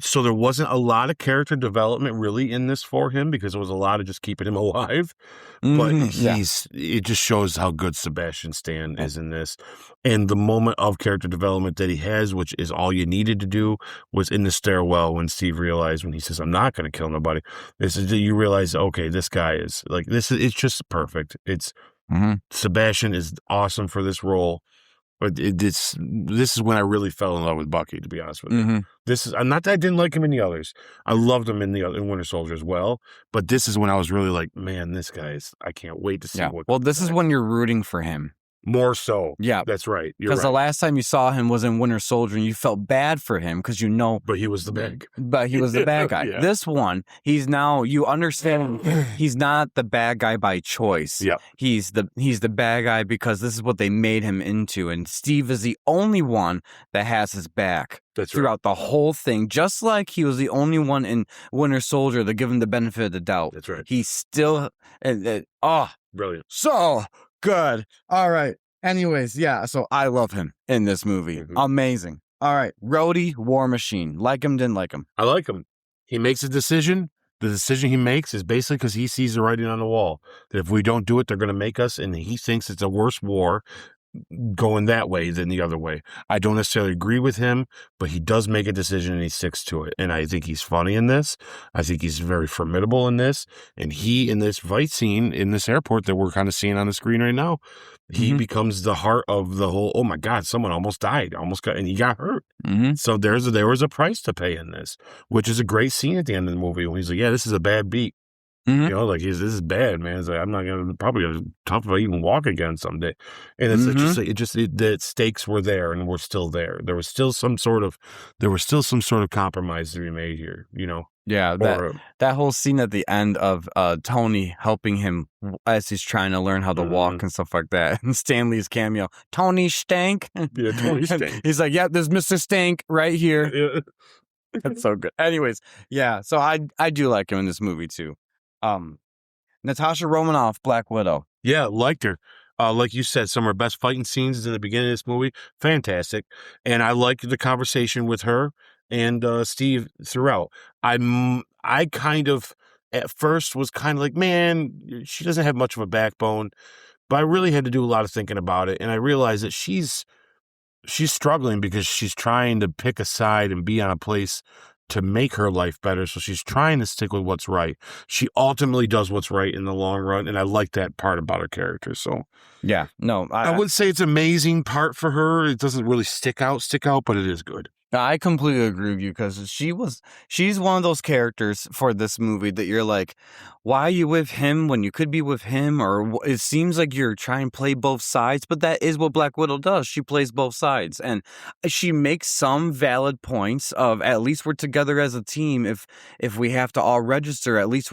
So there wasn't a lot of character development really in this for him, because it was a lot of just keeping him alive. But it just shows how good Sebastian Stan is in this. And the moment of character development that he has, which is all you needed to do, was in the stairwell when Steve realized, when he says, I'm not going to kill nobody. You realize, okay, this guy is like, it's just perfect. It's Sebastian is awesome for this role. But this is when I really fell in love with Bucky, to be honest with you. This is not that I didn't like him in the others. I loved him in Winter Soldier as well. But this is when I was really like, man, this guy I can't wait to see what. Well, this is when you're rooting for him. More so. Yeah. That's right. Because the last time you saw him was in Winter Soldier and you felt bad for him because you know. But he was the bad guy. But he was the bad guy. Yeah. This one, he's now, you understand, he's not the bad guy by choice. Yeah. He's the bad guy because this is what they made him into. And Steve is the only one that has his back. That's throughout the whole thing. Just like he was the only one in Winter Soldier that give him the benefit of the doubt. That's right. He's still, brilliant. So good. All right. Anyways, yeah, so I love him in this movie. Amazing. All right, Rhodey, War Machine. Like him, didn't like him. I like him. He makes a decision. The decision he makes is basically because he sees the writing on the wall. That if we don't do it, they're going to make us, and he thinks it's a worse war going that way than the other way. I don't necessarily agree with him, but he does make a decision and he sticks to it. And I think he's funny in this. I think he's very formidable in this. And he, in this fight scene in this airport that we're kind of seeing on the screen right now, he becomes the heart of the whole, oh my God, someone almost died, and he got hurt. So there was a price to pay in this, which is a great scene at the end of the movie when he's like, yeah, this is a bad beat. You know, like this is bad, man. It's like, I'm not probably gonna tough if I even walk again someday. And it's the stakes were there and we're still there. There was still some sort of compromise to be made here, you know? Yeah, that whole scene at the end of Tony helping him as he's trying to learn how to walk and stuff like that. And Stanley's cameo, Tony Stank. Yeah, Tony Stank. He's like, yeah, there's Mr. Stank right here. Yeah. That's so good. Anyways, yeah, so I do like him in this movie too. Natasha Romanoff, Black Widow. Yeah, liked her. Like you said, some of her best fighting scenes is in the beginning of this movie. Fantastic. And I liked the conversation with her and Steve throughout. I kind of, at first, was kind of like, man, she doesn't have much of a backbone. But I really had to do a lot of thinking about it. And I realized that she's struggling because she's trying to pick a side and be on a place to make her life better. So she's trying to stick with what's right. She ultimately does what's right in the long run. And I like that part about her character. So yeah, no, I wouldn't say it's an amazing part for her. It doesn't really stick out, but it is good. I completely agree with you because she's one of those characters for this movie that you're like, why are you with him when you could be with him? Or it seems like you're trying to play both sides, but that is what Black Widow does. She plays both sides and she makes some valid points of at least we're together as a team. If we have to all register, at least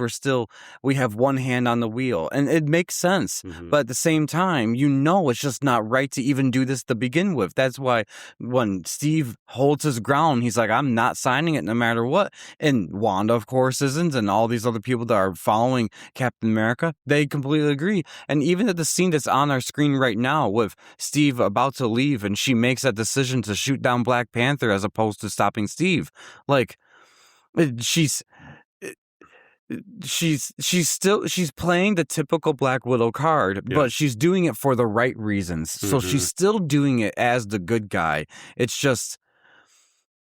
we have one hand on the wheel and it makes sense. But at the same time, you know, it's just not right to even do this to begin with. That's why when Steve holds his ground, he's like, I'm not signing it no matter what. And Wanda, of course, isn't, and all these other people that are following Captain America, they completely agree. And even at the scene that's on our screen right now with Steve about to leave and she makes that decision to shoot down Black Panther as opposed to stopping Steve, like she's playing the typical Black Widow card, but she's doing it for the right reasons. So she's still doing it as the good guy. It's just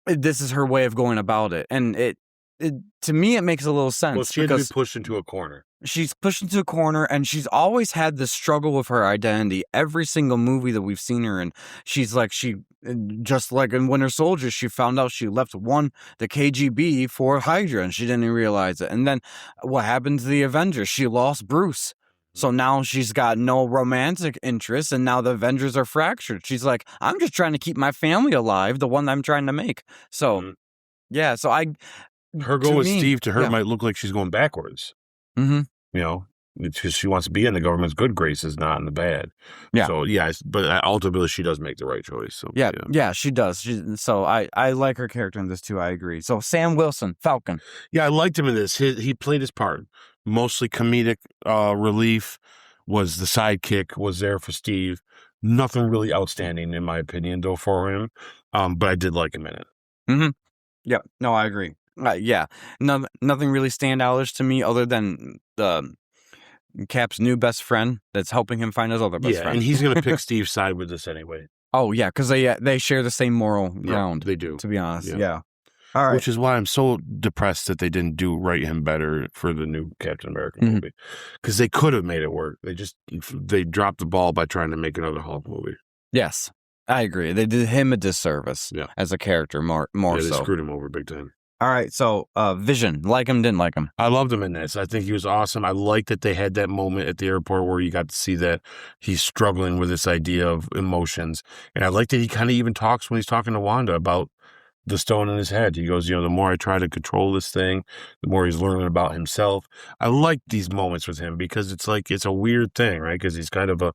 this is her way of going about it, and it to me it makes a little sense. Well, she had to be pushed into a corner. She's pushed into a corner, and she's always had this struggle with her identity. Every single movie that we've seen her in, she's like just like in Winter Soldier, she found out she left the KGB for Hydra, and she didn't realize it. And then what happened to the Avengers? She lost Bruce. So now she's got no romantic interest, and now the Avengers are fractured. She's like, I'm just trying to keep my family alive, the one I'm trying to make. So, yeah, so her goal with Steve to her might look like she's going backwards. You know, because she wants to be in the government's good graces, not in the bad. Yeah. So, yeah, but ultimately she does make the right choice. So, yeah, she does. So I like her character in this too. I agree. So Sam Wilson, Falcon. Yeah, I liked him in this. He played his part. Mostly comedic relief, was the sidekick, was there for Steve. Nothing really outstanding, in my opinion, though, for him. But I did like him in it. Yeah, no, I agree. Yeah, nothing really standoutish to me other than Cap's new best friend that's helping him find his other best friend. And he's going to pick Steve's side with this anyway. Oh, yeah, because they share the same moral ground. They do. To be honest, yeah. All right. Which is why I'm so depressed that they didn't write him better for the new Captain America movie, because they could have made it work. They dropped the ball by trying to make another Hulk movie. Yes, I agree. They did him a disservice as a character, more They so. screwed him over big time. All right, so Vision, like him, didn't like him. I loved him in this. I think he was awesome. I like that they had that moment at the airport where you got to see that he's struggling with this idea of emotions. And I like that he kind of even talks when he's talking to Wanda about the stone in his head. He goes, the more I try to control this thing, the more he's learning about himself. I like these moments with him because it's a weird thing, right? Because he's kind of a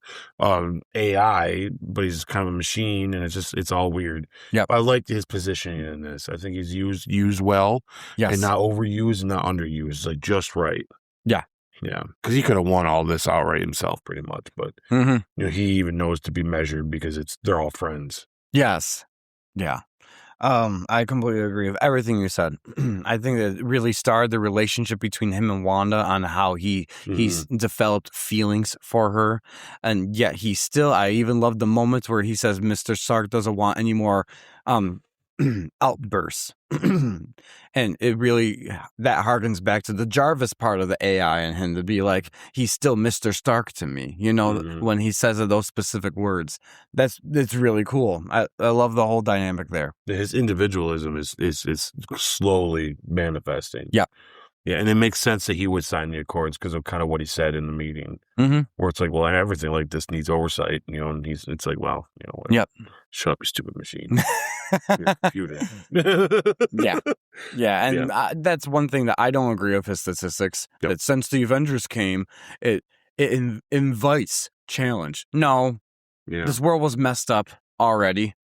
AI, but he's kind of a machine, and it's all weird. Yeah, I like his positioning in this. I think he's used well, and not overused and not underused. It's like just right. Yeah. Yeah, because he could have won all this outright himself, pretty much. But he even knows to be measured because they're all friends. Yes. Yeah. I completely agree with everything you said. I think that it really started the relationship between him and Wanda on how he's developed feelings for her. And yet I even love the moments where he says Mr. Stark doesn't want any more outbursts. And it really, that harkens back to the Jarvis part of the AI and him to be like, he's still Mr. Stark to me, when he says those specific words. It's really cool. I love the whole dynamic there. His individualism is slowly manifesting. Yeah. Yeah, and it makes sense that he would sign the Accords because of kind of what he said in the meeting, where it's like, well, everything like this needs oversight, and it's like, well, yep. Shut up, you stupid machine. Your computer. Yeah, and that's one thing that I don't agree with his statistics. Yep. That since the Avengers came, it invites challenge. No, this world was messed up already.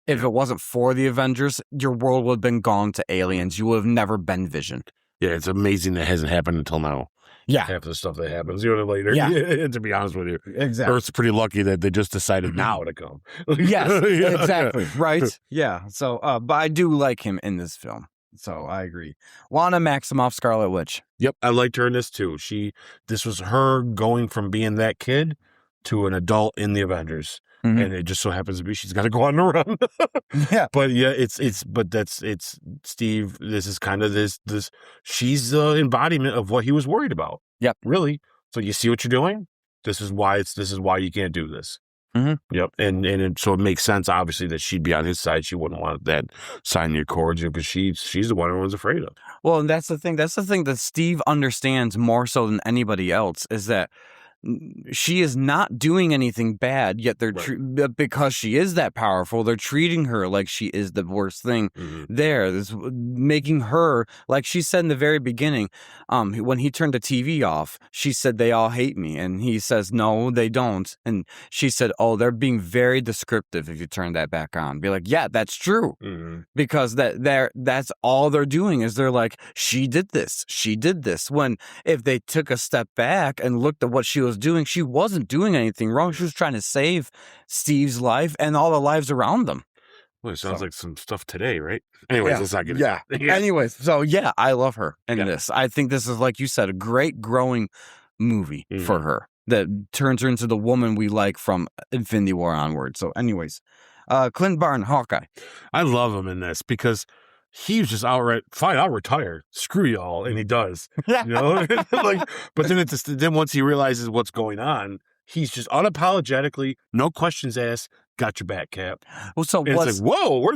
If it wasn't for the Avengers, your world would have been gone to aliens. You would have never been Vision. Yeah, it's amazing that hasn't happened until now. Yeah. Half the stuff that happens later. Yeah. To be honest with you. Exactly. Earth's pretty lucky that they just decided now to come. Yes, exactly. Right? Yeah. So, but I do like him in this film. So I agree. Wanda Maximoff, Scarlet Witch. Yep. I liked her in this too. This was her going from being that kid to an adult in the Avengers. And it just so happens to be she's got to go on the run. Yeah, but yeah, it's Steve. This is kind of this. She's the embodiment of what he was worried about. Yep, really. So you see what you're doing. This is why you can't do this. Yep, and so it makes sense, obviously, that she'd be on his side. She wouldn't want that sign the Accords because she's the one everyone's afraid of. Well, and that's the thing. That's the thing that Steve understands more so than anybody else is that she is not doing anything bad, yet they're because she is that powerful, they're treating her like she is the worst thing there. This making her, like she said in the very beginning, when he turned the TV off, she said, "They all hate me," and he says, "No, they don't." And she said, "Oh, they're being very descriptive if you turn that back on." Be like, "Yeah, that's true," because that's all they're doing is they're like, she did this. When if they took a step back and looked at what she was doing, she wasn't doing anything wrong. She was trying to save Steve's life and all the lives around them. Well, it sounds like some stuff today, right? Anyways, let's not get into it. Anyways, so I love her in this. I think this is, like you said, a great growing movie for her that turns her into the woman we like from Infinity War onward. So anyways, Clint Barton, Hawkeye. I love him in this because he was just outright, fine, I'll retire. Screw y'all. And he does. But then once he realizes what's going on, he's just unapologetically, no questions asked, got your back, Cap. Well, so and it's like, whoa,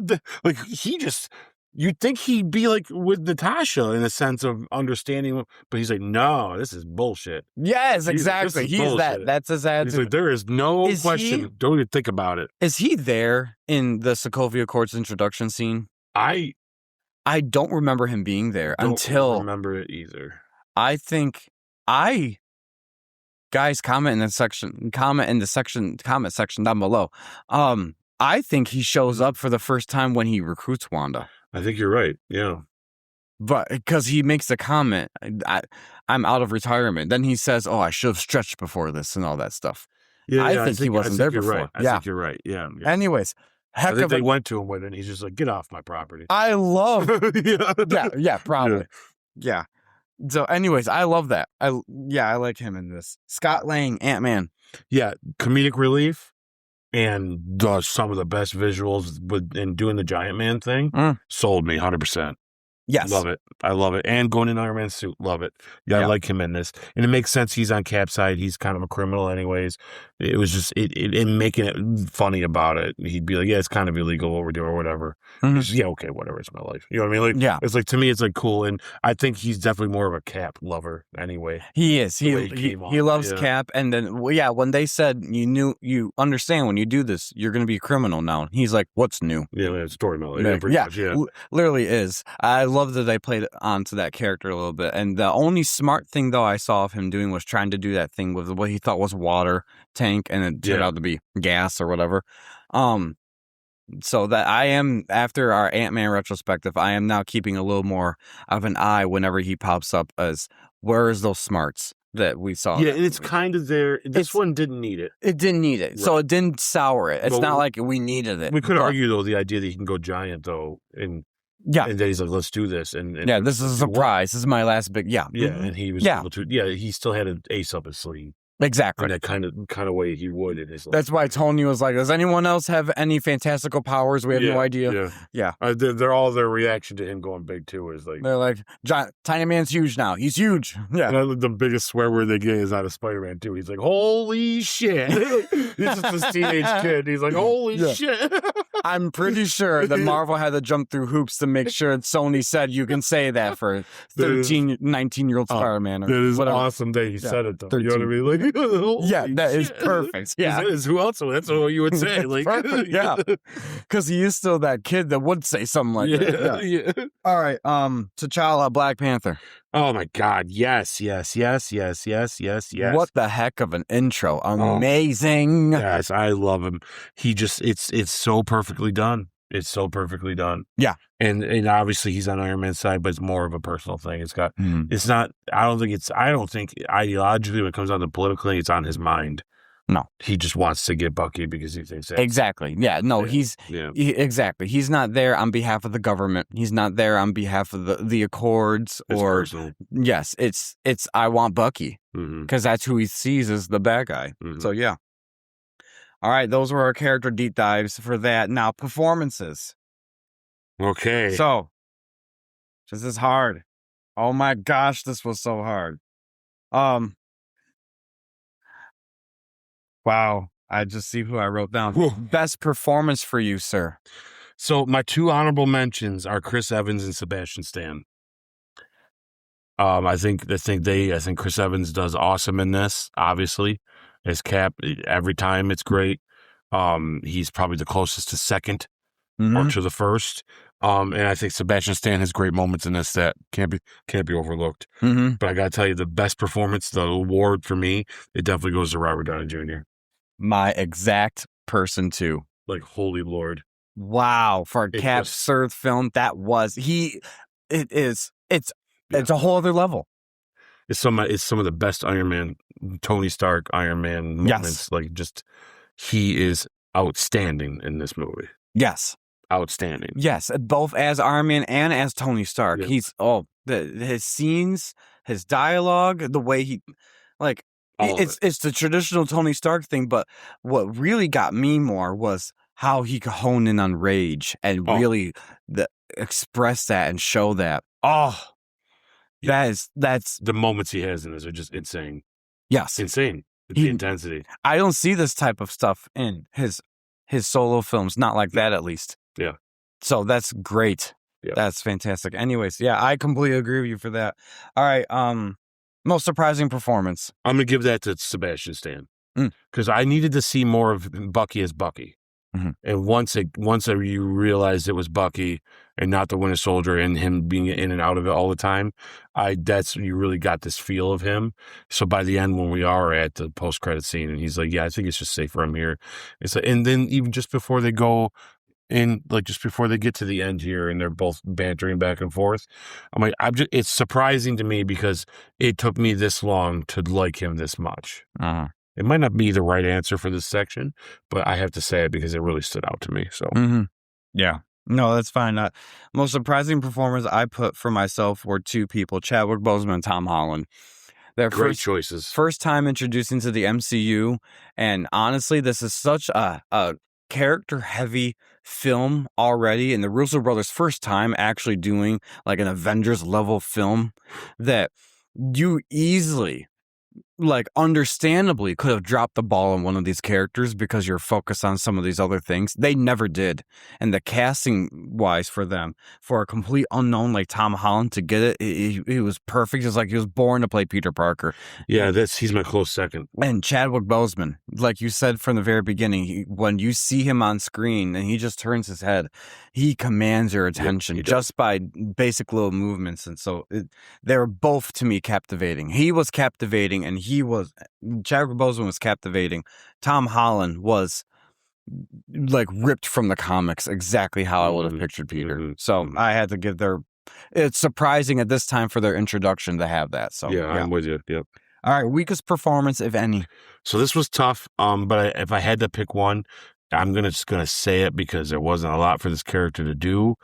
you'd think he'd be like with Natasha in a sense of understanding, but he's like, no, this is bullshit. Yes, exactly. He's that. That's his attitude. He's like, there is no question. Don't even think about it. Is he there in the Sokovia Accords introduction scene? I don't remember him being there until. I don't remember it either. I think guys, comment in the comment section down below. I think he shows up for the first time when he recruits Wanda. I think you're right. Yeah. But because he makes the comment, I'm out of retirement. Then he says, "Oh, I should have stretched before this," and all that stuff. Yeah, I think he wasn't there before. Right. I think you're right. Yeah. Anyways. I think they went to him with it, and he's just like, get off my property. I love probably. Yeah. So anyways, I love that. I like him in this. Scott Lang, Ant-Man. Yeah, comedic relief and does some of the best visuals and doing the Giant Man thing. Sold me 100%. Yes. Love it. I love it. And going in Iron Man suit. Love it. Yeah, I like him in this. And it makes sense he's on Cap's side. He's kind of a criminal anyways. It was just it making it funny about it. He'd be like, yeah, it's kind of illegal what we're doing or whatever. Just, yeah, okay, whatever. It's my life. You know what I mean? Like, yeah. It's like, to me, it's like cool. And I think he's definitely more of a Cap lover anyway. He is. He loves Cap. And then, when they said, you understand when you do this, you're going to be a criminal now. He's like, what's new? Yeah, it's story mode. Yeah, much, literally is. I love that they played onto that character a little bit. And the only smart thing, though, I saw of him doing was trying to do that thing with what he thought was water tank, and it turned out to be gas or whatever. So that I am, after our Ant-Man retrospective, I am now keeping a little more of an eye whenever he pops up as, where is those smarts that we saw? Yeah, and it's kind of there. This one didn't need it. It didn't need it. Right. So it didn't sour it. It's not like we needed it. We could argue, though, the idea that he can go giant, though, and then he's like, let's do this. And this is a surprise. This is my last big, and he was able to, he still had an ace up his sleeve. Exactly. In that kind of way he would in his life. That's why Tony was like, does anyone else have any fantastical powers? We have no idea. Yeah. They're all, their reaction to him going big, too, is like... They're like, Tiny Man's huge now. He's huge. Yeah. And the biggest swear word they get is out of Spider-Man, too. He's like, holy shit. He's just this teenage kid. He's like, holy shit. I'm pretty sure that Marvel had to jump through hoops to make sure Sony said you can say that for 13, 19-year-old Spider-Man. That is awesome that he said it, though. 13. You know what I mean? Like, that is perfect. Yeah. Who else? That's what you would say. Like, yeah. Because he is still that kid that would say something like that. Yeah. All right. T'Challa, Black Panther. Oh my God. Yes. What the heck of an intro. Amazing. Yes, I love him. He just, it's so perfectly done. It's so perfectly done. Yeah. And obviously he's on Iron Man's side, but it's more of a personal thing. It's got, it's not, I don't think ideologically when it comes down to politically, it's on his mind. No. He just wants to get Bucky because he thinks that. Exactly. Yeah. No, exactly. He's not there on behalf of the government. He's not there on behalf of the Accords or. Personal. Yes. It's, I want Bucky because that's who he sees as the bad guy. So, yeah. All right, those were our character deep dives for that. Now, performances. Okay. So, this is hard. Oh my gosh, this was so hard. Wow, I just see who I wrote down. Whoa. Best performance for you, sir. So, my two honorable mentions are Chris Evans and Sebastian Stan. I think Chris Evans does awesome in this, obviously. As Cap, every time it's great. He's probably the closest to second or to the first. And I think Sebastian Stan has great moments in this that can't be overlooked. But I got to tell you, the best performance, the award for me, it definitely goes to Robert Downey Jr. My exact person too. Like, holy Lord. Wow. For a Cap's third film, it's a whole other level. It's some of the best Iron Man, Tony Stark Iron Man moments. Yes. Like, just, he is outstanding in this movie. Yes. Outstanding. Yes. Both as Iron Man and as Tony Stark. Yep. He's, his scenes, his dialogue, the way he, like, it's the traditional Tony Stark thing, but what really got me more was how he could hone in on rage and really express that and show that. That's the moments he has in this are just insane. Yes. Insane. The intensity. I don't see this type of stuff in his solo films. Not like that, at least. Yeah. So that's great. Yeah. That's fantastic. Anyways, I completely agree with you for that. All right. Most surprising performance. I'm going to give that to Sebastian Stan. Because I needed to see more of Bucky as Bucky. And once you realized it was Bucky and not the Winter Soldier and him being in and out of it all the time, you really got this feel of him. So by the end, when we are at the post-credit scene and he's like, yeah, I think it's just safer I'm here. It's like, and then even just before they go in, like just before they get to the end here and they're both bantering back and forth, I'm like, it's surprising to me because it took me this long to like him this much. It might not be the right answer for this section, but I have to say it because it really stood out to me. So, yeah. No, that's fine. Most surprising performers I put for myself were two people, Chadwick Boseman and Tom Holland. They're great choices. First time introducing to the MCU. And honestly, this is such a character-heavy film already, and the Russo brothers' first time actually doing like an Avengers level film, that you easily, like, understandably could have dropped the ball on one of these characters because you're focused on some of these other things. They never did. And the casting wise for them, for a complete unknown like Tom Holland to get it, it was perfect. It's like he was born to play Peter Parker. Yeah, he's my close second. And Chadwick Boseman, like you said from the very beginning, when you see him on screen and he just turns his head, he commands your attention just by basic little movements. And so they were both, to me, captivating. He was captivating, and Chadwick Boseman was captivating. Tom Holland was like ripped from the comics, exactly how I would have pictured Peter. So I had to give it's surprising at this time for their introduction to have that. So yeah. I'm with you. Yep. All right, weakest performance, if any. So this was tough, but if I had to pick one, I'm just gonna say it because there wasn't a lot for this character to do.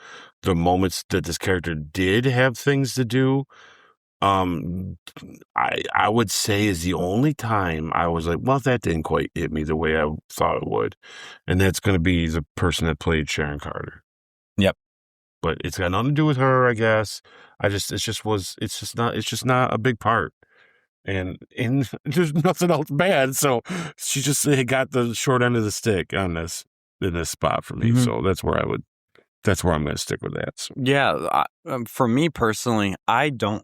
The moments that this character did have things to do, I would say is the only time I was like, well, that didn't quite hit me the way I thought it would, and that's gonna be the person that played Sharon Carter. Yep. But it's got nothing to do with her, I guess. It's just not a big part. And there's nothing else bad, so she just got the short end of the stick on in this spot for me. So that's where I'm going to stick with that. So. Yeah, for me personally, I didn't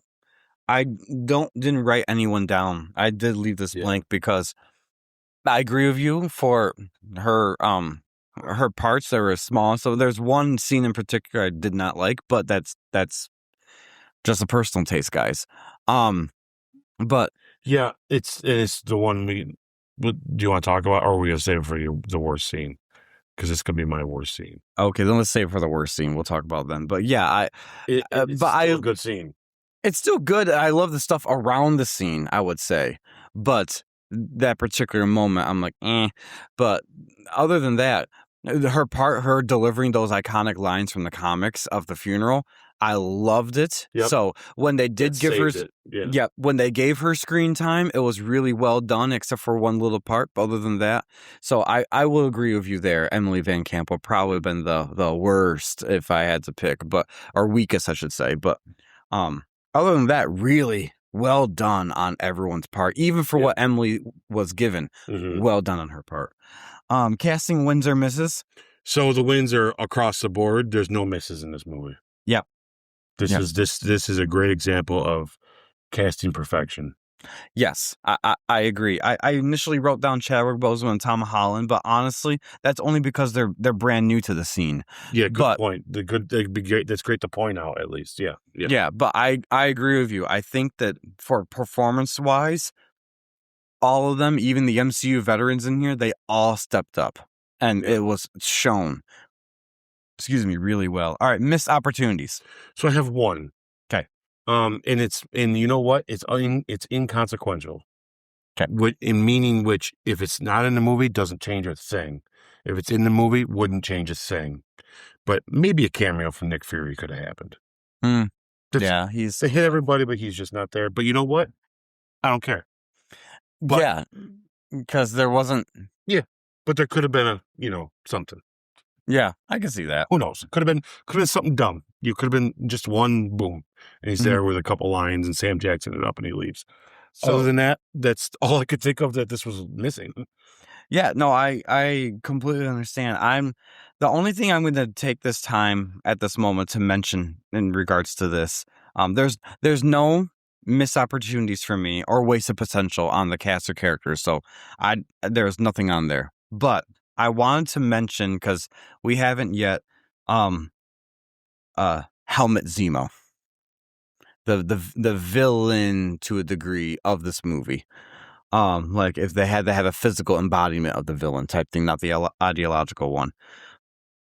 write anyone down. I did leave this blank because I agree with you for her parts that were small. So there's one scene in particular I did not like, but that's just a personal taste, guys. But yeah, it's the one do you want to talk about, or are we gonna save it for the worst scene? Because it's gonna be my worst scene. Okay, then let's save it for the worst scene. We'll talk about it then. But yeah, it's still a good scene. It's still good. I love the stuff around the scene, I would say, but that particular moment, I'm like, eh. But other than that, her delivering those iconic lines from the comics of the funeral, I loved it. Yep. So when they did give her, when they gave her screen time, it was really well done, except for one little part. But other than that, so I will agree with you there. Emily Van Camp would probably have been the worst if I had to pick, or weakest, I should say. But other than that, really well done on everyone's part, even for what Emily was given. Well done on her part. Casting wins or misses? So the wins are across the board. There's no misses in this movie. Yeah. This is a great example of casting perfection. Yes, I agree. I initially wrote down Chadwick Boseman and Tom Holland, but honestly, that's only because they're brand new to the scene. Yeah, good point. That'd be great. That's great to point out, at least. Yeah. Yeah, but I agree with you. I think that for performance-wise, all of them, even the MCU veterans in here, they all stepped up, and it was shown. Excuse me, really well. All right, missed opportunities. So I have one. Okay. And you know what? It's inconsequential. Okay. Meaning which, if it's not in the movie, doesn't change a thing. If it's in the movie, wouldn't change a thing. But maybe a cameo from Nick Fury could have happened. Yeah, they hit everybody, but he's just not there. But you know what? I don't care. But, yeah, because there wasn't. Yeah, but there could have been something. Yeah, I can see that. Who knows? Could have been something dumb. You could have been just one boom, and he's there with a couple lines, and Sam Jackson it up, and he leaves. So, other than that, that's all I could think of that this was missing. Yeah, no, I completely understand. The only thing I'm going to take this time at this moment to mention in regards to this. There's no missed opportunities for me or wasted potential on the cast or characters. So there's nothing on there, but I wanted to mention, because we haven't yet, Helmut Zemo, the villain to a degree of this movie. Like if they had to have a physical embodiment of the villain type thing, not the ideological one.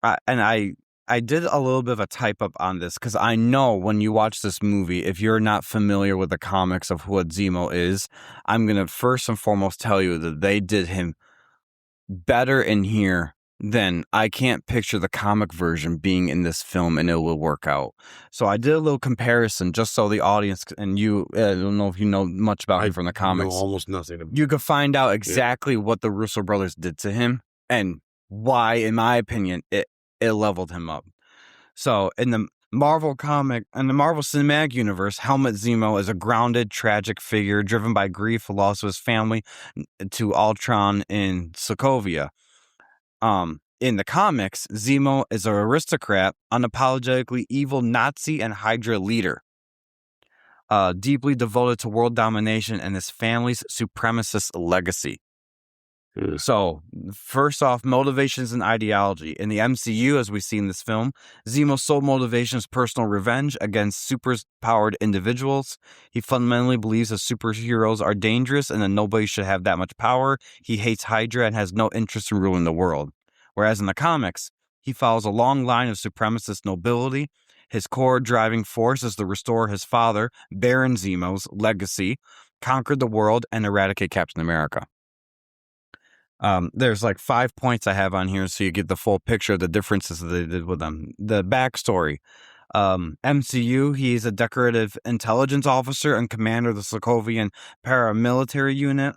And I did a little bit of a type up on this because I know when you watch this movie, if you're not familiar with the comics of what Zemo is, I'm gonna first and foremost tell you that they did him better in here than I can't picture the comic version being in this film, and it will work out. So I did a little comparison just so the audience and you, I don't know if you know much about him from the comics. Know almost nothing. You could find out exactly what the Russo brothers did to him and why, in my opinion, it it leveled him up. So in the Marvel Cinematic Universe, Helmut Zemo is a grounded, tragic figure driven by grief, loss of his family to Ultron in Sokovia. In the comics, Zemo is an aristocrat, unapologetically evil Nazi and Hydra leader, deeply devoted to world domination and his family's supremacist legacy. So, first off, motivations and ideology. In the MCU, as we see in this film, Zemo's sole motivation is personal revenge against super-powered individuals. He fundamentally believes that superheroes are dangerous and that nobody should have that much power. He hates Hydra and has no interest in ruling the world. Whereas in the comics, he follows a long line of supremacist nobility. His core driving force is to restore his father, Baron Zemo's legacy, conquer the world, and eradicate Captain America. There's like 5 points I have on here so you get the full picture of the differences that they did with them. The backstory. MCU, he's a decorative intelligence officer and commander of the Sokovian paramilitary unit.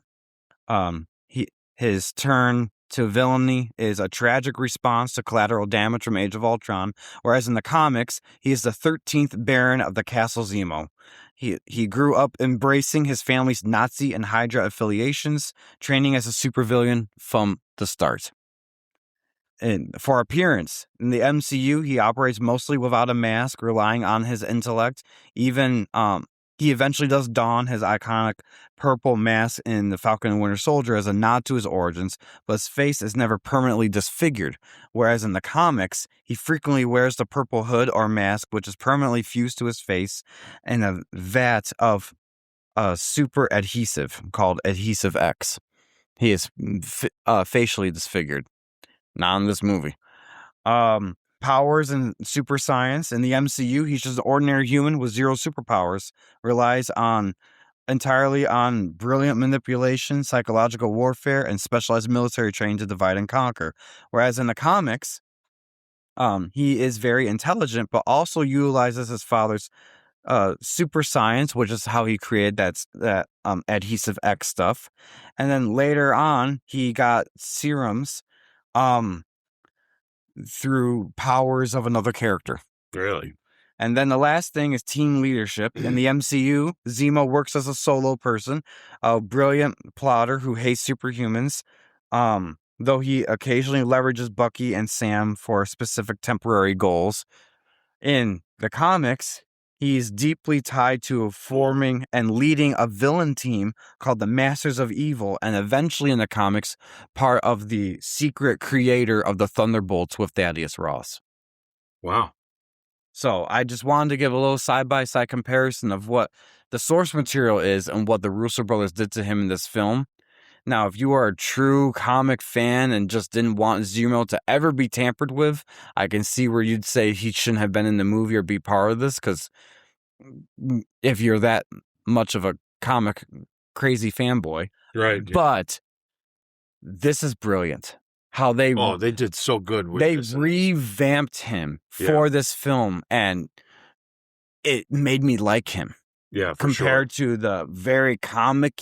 His turn to villainy is a tragic response to collateral damage from Age of Ultron, whereas in the comics, he is the 13th Baron of the Castle Zemo. He grew up embracing his family's Nazi and Hydra affiliations, training as a supervillain from the start. And for appearance, in the MCU, he operates mostly without a mask, relying on his intellect. Even he eventually does don his iconic purple mask in The Falcon and Winter Soldier as a nod to his origins, but his face is never permanently disfigured. Whereas in the comics, he frequently wears the purple hood or mask, which is permanently fused to his face, and a vat of super adhesive called Adhesive X. He is facially disfigured. Not in this movie. Powers and super science. In the MCU, he's just an ordinary human with zero superpowers. Relies entirely on brilliant manipulation, psychological warfare, and specialized military training to divide and conquer. Whereas in the comics, he is very intelligent, but also utilizes his father's super science, which is how he created that Adhesive X stuff. And then later on, he got serums through powers of another character. Really? And then the last thing is team leadership. In the MCU, Zemo works as a solo person, a brilliant plotter who hates superhumans, though he occasionally leverages Bucky and Sam for specific temporary goals. In the comics, he's deeply tied to forming and leading a villain team called the Masters of Evil, and eventually in the comics, part of the secret creator of the Thunderbolts with Thaddeus Ross. Wow. So I just wanted to give a little side-by-side comparison of what the source material is and what the Russo brothers did to him in this film. Now, if you are a true comic fan and just didn't want Zemo to ever be tampered with, I can see where you'd say he shouldn't have been in the movie or be part of this, because if you're that much of a comic crazy fanboy. Right. But this is brilliant. How they did so good with they this. revamped him for this film, and it made me like him. Yeah, compared to the very comic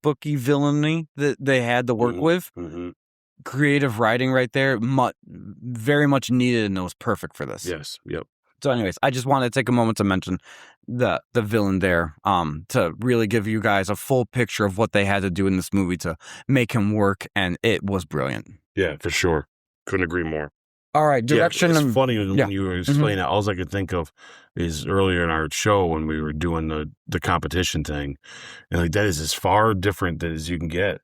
booky villainy that they had to work with. Mm-hmm. Creative writing right there, very much needed, and it was perfect for this. Yes. Yep. So anyways, I just wanted to take a moment to mention the villain there, to really give you guys a full picture of what they had to do in this movie to make him work, and it was brilliant. Yeah, for sure. Couldn't agree more. All right, direction. It's funny when you were explaining that. All I could think of is earlier in our show when we were doing the competition thing, and like that is as far different as you can get.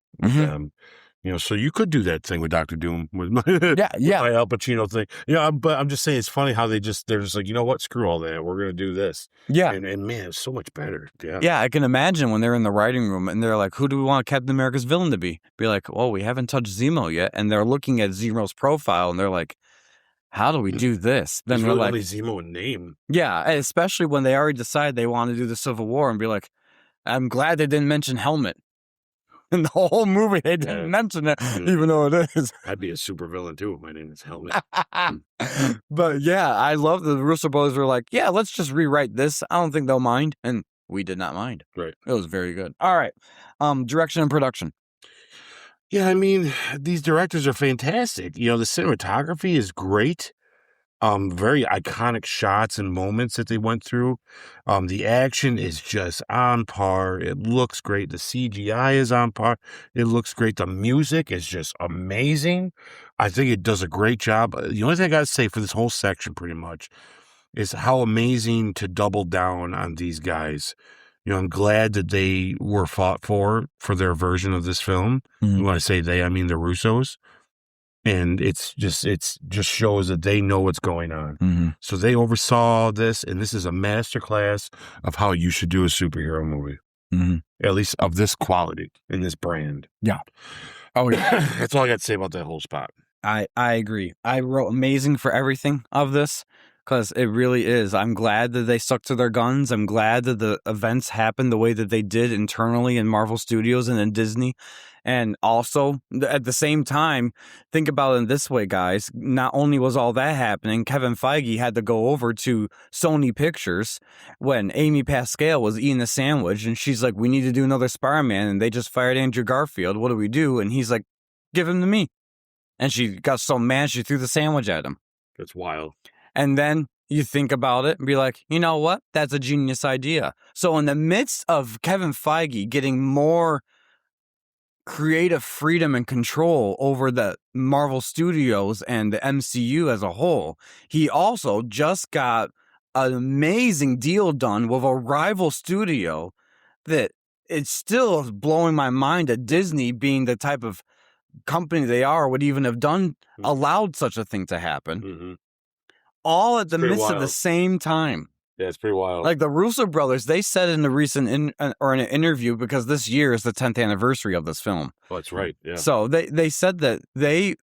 So you could do that thing with Dr. Doom with my my Al Pacino thing. But I'm just saying it's funny how they're just like, you know what, screw all that. We're gonna do this. Yeah. And man, it's so much better. Yeah. Yeah, I can imagine when they're in the writing room and they're like, who do we want Captain America's villain to be? Be like, well, we haven't touched Zemo yet, and they're looking at Zemo's profile and they're like, how do we do this? Then we're like, Zemo a name. Yeah, especially when they already decide they want to do the Civil War and be like, I'm glad they didn't mention Helmet. In the whole movie, they didn't mention it, even though it is. I'd be a super villain too. My name is Helmet. But yeah, I love the Russo brothers were like, yeah, let's just rewrite this. I don't think they'll mind. And we did not mind. Right. It was very good. All right. Direction and production. Yeah, I mean, these directors are fantastic. The cinematography is great. Very iconic shots and moments that they went through. The action is just on par. It looks great. The CGI is on par. It looks great. The music is just amazing. I think it does a great job. The only thing I got to say for this whole section pretty much is how amazing to double down on these guys. I'm glad that they were fought for their version of this film. When I say they, I mean the Russos. And it just shows that they know what's going on. So they oversaw this, and this is a masterclass of how you should do a superhero movie. At least of this quality and this brand. Yeah. Oh, yeah. That's all I got to say about that whole spot. I agree. I wrote amazing for everything of this because it really is. I'm glad that they stuck to their guns. I'm glad that the events happened the way that they did internally in Marvel Studios and in Disney. And also, at the same time, think about it in this way, guys. Not only was all that happening, Kevin Feige had to go over to Sony Pictures when Amy Pascal was eating a sandwich, and she's like, we need to do another Spider-Man, and they just fired Andrew Garfield. What do we do? And he's like, give him to me. And she got so mad, she threw the sandwich at him. That's wild. And then you think about it and be like, you know what? That's a genius idea. So in the midst of Kevin Feige getting more creative freedom and control over the Marvel Studios and the MCU as a whole, he also just got an amazing deal done with a rival studio that it's still blowing my mind that Disney, being the type of company they are, would even have allowed such a thing to happen. All at the midst of the same time. Yeah, it's pretty wild. Like the Russo brothers, they said in a recent in an interview, because this year is the 10th anniversary of this film. Oh, that's right. Yeah. So they said that they,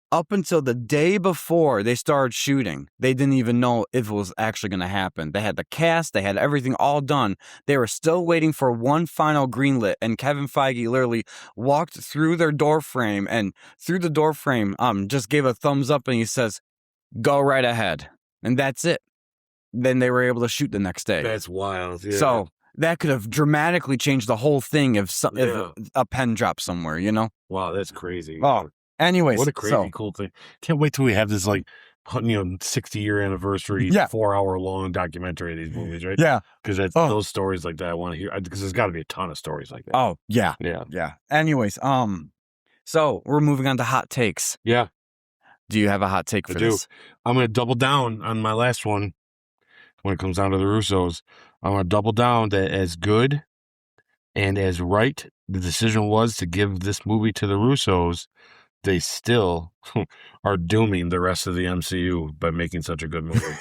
up until the day before they started shooting, they didn't even know if it was actually going to happen. They had the cast, they had everything all done. They were still waiting for one final greenlit, and Kevin Feige literally walked through their door frame, and through the door frame, just gave a thumbs up, and he says, "Go right ahead," and that's it. Then they were able to shoot the next day. That's wild. Yeah. So that could have dramatically changed the whole thing if a pen dropped somewhere, you know? Wow, that's crazy. Oh, anyways. What a crazy cool thing. Can't wait till we have this 60-year anniversary, 4-hour-long documentary of these movies, right? Yeah. Because those stories like that I want to hear. Because there's got to be a ton of stories like that. Oh, yeah. Yeah. Yeah. Anyways, so we're moving on to hot takes. Yeah. Do you have a hot take for this? I'm going to double down on my last one. When it comes down to the Russos, I'm going to double down that as good and as right the decision was to give this movie to the Russos, they still are dooming the rest of the MCU by making such a good movie.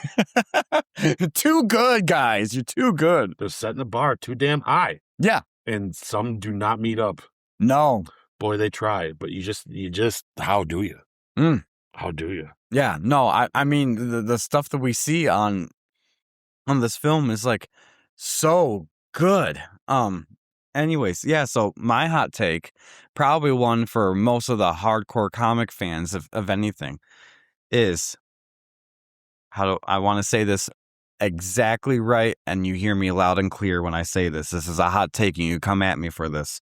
Too good, guys. You're too good. They're setting the bar too damn high. Yeah. And some do not meet up. No. Boy, they try, but you just, how do you? How do you? Yeah. No, I mean, the stuff that we see on this film is so good. Anyways, yeah, so my hot take, probably one for most of the hardcore comic fans of anything, is I want to say this exactly right, and you hear me loud and clear when I say this. This is a hot take, and you come at me for this.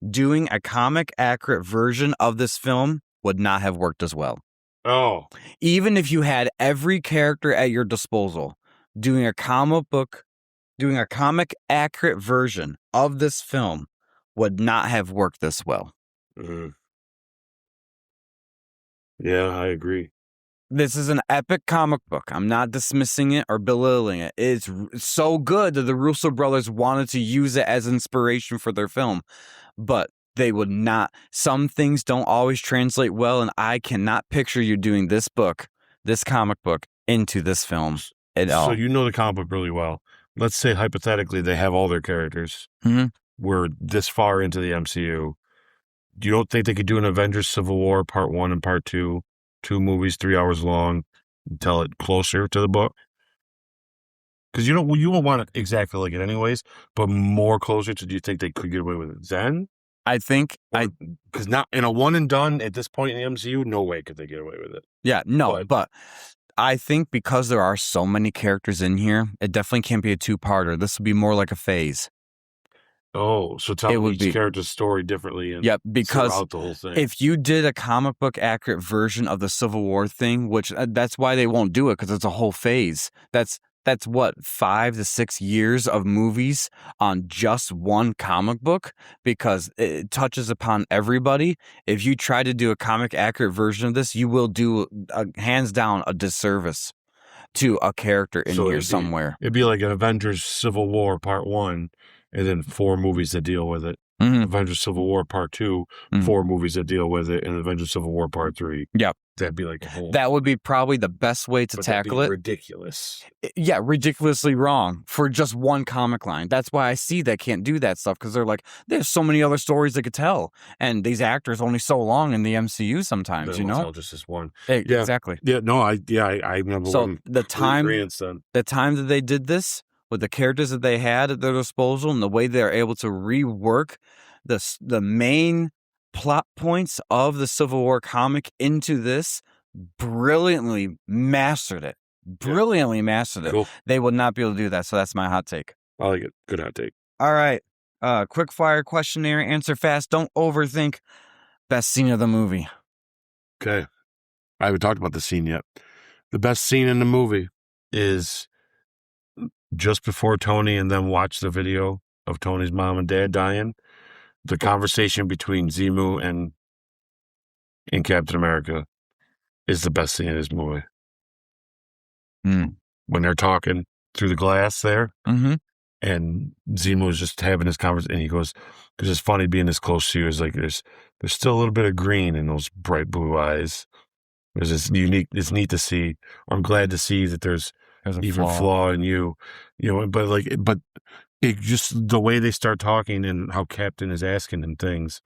Doing a comic accurate version of this film would not have worked as well. Oh. Even if you had every character at your disposal, doing a comic accurate version of this film would not have worked this well. Yeah, I agree. This is an epic comic book. I'm not dismissing it or belittling it. It's so good that the Russo brothers wanted to use it as inspiration for their film, but they would not. Some things don't always translate well, and I cannot picture you doing this comic book, into this film at all. So you know the comic book really well. Let's say hypothetically they have all their characters. We're this far into the MCU. You don't think they could do an Avengers Civil War Part 1 and Part 2, 2 movies, 3 hours long, and tell it closer to the book? Because you won't want it exactly like it anyways, but more closer to, do you think they could get away with it then? I think because not in a one and done at this point in the MCU, no way could they get away with it. Yeah, no, but I think because there are so many characters in here, it definitely can't be a 2-parter. This would be more like a phase. Oh, so tell It me would each be- character's story differently and Yep, because throughout the whole thing. if you did a comic book accurate version of the Civil War thing, which that's why they won't do it, because it's a whole phase. That's what, 5 to 6 years of movies on just one comic book, because it touches upon everybody. If you try to do a comic accurate version of this, you will do hands down a disservice to a character in So here somewhere. It'd be like an Avengers Civil War Part 1, and then 4 movies that deal with it. Mhm. Avengers Civil War Part 2, 4 movies that deal with it, and Avengers Civil War Part 3. Yep. That'd be like a whole... That would be probably the best way to tackle it. Ridiculous. Yeah, ridiculously wrong for just one comic line. That's why I see they can't do that stuff, because they're like, there's so many other stories they could tell, and these actors only so long in the MCU sometimes, you know. Tell just this one. Exactly. Yeah. No. I remember. So the time that they did this with the characters that they had at their disposal and the way they're able to rework the main plot points of the Civil War comic into this, brilliantly mastered it. Cool. They would not be able to do that, so that's my hot take. I like it. Good hot take. All right. Quick fire questionnaire. Answer fast. Don't overthink. Best scene of the movie. Okay. I haven't talked about the scene yet. The best scene in the movie is just before Tony and them watch the video of Tony's mom and dad dying. The conversation between Zemo and Captain America is the best scene in this movie. When they're talking through the glass there, and Zemo is just having this conversation, and he goes, because it's funny being this close to you, is like there's still a little bit of green in those bright blue eyes. There's this unique, it's neat to see. I'm glad to see that there's even flaw in you, but it just, the way they start talking and how Captain is asking him things,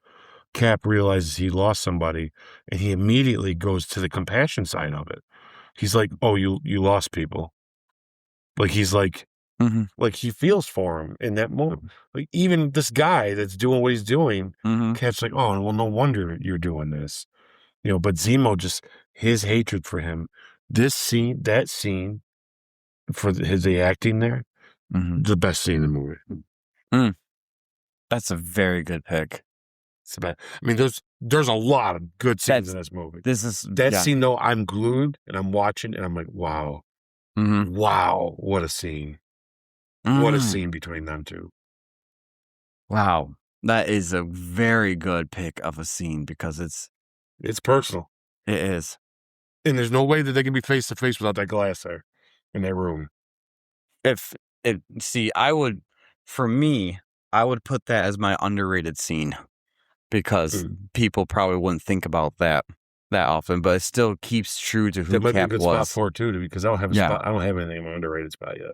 Cap realizes he lost somebody, and he immediately goes to the compassion side of it. He's like, oh, you lost people. Like, he's like, like he feels for him in that moment. Like, even this guy that's doing what he's doing, Cap's like, oh, well, no wonder you're doing this. But Zemo, just his hatred for him, that scene for the acting there, the best scene in the movie. That's a very good pick. I mean, there's a lot of good scenes in this movie. Scene though, I'm glued and I'm watching and I'm like, wow, wow, what a scene! What a scene between them two. Wow, that is a very good pick of a scene, because it's personal. It is, and there's no way that they can be face to face without that glass there in that room. For me, I would put that as my underrated scene, because people probably wouldn't think about that often, but it still keeps true to who Cap was. That might be a good spot for it too, because I don't have a spot. I don't have anything in my underrated spot yet.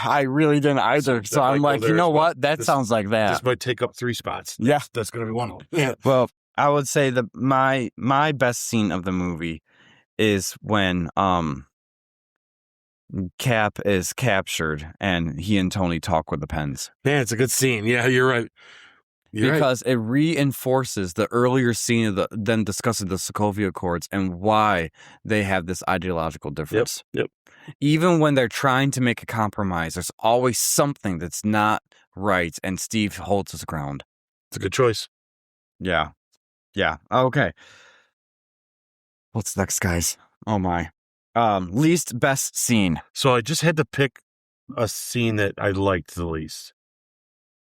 I really didn't either. So I'm like, you know what? Sounds like that. This might take up 3 spots. Yeah, that's gonna be one of them. Yeah. Well, I would say that my best scene of the movie is when Cap is captured and he and Tony talk with the pens. Yeah, it's a good scene. Yeah, you're right. Because it reinforces the earlier scene of them discussing the Sokovia Accords and why they have this ideological difference. Yep. Even when they're trying to make a compromise, there's always something that's not right, and Steve holds his ground. It's a good choice. Yeah. Okay. What's next, guys? Oh my. Least best scene. So I just had to pick a scene that I liked the least,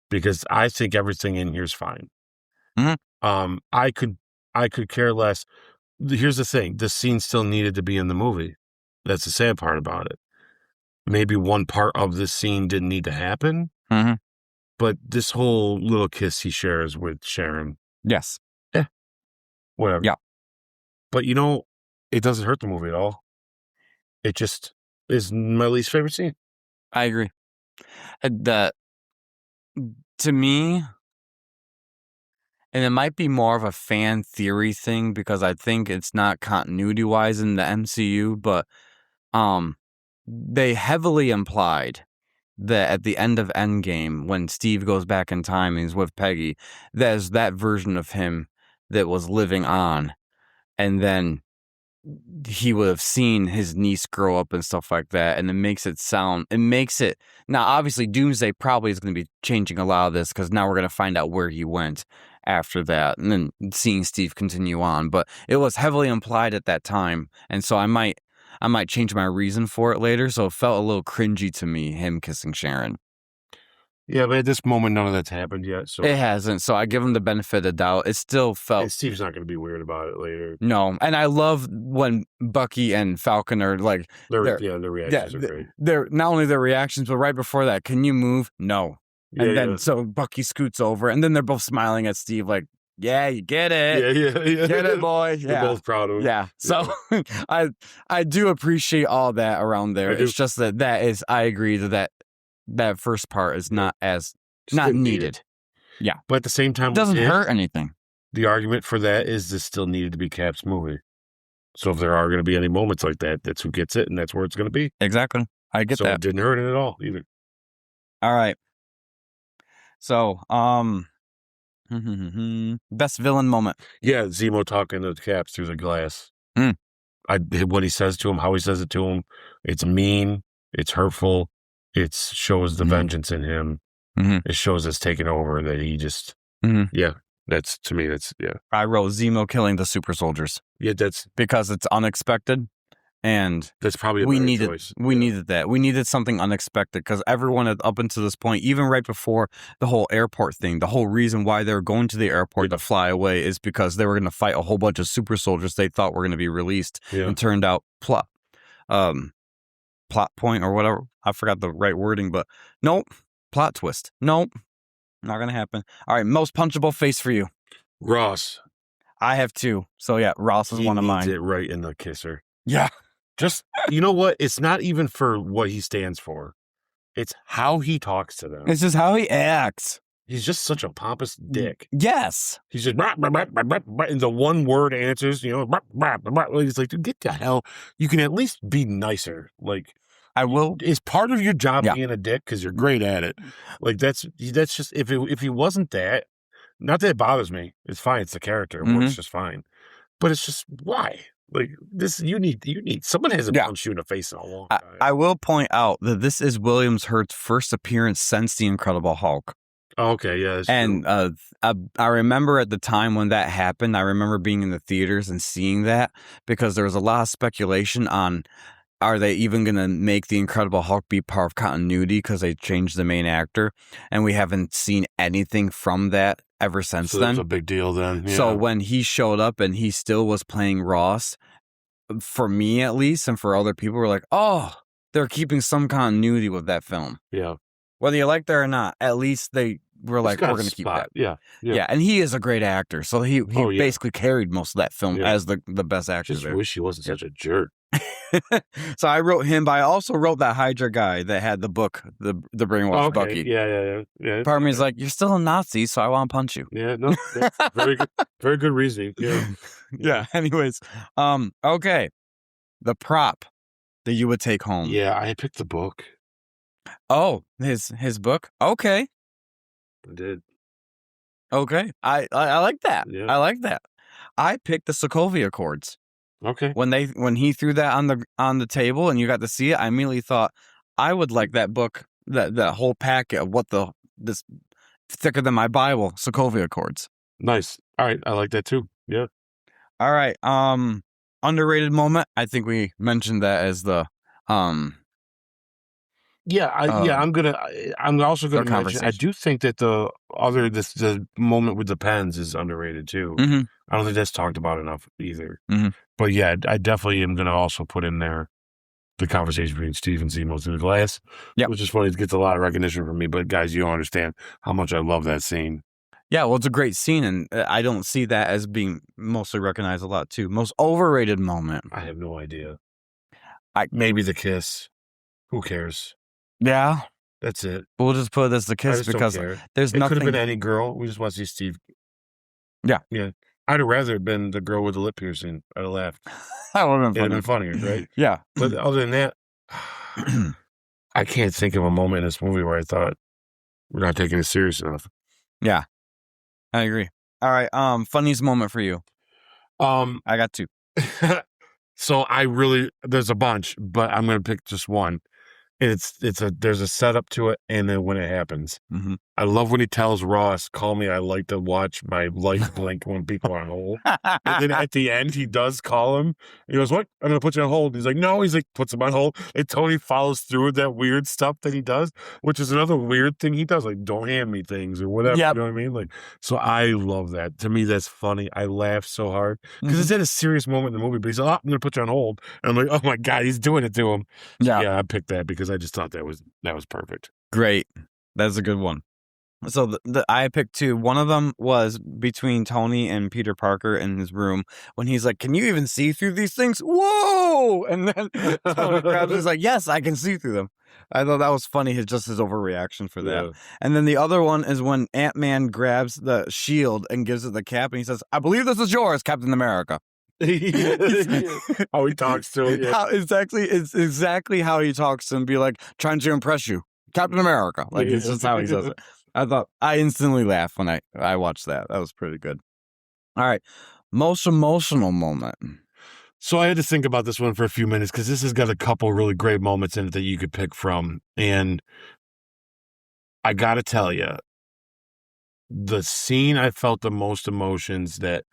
because I think everything in here is fine. I could care less. Here's the thing: this scene still needed to be in the movie. That's the sad part about it. Maybe one part of this scene didn't need to happen, but this whole little kiss he shares with Sharon, yes, whatever. Yeah, but it doesn't hurt the movie at all. It just is my least favorite scene. I agree. To me, and it might be more of a fan theory thing, because I think it's not continuity wise in the MCU, but they heavily implied that at the end of Endgame, when Steve goes back in time and he's with Peggy, there's that version of him that was living on, and then he would have seen his niece grow up and stuff like that, and it makes it now obviously Doomsday probably is going to be changing a lot of this because now we're going to find out where he went after that, and then seeing Steve continue on. But it was heavily implied at that time, and so I might change my reason for it later. So it felt a little cringy to me, him kissing Sharon. Yeah, but at this moment, none of that's happened yet. So it hasn't. So I give him the benefit of the doubt. It still felt. And Steve's not going to be weird about it later. No, and I love when Bucky and Falcon are like, their reactions are great. They're not only their reactions, but right before that, can you move? No. And then so Bucky scoots over, and then they're both smiling at Steve, like, yeah, you get it. Yeah. Get it, boy. Yeah. They're both proud of him. Yeah. So I do appreciate all that around there. It's just that is, I agree that first part is not needed. Yeah. But at the same time, it doesn't hurt anything. The argument for that is this still needed to be Cap's movie. So if there are going to be any moments like that, that's who gets it, and that's where it's going to be. Exactly. I get that. So it didn't hurt it at all either. All right. So, best villain moment. Yeah, Zemo talking to Caps through the glass. What he says to him, how he says it to him, it's mean, it's hurtful, it shows the vengeance in him. It shows us taking over, that he just, that's, to me, that's, I wrote Zemo killing the super soldiers. Yeah, that's because it's unexpected. And that's probably we needed choice. We needed that. We needed something unexpected because everyone up until this point, even right before the whole airport thing, the whole reason why they were going to the airport to fly away is because they were going to fight a whole bunch of super soldiers they thought were going to be released, and turned out plot point or whatever. I forgot the right wording, but nope. Plot twist. Nope. Not going to happen. All right. Most punchable face for you. Ross. I have two. So yeah, Ross is one of mine. He needs it right in the kisser. Yeah. Just, you know what? It's not even for what he stands for. It's how he talks to them. It's just how he acts. He's just such a pompous dick. Yes. He's just, and the one word answers, it's like, dude, get the hell. You can at least be nicer. Like, I will. It's part of your job being a dick because you're great at it. Like, that's just, if he wasn't that, not that it bothers me. It's fine. It's the character. It works just fine. But it's just, why? Like, this, you need, someone hasn't punched you in the face in a long time. I will point out that this is William Hurt's first appearance since The Incredible Hulk. Oh, okay, yeah. And I remember at the time when that happened, I remember being in the theaters and seeing that because there was a lot of speculation on, are they even going to make The Incredible Hulk be part of continuity because they changed the main actor? And we haven't seen anything from that ever since then. That's a big deal then. Yeah. So when he showed up and he still was playing Ross, for me at least, and for other people, were like, oh, they're keeping some continuity with that film. Yeah. Whether you like that or not, at least they were like, we're going to keep that. Yeah. And he is a great actor. So he basically carried most of that film as the best actor. Just wish he wasn't such a jerk. So I wrote him, but I also wrote that Hydra guy that had the book, the Brainwashed Bucky. Yeah. Part of me is like, you're still a Nazi, so I want to punch you. Yeah, no, that's very good reasoning. Yeah. Yeah. Anyways, okay, the prop that you would take home. Yeah, I picked the book. Oh, his book. Okay, I did. Okay, I like that. Yeah. I like that. I picked the Sokovia Accords. Okay. When he threw that on the table and you got to see it, I immediately thought I would like that book, that whole packet of this thicker than my Bible, Sokovia Accords. Nice. All right, I like that too. Yeah. All right. Underrated moment. I think we mentioned that as the I'm also gonna mention. I do think that the moment with the pens is underrated too. Mm-hmm. I don't think that's talked about enough either. Mm-hmm. But yeah, I definitely am gonna also put in there the conversation between Steve and Zemo through the glass. Yeah, which is funny. It gets a lot of recognition from me. But guys, you don't understand how much I love that scene. Yeah, well, it's a great scene, and I don't see that as being mostly recognized a lot too. Most overrated moment. I have no idea. Maybe the kiss. Who cares? Yeah. That's it. We'll just put it as the kiss because there's nothing. It could have been any girl. We just want to see Steve. Yeah. Yeah. I'd have rather been the girl with the lip piercing. I'd have laughed. That would have been funnier, right? Yeah. But other than that, I can't think of a moment in this movie where I thought we're not taking it serious enough. Yeah. I agree. All right. Funniest moment for you. I got two. So there's a bunch, but I'm going to pick just one. There's a setup to it, and then when it happens, Mhm. I love when he tells Ross, "Call me. I like to watch my light blink when people are on hold." And then at the end, he does call him. He goes, "What? I'm gonna put you on hold." He's like, "No." He's like, puts him on hold. And Tony follows through with that weird stuff that he does, which is another weird thing he does, like, "Don't hand me things" or whatever. Yep. You know what I mean? Like, so I love that. To me, that's funny. I laugh so hard because Mhm. it's at a serious moment in the movie. But he's like, "Oh, I'm gonna put you on hold," and I'm like, "Oh my god, he's doing it to him." So, Yeah. yeah, I picked that because I just thought that was perfect. Great. That's a good one. So I picked two. One of them was between Tony and Peter Parker in his room when he's like, "Can you even see through these things?" Whoa! And then Tony grabs, he's like, "Yes, I can see through them." I thought that was funny. His overreaction for that. Yeah. And then the other one is when Ant-Man grabs the shield and gives it the cap, and he says, "I believe this is yours, Captain America." How he talks to it. Yeah. It's exactly how he talks to him. Be like, trying to impress you, Captain America. Like, it's just how he says it. I instantly laughed when I watched that. That was pretty good. All right, most emotional moment. So I had to think about this one for a few minutes because this has got a couple really great moments in it that you could pick from. And I got to tell you, the scene I felt the most emotions that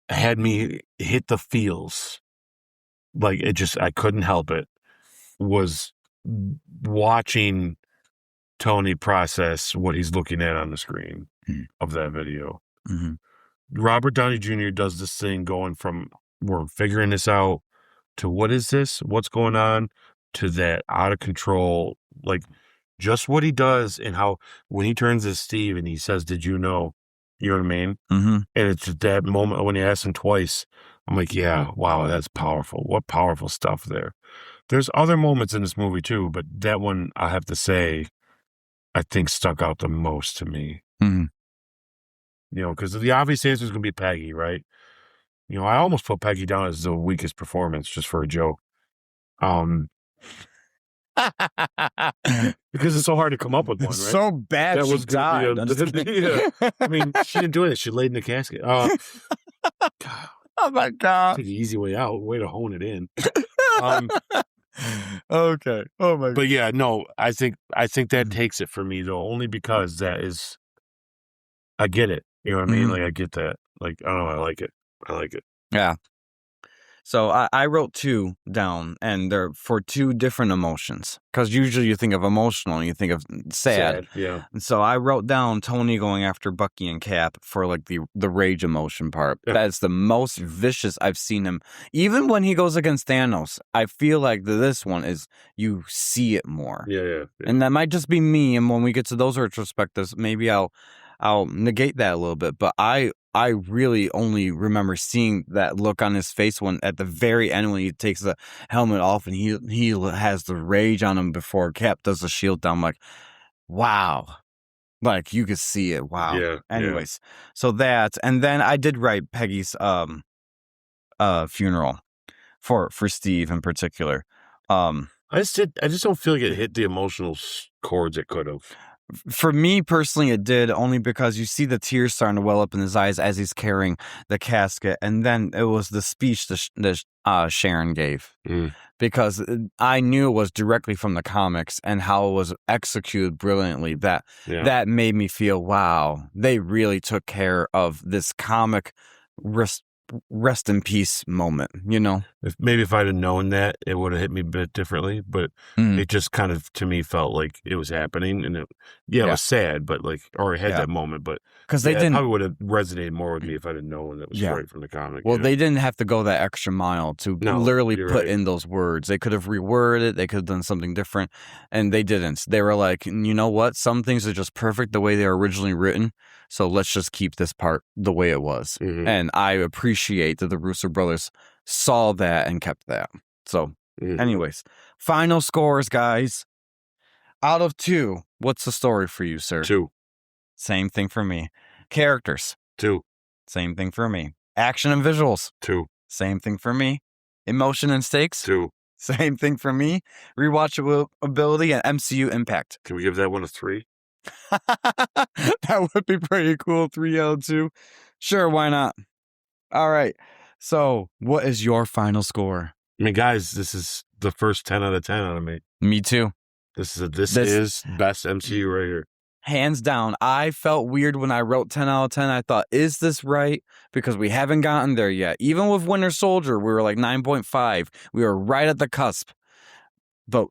had me hit the feels, like I couldn't help it, was watching Tony process what he's looking at on the screen of that video. Mm-hmm. Robert Downey Jr. does this thing going from we're figuring this out to what is this? What's going on? To that out of control, like just what he does and how when he turns to Steve and he says, "Did you know?" You know what I mean? Mm-hmm. And it's just that moment when he asks him twice. I'm like, yeah, wow, that's powerful. What powerful stuff there. There's other moments in this movie too, but that one I have to say, I think stuck out the most to me. Mm-hmm. You know, because the obvious answer is going to be Peggy, right? You know, I almost put Peggy down as the weakest performance just for a joke. Because it's so hard to come up with one, right? So bad That she was died. gonna be yeah. I mean, she didn't do it. She laid in the casket. God, Oh my god. take the easy way out. Way to hone it in. Okay. Oh my god. But yeah, no, I think that takes it for me though, only because that is I get it. You know what I mean? Like I get that. Like, I don't know, I like it. I like it. Yeah. So I wrote two down, and they're for two different emotions. Because usually you think of emotional, and you think of sad. Yeah. And so I wrote down Tony going after Bucky and Cap for like the rage emotion part. Yeah. That's the most vicious I've seen him. Even when he goes against Thanos, I feel like this one is you see it more. Yeah. And that might just be me. And when we get to those retrospectives, maybe I'll negate that a little bit. But I really only remember seeing that look on his face when at the very end when he takes the helmet off and he has the rage on him before Cap does the shield down. I'm like, wow. Like you could see it. Wow. Yeah. Anyways, so that, and then I did write Peggy's funeral for Steve in particular. I just don't feel like it hit the emotional chords it could have. For me personally, it did, only because you see the tears starting to well up in his eyes as he's carrying the casket. And then it was the speech that Sharon gave. Because I knew it was directly from the comics and how it was executed brilliantly. That made me feel, wow, they really took care of this comic rest in peace moment, you know? If I'd have known that, it would have hit me a bit differently, but it just kind of, to me, felt like it was happening, and it was sad, but like, or it had that moment, but because they didn't, it probably would have resonated more with me if I'd have known that was right from the comic. Well, they didn't have to go that extra mile to literally put in those words. They could have reworded it. They could have done something different, and they didn't. They were like, you know what? Some things are just perfect the way they were originally written, so let's just keep this part the way it was. And I appreciate that the Russo brothers saw that and kept that. So, anyways, final scores, guys. Out of 2, what's the story for you, sir? 2. Same thing for me. Characters. 2. Same thing for me. Action and visuals. 2. Same thing for me. Emotion and stakes. 2. Same thing for me. Rewatchability and MCU impact. Can we give that one a 3? That would be pretty cool. 3 out of 2. Sure, why not? All right. So, what is your final score? I mean, guys, this is the first 10 out of 10 out of me. Me too. This is best MCU right here. Hands down. I felt weird when I wrote 10 out of 10. I thought, is this right? Because we haven't gotten there yet. Even with Winter Soldier, we were like 9.5. We were right at the cusp. But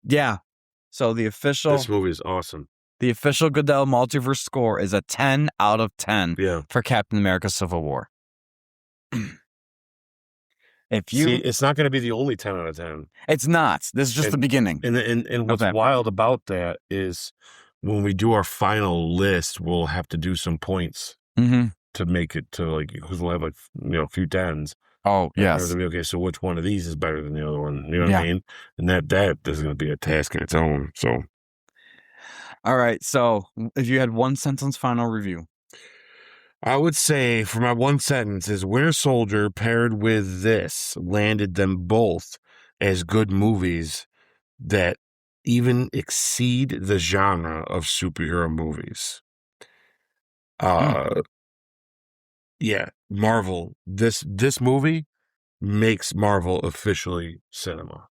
yeah. So This movie is awesome. The official Goodell Multiverse score is a 10 out of 10 Yeah. for Captain America Civil War. See, it's not going to be the only 10 out of 10. It's not. This is just the beginning. And what's wild about that is when we do our final list, we'll have to do some points to make it to like, because we'll have like, a few tens. Oh, yes. Okay, so which one of these is better than the other one? You know what I mean? And that is going to be a task in its own. So, all right. So, if you had one sentence final review, I would say for my one sentence is Winter Soldier paired with this landed them both as good movies that even exceed the genre of superhero movies. Yeah, Marvel. This movie makes Marvel officially cinema.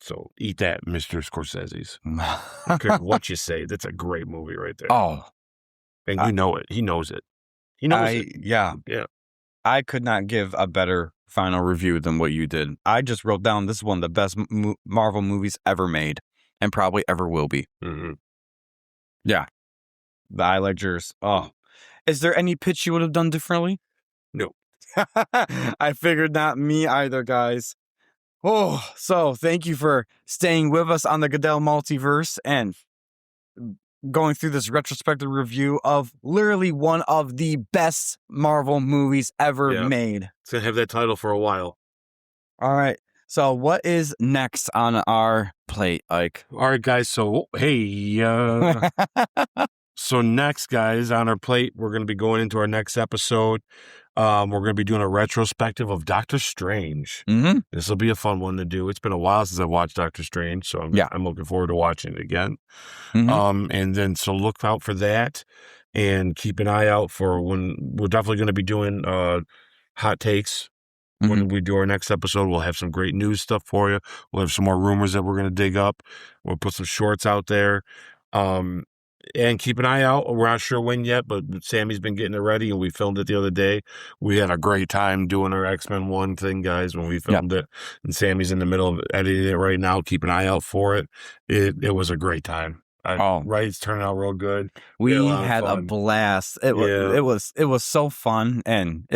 So eat that, Mr. Scorsese's. I don't care what you say. That's a great movie right there. Oh. And you know it. He knows it. He knows it. Yeah. I could not give a better final review than what you did. I just wrote down this is one of the best Marvel movies ever made and probably ever will be. Yeah. I like yours. Oh. Is there any pitch you would have done differently? No. I figured not me either, guys. Oh, so thank you for staying with us on the Goodell Multiverse and going through this retrospective review of literally one of the best Marvel movies ever made. It's going to have that title for a while. All right. So what is next on our plate, Ike? All right, guys. So, hey, so next, guys, on our plate, we're going to be going into our next episode. We're going to be doing a retrospective of Doctor Strange. This will be a fun one to do. It's been a while since I watched Doctor Strange, so I'm looking forward to watching it again. And then so look out for that and keep an eye out for when we're definitely going to be doing hot takes. When we do our next episode, we'll have some great news stuff for you. We'll have some more rumors that we're going to dig up. We'll put some shorts out there. And keep an eye out. We're not sure when yet, but Sammy's been getting it ready, and we filmed it the other day. We had a great time doing our X-Men 1 thing, guys, when we filmed it. And Sammy's in the middle of editing it right now. Keep an eye out for it. It was a great time. It's turning out real good. We had a blast. It was so fun, and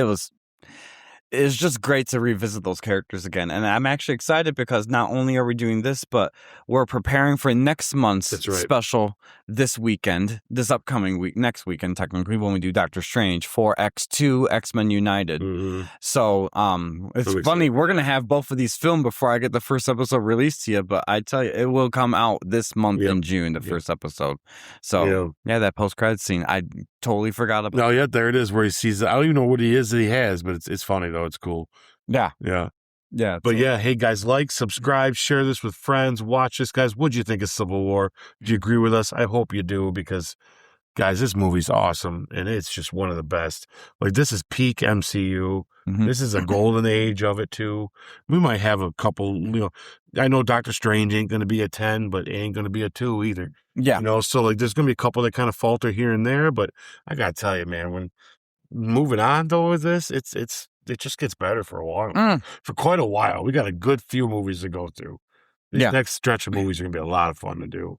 it's just great to revisit those characters again. And I'm actually excited because not only are we doing this, but we're preparing for next month's special this upcoming week, next weekend, technically, when we do Doctor Strange 4X2 X-Men United. So it's funny. We're going to have both of these filmed before I get the first episode released to you, but I tell you, it will come out this month in June, the first episode. So that post-credit scene, I totally forgot about. No, there it is where he sees it. I don't even know what he is that he has, but it's funny though. It's cool. Yeah. But hey guys, like, subscribe, share this with friends, watch this, guys. What'd you think of Civil War? Do you agree with us? I hope you do, because guys, this movie's awesome and it's just one of the best. Like, this is peak MCU. This is a golden age of it too. We might have a couple, I know Doctor Strange ain't going to be a 10, but it ain't going to be a 2 either. So like there's going to be a couple that kind of falter here and there, but I got to tell you, man, when moving on though with this, it just gets better for a while. For quite a while. We got a good few movies to go through. This next stretch of movies are going to be a lot of fun to do.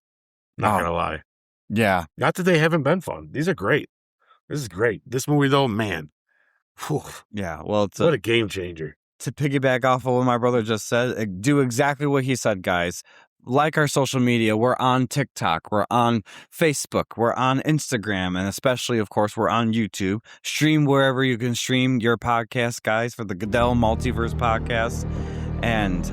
Not going to lie. Yeah. Not that they haven't been fun. These are great. This is great. This movie though, man. Whew. Yeah. Well, what a game changer. To piggyback off of what my brother just said, do exactly what he said, guys. Like our social media, we're on TikTok, we're on Facebook, we're on Instagram, and especially, of course, we're on YouTube. Stream wherever you can stream your podcast, guys, for the Goodell Multiverse podcast. And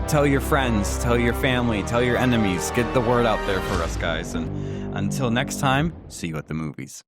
tell your friends, tell your family, tell your enemies. Get the word out there for us, guys. And until next time, see you at the movies.